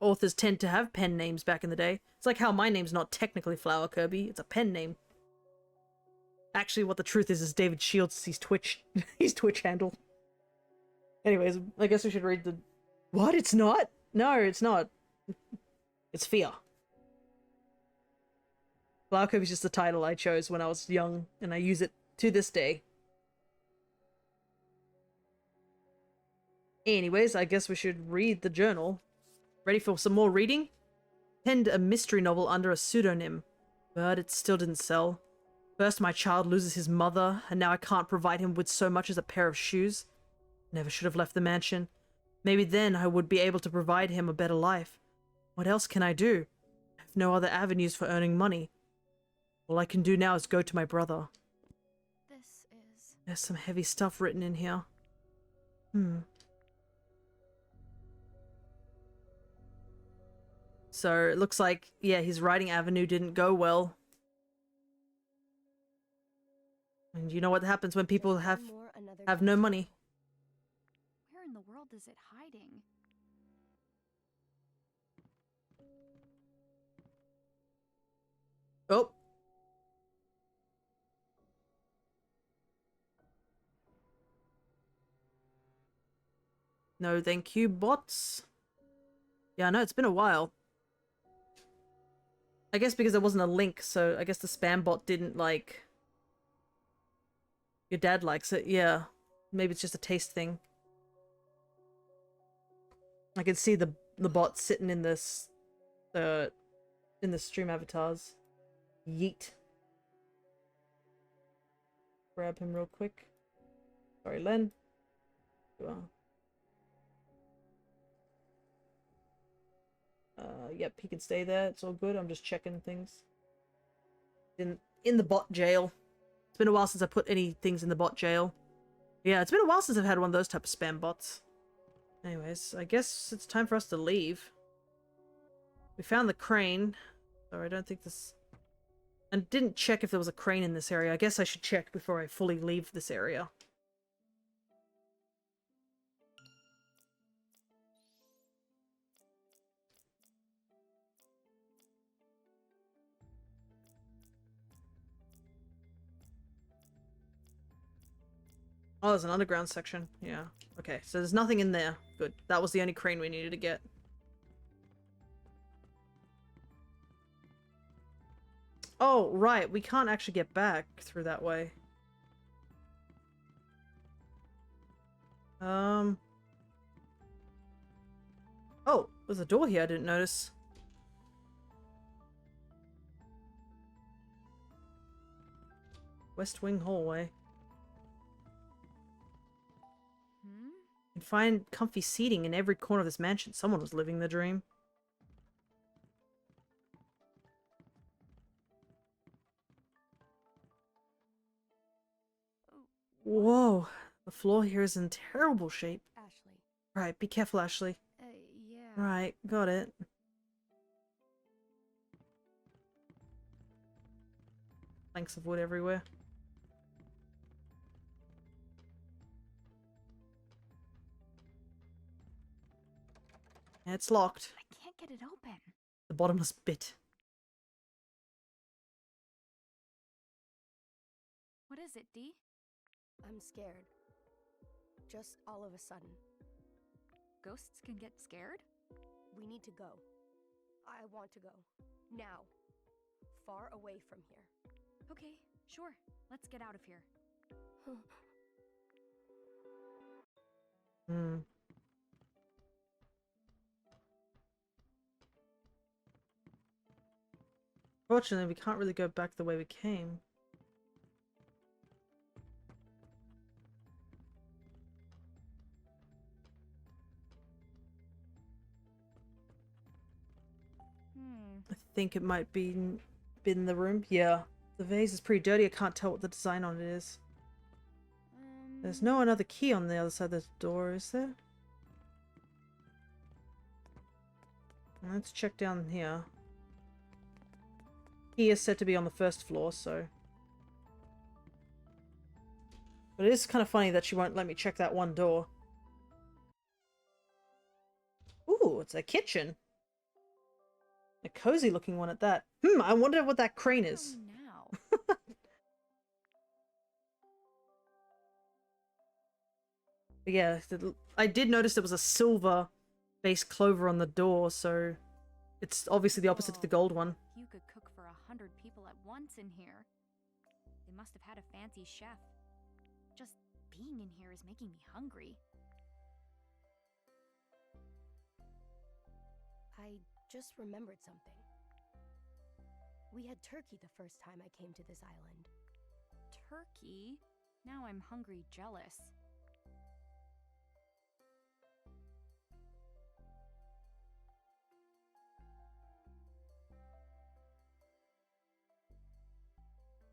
S1: authors tend to have pen names back in the day. It's like how my name's not technically Flower Kirby, it's a pen name. Actually, what the truth is David Shields, his Twitch, his Twitch handle. Anyways, I guess we should read the... What? It's not? No, it's not. It's Fear. Flower Kirby's just the title I chose when I was young, and I use it to this day. Anyways, I guess we should read the journal. Ready for some more reading? Penned a mystery novel under a pseudonym, but it still didn't sell. First my child loses his mother, and now I can't provide him with so much as a pair of shoes. Never should have left the mansion. Maybe then I would be able to provide him a better life. What else can I do? I have no other avenues for earning money. All I can do now is go to my brother.
S10: This is...
S1: There's some heavy stuff written in here. So it looks like, yeah, his writing avenue didn't go well. And you know what happens when people have no money.
S10: Where in the world is it hiding?
S1: Oh. No thank you, bots. Yeah, no, it's been a while. I guess because there wasn't a link, so I guess the spam bot didn't, like... Your dad likes it, yeah. Maybe it's just a taste thing. I can see the bot sitting in this... in the stream avatars. Yeet. Grab him real quick. Sorry, Len. You are. Yep, he can stay there. It's all good. I'm just checking things. In the bot jail. It's been a while since I put any things in the bot jail. Yeah, it's been a while since I've had one of those type of spam bots. Anyways, I guess it's time for us to leave. We found the crane. Sorry, I don't think this... I didn't check if there was a crane in this area. I guess I should check before I fully leave this area. Oh, there's an underground section. Yeah. Okay, so there's nothing in there. Good. That was the only crane we needed to get. Oh, right. We can't actually get back through that way. Oh, there's a door here I didn't notice. West Wing hallway. You can find comfy seating in every corner of this mansion. Someone was living the dream. Whoa, the floor here is in terrible shape.
S5: Ashley.
S1: Right, be careful, Ashley.
S10: Yeah.
S1: Right, got it. Planks of wood everywhere. Yeah, it's locked.
S10: I can't get it open.
S1: The bottomless pit.
S10: What is it, Dee?
S5: I'm scared. Just all of a sudden.
S10: Ghosts can get scared?
S5: We need to go. I want to go. Now. Far away from here.
S10: Okay, sure. Let's get out of here.
S1: Fortunately, we can't really go back the way we came. I think it might be been in the room. Yeah. The vase is pretty dirty. I can't tell what the design on it is. There's no another key on the other side of the door, is there? Let's check down here. Key is said to be on the first floor, so... But it is kind of funny that she won't let me check that one door. Ooh, it's a kitchen. A cozy looking one at that. I wonder what that crane is.
S10: Now.
S1: But yeah, I did notice there was a silver base clover on the door, so it's obviously the opposite to the gold one.
S10: You could cook for 100 people at once in here. They must have had a fancy chef. Just being in here is making me hungry.
S5: I just remembered something. We had turkey the first time I came to this island.
S10: Turkey? Now I'm hungry jealous.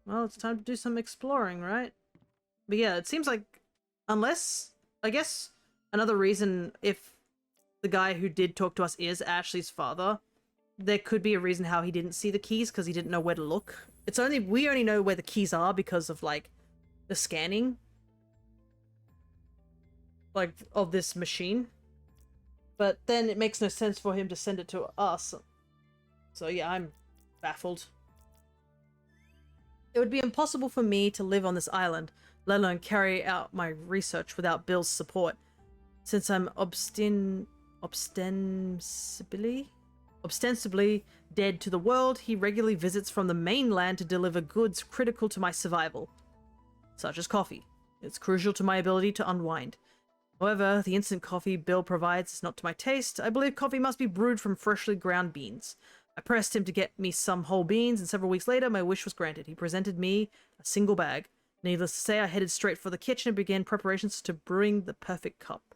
S1: Well, it's time to do some exploring, right? But yeah, it seems like, unless, I guess, another reason if the guy who did talk to us is Ashley's father, there could be a reason how he didn't see the keys, because he didn't know where to look. We only know where the keys are because of, like, the scanning, like, of this machine. But then it makes no sense for him to send it to us. So yeah, I'm baffled. It would be impossible for me to live on this island, let alone carry out my research without Bill's support. Since I'm ostensibly dead to the world, he regularly visits from the mainland to deliver goods critical to my survival, such as coffee. It's crucial to my ability to unwind. However, the instant coffee Bill provides is not to my taste. I believe coffee must be brewed from freshly ground beans. I pressed him to get me some whole beans, and several weeks later, my wish was granted. He presented me a single bag. Needless to say, I headed straight for the kitchen and began preparations to brewing the perfect cup.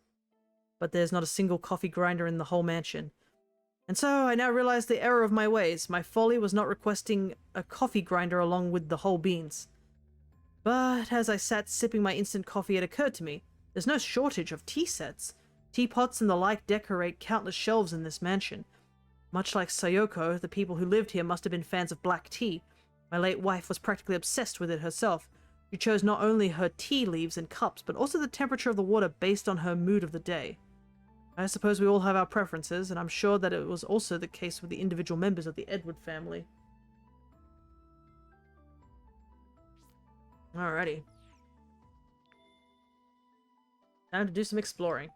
S1: But there's not a single coffee grinder in the whole mansion. And so, I now realize the error of my ways. My folly was not requesting a coffee grinder along with the whole beans. But as I sat sipping my instant coffee, it occurred to me, there's no shortage of tea sets. Teapots and the like decorate countless shelves in this mansion. Much like Sayoko, the people who lived here must have been fans of black tea. My late wife was practically obsessed with it herself. She chose not only her tea leaves and cups, but also the temperature of the water based on her mood of the day. I suppose we all have our preferences, and I'm sure that it was also the case with the individual members of the Edward family. Alrighty. Time to do some exploring.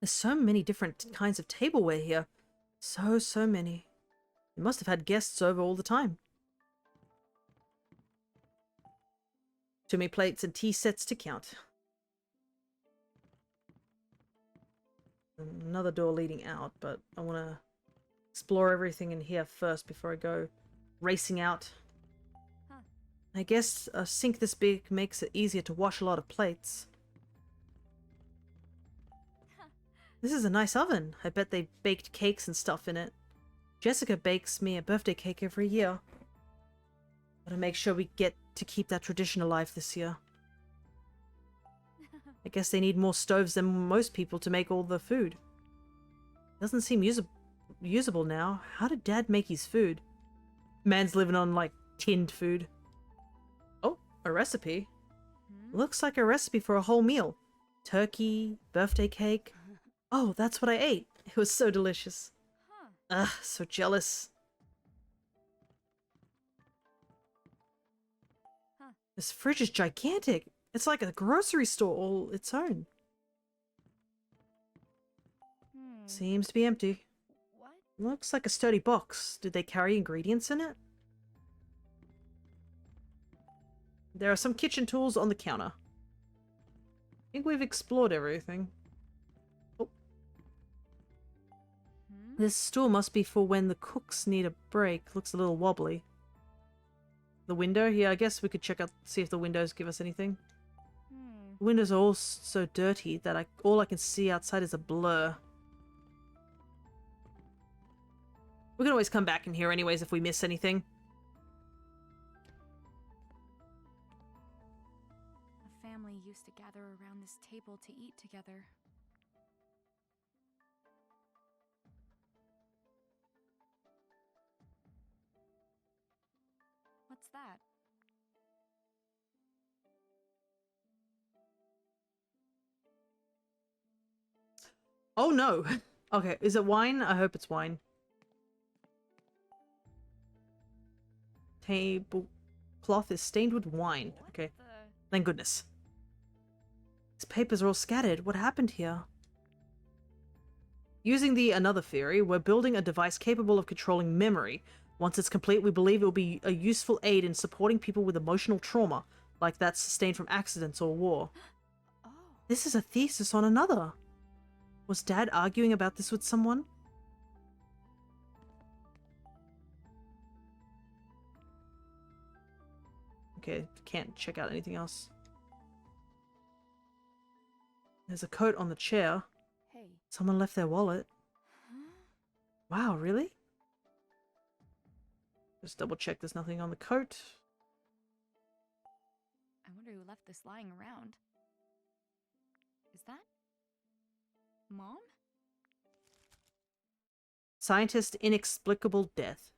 S1: There's so many different kinds of tableware here. So many. They must have had guests over all the time. Too many plates and tea sets to count. Another door leading out, but I want to explore everything in here first before I go racing out. I guess a sink this big makes it easier to wash a lot of plates. This is a nice oven. I bet they baked cakes and stuff in it. Jessica bakes me a birthday cake every year. Gotta make sure we get to keep that tradition alive this year. I guess they need more stoves than most people to make all the food. Doesn't seem usable now. How did Dad make his food? Man's living on, like, tinned food. Oh, a recipe. Looks like a recipe for a whole meal. Turkey, birthday cake. Oh, that's what I ate. It was so delicious. Ugh, so jealous. This fridge is gigantic. It's like a grocery store all its own. Seems to be empty.
S10: What?
S1: Looks like a sturdy box. Did they carry ingredients in it? There are some kitchen tools on the counter. I think we've explored everything. Oh. This stool must be for when the cooks need a break. Looks a little wobbly. The window? Yeah, I guess we could check out, see if the windows give us anything. The windows are all so dirty that all I can see outside is a blur. We can always come back in here anyways if we miss anything.
S10: used to gather around this table to eat together. What's that?
S1: Oh no. Okay, is it wine? I hope it's wine. Tablecloth is stained with wine. Okay. Thank goodness. These papers are all scattered. What happened here? Using the another theory, we're building a device capable of controlling memory. Once it's complete, we believe it will be a useful aid in supporting people with emotional trauma, like that sustained from accidents or war.
S10: Oh.
S1: This is a thesis on another. Was Dad arguing about this with someone? Okay, can't check out anything else. There's a coat on the chair.
S10: Hey.
S1: Someone left their wallet.
S10: Huh?
S1: Wow, really? Just double check there's nothing on the coat.
S10: I wonder who left this lying around. Is that Mom?
S1: Scientist inexplicable death.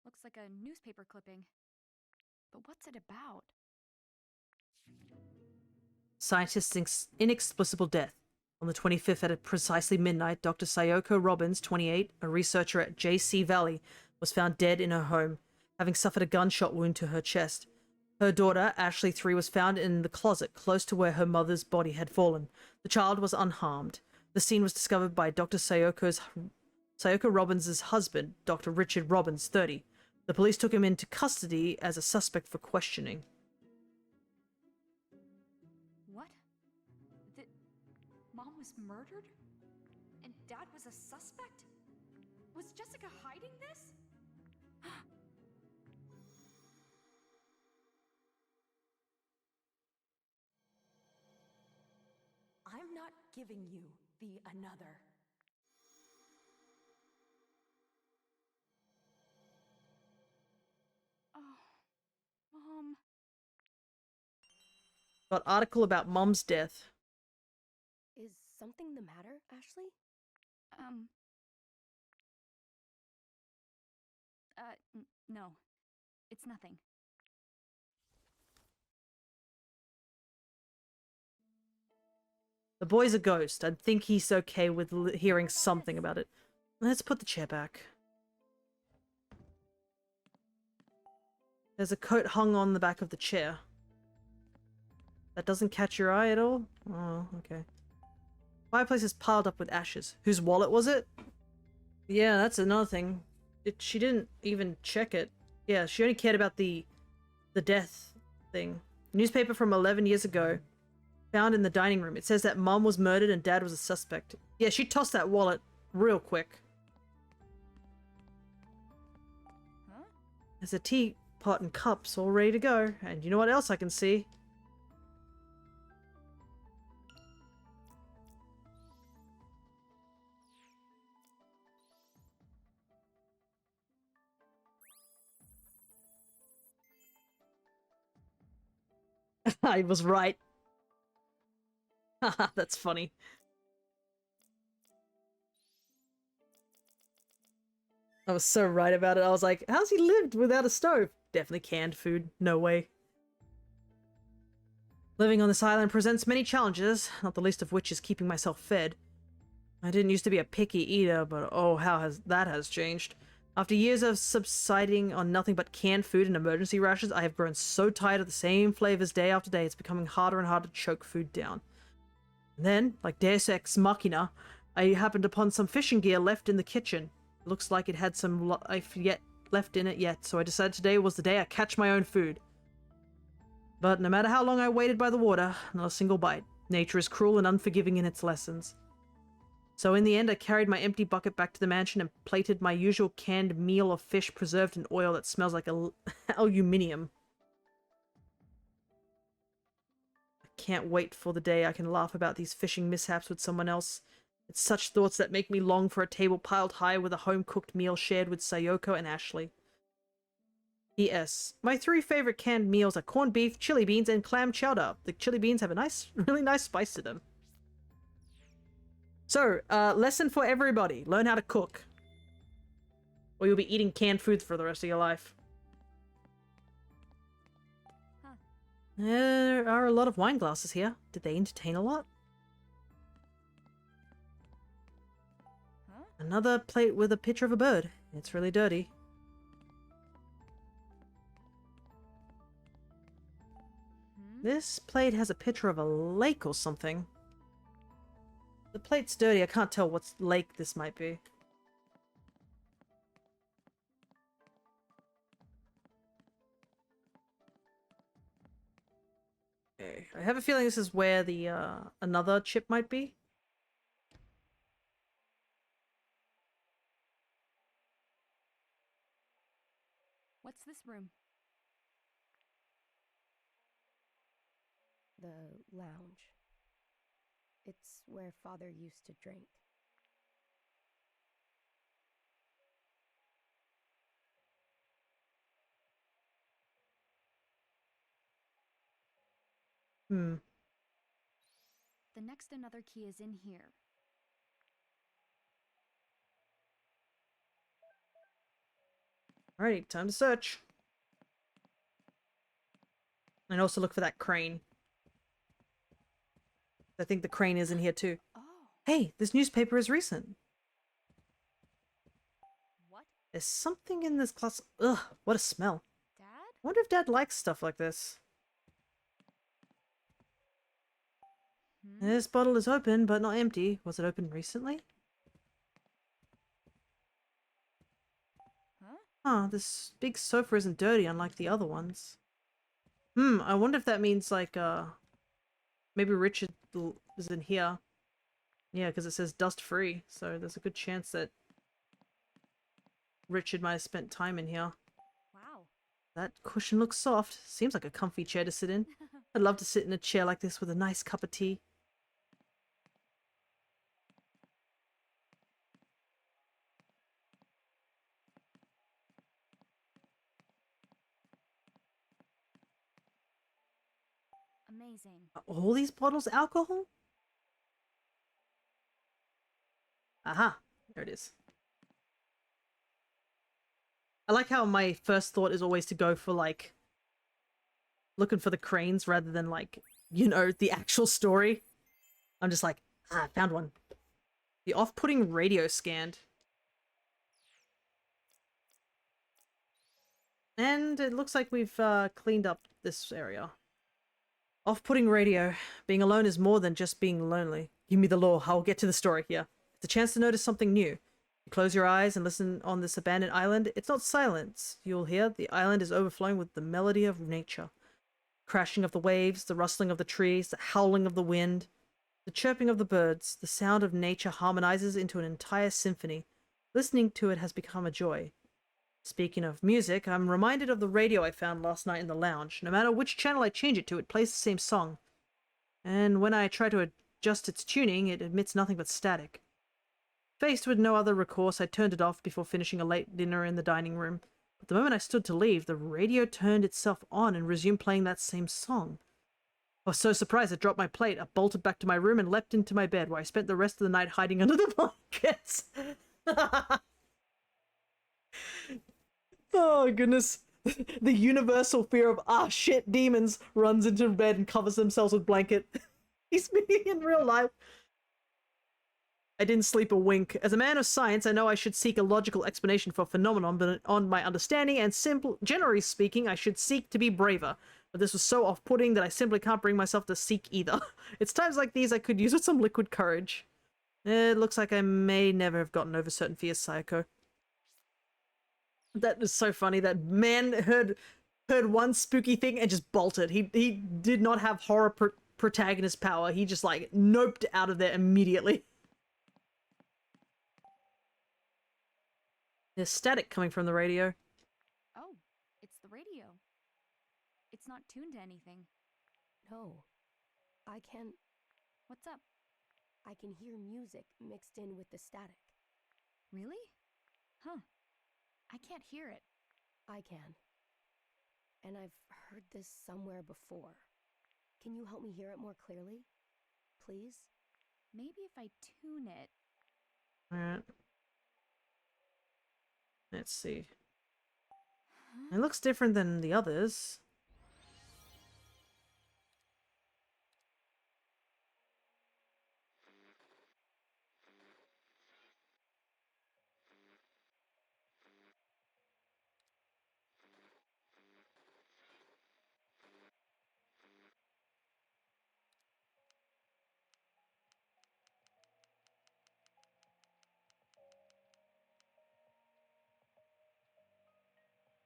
S10: Looks like a newspaper clipping. But what's it about?
S1: Scientist's inexplicable death. On the 25th at precisely midnight, Dr. Sayoko Robbins, 28, a researcher at JC Valley, was found dead in her home, having suffered a gunshot wound to her chest. Her daughter, Ashley 3, was found in the closet close to where her mother's body had fallen. The child was unharmed. The scene was discovered by Dr. Sayoko Robbins' husband, Dr. Richard Robbins, 30. The police took him into custody as a suspect for questioning.
S3: What? Mom was murdered? And Dad was a suspect? Was Jessica hiding this?
S13: I'm not giving you the another.
S10: Oh, Mom.
S1: Got article about Mom's death.
S5: Is something the matter, Ashley?
S10: No. It's nothing.
S1: The boy's a ghost. I think he's okay with hearing something about it. Let's put the chair back. There's a coat hung on the back of the chair. That doesn't catch your eye at all? Oh, okay. Fireplace is piled up with ashes. Whose wallet was it? Yeah, that's another thing. She didn't even check it. Yeah, she only cared about the death thing. Newspaper from 11 years ago. Found in the dining room. It says that Mom was murdered and Dad was a suspect. Yeah, she tossed that wallet real quick.
S10: Huh?
S1: There's a teapot and cups all ready to go. And you know what else I can see? I was right. Haha, that's funny. I was so right about it. I was like, how's he lived without a stove? Definitely canned food. No way. Living on this island presents many challenges, not the least of which is keeping myself fed. I didn't used to be a picky eater, but oh, how that has changed. After years of subsiding on nothing but canned food and emergency rations, I have grown so tired of the same flavors day after day, it's becoming harder and harder to choke food down. And then, like Deus Ex Machina, I happened upon some fishing gear left in the kitchen. Looks like it had some life yet left in it yet, so I decided today was the day I catch my own food. But no matter how long I waited by the water, not a single bite. Nature is cruel and unforgiving in its lessons. So in the end, I carried my empty bucket back to the mansion and plated my usual canned meal of fish preserved in oil that smells like aluminium. I can't wait for the day I can laugh about these fishing mishaps with someone else. It's such thoughts that make me long for a table piled high with a home-cooked meal shared with Sayoko and Ashley. P.S. My 3 favorite canned meals are corned beef, chili beans, and clam chowder. The chili beans have a nice, really nice spice to them. So, lesson for everybody. Learn how to cook. Or you'll be eating canned food for the rest of your life.
S4: Huh.
S1: There are a lot of wine glasses here. Did they entertain a lot?
S4: Huh?
S1: Another plate with a picture of a bird. It's really dirty. This plate has a picture of a lake or something. The plate's dirty. I can't tell what lake this might be. Okay. I have a feeling this is where the another chip might be.
S10: What's this room?
S5: The lounge. It's where Father used to drink.
S1: Hmm.
S10: The next another key is in here.
S1: Alrighty, time to search. And also look for that crane. I think the crane is in here too.
S10: Oh.
S1: Hey, this newspaper is recent.
S4: What?
S1: There's something in this class. Ugh, what a smell.
S4: Dad?
S1: I wonder if Dad likes stuff like this. This bottle is open, but not empty. Was it opened recently?
S4: Huh?
S1: Huh, this big sofa isn't dirty, unlike the other ones. I wonder if that means, like, maybe Richard is in here. Yeah, because it says dust-free, so there's a good chance that Richard might have spent time in here.
S4: Wow.
S1: That cushion looks soft. Seems like a comfy chair to sit in. I'd love to sit in a chair like this with a nice cup of tea.
S4: Amazing.
S1: Are all these bottles alcohol? Aha, there it is. I like how my first thought is always to go for, like, looking for the cranes rather than, like, you know, the actual story. I'm just like, I found one. The off-putting radio scanned. And it looks like we've cleaned up this area. Off-putting radio. Being alone is more than just being lonely. Give me the law. I'll get to the story here. It's a chance to notice something new. You close your eyes and listen on this abandoned island. It's not silence. You'll hear the island is overflowing with the melody of nature. Crashing of the waves, the rustling of the trees, the howling of the wind, the chirping of the birds. The sound of nature harmonizes into an entire symphony. Listening to it has become a joy. Speaking of music, I'm reminded of the radio I found last night in the lounge. No matter which channel I change it to, it plays the same song. And when I try to adjust its tuning, it emits nothing but static. Faced with no other recourse, I turned it off before finishing a late dinner in the dining room. But the moment I stood to leave, the radio turned itself on and resumed playing that same song. I was so surprised I dropped my plate. I bolted back to my room and leapt into my bed, where I spent the rest of the night hiding under the blankets. Oh, goodness. The universal fear of, ah, shit, demons runs into bed and covers themselves with blanket. He's me in real life. I didn't sleep a wink. As a man of science, I know I should seek a logical explanation for a phenomenon, but on my understanding and generally speaking, I should seek to be braver. But this was so off-putting that I simply can't bring myself to seek either. It's times like these I could use with some liquid courage. It looks like I may never have gotten over certain fears, Sayako. That is so funny. That man heard one spooky thing and just bolted. He did not have horror protagonist power. He just, like, noped out of there immediately. There's static coming from the radio.
S10: Oh, it's the radio. It's not tuned to anything.
S5: No. I can...
S10: What's up?
S5: I can hear music mixed in with the static.
S10: Really? Huh. I can't hear it.
S5: I can. and I've heard this somewhere before. Can you help me hear it more clearly? Please?
S10: Maybe if I tune it.
S1: Alright. Let's see. It looks different than the others.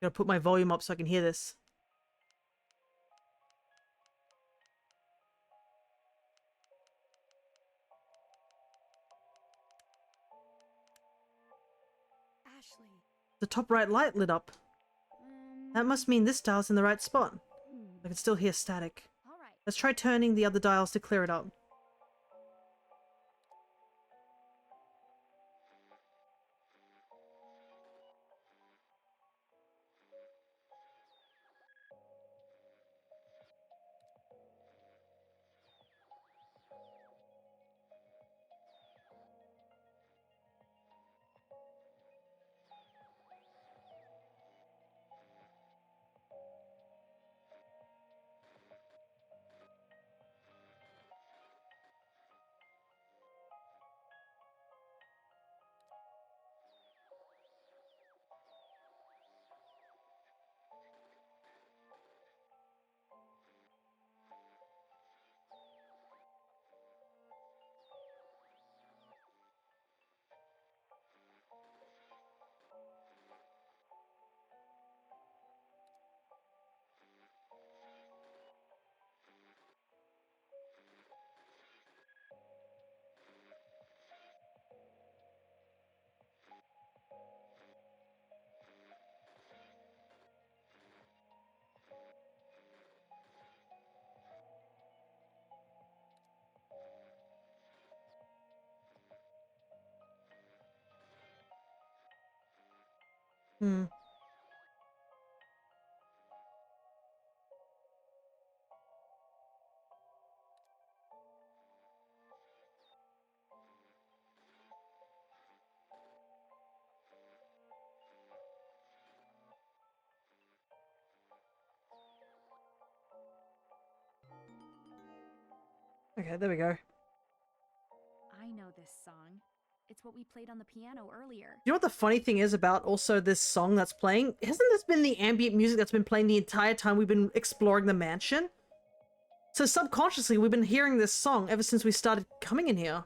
S1: Gotta put my volume up so I can hear this.
S5: Ashley.
S1: The top right light lit up. That must mean this dial's in the right spot. I can still hear static.
S10: All right.
S1: Let's try turning the other dials to clear it up. Hmm. Okay, there we go.
S10: I know this song. It's what we played on the piano earlier.
S1: You know what the funny thing is about also this song that's playing? Hasn't this been the ambient music that's been playing the entire time we've been exploring the mansion? So subconsciously, we've been hearing this song ever since we started coming in here.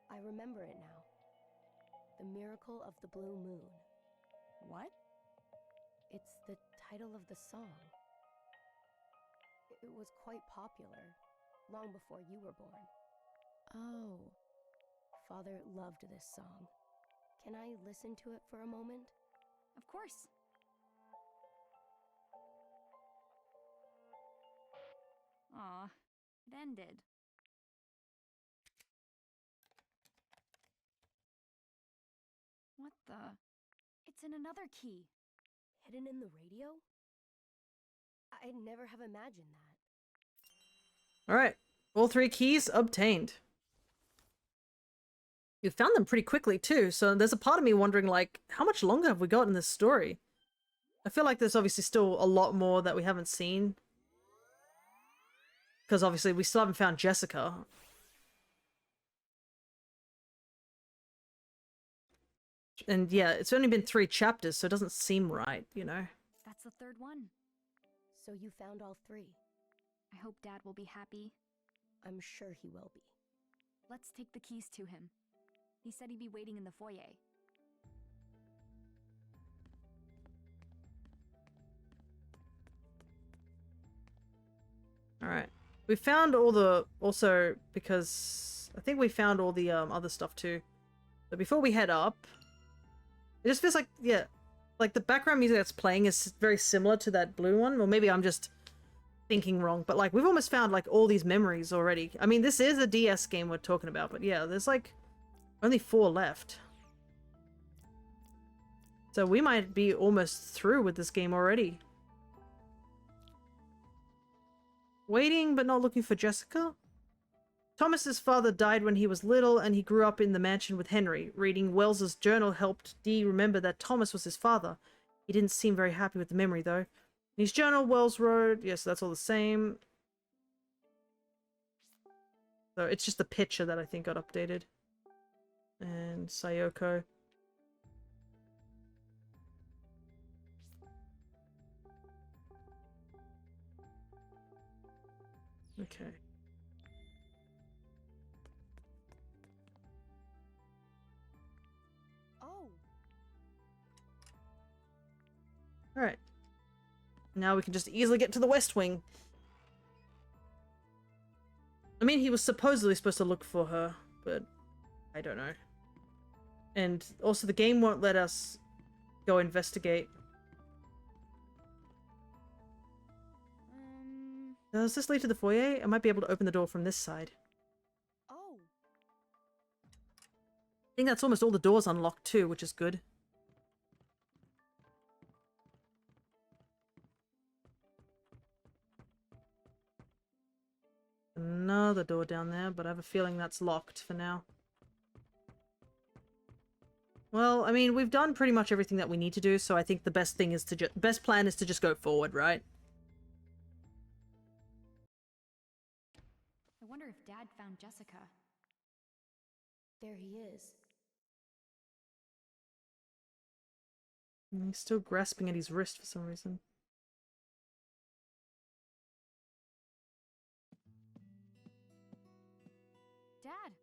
S5: I remember it now. The Miracle of the Blue Moon.
S10: What?
S5: It's the title of the song. It was quite popular, long before you were born.
S10: Oh.
S5: Father loved this song. Can I listen to it for a moment?
S10: Of course. Aw, it ended. What the? It's in another key.
S5: Hidden in the radio? I'd never have imagined that.
S1: Alright, all 3 keys obtained. You found them pretty quickly too, so there's a part of me wondering, like, how much longer have we got in this story? I feel like there's obviously still a lot more that we haven't seen. Because obviously we still haven't found Jessica. And yeah, it's only been 3 chapters, so it doesn't seem right, you know?
S10: That's the third one.
S5: So you found all 3?
S10: I hope Dad will be happy.
S5: I'm sure he will be.
S10: Let's take the keys to him. He said he'd be waiting in the foyer.
S1: Alright. We found all the... Also, because... I think we found all the other stuff too. But before we head up... It just feels like, yeah... Like, the background music that's playing is very similar to that blue one. Or maybe I'm just thinking wrong. But, like, we've almost found, like, all these memories already. I mean, this is a DS game we're talking about. But, yeah, there's, like... Only 4 left. So we might be almost through with this game already. Waiting but not looking for Jessica? Thomas's father died when he was little and he grew up in the mansion with Henry. Reading Wells's journal helped Dee remember that Thomas was his father. He didn't seem very happy with the memory though. In his journal, Wells wrote, yes, that's all the same. So it's just the picture that I think got updated. And Sayoko. Okay.
S4: Oh.
S1: Alright. Now we can just easily get to the West Wing. I mean, he was supposedly supposed to look for her, but I don't know. And also the game won't let us go investigate. Does this lead to the foyer? I might be able to open the door from this side.
S4: Oh.
S1: I think that's almost all the doors unlocked too, which is good. Another door down there, but I have a feeling that's locked for now. Well, I mean, we've done pretty much everything that we need to do, so I think the best thing is to best plan is to just go forward, right?
S10: I wonder if Dad found Jessica.
S5: There he is.
S1: And he's still grasping at his wrist for some reason.
S10: Dad!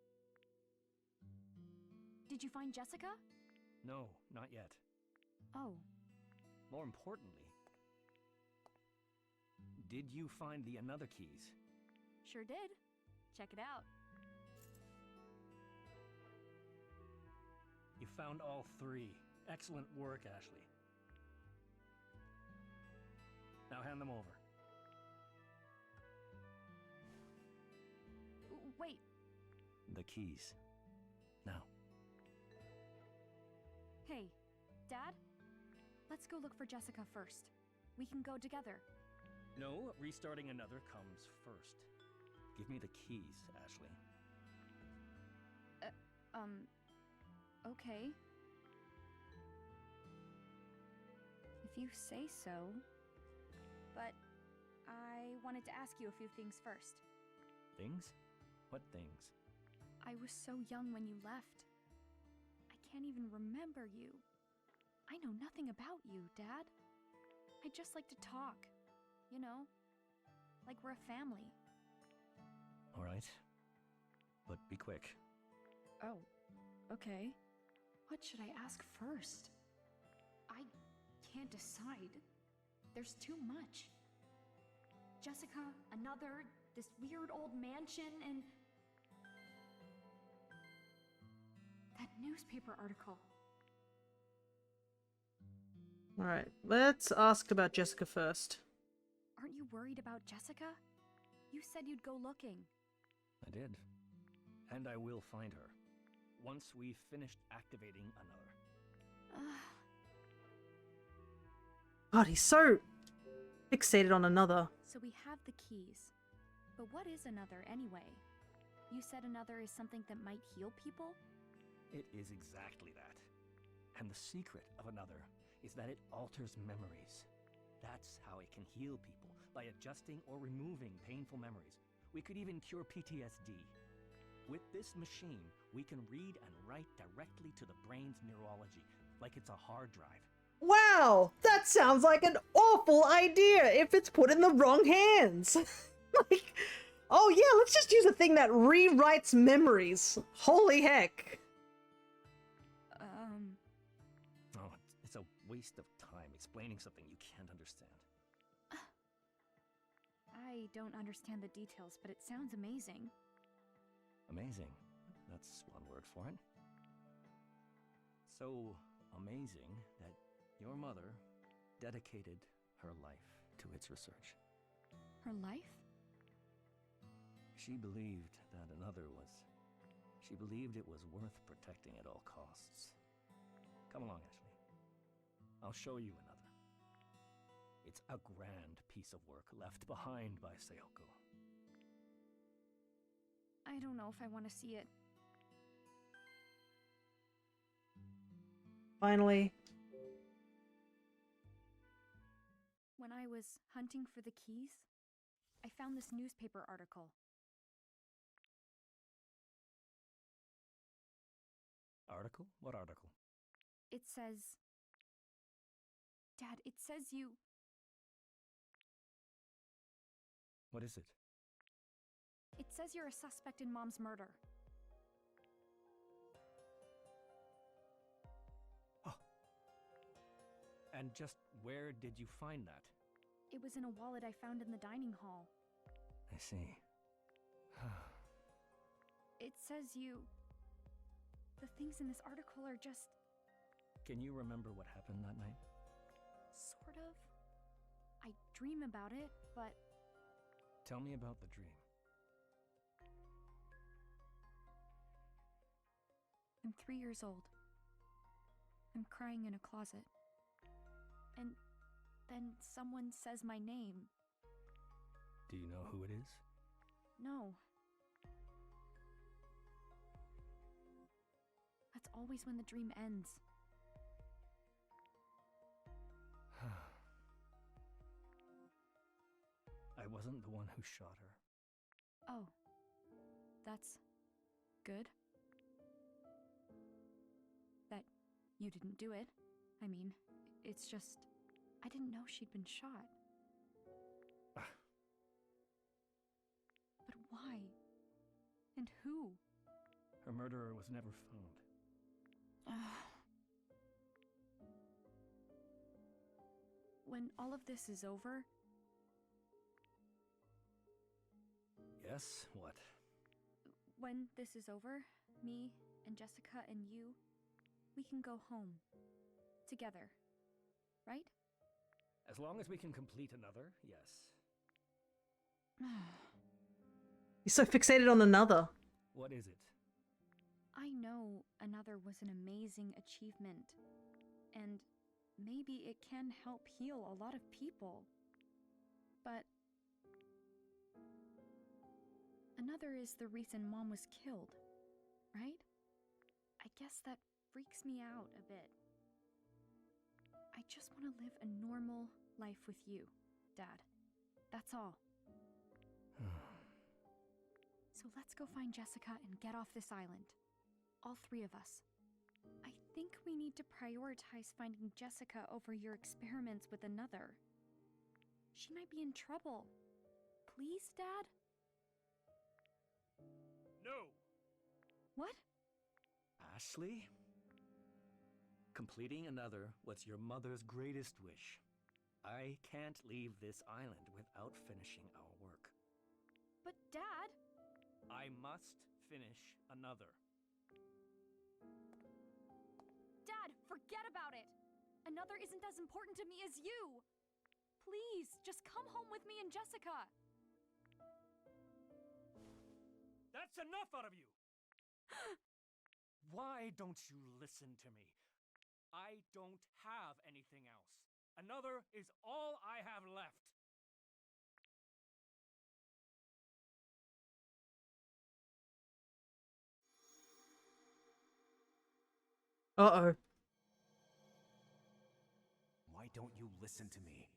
S10: Did you find Jessica?
S11: No, not yet.
S10: Oh.
S11: More importantly, did you find the another keys?
S10: Sure did. Check it out.
S11: You found all three. Excellent work, Ashley. Now hand them over.
S10: Wait.
S11: The keys. Now.
S10: Hey, Dad? Let's go look for Jessica first. We can go together.
S11: No, restarting another comes first. Give me the keys, Ashley.
S10: Okay. If you say so. But I wanted to ask you a few things first.
S11: Things? What things?
S10: I was so young when you left. I can't even remember you. I know nothing about you, Dad. I'd just like to talk. You know, like we're a family.
S11: All right. But be quick.
S10: Oh, okay.
S3: What should I ask first? I can't decide. There's too much. Jessica, another, this weird old mansion, and that newspaper article.
S1: Alright, let's ask about Jessica first.
S10: Aren't you worried about Jessica? You said you'd go looking.
S11: I did. And I will find her. Once we've finished activating another.
S1: God, he's so fixated on another.
S10: So we have the keys. But what is another anyway? You said another is something that might heal people?
S11: It is exactly that. And the secret of another is that it alters memories. That's how it can heal people, by adjusting or removing painful memories. We could even cure PTSD. With this machine, we can read and write directly to the brain's neurology, like it's a hard drive.
S1: Wow, that sounds like an awful idea if it's put in the wrong hands. Like, oh yeah, let's just use a thing that rewrites memories. Holy heck.
S11: Oh, it's a waste of time explaining something you can't understand.
S10: I don't understand the details, but it sounds amazing.
S11: Amazing. That's one word for it. So amazing that your mother dedicated her life to its research.
S10: Her life?
S11: She believed that another was... She believed it was worth protecting at all costs. Come along, Ashley. I'll show you another. It's a grand piece of work left behind by Sayoko.
S10: I don't know if I want to see it.
S1: Finally.
S10: When I was hunting for the keys, I found this newspaper article.
S11: Article? What article?
S10: It says... Dad, it says you...
S11: What is it?
S10: It says you're a suspect in Mom's murder.
S11: Oh. And just where did you find that?
S10: It was in a wallet I found in the dining hall.
S11: I see.
S10: It says you... The things in this article are just...
S11: Can you remember what happened that night?
S10: Sort of. I dream about it, but...
S11: Tell me about the dream.
S10: I'm 3 years old. I'm crying in a closet. And then someone says my name.
S11: Do you know who it is?
S10: No. That's always when the dream ends.
S11: I wasn't the one who shot her.
S10: Oh. That's good. That you didn't do it. I mean, it's just... I didn't know she'd been shot. But why? And who?
S11: Her murderer was never found.
S10: When all of this is over...
S11: Yes? What?
S10: When this is over, me and Jessica and you, we can go home. Together. Right?
S11: As long as we can complete another, yes.
S1: He's so fixated on another.
S11: What is it?
S10: I know another was an amazing achievement, and maybe it can help heal a lot of people. But another is the reason Mom was killed, right? I guess that freaks me out a bit. I just want to live a normal life with you, Dad. That's all. So let's go find Jessica and get off this island. All 3 of us. I think we need to prioritize finding Jessica over your experiments with another. She might be in trouble. Please, Dad?
S11: No!
S10: What?
S11: Ashley? Completing another was your mother's greatest wish. I can't leave this island without finishing our work.
S10: But Dad...
S11: I must finish another.
S10: Dad, forget about it! Another isn't as important to me as you! Please, just come home with me and Jessica!
S11: That's enough out of you! Why don't you listen to me? I don't have anything else. Another is all I have left.
S1: Uh-oh.
S9: Why don't you listen to me?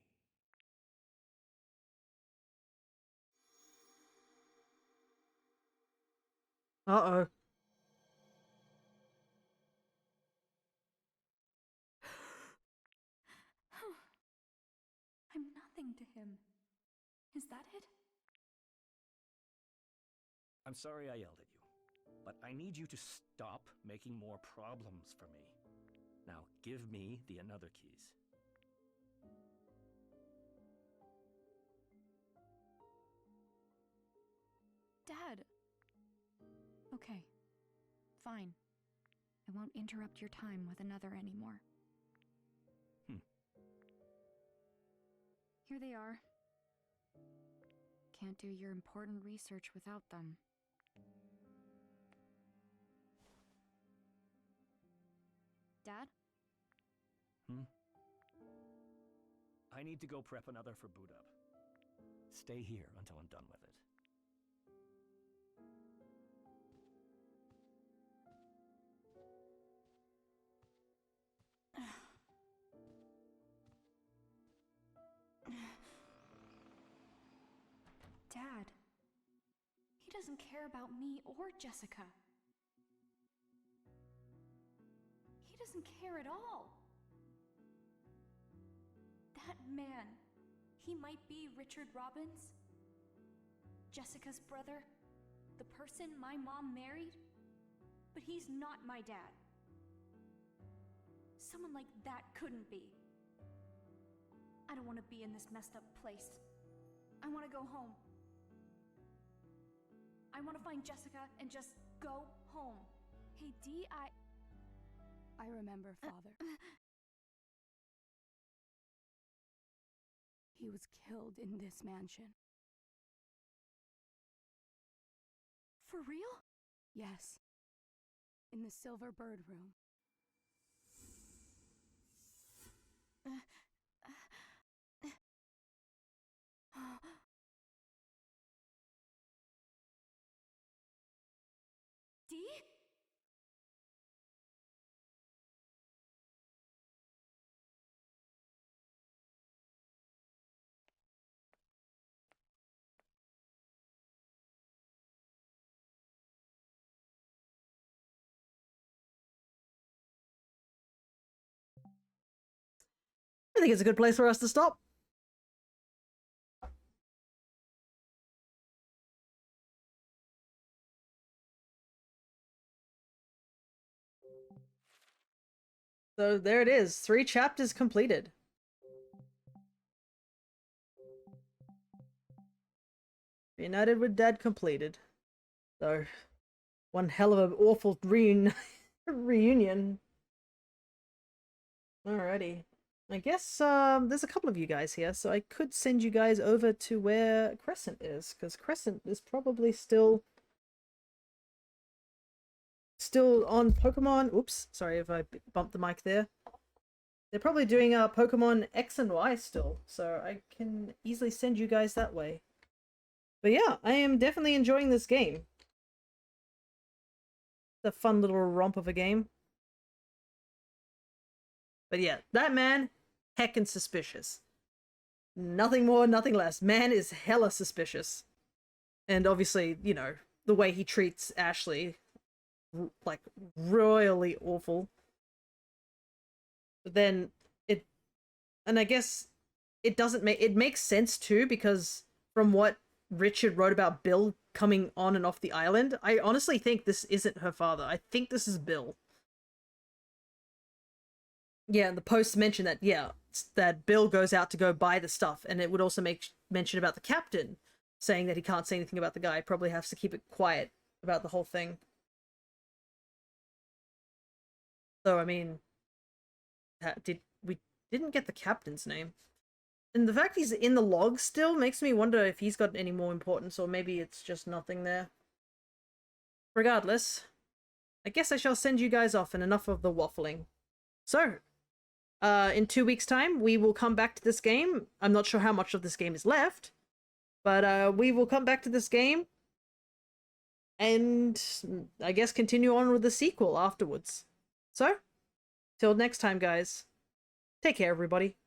S1: Uh-oh.
S10: I'm nothing to him. Is that it?
S11: I'm sorry I yelled at you, but I need you to stop making more problems for me. Now, give me the another keys.
S10: Dad! Okay. Fine. I won't interrupt your time with another anymore. Here they are. Can't do your important research without them. Dad?
S11: I need to go prep another for boot up. Stay here until I'm done with it.
S4: Dad, he doesn't care about me or Jessica. He doesn't care at all. That man, he might be Richard Robbins, Jessica's brother, the person my mom married, but he's not my dad. Someone like that couldn't be. I don't want to be in this messed up place. I want to go home. I want to find Jessica and just go home. Hey, Dee,
S5: I remember, Father. He was killed in this mansion.
S4: For real?
S5: Yes. In the Silver Bird room.
S4: Dee?
S1: I think it's a good place for us to stop. So there it is, 3 chapters completed. Reunited with Dad completed. So, one hell of an awful reunion. Alrighty. I guess there's a couple of you guys here, so I could send you guys over to where Crescent is, because Crescent is probably still on Pokemon. Oops, sorry if I bumped the mic there. They're probably doing Pokemon X and Y still, so I can easily send you guys that way. But yeah, I am definitely enjoying this game. It's a fun little romp of a game. But yeah, that man, heckin' suspicious. Nothing more, nothing less. Man is hella suspicious. And obviously, you know, the way he treats Ashley, like, royally awful. But then, and I guess it doesn't make, it makes sense too, because from what Richard wrote about Bill coming on and off the island, I honestly think this isn't her father. I think this is Bill. Yeah, and the post mentioned that, yeah, that Bill goes out to go buy the stuff, and it would also make mention about the captain, saying that he can't say anything about the guy, probably has to keep it quiet about the whole thing. So, I mean, we didn't get the captain's name. And the fact he's in the log still makes me wonder if he's got any more importance, or maybe it's just nothing there. Regardless, I guess I shall send you guys off, and enough of the waffling. So, in 2 weeks' time, we will come back to this game. I'm not sure how much of this game is left, but we will come back to this game and I guess continue on with the sequel afterwards. So, till next time, guys. Take care, everybody.